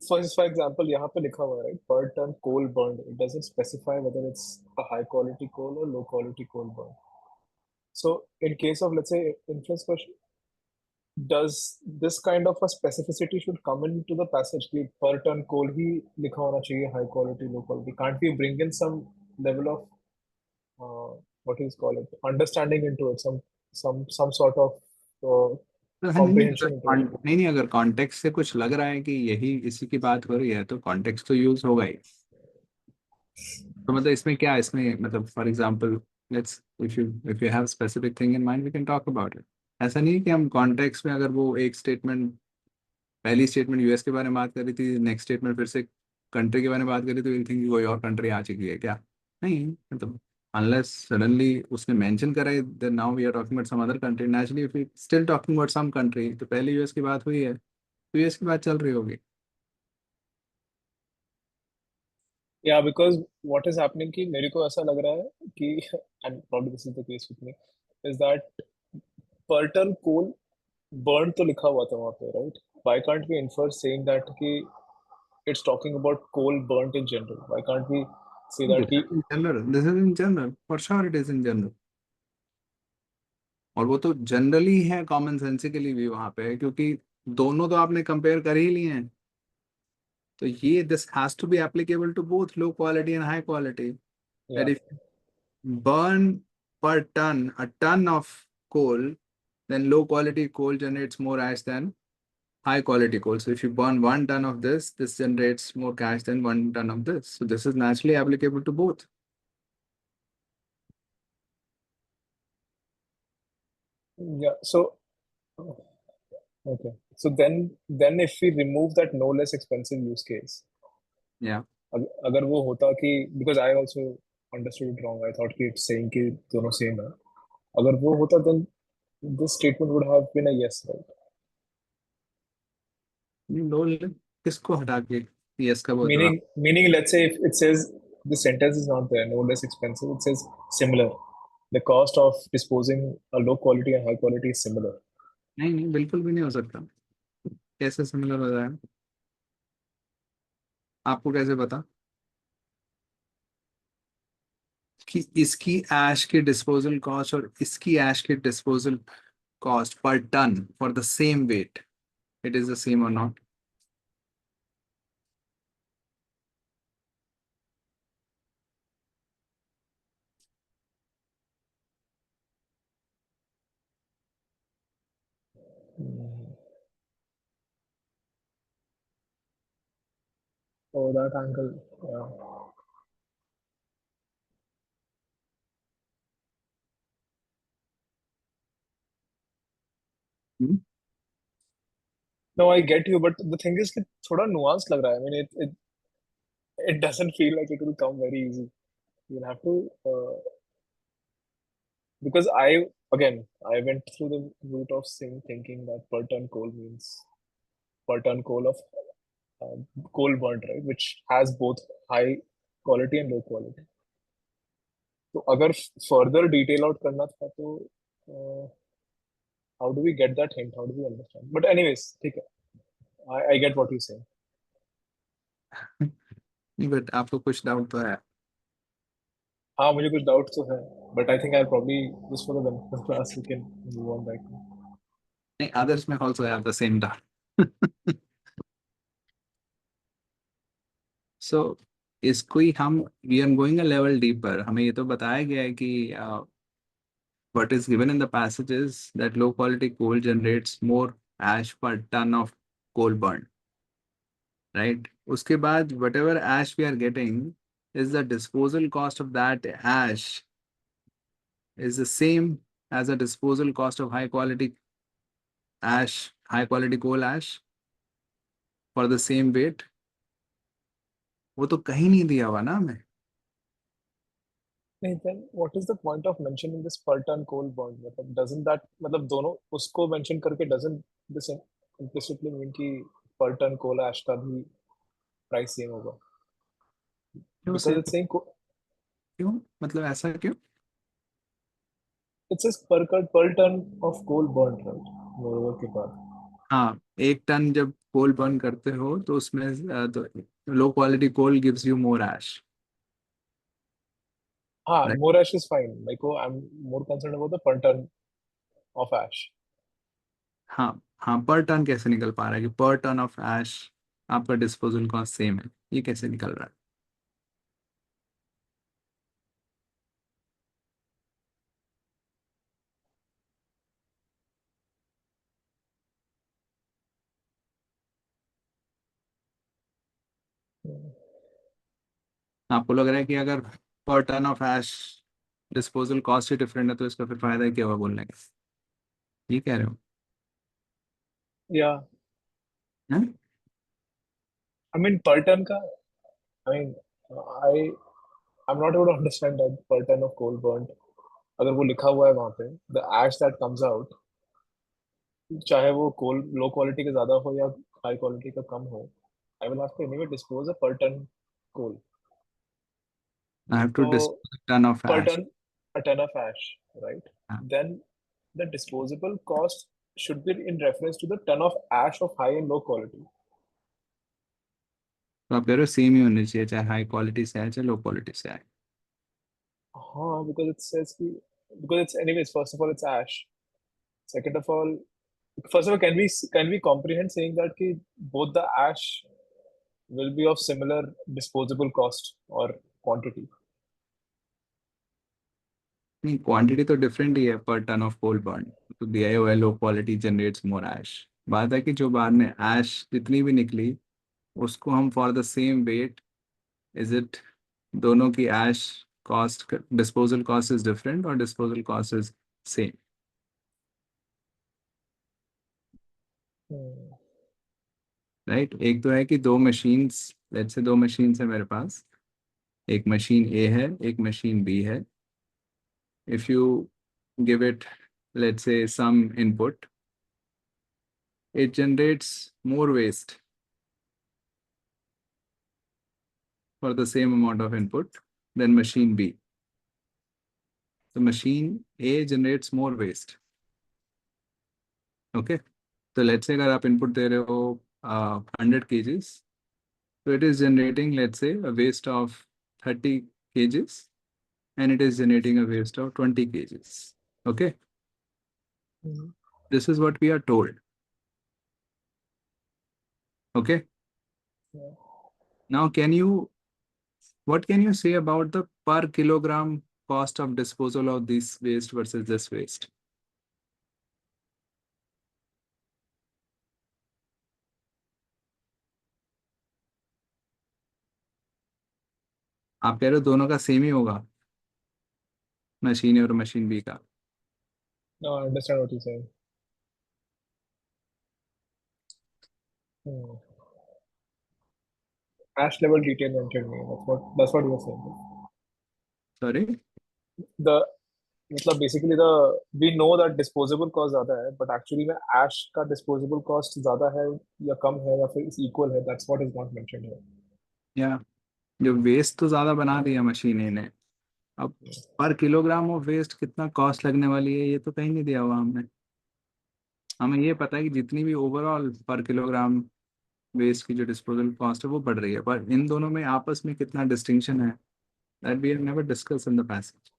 F: for example यहाँ पे लिखा हुआ है, right, per ton coal burned, it doesn't specify whether it's a high quality coal or low quality coal burned. So in case of let's say inference question, does this kind of a specificity should come into the passage कि per ton coal ही लिखा होना चाहिए, high quality, low quality? Can't we bring in some level of what is called it, understanding into it, some sort of तो
A: तो
F: comprehension into
A: नहीं नहीं, अगर context से कुछ लग रहा है कि यही इसी की बात हो रही है तो कॉन्टेक्स्ट तो यूज होगा ही। तो मतलब इसमें क्या, इसमें मतलब for example let's if you have specific thing in mind we can talk about it. ऐसा नहीं है कि हम कॉन्टेक्स्ट में अगर वो एक स्टेटमेंट, पहली स्टेटमेंट यूएस के बारे में बात कर रही थी, नेक्स्ट स्टेटमेंट फिर से कंट्री के बारे में बात कर रही थी, तो विल थिंक कोई और कंट्री आ चुकी है क्या। नहीं, मतलब अनलेस सडनली उसने मेंशन करा है then now we are talking about some other country, naturally if we still talking about some country, तो पहले यूएस की बात हुई है तो यूएस की बात चल रही होगी।
F: yeah, because what is happening कि मेरे को ऐसा लग रहा है कि and probably this is the case with me is that per ton coal burn तो लिखा हुआ था वहाँ पे, right? Why can't we infer saying that कि it's talking about coal burnt in general? Why can't we say that कि
A: this is in general, for sure it is in general. और वो तो जनरली है, कॉमन सेंसिकली भी वहां पे है, क्योंकि दोनों तो आपने कंपेयर कर ही लिए हैं। तो ये this has to be applicable to both low quality and high quality.
F: yeah
A: that if burn per ton a ton of coal, then low quality coal generates more ash than high quality coal. So if you burn 1 ton of this generates more ash than 1 ton of this. So this is naturally applicable to both.
F: yeah so okay, so then if we remove that no less expensive use case,
A: Yeah.
F: अगर वो होता कि because I also understood it wrong, I thought कि it's saying कि दोनों same है, अगर वो होता then this statement would have been a yes, right?
A: लो, किसको हटा के यस का बोल रहा।
F: Meaning let's say if it says the sentence is not there, no less expensive, it says similar, the cost of disposing a low quality and high quality is similar.
A: नहीं नहीं, बिल्कुल भी नहीं हो सकता। कैसे सिमिलर हो जाएगा, आपको कैसे पता कि इसकी ऐश की डिस्पोजल कॉस्ट और इसकी ऐश की disposal cost per ton for the same weight it is the same or not.
F: Oh, that angle, yeah. No, I get you, but the thing is कि थोड़ा nuance लग रहा है. I mean, it doesn't feel like it will come very easy. You'll have to because I went through the route of saying thinking that per ton coal means per ton coal of uh, coal burnt, right, which has both high quality and low quality. तो अगर further detail out करना था तो how do we get that hint? How do we understand? But anyways, ठीक है. I get what you're saying.
A: नहीं, but आपको कुछ डाउट तो है।
F: हाँ मुझे कुछ डाउट तो है, but I think I'll probably just for the benefit of class we can move on back.
A: नहीं, others may also have the same doubt. So इसको ही हम we are going a level deeper. हमें ये तो बताया गया है कि what is given in the passage is that low quality coal generates more ash per ton of coal burned, right? उसके बाद whatever ash we are getting is the disposal cost of that ash is the same as the disposal cost of high quality coal ash for the same weight। वो तो कहीं नहीं दिया हुआ ना हमें।
F: नहीं, then what is the point of mentioning this per ton coal burn? मतलब doesn't that मतलब दोनों उसको mention करके doesn't this implicitly mean कि per ton coal ash का भी price same होगा?
A: क्यों
F: Because
A: से,
F: it's saying
A: क्यों मतलब ऐसा क्यों।
F: it says per ton of coal burnt, right? Morwa के बाद
A: हाँ, 1 टन जब कोल बर्न करते हो तो उसमें तो low quality coal gives you more ash,
F: हाँ
A: right.
F: more ash is fine. Like oh, I'm more concerned about the per ton of ash.
A: हाँ हाँ, पर टन कैसे निकल पा रहा है कि पर टन ऑफ ऐश आपका डिस्पोजल कॉस्ट सेम है, ये कैसे निकल रहा है। आपको लग रहा है कि अगर per ton of ash disposal cost ही डिफरेंट है तो इसका फिर फायदा क्या हुआ बोलने का? ये कह रहे हो?
F: Yeah,
A: हैं?
F: I mean per ton का, I mean I I'm not able to understand that per ton of coal burnt. अगर वो लिखा हुआ है वहाँ पे, the ash that comes out, चाहे वो कोल लो क्वालिटी का ज्यादा हो या हाई क्वालिटी का कम हो, I will have to anyway dispose a per ton coal.
A: I have to
F: So
A: dispose a ton of
F: per
A: ash.
F: ton, a ton of ash, right?
A: हाँ,
F: Then the disposable cost should be in reference to the ton of ash of high and low quality.
A: तो आप कह रहे हो same ही होनी चाहिए, चाहे high quality से आए चाहे लो क्वालिटी से आए।
F: Because it says because it's anyways. First of all, it's ash. Second of all, can we comprehend saying that ki both the ash will be of similar disposable cost or quantity?
A: नहीं, quantity तो different ही है per ton of coal burn. तो दिया ही हुआ है low quality generates मोर ऐश। बात है कि जो बाद में ऐश जितनी भी निकली उसको हम for the same weight, is it दोनों की ash cost, disposal cost is different और disposal cost is same?
F: Hmm.
A: Right. एक तो है कि दो मशीन्स, लेट्स से दो मशीन्स है मेरे पास, एक मशीन ए है एक मशीन बी है। If you give it let's say some input, it generates more waste for the same amount of input than machine B. So machine A generates more waste. Okay. So let's say अगर आप input दे रहे हो 100 kgs, so it is generating let's say a waste of 30 kgs and it is generating a waste of 20 kgs. Okay.
F: Hmm.
A: This is what we are told. Okay.
F: Yeah.
A: Now what can you say about the per kilogram cost of disposal of this waste versus this waste? आप कह रहे हो दोनों का same ही होगा, machine ए और machine B का?
F: No, I understand what you're saying. Hmm. Ash level detail mentioned me. That's what you're saying.
A: Sorry?
F: The मतलब basically we know that disposable cost ज्यादा है, but actually में ash का disposable cost ज्यादा है या कम है या फिर is equal है. That's what is not mentioned here.
A: या जो वेस्ट तो ज़्यादा बना दिया मशीन ए ने, अब पर किलोग्राम ऑफ वेस्ट कितना कॉस्ट लगने वाली है ये तो कहीं नहीं दिया हुआ हमने। हमें ये पता है कि जितनी भी ओवरऑल पर किलोग्राम वेस्ट की जो डिस्पोजल कॉस्ट है वो बढ़ रही है, पर इन दोनों में आपस में कितना डिस्टिंक्शन है, that we have never discuss in the passage.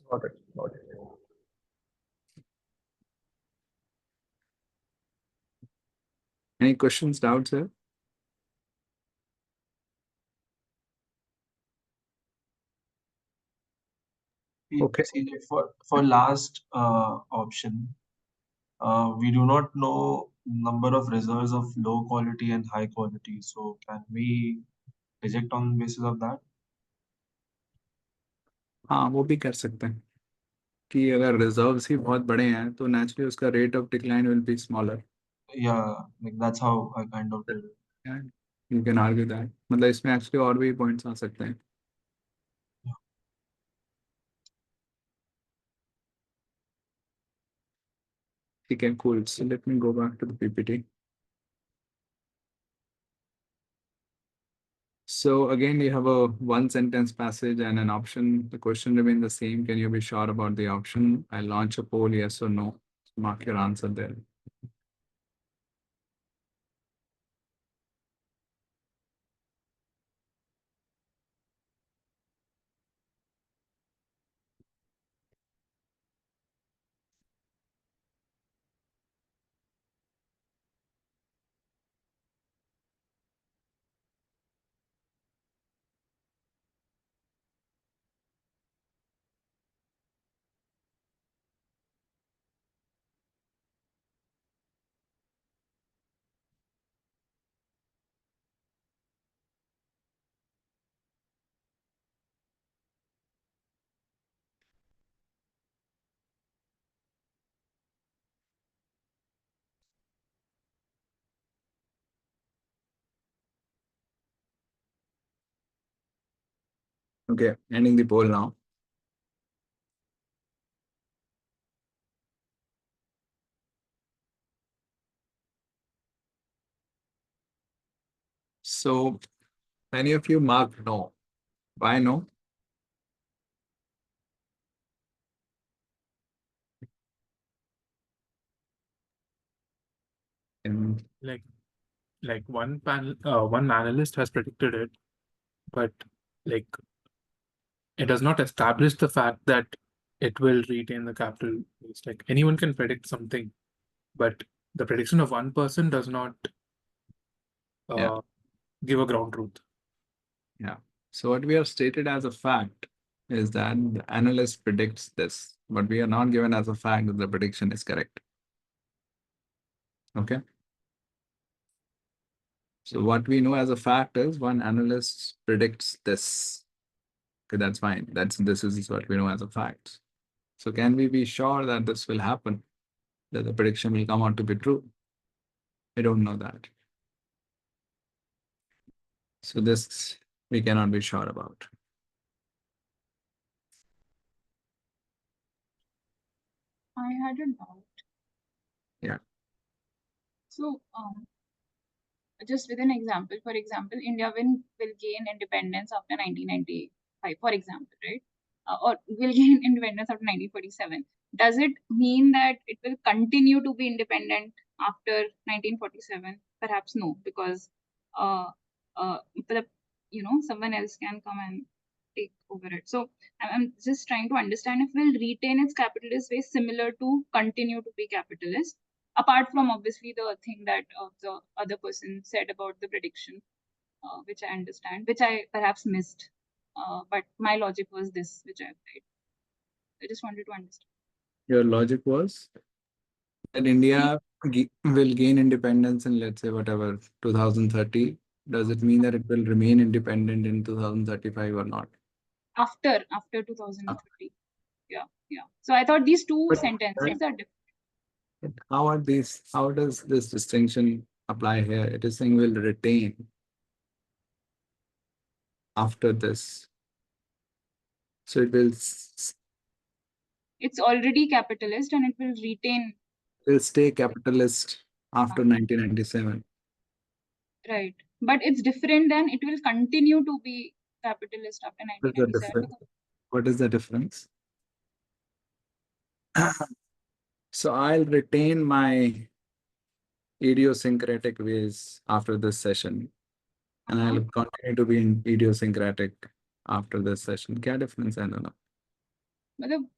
F: Got it. Got it.
A: Any questions, doubts है? Okay.
H: See, for last option, we do not know number of reserves of low quality and high quality. So can we reject on basis of that?
A: हाँ, वो भी कर सकते हैं कि अगर reserves ही बहुत बड़े हैं तो नेचुरली उसका rate of decline will be smaller.
H: Yeah, like that's how I kind of did it.
A: You can argue that, मतलब इसमें एक्चुअली और भी पॉइंट्स आ सकते हैं। ठीक है, cool. So let me go back to the PPT. So again, you have a one sentence passage and an option. The question remains the same. Can you be sure about the option? I launch a poll, yes or no. Mark your answer there. Okay, ending the poll now. So many of you marked no. Why no? And
B: Like one analyst has predicted it, but like it does not establish the fact that it will retain the capital base. Like anyone can predict something, but the prediction of one person does not
A: yeah,
B: give a ground truth.
A: yeah. So what we have stated as a fact is that the analyst predicts this, but we are not given as a fact that the prediction is correct. Okay. So what we know as a fact is one analyst predicts this. Okay, that's fine. This is what we know as a fact. So can we be sure that this will happen? That the prediction will come out to be true? I don't know that. So this we cannot be sure about.
E: I had a doubt.
A: Yeah.
E: So, just with an example, for example, India will gain independence after 1995, for example, right? Or will gain independence after 1947. Does it mean that it will continue to be independent after 1947? Perhaps no, because but, someone else can come and take over it. So I'm just trying to understand if we'll retain its capitalist base similar to continue to be capitalist, apart from obviously the thing that the other person said about the prediction, which I understand, which I perhaps missed. But my logic was this, which I applied. I just wanted to understand.
A: Your logic was that India will gain independence in, let's say, whatever, 2030. Does it mean that it will remain independent in 2035 or not?
E: After 2030. Yeah. So I thought these two
A: But
E: sentences are different.
A: how does this distinction apply here? It is saying will retain after this. So it
E: It's already capitalist and it will retain.
A: will stay capitalist after 1997.
E: Right. But it's different than it will continue to be capitalist after
A: What is the
E: 1997.
A: difference? What is the difference? So I'll retain my idiosyncratic ways after this session, and I'll continue to be idiosyncratic after this session. क्या difference? I don't know.
E: मतलब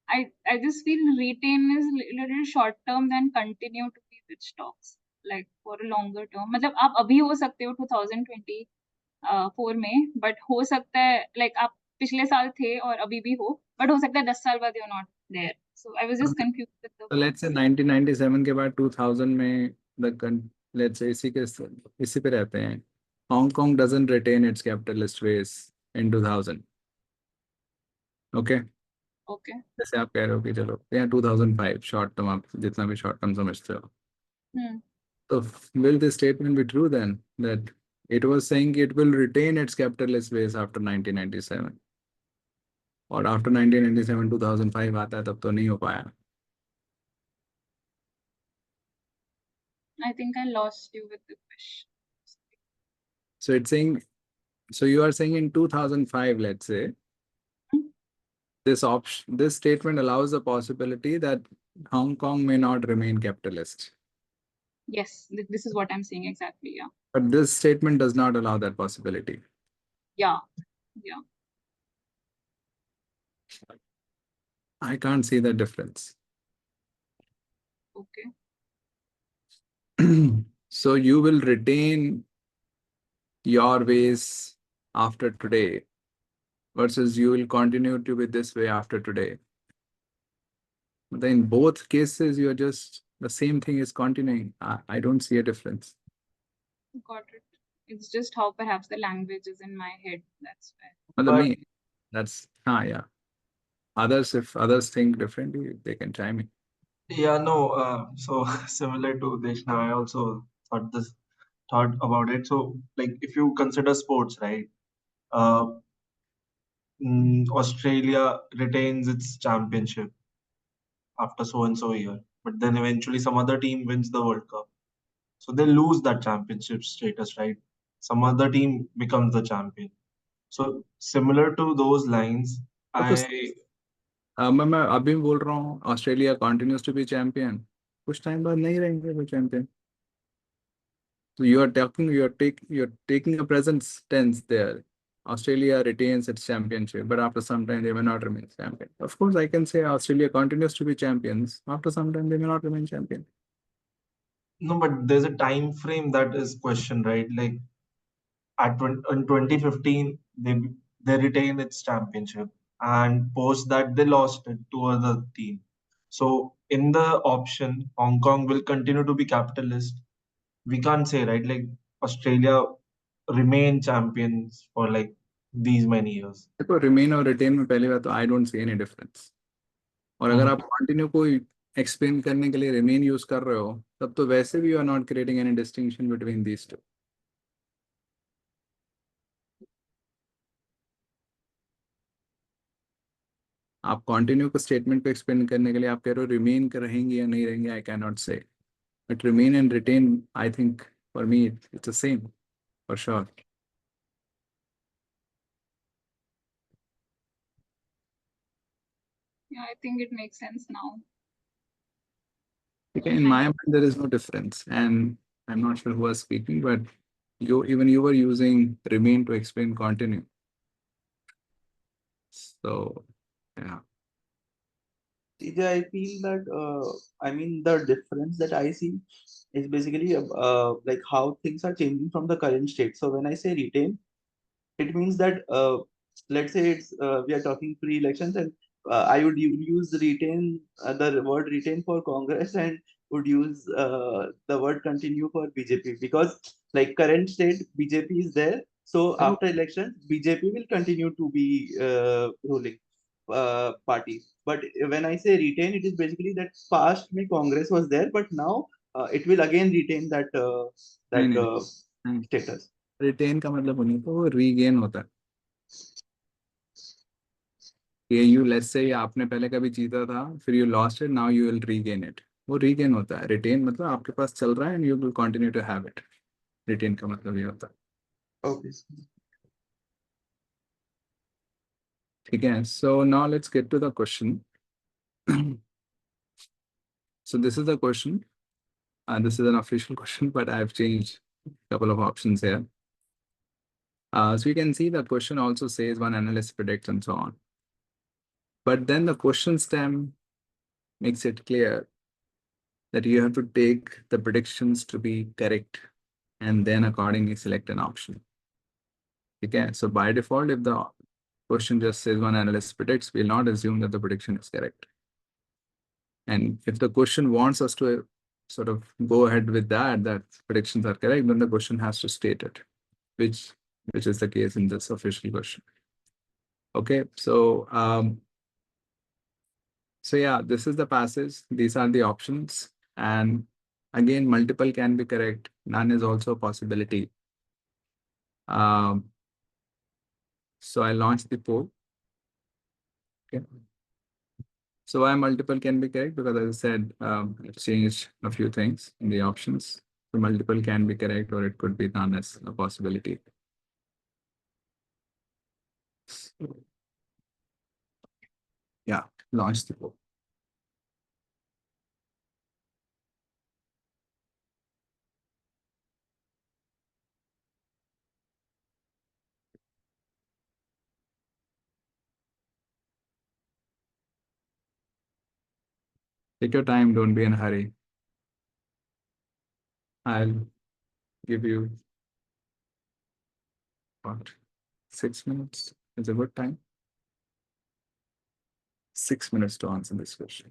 E: I just feel retain is little short term than continue to be with stocks like for a longer term. मतलब आप अभी हो सकते हो 2024 में, but हो सकता है like आप पिछले साल थे और अभी भी हो, but हो सकता है 10 साल बाद you're not there. So I was just confused with the.
A: So let's say 1997 के बाद 2000 में let's say इसी पे रहते हैं. Hong Kong doesn't retain its capitalist ways in 2000. Okay.
E: Okay.
A: जैसे आप कह रहे हो कि चलो या 2005 शॉर्ट टर्म, आप जितना भी शॉर्ट टर्म समझते हो. So will this statement be true then, that it was saying it will retain its capitalist base after 1997, और after 1997 2005 आता है तब तो नहीं हो पाया.
E: I think I lost you with the question.
A: So it's saying, so you are saying in 2005, let's say, this statement allows the possibility that Hong Kong may not remain capitalist.
E: Yes, this is what I'm saying exactly. Yeah.
A: But this statement does not allow that possibility.
E: Yeah.
A: I can't see the difference.
E: Okay.
A: So you will retain your ways after today versus you will continue to be this way after today. But in both cases, you're just the same thing is continuing. I don't see a difference.
E: Got it. It's just how perhaps the language is in my head. That's why.
A: But that's yeah. If others think differently, they can chime in.
H: Yeah, no. So similar to Deshna, I also thought about it. So, like, if you consider sports, right? uh, Australia retains its championship after so and so year, but then eventually some other team wins the World Cup. So they lose that championship status, right? Some other team becomes the champion. So similar to those lines,
A: तो
H: I
A: मैं अभी बोल रहा हूँ Australia continues to be champion, कुछ time बाद नहीं रहेंगे वो champion. So you're taking a present tense there. Australia retains its championship, but after some time they may not remain champion. Of course, I can say Australia continues to be champions. After some time they may not remain champion.
H: no, but there's a time frame that is questioned, right? Like in 2015, they retained its championship, and post that they lost it to other team. So in the option, Hong Kong will continue to be capitalist. We can't say, right? Like Australia remain champions for like these many years.
A: देखो remain और retain में पहली बात तो I don't see any difference. और अगर आप continue को explain करने के लिए remain use कर रहे हो, तब तो वैसे भी you are not creating any distinction between these two. आप कंटिन्यू को स्टेटमेंट को एक्सप्लेन करने के लिए आप कह रहे हो रिमेन कर रहेंगे या नहीं रहेंगे, I can not say. But remain and retain, I think for me it's the same for sure.
E: Yeah, I think it makes sense now.
A: Okay, in my mind there is no difference, and I'm not sure who was speaking, but you were using remain to explain continue. So yeah.
K: CJ, I feel that I mean the difference that I see is basically like how things are changing from the current state. So when I say retain, it means that let's say it's we are talking pre-elections, and I would use retain the word retain for Congress, and would use the word continue for BJP, because like current state BJP is there, so
A: I know.
K: after elections BJP will continue to be ruling party. But when I say retain, it is basically that past में Congress was there, but now it will again retain that
A: नहीं
K: that
A: नहीं नहीं,
K: status.
A: Retain का मतलब नहीं तो वो regain होता है. ये यू लेट्स से आपने पहले कभी जीता था, फिर you lost it, now you will regain it. वो रीगेन होता है. रिटेन मतलब आपके पास चल रहा है and you will continue to have it. Retain का मतलब ये होता है.
K: Okay.
A: ठीक है. So now let's get to the question. So this is the question, and this is an official question, but I've changed a couple of options here. So you can see the question also says one analyst predicts and so on. But then the question stem makes it clear that you have to take the predictions to be correct and then accordingly select an option. Okay, so by default, if the question just says one analyst predicts, we'll not assume that the prediction is correct. And if the question wants us to sort of go ahead with that predictions are correct, then the question has to state it, which is the case in this official question. Okay, so yeah, this is the passage. These are the options. And again, multiple can be correct. None is also a possibility. So I launched the poll. Okay. So why multiple can be correct? Because as I said, I've changed a few things in the options. So multiple can be correct, or it could be none as a possibility. So, yeah, launch the poll. Take your time, don't be in a hurry. I'll give you what, 6 minutes is a good time. 6 minutes to answer this question.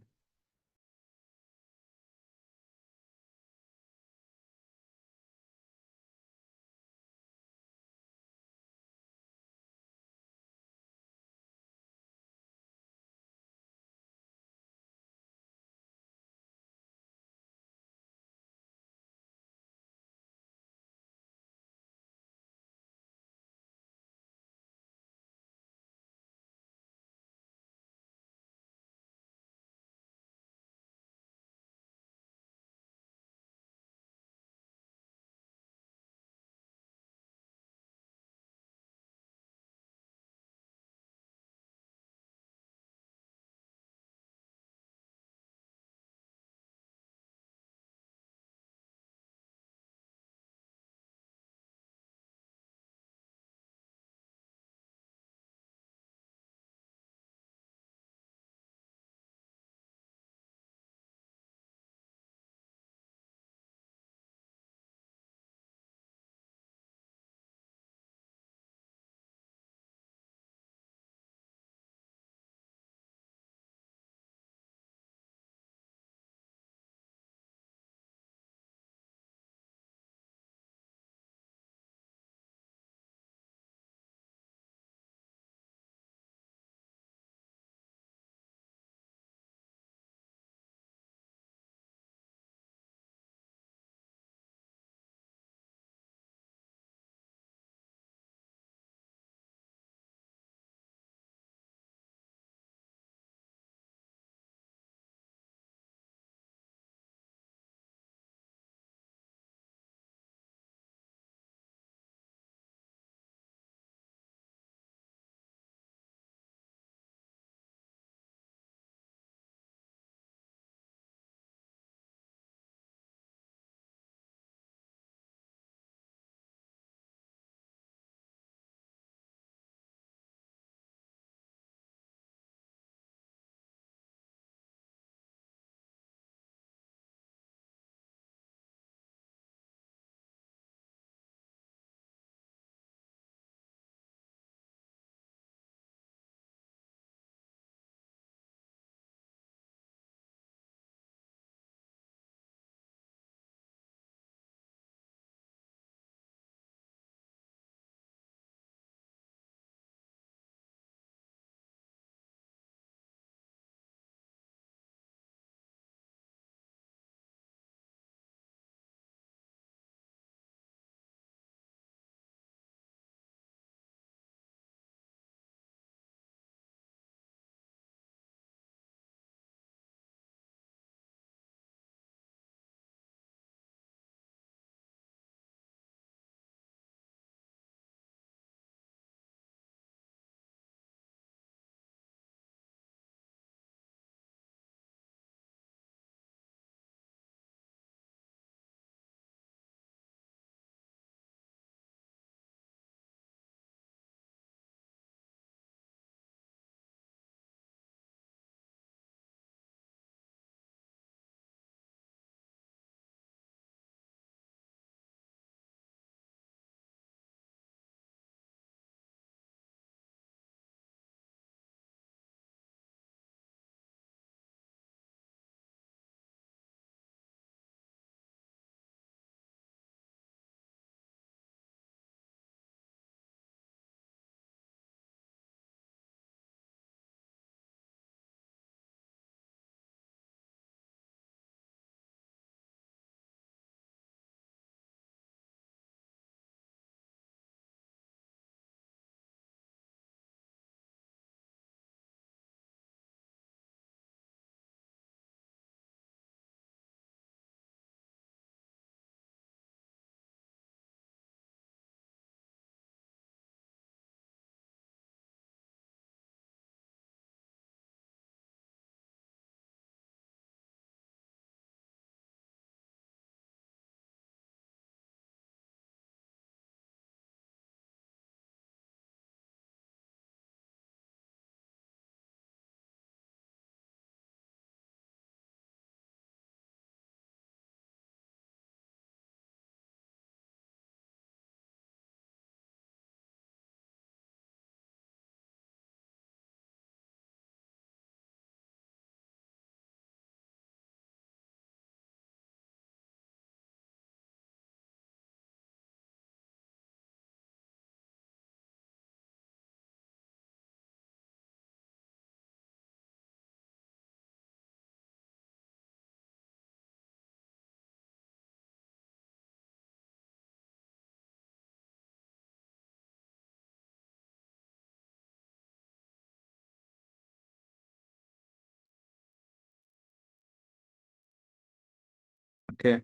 A: Okay.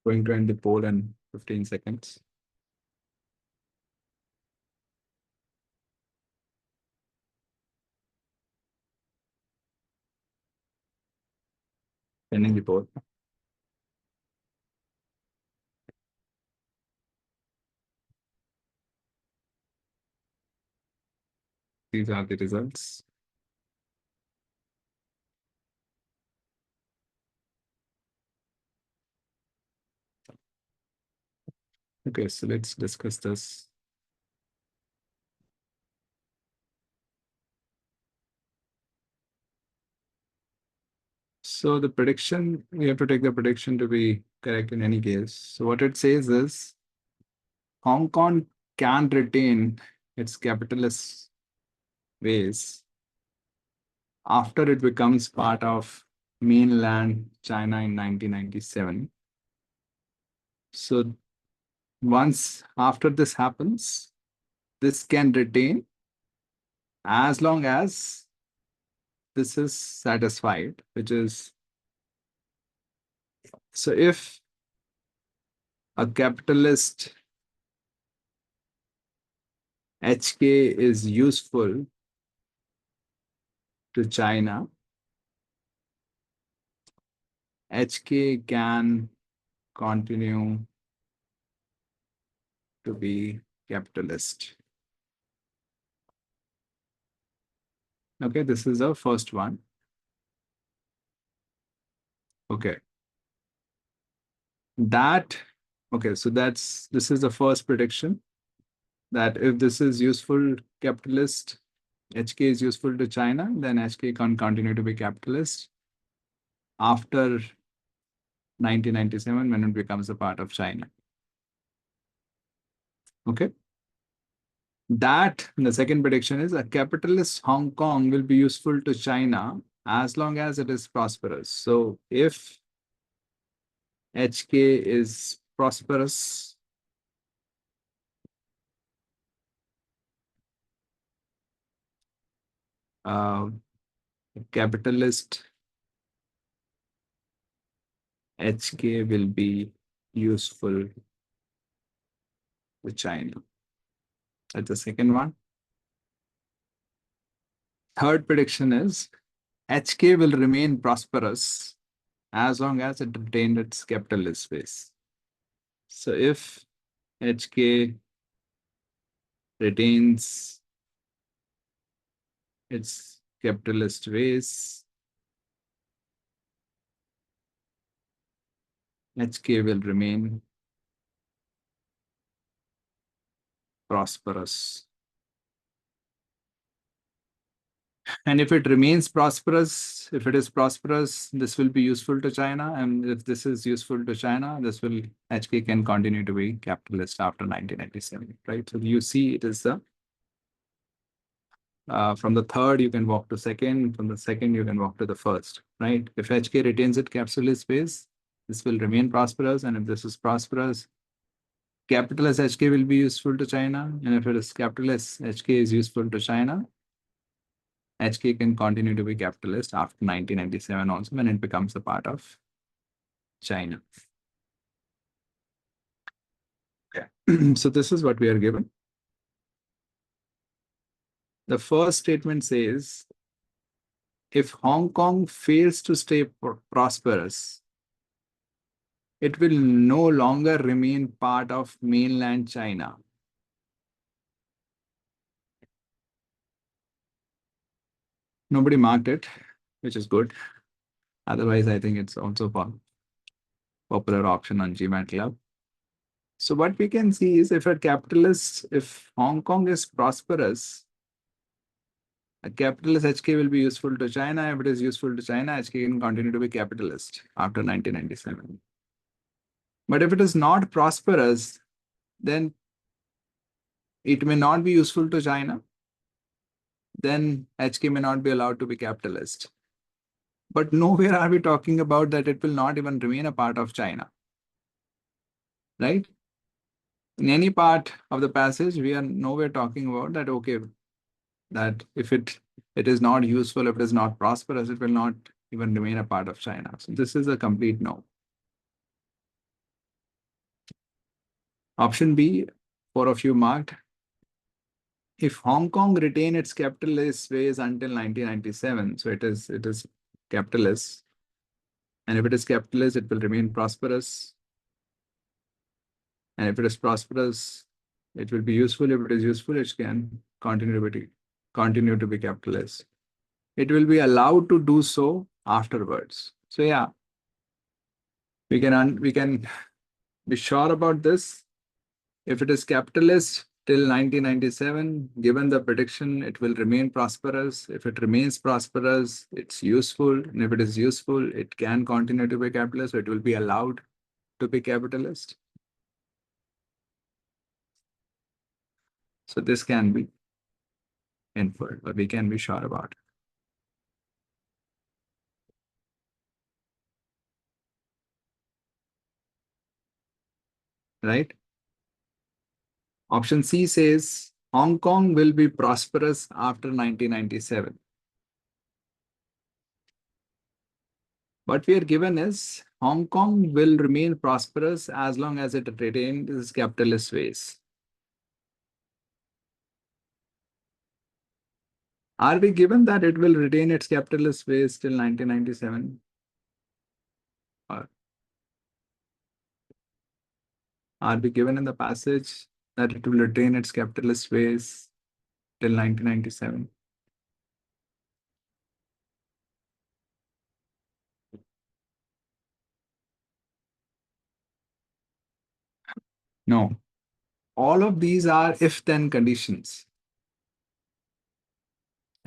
A: Going to end the poll in 15 seconds. Ending the poll. These are the results. Okay, so let's discuss this. So the prediction, we have to take the prediction to be correct in any case. So what it says is Hong Kong can retain its capitalist ways after it becomes part of mainland China in 1997. So once after this happens, this can retain as long as this is satisfied, which is, so if a capitalist HK is useful to China, HK can continue to be capitalist. Okay, this is the first one. Okay. Okay, so this is the first prediction, that if this is useful capitalist, HK is useful to China, then HK can continue to be capitalist after 1997 when it becomes a part of China. Okay. The second prediction is a capitalist Hong Kong will be useful to China as long as it is prosperous. So if HK is prosperous, capitalist HK will be useful to China. That's the second one. Third prediction is HK will remain prosperous as long as it retained its capitalist base. So if HK retains its capitalist ways, HK will remain prosperous. And if it remains prosperous, if it is prosperous, this will be useful to China. And if this is useful to China, HK can continue to be capitalist after 1997, right? So you see it is the, from the third, you can walk to second, from the second, you can walk to the first, right? If HK retains its capitalist base, this will remain prosperous. And if this is prosperous, capitalist HK will be useful to China. And if it is capitalist HK is useful to China, HK can continue to be capitalist after 1997 also when it becomes a part of China. Okay. So this is what we are given. The first statement says, if Hong Kong fails to stay prosperous, it will no longer remain part of mainland China. Nobody marked it, which is good. Otherwise, I think it's also a popular option on GMAT So what we can see is if Hong Kong is prosperous, a capitalist HK will be useful to China. If it is useful to China, HK can continue to be capitalist after 1997. But if it is not prosperous, then it may not be useful to China. Then HK may not be allowed to be capitalist. But nowhere are we talking about that it will not even remain a part of China, right? In any part of the passage, we are nowhere talking about that, okay, that if it is not useful, if it is not prosperous, it will not even remain a part of China. So this is a complete no. Option B, 4 of you marked. If Hong Kong retain its capitalist ways until 1997, so it is capitalist. And if it is capitalist, it will remain prosperous. And if it is prosperous, it will be useful. If it is useful, it can continue to be capitalist. It will be allowed to do so afterwards. So yeah, we can be sure about this. If it is capitalist till 1997, given the prediction, it will remain prosperous. If it remains prosperous, it's useful. And if it is useful, it can continue to be capitalist. So it will be allowed to be capitalist. So this can be inferred, or we can be sure about. Right? Option C says Hong Kong will be prosperous after 1997. What we are given is Hong Kong will remain prosperous as long as it retains its capitalist ways. Are we given that it will retain its capitalist ways till 1997? Or are we given in the passage that it will retain its capitalist ways till 1997? No. All of these are if-then conditions.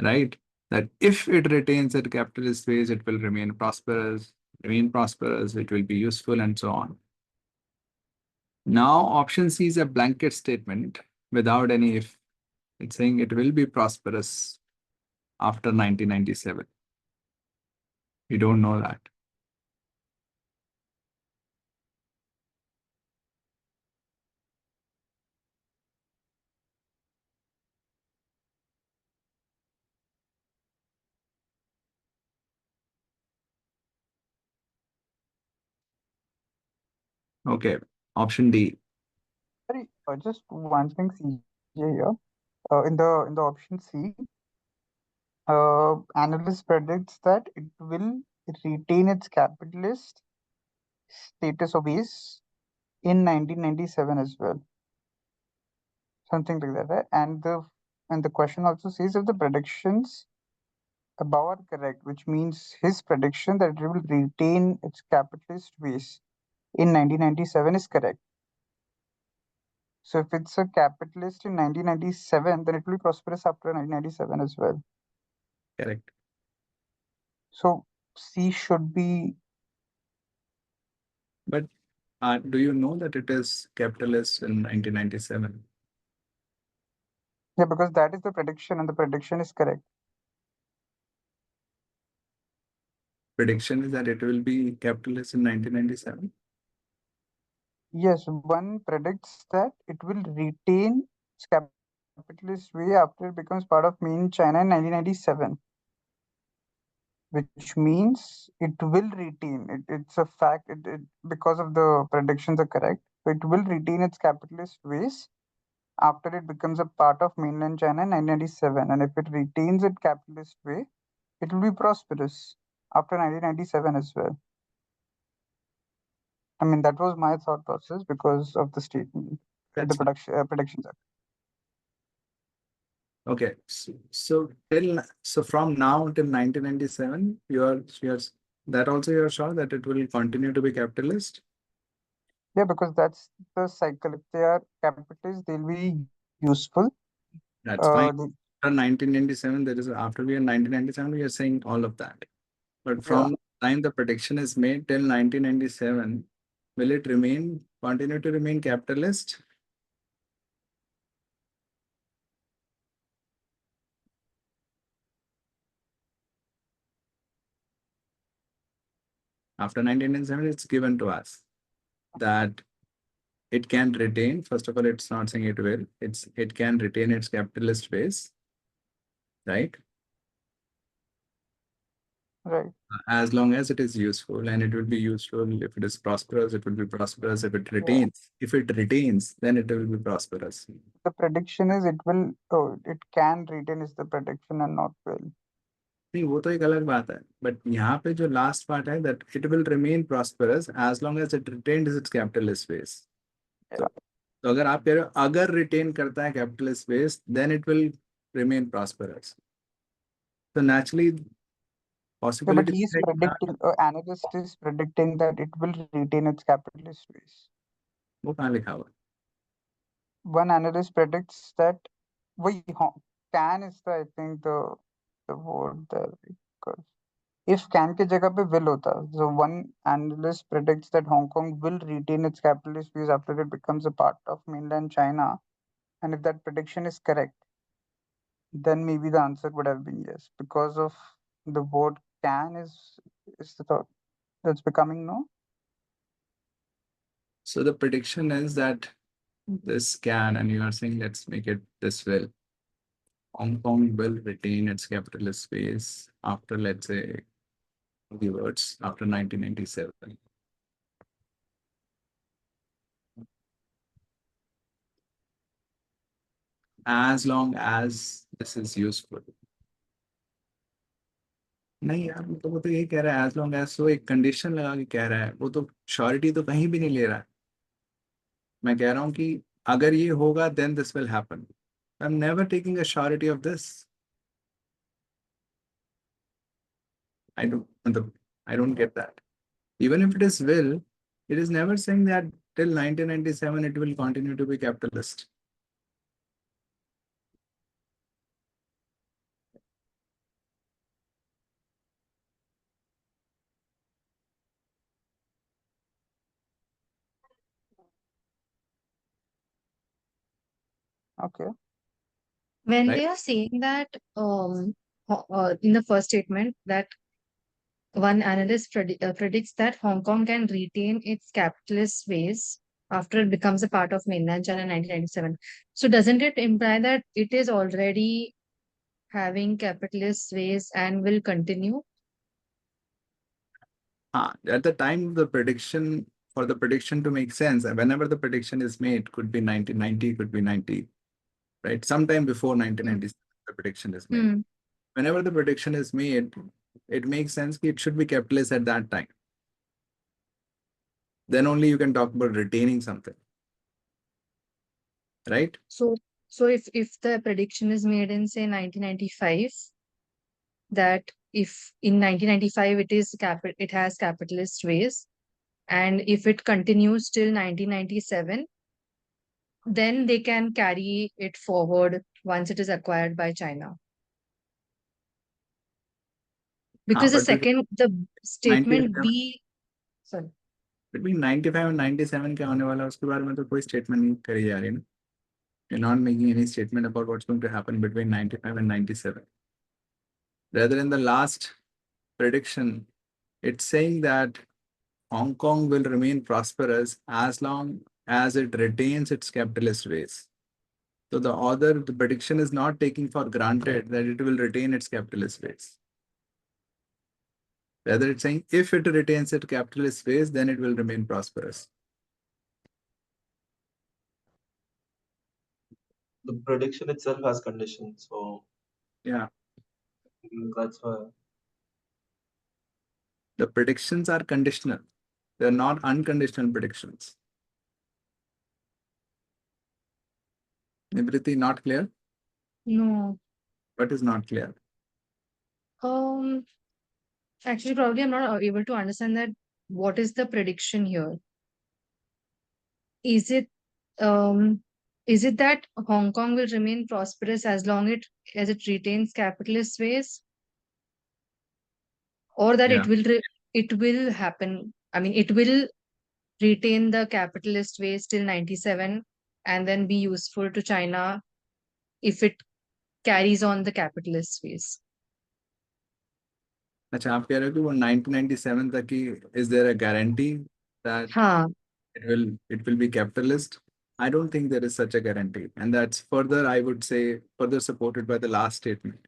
A: Right? That if it retains its capitalist ways, it will remain prosperous, it will be useful, and so on. Now, option C is a blanket statement without any if. It's saying it will be prosperous after 1997. We don't know that. Okay, option D.
D: Sorry, just one thing, CJ here. In the option C, analyst predicts that it will retain its capitalist status or base in 1997 as well. Something like that, right? And the question also says if the predictions above are correct, which means his prediction that it will retain its capitalist base in 1997 is correct. So if it's a capitalist in 1997, then it will be prosperous after 1997 as well.
A: Correct.
D: So C should be.
A: But do you know that it is capitalist in 1997?
D: Yeah, because that is the prediction and the prediction is correct.
A: Prediction is that it will be capitalist in 1997?
D: Yes, one predicts that it will retain its capitalist way after it becomes part of main China in 1997. Which means it will retain it's a fact because of the predictions are correct, so it will retain its capitalist ways after it becomes a part of mainland China in 1997, and if it retains its capitalist way, it will be prosperous after 1997 as well. I mean, that was my thought process because of the statement.
A: That's
D: The predictions are.
A: okay. So from now till 1997, you're that also you're sure that it will continue to be capitalist?
D: Yeah, because that's the cycle. If they are capitalists, they'll be useful.
A: That's fine. After 1997, there is after we are 1997, we are saying all of that. But from the time the prediction is made till 1997, will it continue to remain capitalist? After 1997, it's given to us that it can retain. First of all, it's not saying it will. It can retain its capitalist base, right?
D: Right.
A: As long as it is useful, and it will be useful if it is prosperous, it will be prosperous. If it retains, then it will be prosperous.
D: The prediction is it will, it can retain is the prediction and not will.
A: नहीं, वो तो एक अलग बात है, but यहाँ पे जो लास्ट पार्ट है that it will remain prosperous as long as it retains its capitalist base. तो अगर आप कह रहे हो अगर रिटेन करता है capitalist base, then it will remain prosperous. So naturally,
D: Yeah, but
A: possibility
D: he's predicting, analyst is predicting that it will retain its capitalist base.
A: वो कहाँ लिखा हुआ है?
D: One analyst predicts that can is the, I think the word there, because if can के जगह पे will होता, so one analyst predicts that Hong Kong will retain its capitalist base after it becomes a part of mainland China, and if that prediction is correct, then maybe the answer would have been yes, because of the word can is the thought that's becoming no.
A: So the prediction is that this can, and you are saying let's make it this will. Hong Kong will retain its capitalist base after, let's say, the words after 1997. As long as this is useful. नहीं यार, वो तो यही कह रहा है, as long as, वो एक कंडीशन लगा के कह रहा है, वो तो श्योरिटी तो कहीं भी नहीं ले रहा है. मैं कह रहा हूँ कि अगर ये होगा then this will happen. I'm never taking a surety of this. I don't get that. Even if it is will, it is never saying that till 1997 it will continue to be capitalist.
D: Okay.
G: When
A: Right.
G: they are saying that in the first statement that one analyst predicts that Hong Kong can retain its capitalist ways after it becomes a part of mainland China in 1997. So doesn't it imply that it is already having capitalist ways and will continue?
A: At the time of the prediction, for the prediction to make sense, whenever the prediction is made, could be 1990, could be 90, right? Sometime before 1997, the prediction is made. Whenever the prediction is made, it makes sense that it should be capitalist at that time. Then only you can talk about retaining something, right?
G: So if the prediction is made in say 1995, that if in 1995 it has capitalist ways, and if it continues till 1997, then they can carry it forward once it is acquired by China. Because the statement B, sorry.
A: Between 95 and 97 के आने वाला उसके बारे में तो कोई statement नहीं करी जा रही ना. You're not making any statement about what's going to happen between 95 and 97. Rather, in the last prediction, it's saying that Hong Kong will remain prosperous as long as it retains its capitalist ways. So the prediction is not taking for granted that it will retain its capitalist ways. Rather, it's saying if it retains its capitalist ways, then it will remain prosperous.
H: The prediction itself has conditions, so
A: yeah,
H: that's why
A: the predictions are conditional. They're not unconditional predictions. Nibriti, not clear?
G: No.
A: What is not clear?
G: Actually, probably I'm not able to understand that. What is the prediction here? Is it that Hong Kong will remain prosperous as long as it retains capitalist ways, or that it will happen? I mean, it will retain the capitalist ways till 97 and then be useful to China if it carries on the capitalist ways.
A: अच्छा, आप कह रहे हो कि वो 1997 तक की, is there a guarantee that it will be capitalist? I don't think there is such a guarantee, and that's further, I would say, further supported by the last statement.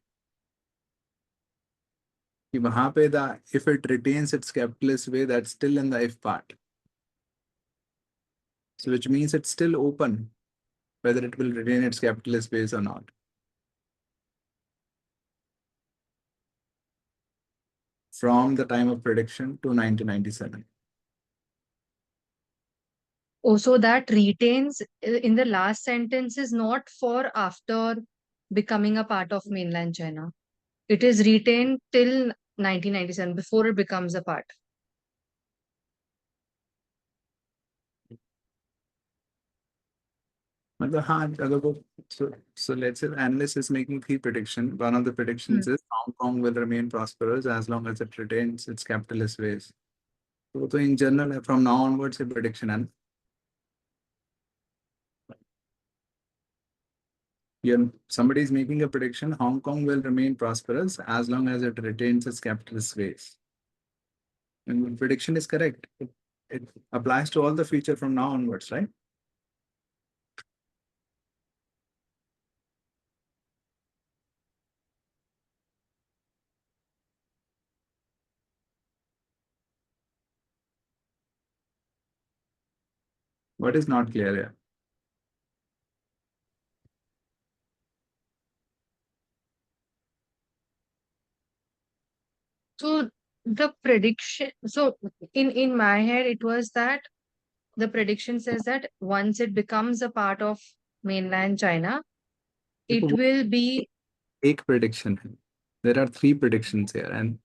A: कि वहां पे if it retains its capitalist way, that's still in the if part. So which means it's still open whether it will retain its capitalist base or not. From the time of prediction to 1997.
G: Also, that retains in the last sentence is not for after becoming a part of mainland China. It is retained till 1997 before it becomes a part.
A: मतलब हाँ अगर वो so let's say the analyst is making three predictions. One of the predictions is Hong Kong will remain prosperous as long as it retains its capitalist ways. So in general, from now onwards, a prediction and somebody is making a prediction: Hong Kong will remain prosperous as long as it retains its capitalist ways. And the prediction is correct. It applies to all the future from now onwards, right? What is not clear here?
G: So the prediction, so in my head, it was that the prediction says that once it becomes a part of mainland China, it
A: देखो,
G: will be
A: एक prediction है. There are three predictions here, and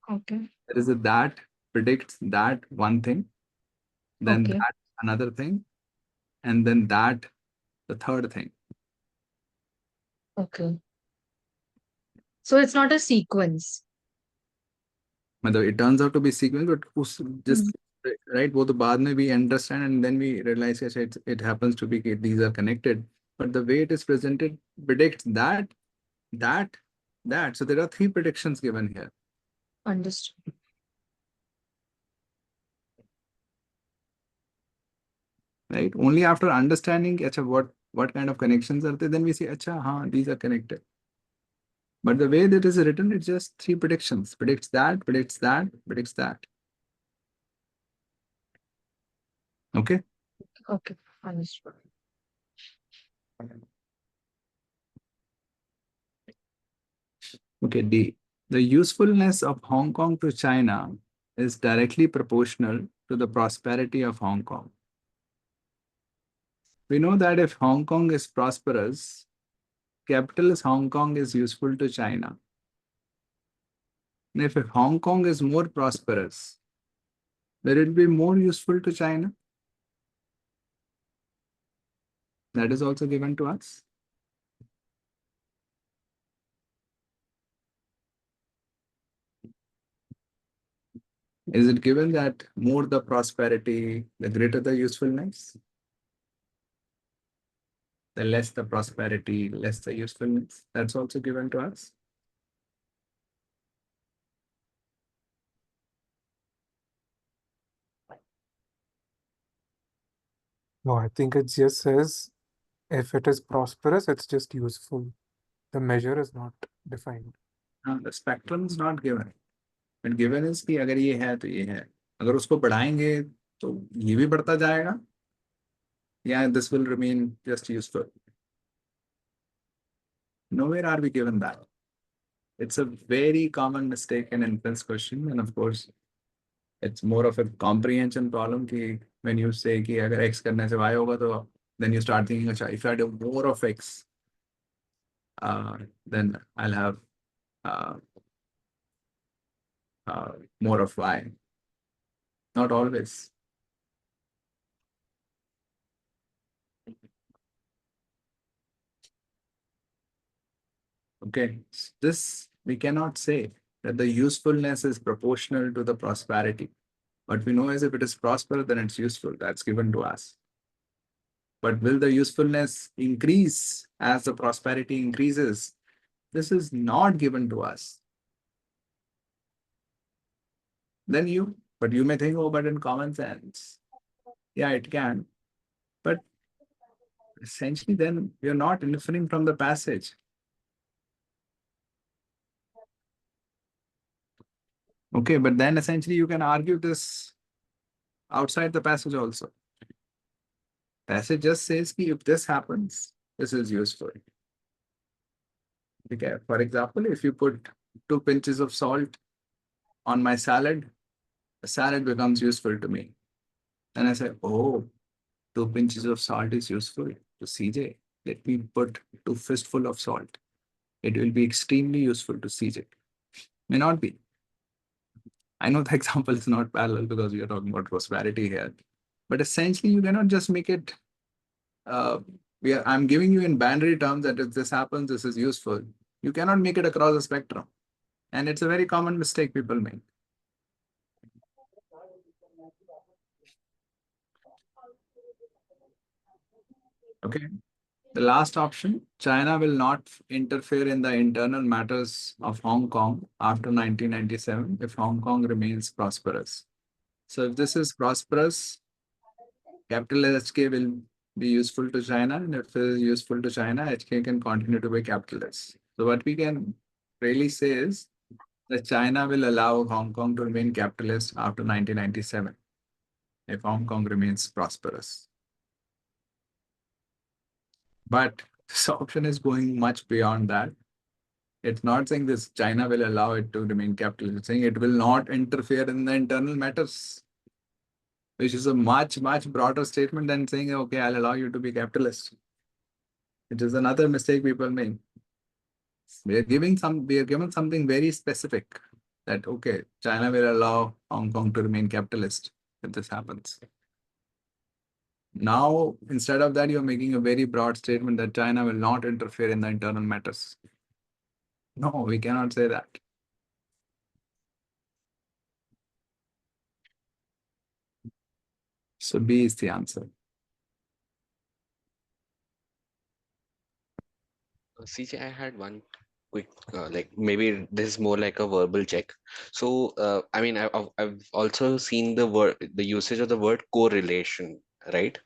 G: okay.
A: there is a that predicts that one thing, then
G: Okay.
A: that another thing, and then that the third thing.
G: Okay. So it's not a sequence.
A: मतलब it turns out to be sequence, but उस just right वो तो बाद में we understand and then we realize that it happens to be that these are connected, but the way it is presented predicts that. So there are three predictions given here.
G: Understood.
A: Right? Only after understanding अच्छा, what kind of connections are there, then we say अच्छा हाँ these are connected. But the way that is written, it's just three predictions. Predicts that, predicts that, predicts that. Okay?
G: Okay. Understood.
A: Okay, D. The usefulness of Hong Kong to China is directly proportional to the prosperity of Hong Kong. We know that if Hong Kong is prosperous, capitalist Hong Kong is useful to China. And if Hong Kong is more prosperous, will it be more useful to China? That is also given to us. Is it given that more the prosperity, the greater the usefulness? The less the prosperity, less the usefulness. That's also given to us.
L: No, I think it just says if it is prosperous, it's just useful. The measure is not defined.
A: The spectrum is not given. But given is कि अगर ये है तो ये है. अगर उसको बढ़ाएंगे तो ये भी बढ़ता जाएगा. Yeah, this will remain just useful. Nowhere are we given that. It's a very common mistake in inference question, and of course, it's more of a comprehension problem. कि when you say कि अगर x करने से y होगा तो then you start thinking, अच्छा, if I do more of x, then I'll have more of y. Not always. Okay, this we cannot say that the usefulness is proportional to the prosperity. But we know as if it is prosperous, then it's useful. That's given to us. But will the usefulness increase as the prosperity increases? This is not given to us. Then you may think, oh, but in common sense, yeah, it can. But essentially, then you're not inferring from the passage. Okay, but then essentially you can argue this outside the passage also. Passage just says ki if this happens, this is useful. Okay, for example, if you put 2 pinches of salt on my salad, the salad becomes useful to me. And I say, oh, 2 pinches of salt is useful to CJ. Let me put 2 fistful of salt. It will be extremely useful to CJ. May not be. I know the example is not parallel because we are talking about prosperity here. But essentially, you cannot just make it. I'm giving you in binary terms that if this happens, this is useful. You cannot make it across the spectrum. And it's a very common mistake people make. Okay. The last option, China will not interfere in the internal matters of Hong Kong after 1997 if Hong Kong remains prosperous. So if this is prosperous, capital HK will be useful to China, and if it is useful to China, HK can continue to be capitalist. So what we can really say is that China will allow Hong Kong to remain capitalist after 1997 if Hong Kong remains prosperous. But this option is going much beyond that. It's not saying this China will allow it to remain capitalist. It's saying it will not interfere in the internal matters, which is a much, much broader statement than saying, okay, I'll allow you to be capitalist. It is another mistake people make. We are given something very specific that, okay, China will allow Hong Kong to remain capitalist if this happens. Now, instead of that, you're making a very broad statement that China will not interfere in the internal matters. No, we cannot say that. So B is the answer.
C: CJ, I had one quick, like maybe this is more like a verbal check. So, I mean, I've also seen the usage of the word correlation, right?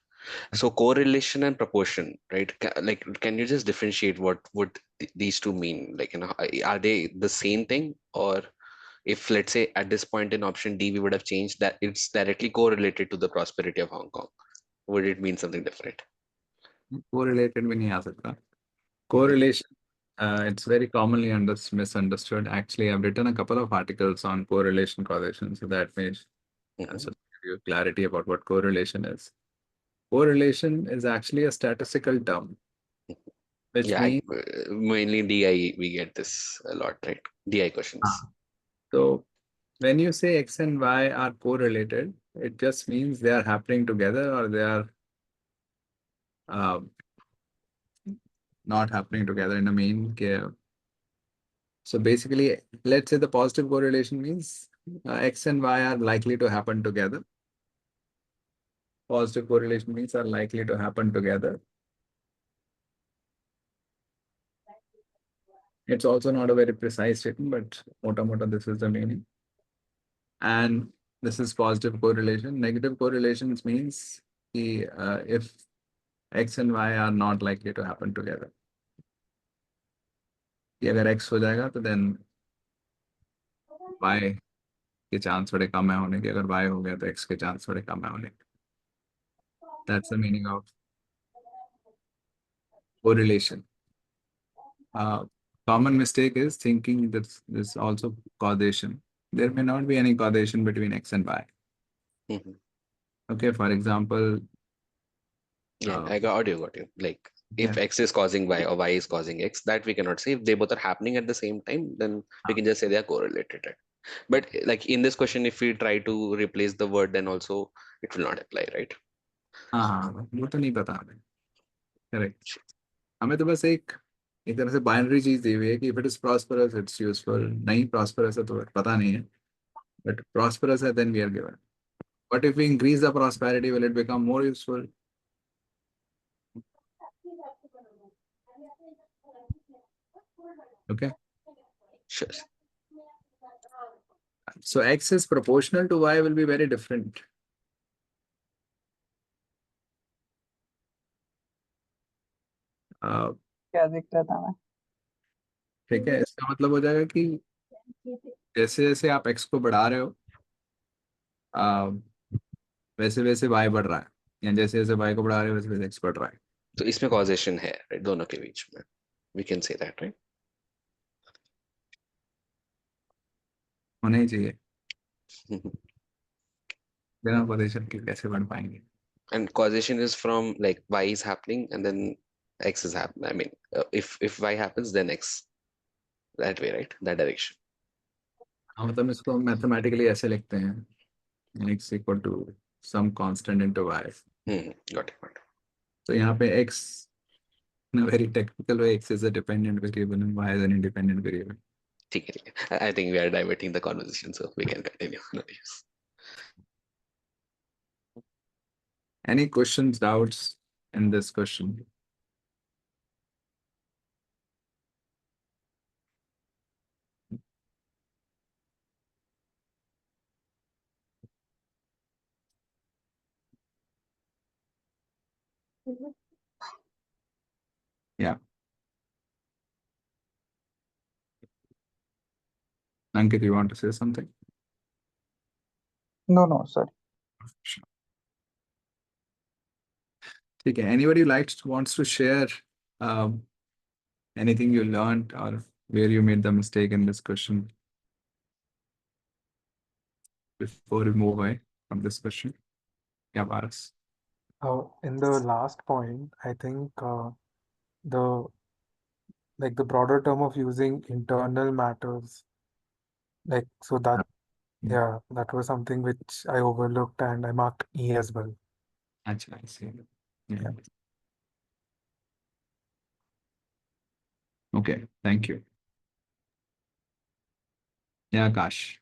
C: So correlation and proportion, right? Like, can you just differentiate what would these two mean? Like, are they the same thing? Or if, let's say, at this point in option D, we would have changed that it's directly correlated to the prosperity of Hong Kong, would it mean something different?
A: Correlated में नहीं आ सकता. Correlation, it's very commonly misunderstood. Actually, I've written a couple of articles on correlation causation, so that may give you clarity about what correlation is. Correlation is actually a statistical term, which
C: Yeah,
A: means
C: mainly DI, we get this a lot, right? DI questions.
A: so when you say X and Y are correlated, it just means they are happening together or they are not happening together in a mean care. So basically, let's say the positive correlation means X and Y are likely to happen together. Positive correlation means are likely to happen together. It's also not a very precise statement, but mota this is the meaning. And this is positive correlation. Negative correlations means if X and Y are not likely to happen together. कि अगर X हो जाएगा तो then Y के chance थोड़े कम है होने के. अगर Y हो गया तो X के चांस थोड़े कम है होने के. That's the meaning of correlation. Common mistake is thinking that there's also causation. There may not be any causation between X and Y. Okay, for example.
C: Yeah, I got you. Like, if
A: Yeah.
C: X is causing Y or Y is causing X, that we cannot say. If they both are happening at the same time, then we can just say they are correlated. But like in this question, if we try to replace the word, then also it will not apply, right?
A: हाँ वो तो नहीं पता हमें. Correct. हमें तो बस एक तरह से बाइनरी चीज दी हुई है कि if it is prosperous, it's useful. नहीं prosperous है तो पता नहीं है. But prosperous है, then we are given. What if we increase the prosperity? Will it become more useful? Okay.
C: Sure.
A: So X is proportional to Y will be very different.
D: क्या दिख रहा था मैं?
A: ठीक है, इसका मतलब हो जाएगा कि जैसे जैसे आप x को बढ़ा रहे हो आ, वैसे वैसे y बढ़ रहा है, या जैसे जैसे y को बढ़ा रहे हो वैसे वैसे x बढ़ रहा है।
C: तो इसमें कॉजेशन है, right? दोनों के बीच में, we can say that, right?
A: होना ही चाहिए, बिना पोजीशन के कैसे बढ़ पाएंगे।
C: And causation is from like y is happening and then x is happening. I mean, if y happens, then x. That way, right? That direction.
A: हाँ, मतलब इसको मैथमेटिकली ऐसे लिखते हैं, x equal to some constant into y।
C: Got it.
A: तो यहाँ पे x, in a very technical way, x is a dependent variable and y is an independent variable.
C: ठीक है. I think we are diverting the conversation, so we can continue. No issues.
A: Any questions, doubts in this question? Yeah. Ankit, you want to say something?
D: No, sorry.
A: Sure. Okay. Anybody wants to share um, anything you learned or where you made the mistake in this question before we move away from this question? Yeah, Paras.
L: In the last point, I think the the broader term of using internal matters, so that yeah, that was something which I overlooked and I marked E as well.
A: Achha, I see. Yeah. Okay, thank you. Yeah, Akash.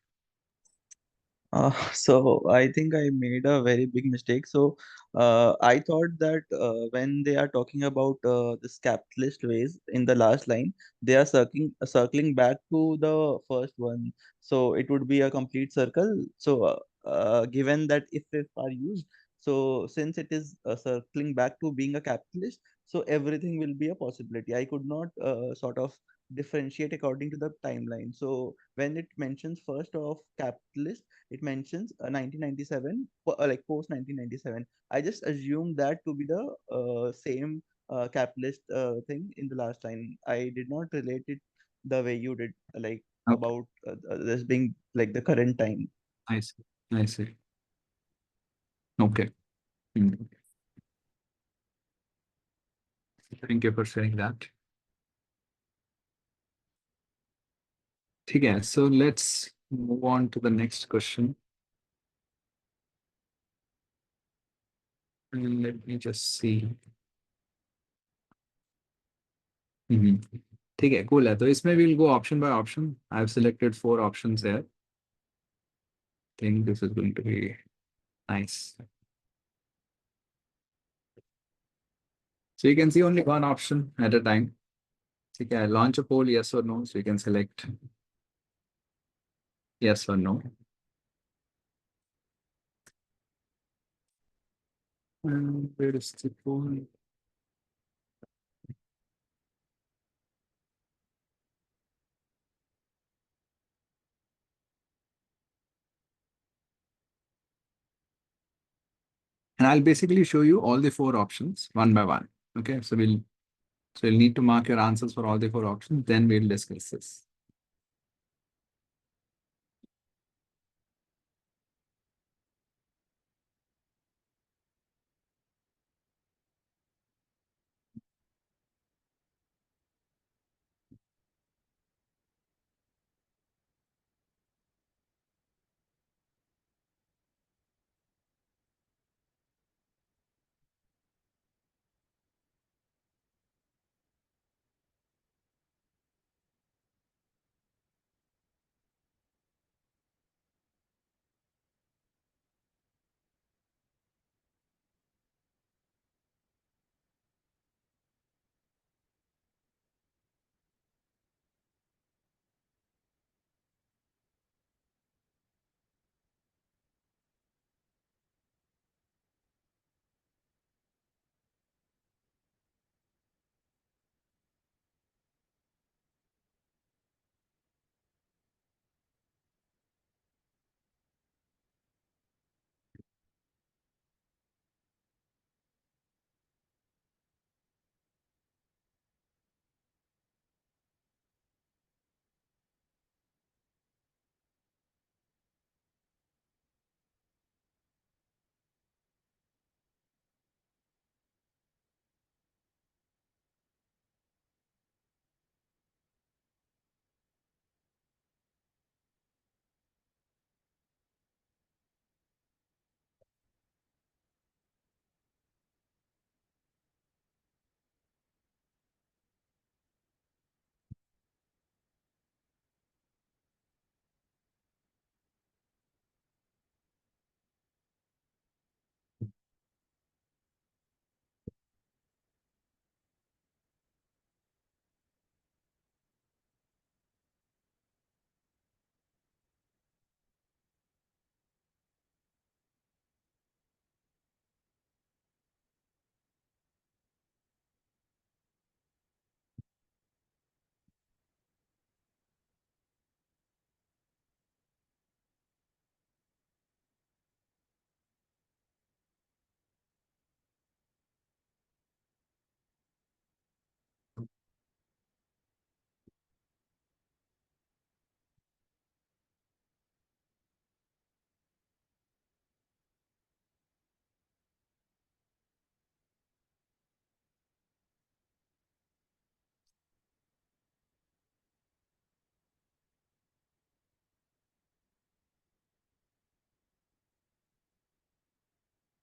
K: So I think I made a very big mistake. So I thought that when they are talking about this capitalist ways in the last line, they are circling back to the first one. So it would be a complete circle. So given that if are used, so since it is circling back to being a capitalist, so everything will be a possibility. I could not sort of differentiate according to the timeline. So when it mentions first of capitalist, it mentions 1997, like post 1997. I just assumed that to be the same capitalist thing in the last line. I did not relate it the way you did, like
A: Okay.
K: about this being like the current time.
A: I see. I see. Okay. Mm. Thank you for sharing that. Okay, so let's move on to the next question. Let me just see. ठीक है, cool है. तो इसमें we'll go option by option. I've selected 4 options there. Think this is going to be nice. So you can see only one option at a time. Okay, launch a poll, yes or no. So you can select yes or no. And where is the poll? And I'll basically show you all the 4 options one by one. Okay, so you'll need to mark your answers for all the 4 options. Then we'll discuss this.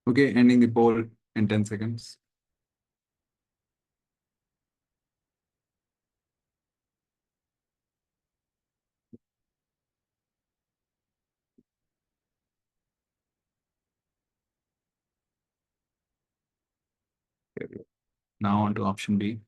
A: Okay, ending the poll in 10 seconds. Okay. Now on to option B.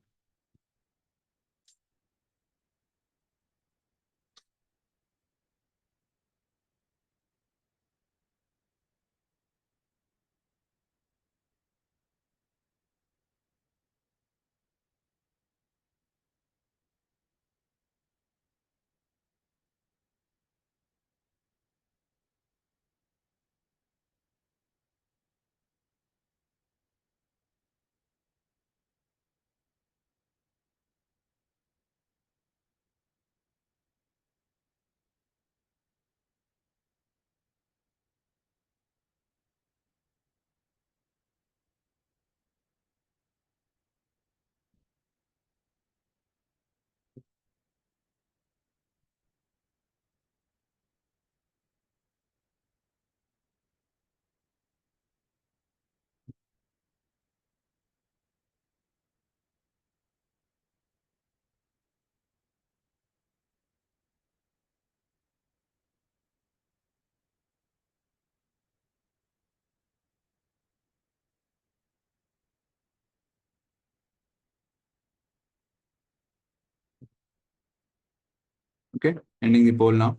A: Okay, ending the poll now.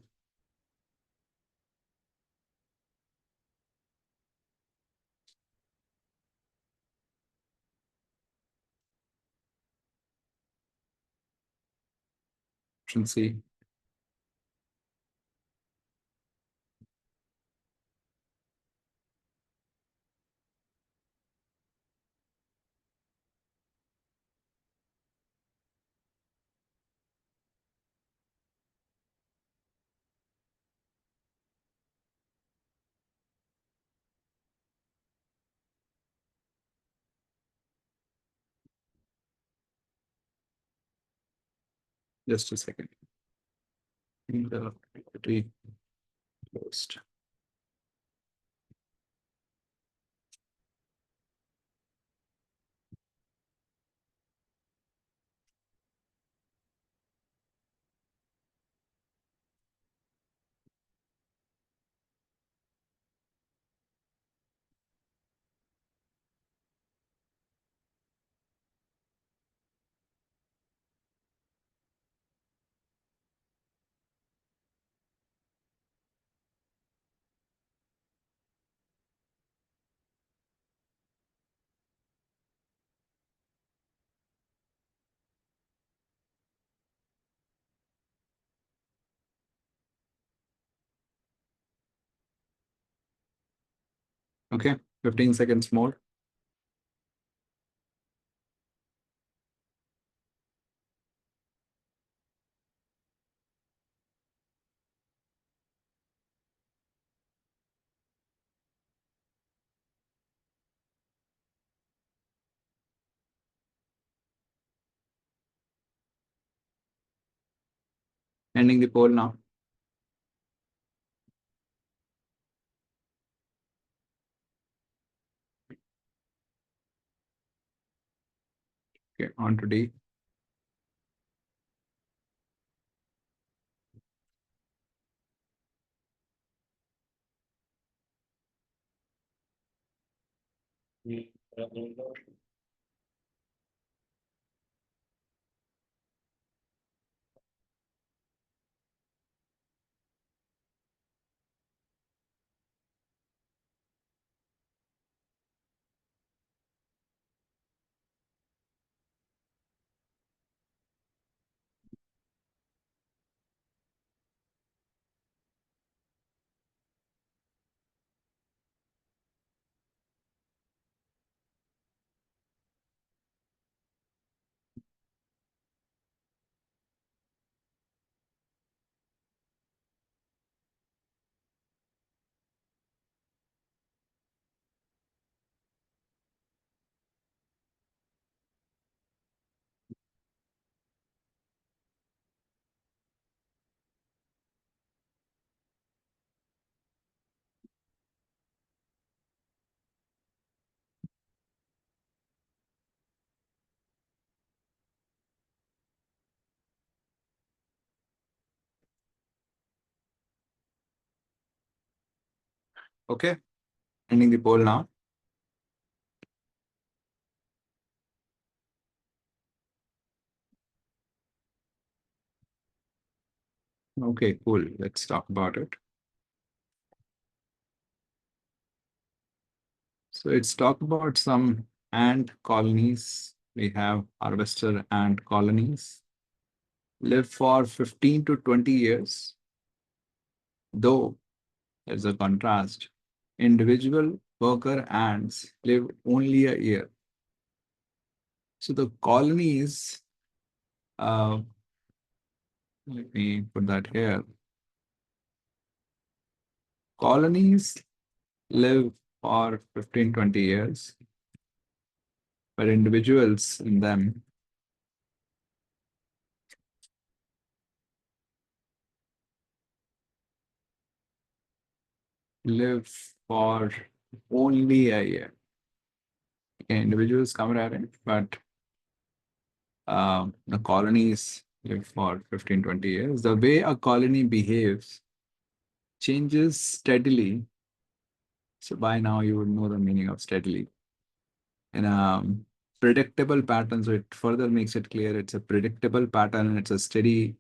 A: Option C. Just a second. The activity closed. Okay, 15 seconds more. Ending the poll now. Okay, on to D. Okay, ending the poll now. Okay, cool. Let's talk about it. So it's talk about some ant colonies. We have harvester ant colonies. Live for 15 to 20 years. Though there's a contrast. Individual worker ants live only a year. So the colonies, let me put that here. Colonies live for 15, 20 years, but individuals in them live for only a year. Okay, individuals come at it, but the colonies live for 15, 20 years. The way a colony behaves changes steadily. So by now you would know the meaning of steadily. In a predictable pattern, so it further makes it clear it's a predictable pattern and it's a steady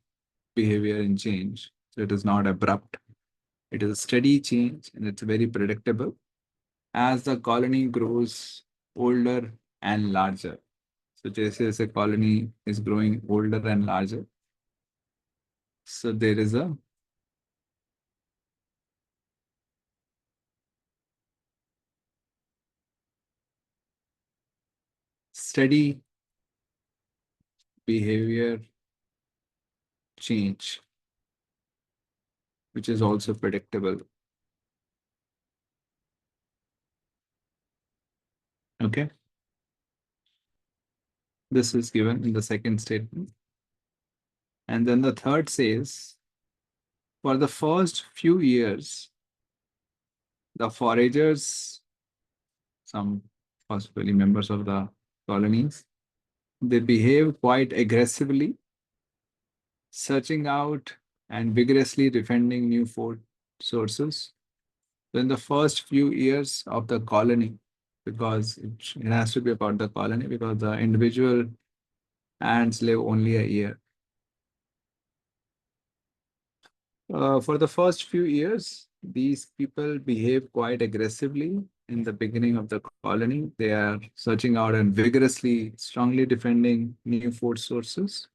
A: behavior and change. So it is not abrupt. It is a steady change and it's very predictable as the colony grows older and larger. So just as a colony is growing older and larger, so there is a steady behavior change, which is also predictable. Okay. This is given in the second statement. And then the third says, for the first few years, the foragers, some possibly members of the colonies, they behave quite aggressively, searching out and vigorously defending new food sources. In the first few years of the colony, because it has to be about the colony, because the individual ants live only a year. For the first few years, these people behave quite aggressively in the beginning of the colony. They are searching out and vigorously, strongly defending new food sources.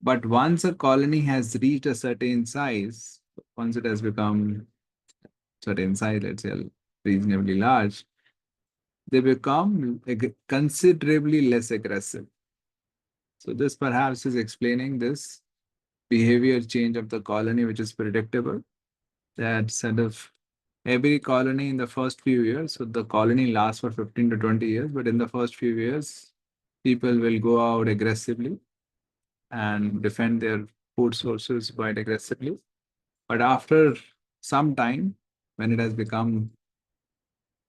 A: But once a colony has reached a certain size, once it has become certain size, let's say reasonably large, they become considerably less aggressive. So this perhaps is explaining this behavior change of the colony, which is predictable. That sort of every colony in the first few years, so the colony lasts for 15 to 20 years, but in the first few years, people will go out aggressively and defend their food sources quite aggressively. But after some time, when it has become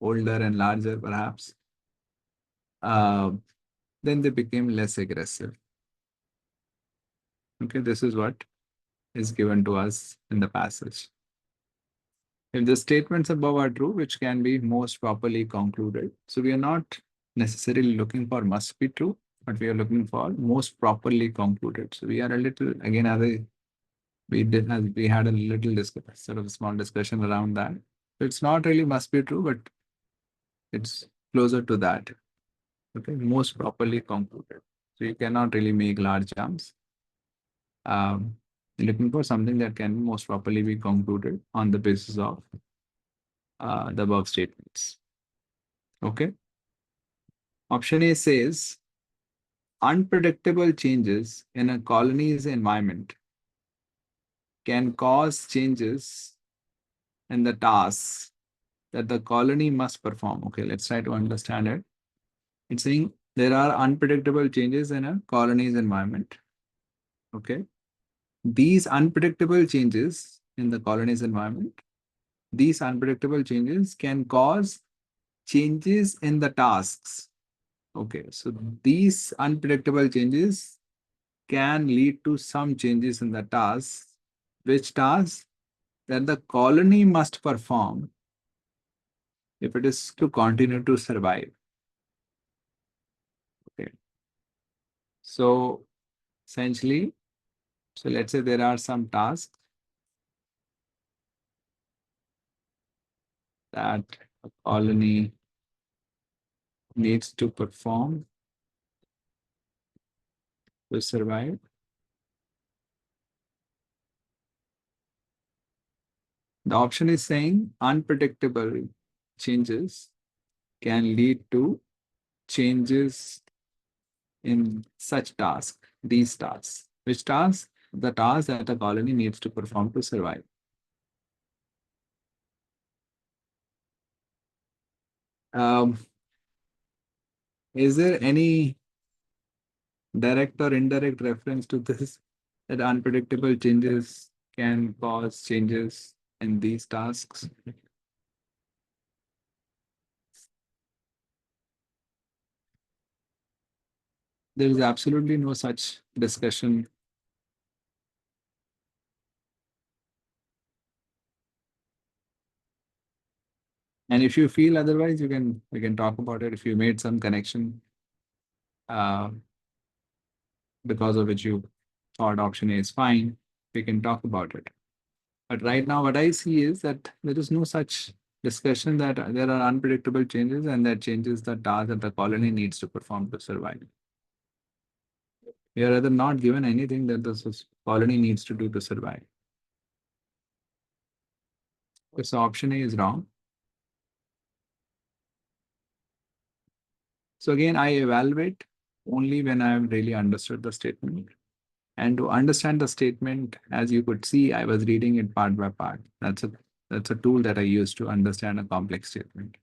A: older and larger, perhaps, then they became less aggressive. Okay, this is what is given to us in the passage. If the statements above are true, which can be most properly concluded. So we are not necessarily looking for must be true, but we are looking for most properly concluded. So we are a little, again, we had a little sort of a small discussion around that. So it's not really must be true, but it's closer to that. Okay, most properly concluded. So you cannot really make large jumps. Looking for something that can most properly be concluded on the basis of the above statements. Okay. Option A says, unpredictable changes in a colony's environment can cause changes in the tasks that the colony must perform. Okay, let's try to understand it. It's saying there are unpredictable changes in a colony's environment. Okay. These unpredictable changes in the colony's environment, these unpredictable changes can cause changes in the tasks. Okay, so these unpredictable changes can lead to some changes in the tasks. Which tasks? that the colony must perform if it is to continue to survive. Okay. So essentially, so let's say there are some tasks that a colony needs to perform to survive. The option is saying unpredictable changes can lead to changes in such tasks, these tasks. Which tasks? The tasks that a colony needs to perform to survive. Is there any direct or indirect reference to this, that unpredictable changes can cause changes in these tasks? There is absolutely no such discussion. And if you feel otherwise, we can talk about it. If you made some connection because of which you thought option A is fine, we can talk about it. But right now, what I see is that there is no such discussion that there are unpredictable changes and that changes the task that the colony needs to perform to survive. We are rather not given anything that the colony needs to do to survive. So option A is wrong. So again, I evaluate only when I have really understood the statement. And to understand the statement, as you could see, I was reading it part by part. That's a tool that I use to understand a complex statement.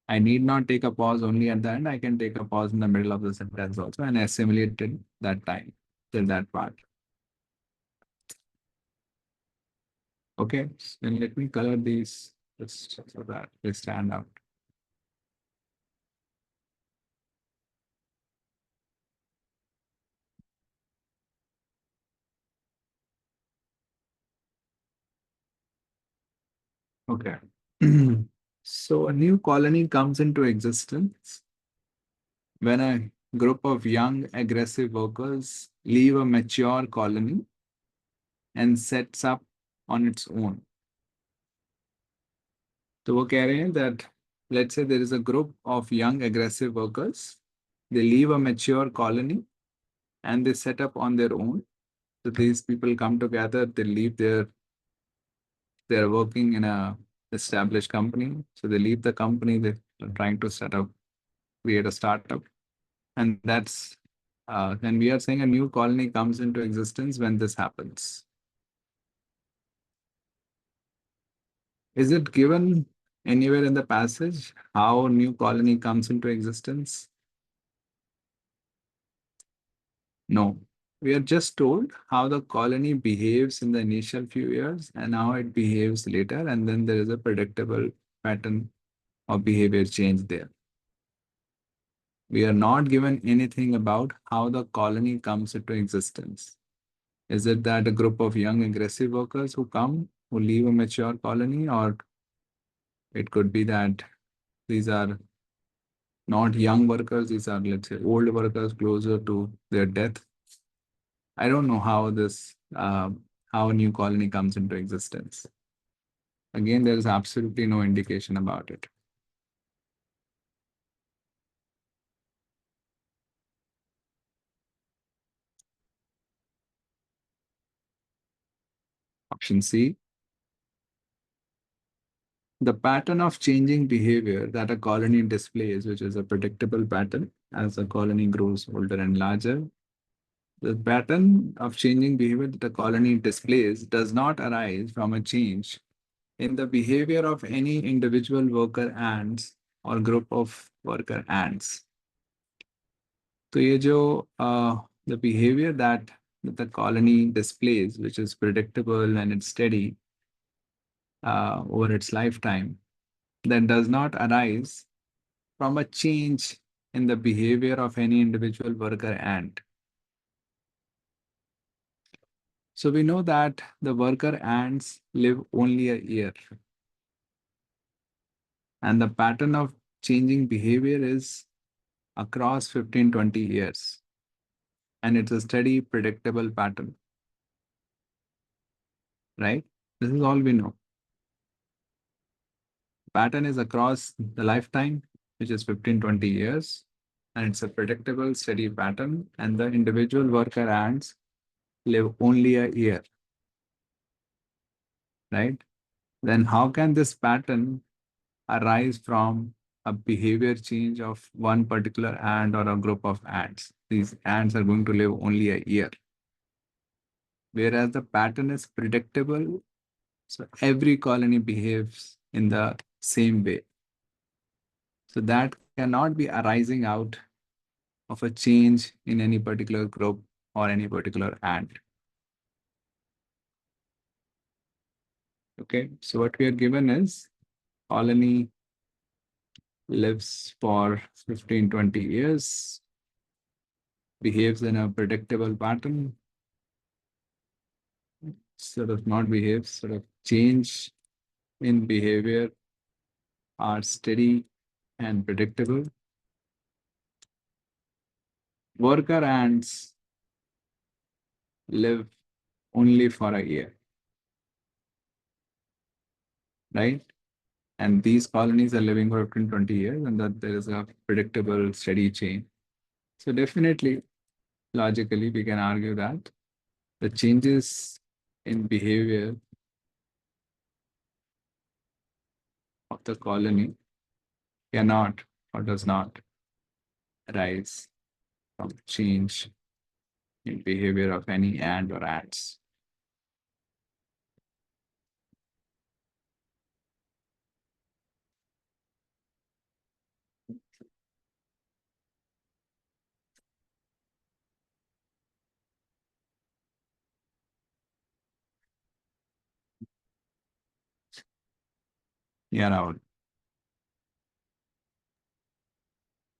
A: I need not take a pause only at the end. I can take a pause in the middle of the sentence also and assimilate it that time till that part. Okay, then let me color these just so that they stand out. Okay. So a new colony comes into existence when a group of young, aggressive workers leave a mature colony and sets up on its own. So वो कह रहे हैं that let's say there is a group of young, aggressive workers. They leave a mature colony and they set up on their own. So these people come together, they leave they're working in a established company. So they leave the company, they're trying to create a startup. And that's, then we are saying a new colony comes into existence when this happens. Is it given anywhere in the passage how new colony comes into existence? No. We are just told how the colony behaves in the initial few years and how it behaves later, and then there is a predictable pattern of behavior change there. We are not given anything about how the colony comes into existence. Is it that a group of young aggressive workers who leave a mature colony, or it could be that these are not young workers, these are, let's say, old workers closer to their death. I don't know how how a new colony comes into existence. Again, there is absolutely no indication about it. Option C. The pattern of changing behavior that a colony displays, which is a predictable pattern as a colony grows older and larger, the pattern of changing behavior that a colony displays does not arise from a change in the behavior of any individual worker ants or group of worker ants. So the behavior that the colony displays, which is predictable and it's steady over its lifetime, that does not arise from a change in the behavior of any individual worker ant. So we know that the worker ants live only a year. And the pattern of changing behavior is across 15-20 years. And it's a steady, predictable pattern. Right? This is all we know. Pattern is across the lifetime, which is 15-20 years. And it's a predictable, steady pattern. And the individual worker ants live only a year. Right? Then how can this pattern arise from a behavior change of one particular ant or a group of ants? These ants are going to live only a year. Whereas the pattern is predictable, so every colony behaves in the same way. So that cannot be arising out of a change in any particular group or any particular ant. Okay, so what we are given is colony lives for 15-20 years, behaves in a predictable pattern, sort of not behaves, sort of change in behavior are steady and predictable. Worker ants live only for a year, right? And these colonies are living for 15-20 years, and that there is a predictable, steady chain. So definitely, logically, we can argue that the changes in behavior of the colony cannot or does not arise from change in behavior of any ant or ants. Yeah, Rahul.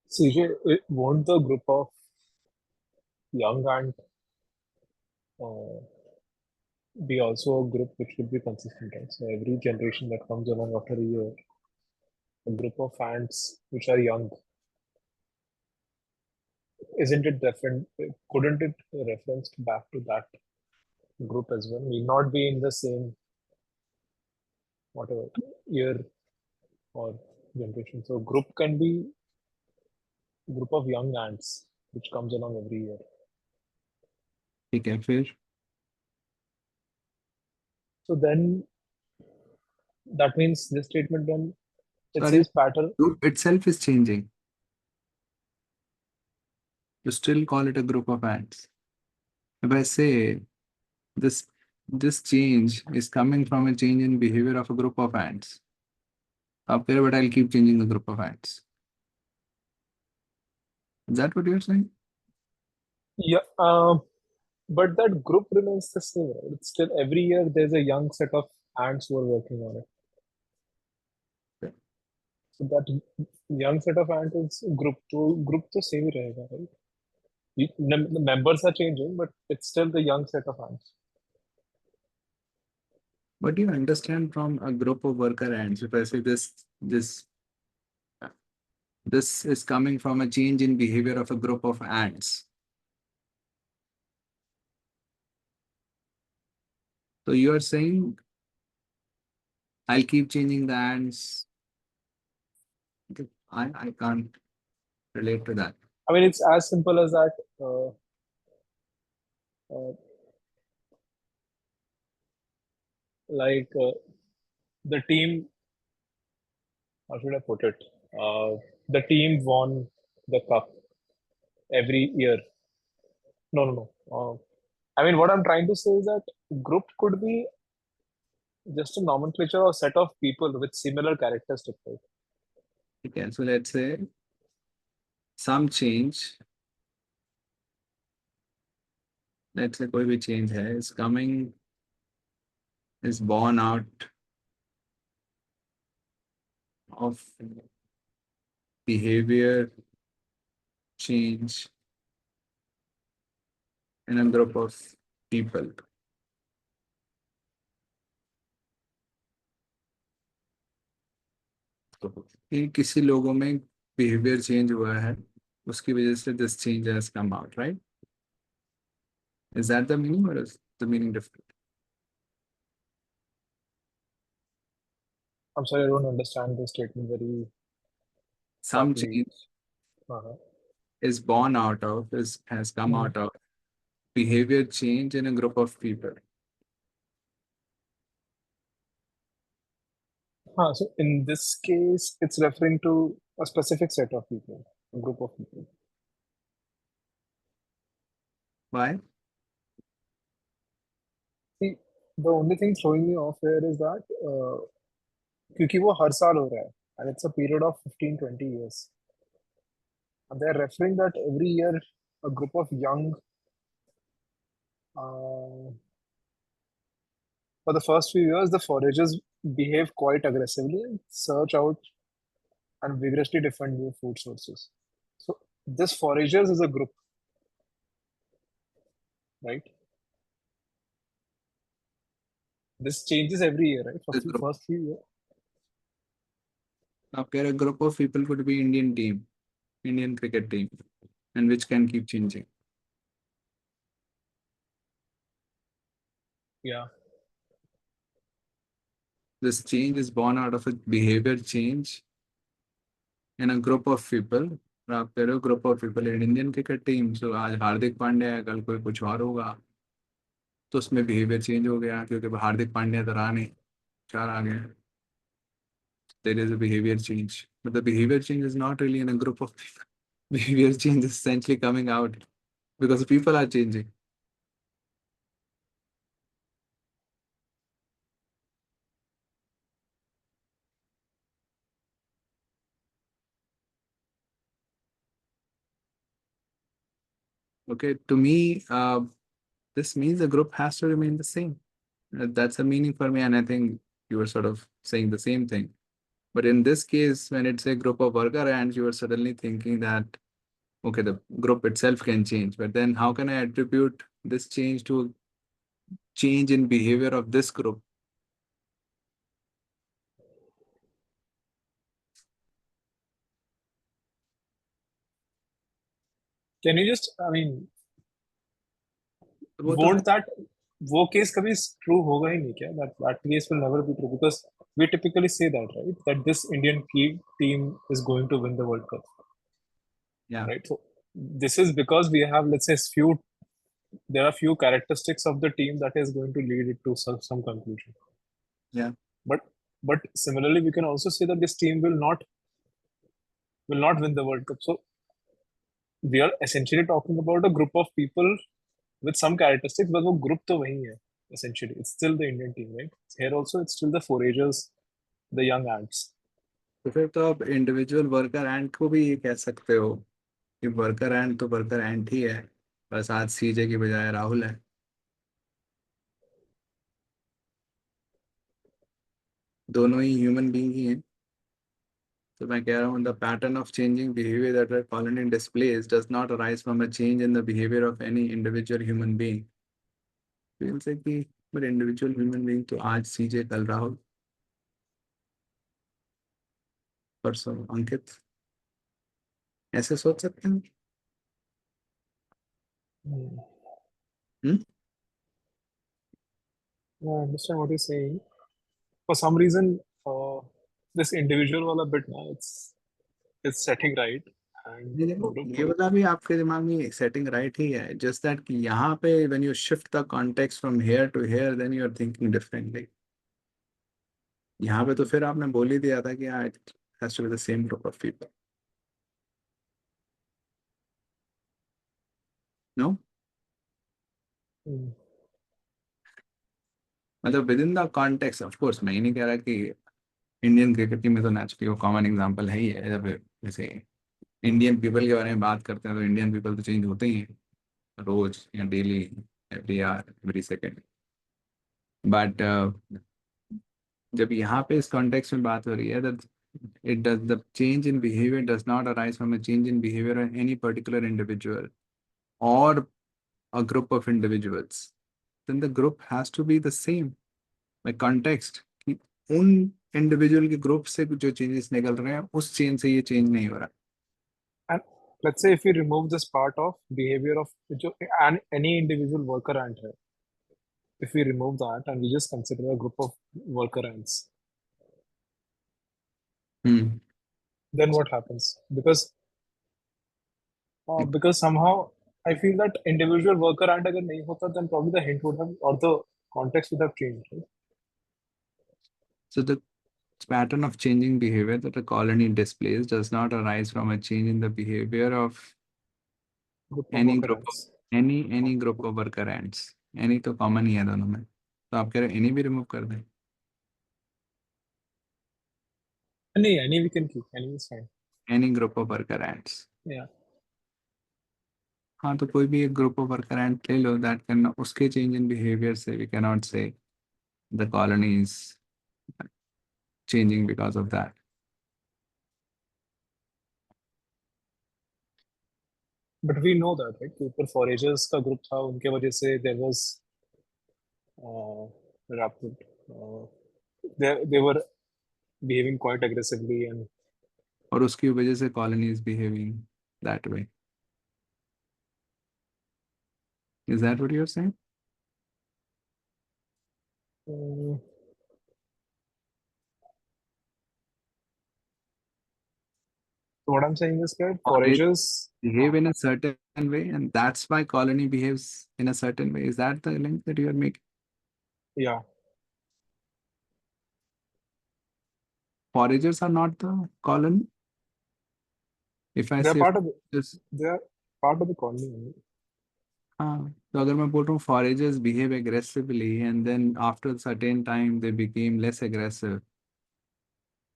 F: CJ, won't the group of young ant be also a group which would be consistent, right? So every generation that comes along after a year, a group of ants which are young, isn't it different? Couldn't it reference back to that group as well? Need not be in the same whatever year or generation. So group can be group of young ants which comes along every year.
A: ठीक है फिर
F: So then that means this statement then it
A: Sorry,
F: says pattern.
A: group itself is changing. You still call it a group of ants. If I say this change is coming from a change in behavior of a group of ants, up there, but I'll keep changing the group of ants. Is that what you're saying?
F: Yeah, but that group remains the same. Right? It's still every year there's a young set of ants who are working on it. So that young set of ants is group to same ही रहेगा, right? The members are changing, but it's still the young set of ants.
A: What do you understand from a group of worker ants? If I say this is coming from a change in behavior of a group of ants. So you are saying I'll keep changing the ants. I can't relate to that.
F: I mean, it's as simple as that. Like the team, how should I put it? The team won the cup every year. No. I mean, what I'm trying to say is that group could be just a nomenclature or set of people with similar characteristics. Right?
A: Okay, so let's say some change. Let's say कोई भी change है is coming, is born out of behavior change in a group of people. उसको कि किसी लोगों में behaviour change हुआ है, उसकी वजह से this change has come out, right? Is that the meaning or is the meaning different?
F: I'm sorry, I don't understand this statement very
A: Some
F: properly.
A: change
F: Uh-huh.
A: is born out of, has come
F: Mhm.
A: out of behavior change in a group of people.
F: So in this case, it's referring to a specific set of people, a group of people.
A: Why?
F: See, the only thing throwing me off here is that क्योंकि वो हर साल हो रहा है and it's a period of 15-20 years. And they're referring that every year a group of young, for the first few years, the foragers behave quite aggressively and search out and vigorously defend new food sources. So this foragers is a group, right? This changes every year, right? For
A: This
F: the
A: group,
F: first few years.
A: a group of people could be Indian team, Indian cricket team, and which can keep changing.
F: Yeah.
A: This change is born out of a behavior change in a group of people. और आप कह रहे हो group of people in Indian cricket team, so आज हार्दिक पांड्या है, कल कोई कुछ और होगा, तो उसमें बिहेवियर चेंज हो गया क्योंकि हार्दिक पांड्या तो रहा नहीं, चार आ गए. There is a behavior change, but the behavior change is not really in a group of people. Behavior change is essentially coming out because people are changing. Okay, to me, this means the group has to remain the same. That's a meaning for me, and I think you were sort of saying the same thing. But in this case, when it's a group of worker ants, you are suddenly thinking that, okay, the group itself can change. But then how can I attribute this change to change in behavior of this group?
F: Can you just, I mean,
A: वो तो
F: vote that वो case कभी true होगा ही नहीं क्या? That case will never be true because we typically say that, right? That this Indian team is going to win the World Cup.
A: Yeah.
F: Right. So this is because we have, let's say, there are few characteristics of the team that is going to lead it to some conclusion.
A: Yeah.
F: But similarly, we can also say that this team will not win the World Cup. So we are essentially talking about a group of people with some characteristics, but वो group तो वही है essentially. It's still the Indian team, right? Here also, it's still the foragers, the young ants.
A: तो फिर तो आप individual worker एंट को भी ये कह सकते हो कि वर्कर एंट तो वर्कर एंट ही है, बस आज सीजे की बजाय राहुल है. दोनों ही ह्यूमन बीइंग ही हैं. तो मैं कह रहा हूँ the pattern of changing behaviour that our colony displays does not arise from a change in the behaviour of any individual human being. Say कि बट इंडिविजुअल ह्यूमन बीइंग तो आज सीजे, कल राहुल, परसों अंकित, ऐसे सोच सकते हैं.
F: Yeah, I understand what you're saying. For some reason, this individual wala bit now it's setting right. And
A: ये वाला भी आपके दिमाग में सेटिंग राइट ही है, जस्ट दैट कि यहाँ पे when you shift the context from here to here then you are thinking differently. यहाँ पे तो फिर आपने बोल ही दिया था कि it has to be the same group of people. No, मतलब within the context. Of course मैं ही नहीं कह रहा कि इंडियन क्रिकेट टीम में तो नेचुरली वो कॉमन एग्जांपल है ही है. जब जैसे इंडियन पीपल के बारे में बात करते हैं तो इंडियन पीपल तो चेंज होते ही हैं रोज या daily, every hour, every second. But जब यहाँ पे इस कॉन्टेक्स्ट में बात हो रही है that it does the change in behavior does not arise from a change in behavior of any particular individual or a group of individuals, then the group has to be the same by context कि उन individual के group से जो changes निकल रहे हैं उस chain से ये चेंज नहीं हो रहा.
F: And let's say if we remove this part of behavior of any individual worker ant hai, if we remove that and we just consider a group of worker ants, then what happens? Because somehow I feel that individual worker ant agar nahi hota, then probably the hint would have, or the context would have changed. Right?
A: So the pattern of changing behavior that a colony displays does not arise from a change in the behavior of
F: Group of
A: any
F: worker
A: group of
F: ants.
A: any group of worker ants. Any तो common ही है दोनों में, तो आप कह रहे any भी remove कर दें.
F: Any we can keep. Any is fine.
A: Any group of worker ants.
F: Yeah.
A: हाँ, तो कोई भी एक ग्रुप ऑफ वर्कर एंट ले लो, दैट कैन उसके चेंज इन बिहेवियर से वी कैन नॉट से the colony is changing because of that.
F: But we know that, right? कि ऊपर foragers का group था, उनके वजह से there was rapid. They were behaving quite aggressively and.
A: और उसकी वजह से colony is behaving that way. Is that what you're saying?
F: So what I'm saying is that foragers
A: behave in a certain way, and that's why colony behaves in a certain way. Is that the link that you are making?
F: Yeah.
A: Foragers are not the colony. If I
F: They're
A: say
F: part of they're part of the colony only.
A: हाँ, तो अगर मैं बोल रहा हूँ foragers behave aggressively and then after a certain time they became less aggressive.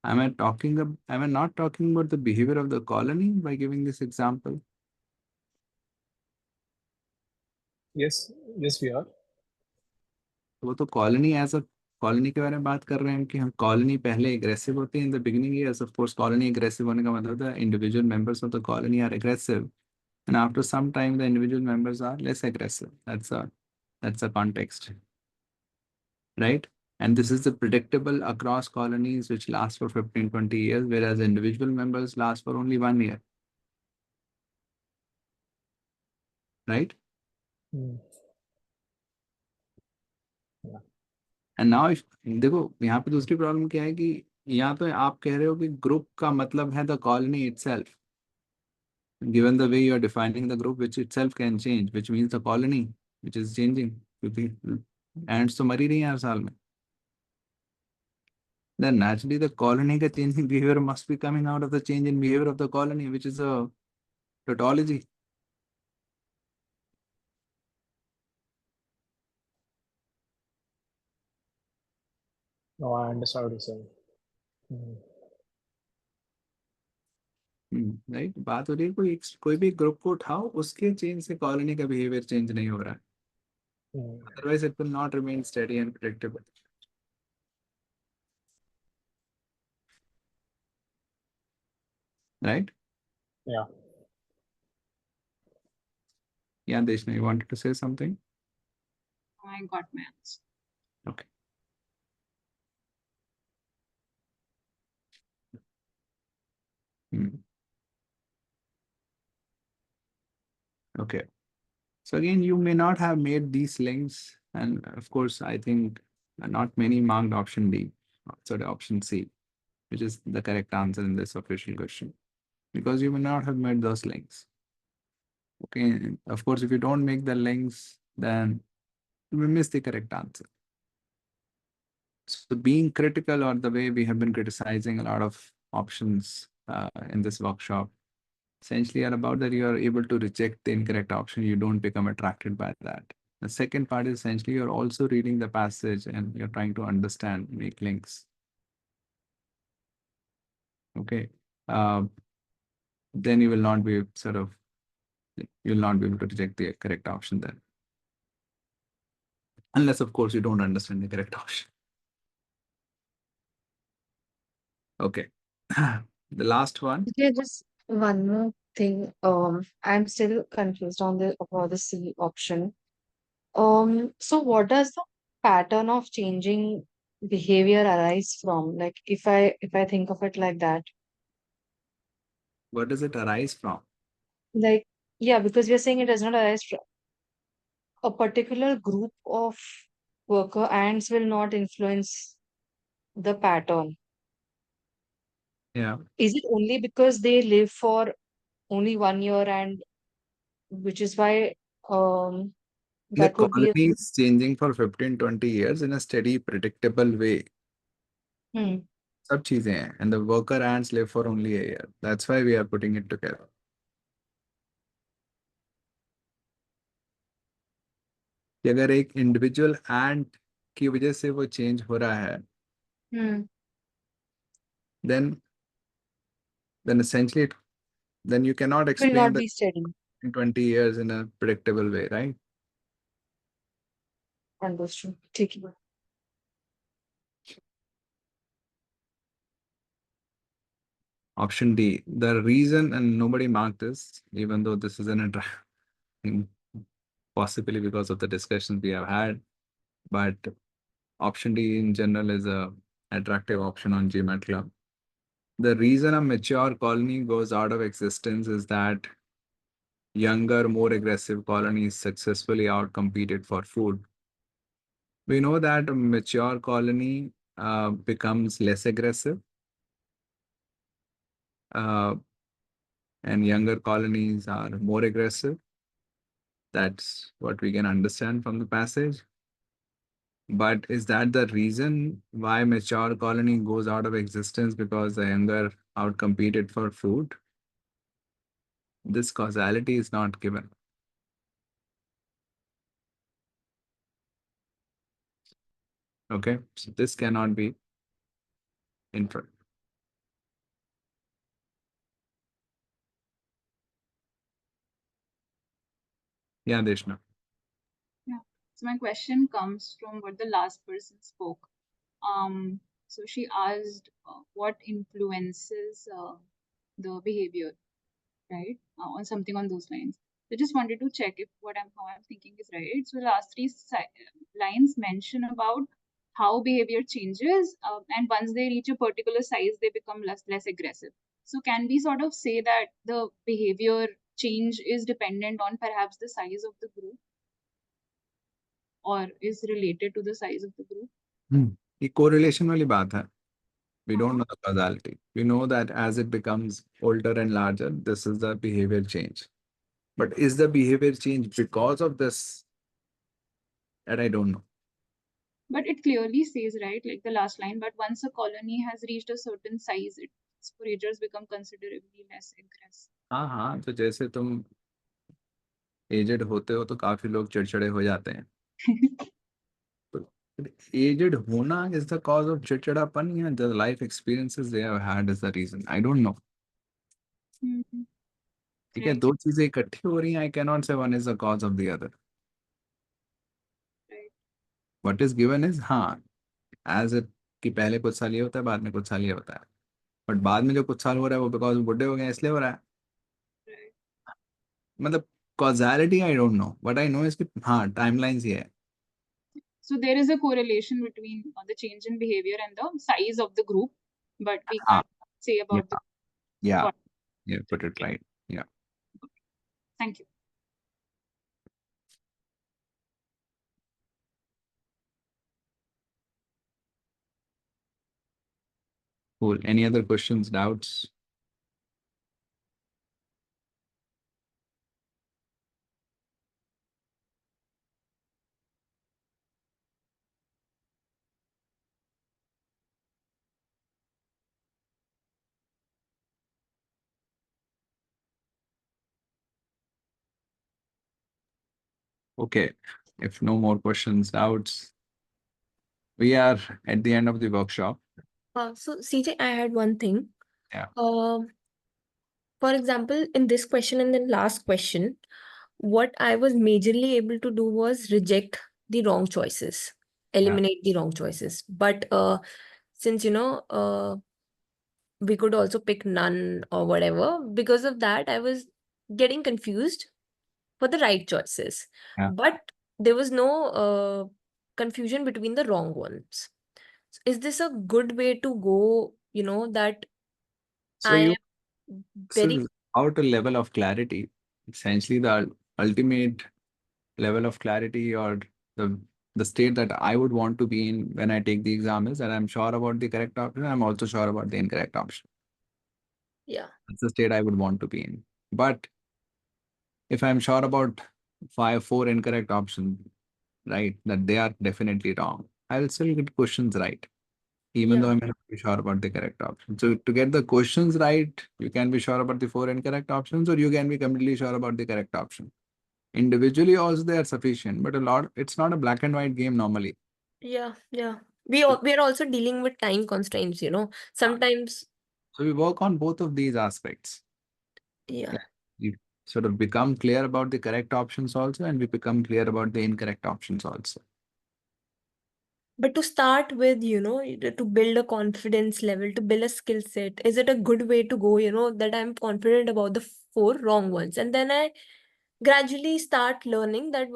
A: Am I not talking about the behavior of the colony by giving this example?
F: Yes, we are.
A: वो तो colony as a colony के बारे में बात कर रहे हैं कि हम colony पहले aggressive होती है in the beginning years. Of course, colony aggressive होने का मतलब the individual members of the colony are aggressive, and after some time the individual members are less aggressive. That's a context, right? And this is the predictable across colonies which last for 15-20 years, whereas individual members last for only 1 year, right? And now देखो यहाँ पे दूसरी problem क्या है कि यहाँ पे आप कह रहे हो कि ग्रुप का मतलब है the colony itself, given the way you are defining the group which itself can change, which means the colony which is changing, क्योंकि ants तो मर ही रही हैं हर साल में. Then naturally the colony का changing behavior must be coming out of the change in behavior of the colony, which is a tautology.
F: No, I understand what you're saying.
A: Right, बात हो रही है कोई भी ग्रुप को उठाओ, उसके चेंज से कॉलोनी का बिहेवियर चेंज नहीं हो रहा है. Otherwise it will not remain steady and predictable. Right?
F: Yeah.
A: Yeah, Deshna, you wanted to say something?
E: I got my answer.
A: Okay. Okay. So again, you may not have made these links, and of course, I think not many marked option D, sorry, option C, which is the correct answer in this official question, because you may not have made those links. Okay, of course, if you don't make the links, then you will miss the correct answer. So being critical, or the way we have been criticizing a lot of options in this workshop, essentially are about that you are able to reject the incorrect option. You don't become attracted by that. The second part is essentially you're also reading the passage and you're trying to understand, make links. Okay. Then you will not be you'll not be able to reject the correct option then. Unless, of course, you don't understand the correct option. Okay. The last one.
G: Okay, just one more thing. I'm still confused on the about the C option. So what does the pattern of changing behavior arise from? Like if I think of it like that,
A: What does it arise from?
G: like yeah, because we are saying it does not arise from a particular group of worker ants will not influence the pattern.
A: Yeah.
G: Is it only because they live for only 1 year and which is why
A: The
G: that would be a
A: colony is changing for 15-20 years in a steady, predictable way.
G: hmm.
A: सब चीजें हैं, and the worker ants live for only a year. That's why we are putting it together. कि अगर एक individual एंट की वजह से वो चेंज हो रहा है,
G: Hmm.
A: then essentially then you cannot
G: It will
A: explain
G: not
A: that
G: be steady.
A: in 20 years in a predictable way, right?
G: Understood. ठीक है.
A: Option D, the reason, and nobody marked this, even though this is an possibly because of the discussions we have had, but option D in general is a attractive option on GMAT Club. The reason a mature colony goes out of existence is that younger, more aggressive colonies successfully outcompeted for food. We know that a mature colony becomes less aggressive, and younger colonies are more aggressive. That's what we can understand from the passage. But is that the reason why mature colony goes out of existence because the younger outcompeted for food? This causality is not given. Okay, so this cannot be inferred. Yeah, Deshna.
E: Yeah. So my question comes from what the last person spoke. So she asked what influences the behavior, right? Or something on those lines. So just wanted to check if how I'm thinking is right. So the last three lines mention about how behavior changes, and once they reach a particular size, they become less aggressive. So can we sort of say that the behavior change is dependent on perhaps the size of the group, or is related to the size of the group?
A: ये correlation वाली बात है. We don't know the causality. We know that as it becomes older and larger, this is the behavior change. But is the behavior change because of this? That I don't know.
E: But it clearly says, right, like the last line, but once a colony has reached a certain size, its foragers become considerably less aggressive.
A: हाँ हाँ, तो जैसे तुम aged होते हो तो काफी लोग चिड़चिड़े हो जाते हैं. Aged होना is the cause of चिड़चिड़ापन या the life experiences they have had is the reason. I don't know. ठीक है, दो चीजें इकट्ठी हो रही हैं. I cannot say one is the cause of the other. What is given is हाँ, as it कि पहले कुछ साल ये होता है, बाद में कुछ साल ये होता है. बट बाद में जो कुछ साल हो रहा है वो बिकॉज बुढ़े हो गए इसलिए हो रहा है. मतलब causality I don't know. What I know is कि हाँ timelines ये है.
E: So there is a correlation between the change in behavior and the size of the group, but we can't say about the.
A: Yeah, put it right. Yeah.
E: Thank you.
A: Cool. Any other questions, doubts? Okay, if no more questions, doubts, we are at the end of the workshop.
I: So CJ, I had one thing.
A: Yeah.
I: For example, in this question and the last question, what I was majorly able to do was reject the wrong choices, eliminate the wrong choices. But since we could also pick none or whatever, because of that, I was getting confused for the right choices.
A: Yeah.
I: But there was no confusion between the wrong ones. Is this a good way to go, that
A: So
I: I
A: you
I: am
A: so
I: very,
A: it's out a level of clarity. Essentially, the ultimate level of clarity or the the state that I would want to be in when I take the exam is that I'm sure about the correct option. I'm also sure about the incorrect option.
I: yeah,
A: That's the state I would want to be in. But if I'm sure about four incorrect options, right, that they are definitely wrong, I will still get questions right, even though
I: yeah,
A: I may not be sure about the correct option. So to get the questions right, you can be sure about the four incorrect options, or you can be completely sure about the correct option. Individually, also they are sufficient, but it's not a black and white game normally.
I: yeah, yeah. We are also dealing with time constraints, Sometimes,
A: So we work on both of these aspects.
I: yeah.
A: You sort of become clear about the correct options also, and we become clear about the incorrect options also.
I: But to start with, to build a confidence level, to build a skill set, is it a good way to go, that I'm confident about the four wrong ones? And then I gradually start learning that,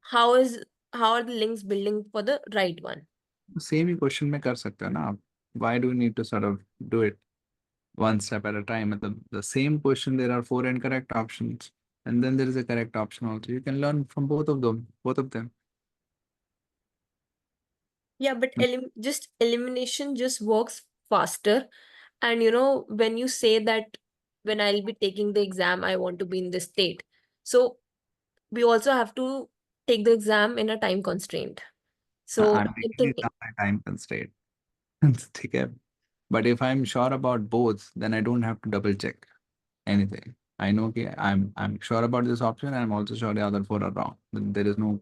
I: how is how are the links building for the right one?
A: Same he question में कर सकते हो ना आप. Why do you need to sort of do it one step at a time? The same question, there are four incorrect options, and then there is a correct option also. You can learn from both of them.
I: Yeah, but just elimination just works faster. And when you say that when I'll be taking the exam, I want to be in this state. So we also have to take the exam in a time constraint. So
A: I'm
I: I'm
A: taking it
I: thinking,
A: on my time constraint. ठीक है. But if I'm sure about both, then I don't have to double check anything. I know okay, I'm sure about this option, and I'm also sure the other four are wrong. Then there is no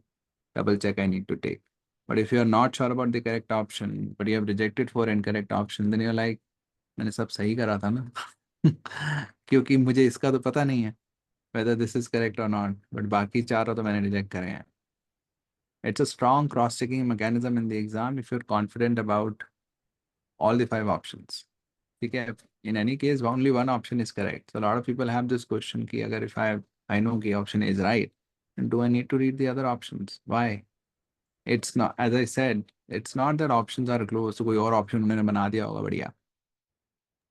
A: double check I need to take. But if you're not sure about the correct option, but you have rejected for incorrect option, then you're like, मैंने सब सही करा था ना. क्योंकि मुझे इसका तो पता नहीं है whether this is correct or not, but बाकी चारों तो मैंने reject करे हैं. It's a strong cross-checking mechanism in the exam if you're confident about all the five options. Okay, in any case, only one option is correct. So a lot of people have this question ki agar if I know the option A is right, then do I need to read the other options? Why? It's not, as I said, it's not that options are closed. So कोई और option उन्होंने बना दिया होगा बढ़िया.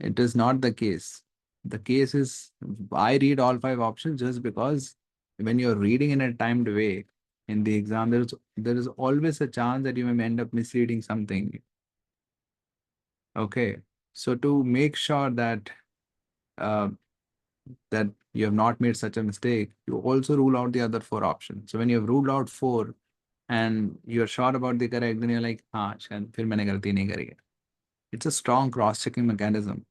A: It is not the case. The case is I read all five options just because when you're reading in a timed way in the exam, there is always a chance that you may end up misreading something. Okay, so to make sure that uh, that you have not made such a mistake, you also rule out the other four options. So when you have ruled out four and you're sure about the correct, then you're like, हाँ शायद फिर मैंने गलती नहीं करी है. It's a strong cross-checking mechanism.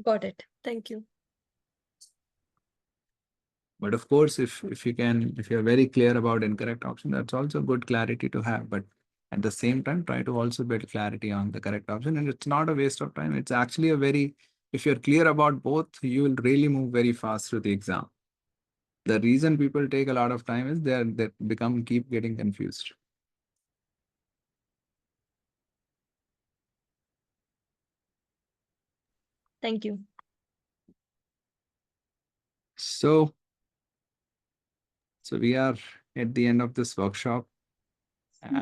I: got it. Thank you.
A: But of course, if you're very clear about incorrect option, that's also good clarity to have. But at the same time, try to also build clarity on the correct option. And it's not a waste of time. It's actually if you're clear about both, you will really move very fast through the exam. The reason people take a lot of time is they keep getting confused.
I: Thank you.
A: So we are at the end of this workshop.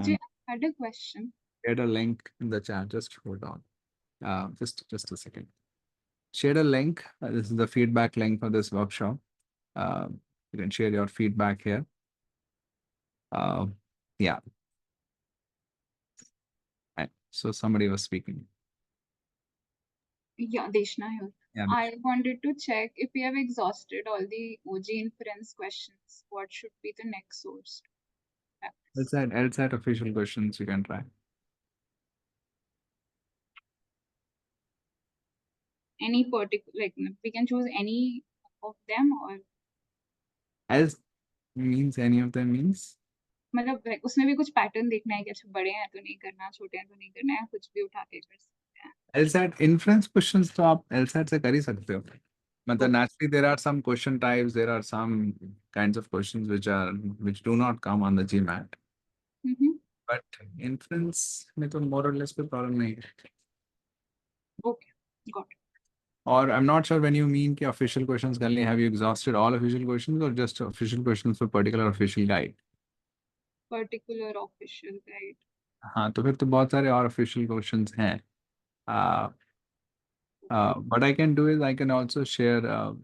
E: Jay,
A: And
E: I had a question.
A: shared a link in the chat. Just hold on. Just a second. Share a link. This is the feedback link for this workshop. You can share your feedback here. Yeah. Right. So somebody was speaking.
E: Yeah, Deshna here.
A: Yeah.
E: I wanted to check if we have exhausted all the OG inference questions, what should be the next source?
A: LSAT official questions you can try.
E: Any particular, like we can choose any of them, or
A: Else means any of them means?
E: मतलब like उसमें भी कुछ pattern देखना है कि अच्छा बड़े हैं तो नहीं करना, छोटे हैं तो नहीं करना है, कुछ भी उठा के कर सकते हैं.
A: LSAT inference questions तो आप LSAT से कर ही सकते हो. मतलब naturally there are some question types, there are some kinds of questions which do not come on the GMAT. But inference में तो more or less कोई problem नहीं है.
E: Okay, got it.
A: Or I'm not sure when you mean कि official questions करनी, have you exhausted all official questions or just official questions for particular official guide?
E: particular official, right?
A: हाँ, तो फिर तो बहुत सारे और official questions हैं. What I can do is I can also share a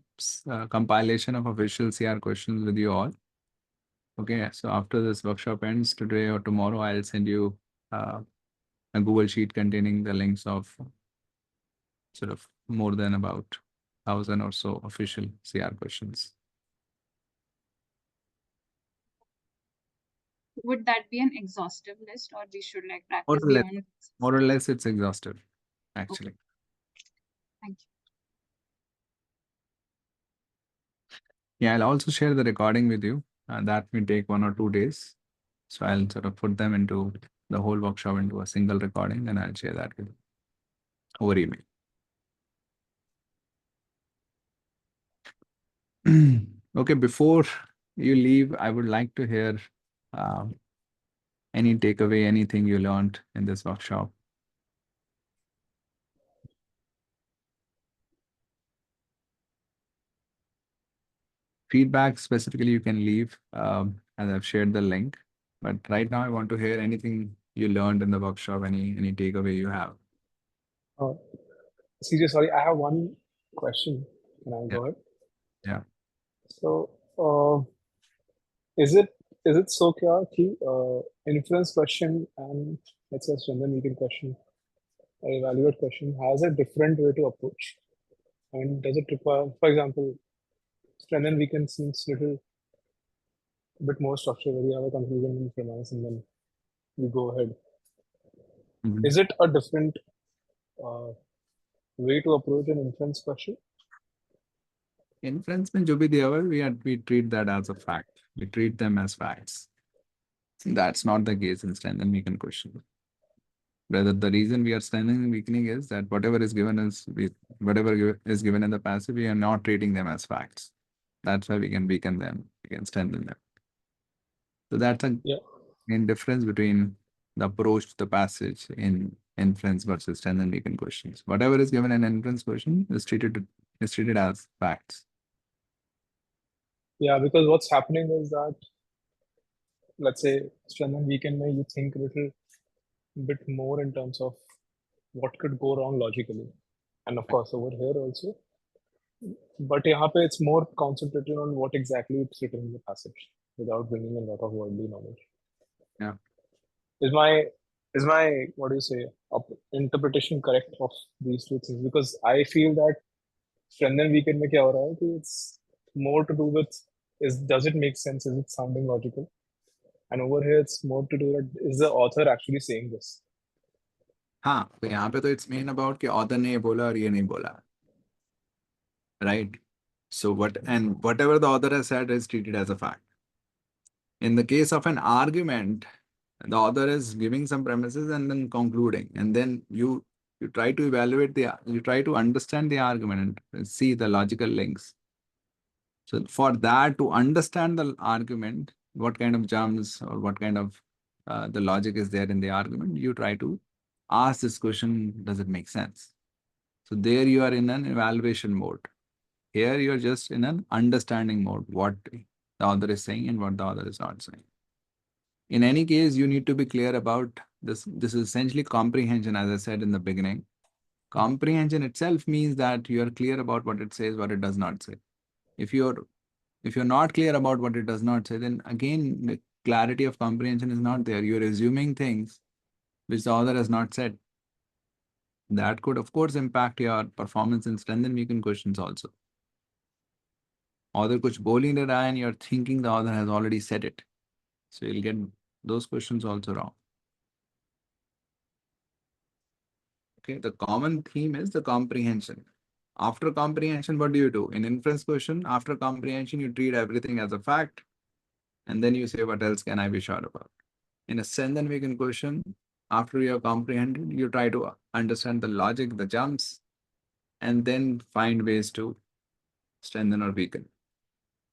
A: compilation of official CR questions with you all. Okay, so after this workshop ends today or tomorrow, I'll send you a Google Sheet containing the links of sort of more than about 1,000 or so official CR questions.
E: Would that be an exhaustive list, or we should like
A: More
E: practice
A: or less,
E: beyond?
A: more or less, it's exhaustive, actually.
E: Thank you.
A: Yeah, I'll also share the recording with you. That may take 1 or 2 days. So I'll sort of put them into the whole workshop into a single recording, and I'll share that with you over email. Okay, before you leave, I would like to hear any takeaway, anything you learned in this workshop. Feedback specifically, you can leave as I've shared the link. But right now, I want to hear anything you learned in the workshop, any takeaway you have.
F: CJ, sorry, I have one question. Can I go ahead?
A: Yeah.
F: So, is it so clear that inference question and let's say Chandan weekend question, or evaluate question has a different way to approach? And does it require, for example, Chandan weekend seems little bit more structured where you have a conclusion and premise and then you go ahead.
A: Mhm.
F: Is it a different way to approach an inference question?
A: Inference में जो भी दिया हुआ है, we treat that as a fact. We treat them as facts. That's not the case in strength and weaken question. Rather, the reason we are strengthening and weakening is that whatever is given is given in the passive, we are not treating them as facts. That's why we can weaken them, we can strengthen them. So that's a main difference between the approach to the passage in inference versus strength and weaken questions. Whatever is given in inference question is treated as facts.
F: Yeah, because what's happening is that, let's say, strength and weaken, you think a little bit more in terms of what could go wrong logically. And of course, over here also. But यहाँ पे it's more concentrated on what exactly it's written in the passage without bringing a lot of worldly knowledge.
A: Yeah.
F: Is my what do you say interpretation correct of these two things? Because I feel that strength and weaken में क्या हो रहा है कि it's more to do with does it make sense? Is it sounding logical? And over here it's more to do with is the author actually saying this?
A: हाँ, तो यहाँ पे तो it's main about कि author ने ये बोला और ये नहीं बोला, right? So whatever the author has said is treated as a fact. In the case of an argument, the author is giving some premises and then concluding, and then you try to evaluate you try to understand the argument and see the logical links. So for that, to understand the argument, what kind of jumps or what kind of the logic is there in the argument, you try to ask this question, does it make sense? So there you are in an evaluation mode. Here you're just in an understanding mode, what the author is saying and what the author is not saying. In any case, you need to be clear about this. This is essentially comprehension, as I said in the beginning. Comprehension itself means that you are clear about what it says, what it does not say. If you're not clear about what it does not say, then again, the clarity of comprehension is not there. You're assuming things which the author has not said. That could, of course, impact your performance in strength and weaken questions also. Author kuch bol hi nahi raha hai and you're thinking the author has already said it. So you'll get those questions also wrong. Okay, the common theme is the comprehension. After comprehension, what do you do? In inference question, after comprehension, you treat everything as a fact, and then you say, what else can I be sure about? In a strength and weaken question, after you have comprehended, you try to understand the logic, the jumps, and then find ways to strengthen or weaken.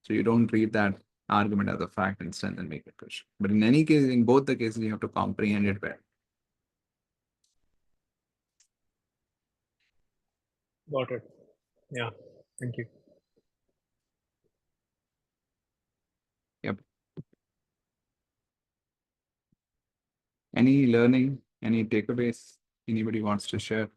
A: So you don't treat that argument as a fact in strength and weaken question. But in any case, in both the cases, you have to comprehend it well.
F: Got it. Yeah. Thank you.
A: Yep. Any learning, any takeaways anybody wants to share?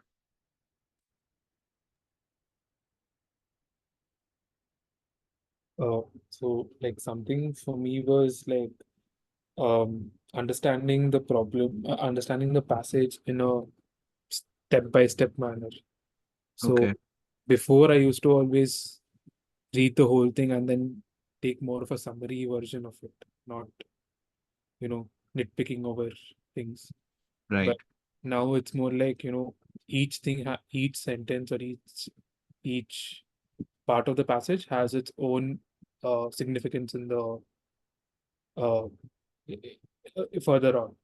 B: So like something for me was like understanding the problem, understanding the passage in a step-by-step manner. So
A: Okay,
B: before I used to always read the whole thing and then take more of a summary version of it, not, nitpicking over things.
A: right.
B: But now it's more like, each thing, each sentence or each part of the passage has its own significance in the uh, further on.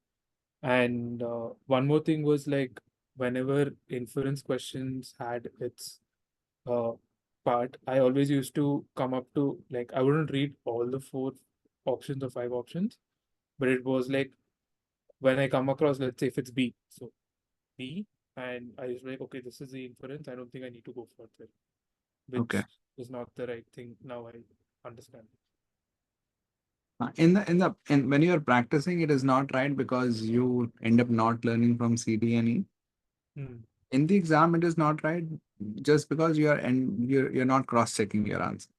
B: And one more thing was like whenever inference questions had its uh, part, I always used to come up to like I wouldn't read all the 4 options or 5 options, but it was like when I come across, let's say if it's B, so B, and I was like, okay, this is the inference. I don't think I need to go further, which
A: Okay.
B: is not the right thing. Now I understand.
A: In when you're practicing, it is not right because you end up not learning from CD and E.
B: Hmm.
A: In the exam, it is not right just because you're not cross-checking your answer.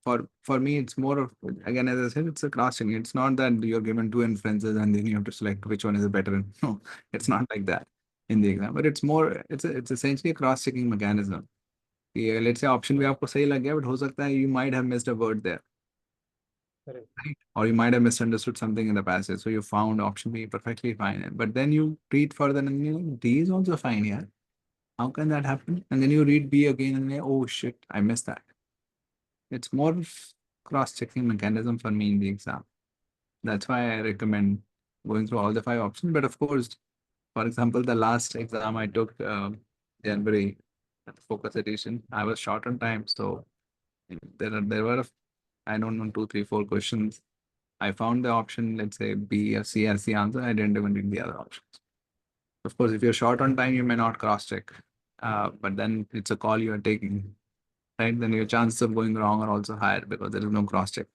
A: For me, it's more of, again, as I said, it's a cross-checking. It's not that you're given 2 inferences and then you have to select which one is better. No, it's not like that in the exam. But it's essentially a cross-checking mechanism. Yeah, let's say option भी आपको सही लग गया, but हो सकता है you might have missed a word there,
B: Correct.
A: right? Or you might have misunderstood something in the passage. So you found option B perfectly fine. But then you read further and you're like, D is also fine, yeah. How can that happen? And then you read B again and you're like, oh shit, I missed that. It's more of cross-checking mechanism for me in the exam. That's why I recommend going through all the 5 options. But of course, for example, the last exam I took, January focus edition, I was short on time. So there were, I don't know, 2, 3, 4 questions. I found the option, let's say B or C as the answer. I didn't even read the other options. Of course, if you're short on time, you may not cross-check. But then it's a call you are taking, right? Then your chances of going wrong are also higher because there is no cross-check.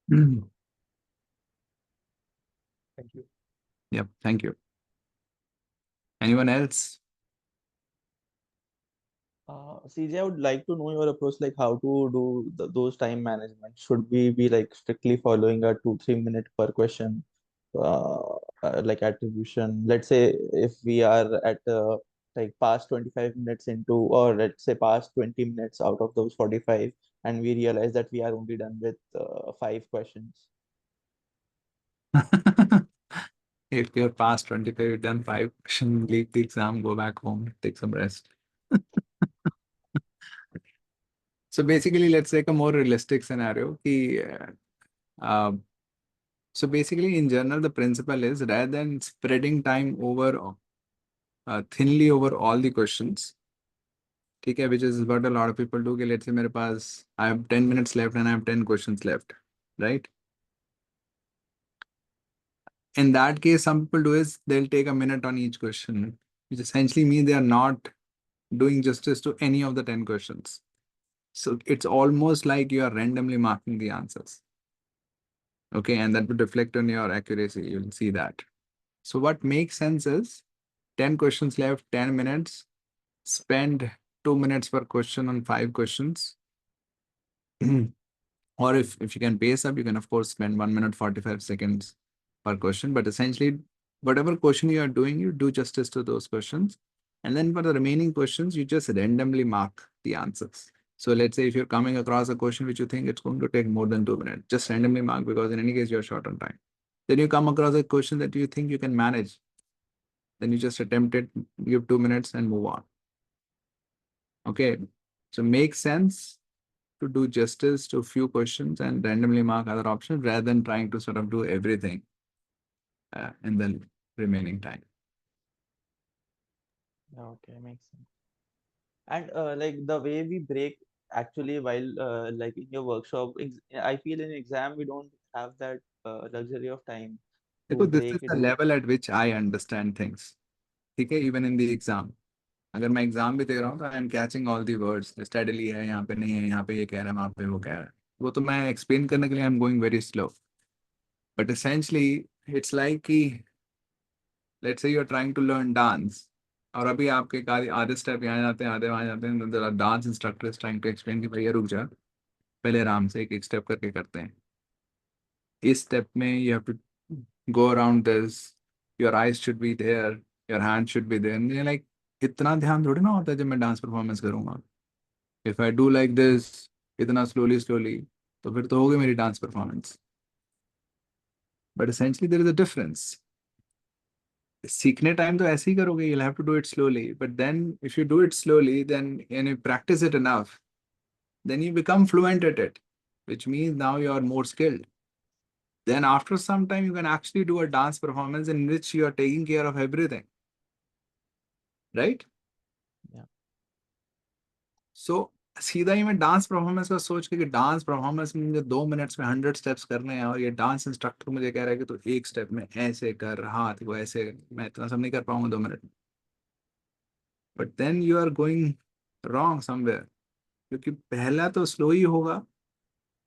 B: Thank you.
A: Yep, thank you. Anyone else?
K: CJ, I would like to know your approach, like how to do those time management. Should we be like strictly following a 2-3 minute per question, like attribution? Let's say if we are at like past 25 minutes into, or let's say past 20 minutes out of those 45, and we realize that we are only done with 5 questions.
A: If you're past 25, you've done 5 questions, leave the exam, go back home, take some rest. So basically, let's take a more realistic scenario. Uh, so basically, in general, the principle is rather than spreading time over thinly over all the questions, okay, which is what a lot of people do. Let's say मेरे पास I have 10 minutes left and I have 10 questions left, right? In that case, some people do is they'll take a minute on each question, which essentially means they are not doing justice to any of the 10 questions. So it's almost like you are randomly marking the answers. Okay, and that would reflect on your accuracy. You'll see that. So what makes sense is 10 questions left, 10 minutes, spend 2 minutes per question on 5 questions. Or if you can pace up, you can of course spend 1 minute 45 seconds per question. But essentially, whatever question you are doing, you do justice to those questions. And then for the remaining questions, you just randomly mark the answers. So let's say if you're coming across a question which you think it's going to take more than 2 minutes, just randomly mark because in any case you're short on time. Then you come across a question that you think you can manage. Then you just attempt it, give 2 minutes and move on. Okay. So make sense to do justice to a few questions and randomly mark other options rather than trying to sort of do everything in the remaining time.
K: Okay, makes sense. And like the way we break actually while like in your workshop, I feel in exam we don't have that luxury of time to
A: Because this is
K: break
A: the
K: it.
A: level at which I understand things. ठीक है, even in the exam. अगर मैं exam भी दे रहा हूँ तो I am catching all the words steadily है, यहाँ पे नहीं है, यहाँ पे ये कह रहा है, वहाँ पे वो कह रहा है. वो तो मैं एक्सप्लेन करने के लिए I am going very slow. But essentially, it's like कि, let's say you're trying to learn dance. और अभी आपके आधे स्टेप यहाँ जाते हैं, आधे वहाँ जाते हैं, the dance instructor is trying to explain कि भैया रुक जा, पहले आराम से एक स्टेप करके करते हैं. इस स्टेप में you have to go around this, your eyes should be there, your hand should be there. And you're like, इतना ध्यान थोड़ी ना होता है जब मैं डांस परफॉर्मेंस करूंगा. If I do like this, इतना slowly, तो फिर तो होगी मेरी dance performance. But essentially there is a difference. सीखने टाइम तो ऐसे ही करोगे, you'll have to do it slowly. But then if you do it slowly, then and you practice it enough, then you become fluent at it, which means now you are more skilled. Then after some time, you can actually do a dance performance in which you are taking care of everything. Right?
K: Yeah.
A: So सीधा ही मैं dance performance का सोच के कि dance performance में मुझे 2 minutes में 100 steps करने हैं और ये डांस इंस्ट्रक्टर मुझे कह रहा है कि तो एक स्टेप में ऐसे कर, हाथ को ऐसे, मैं इतना सब नहीं कर पाऊंगा 2 मिनट में. But then you are going wrong somewhere, क्योंकि पहला तो स्लो ही होगा.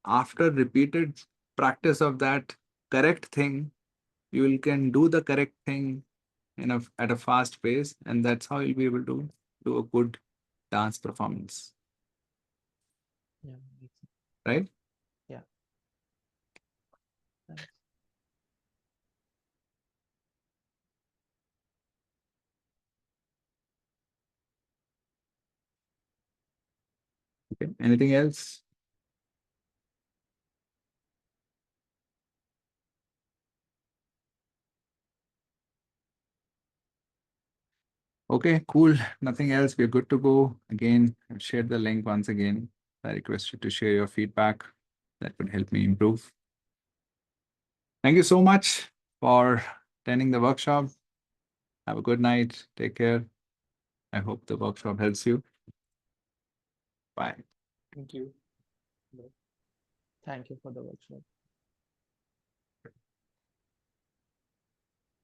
A: After repeated practice of that correct thing, you will can do the correct thing at a fast pace, and that's how you'll be able to do a good dance performance.
K: Yeah. Makes sense.
A: Right?
K: Yeah. Thanks.
A: Okay. Anything else? Okay, cool. Nothing else. We're good to go. Again, I've shared the link once again. I request you to share your feedback. That would help me improve. Thank you so much for attending the workshop. Have a good night. Take care. I hope the workshop helps you. Bye.
F: Thank you.
K: Thank you for the workshop.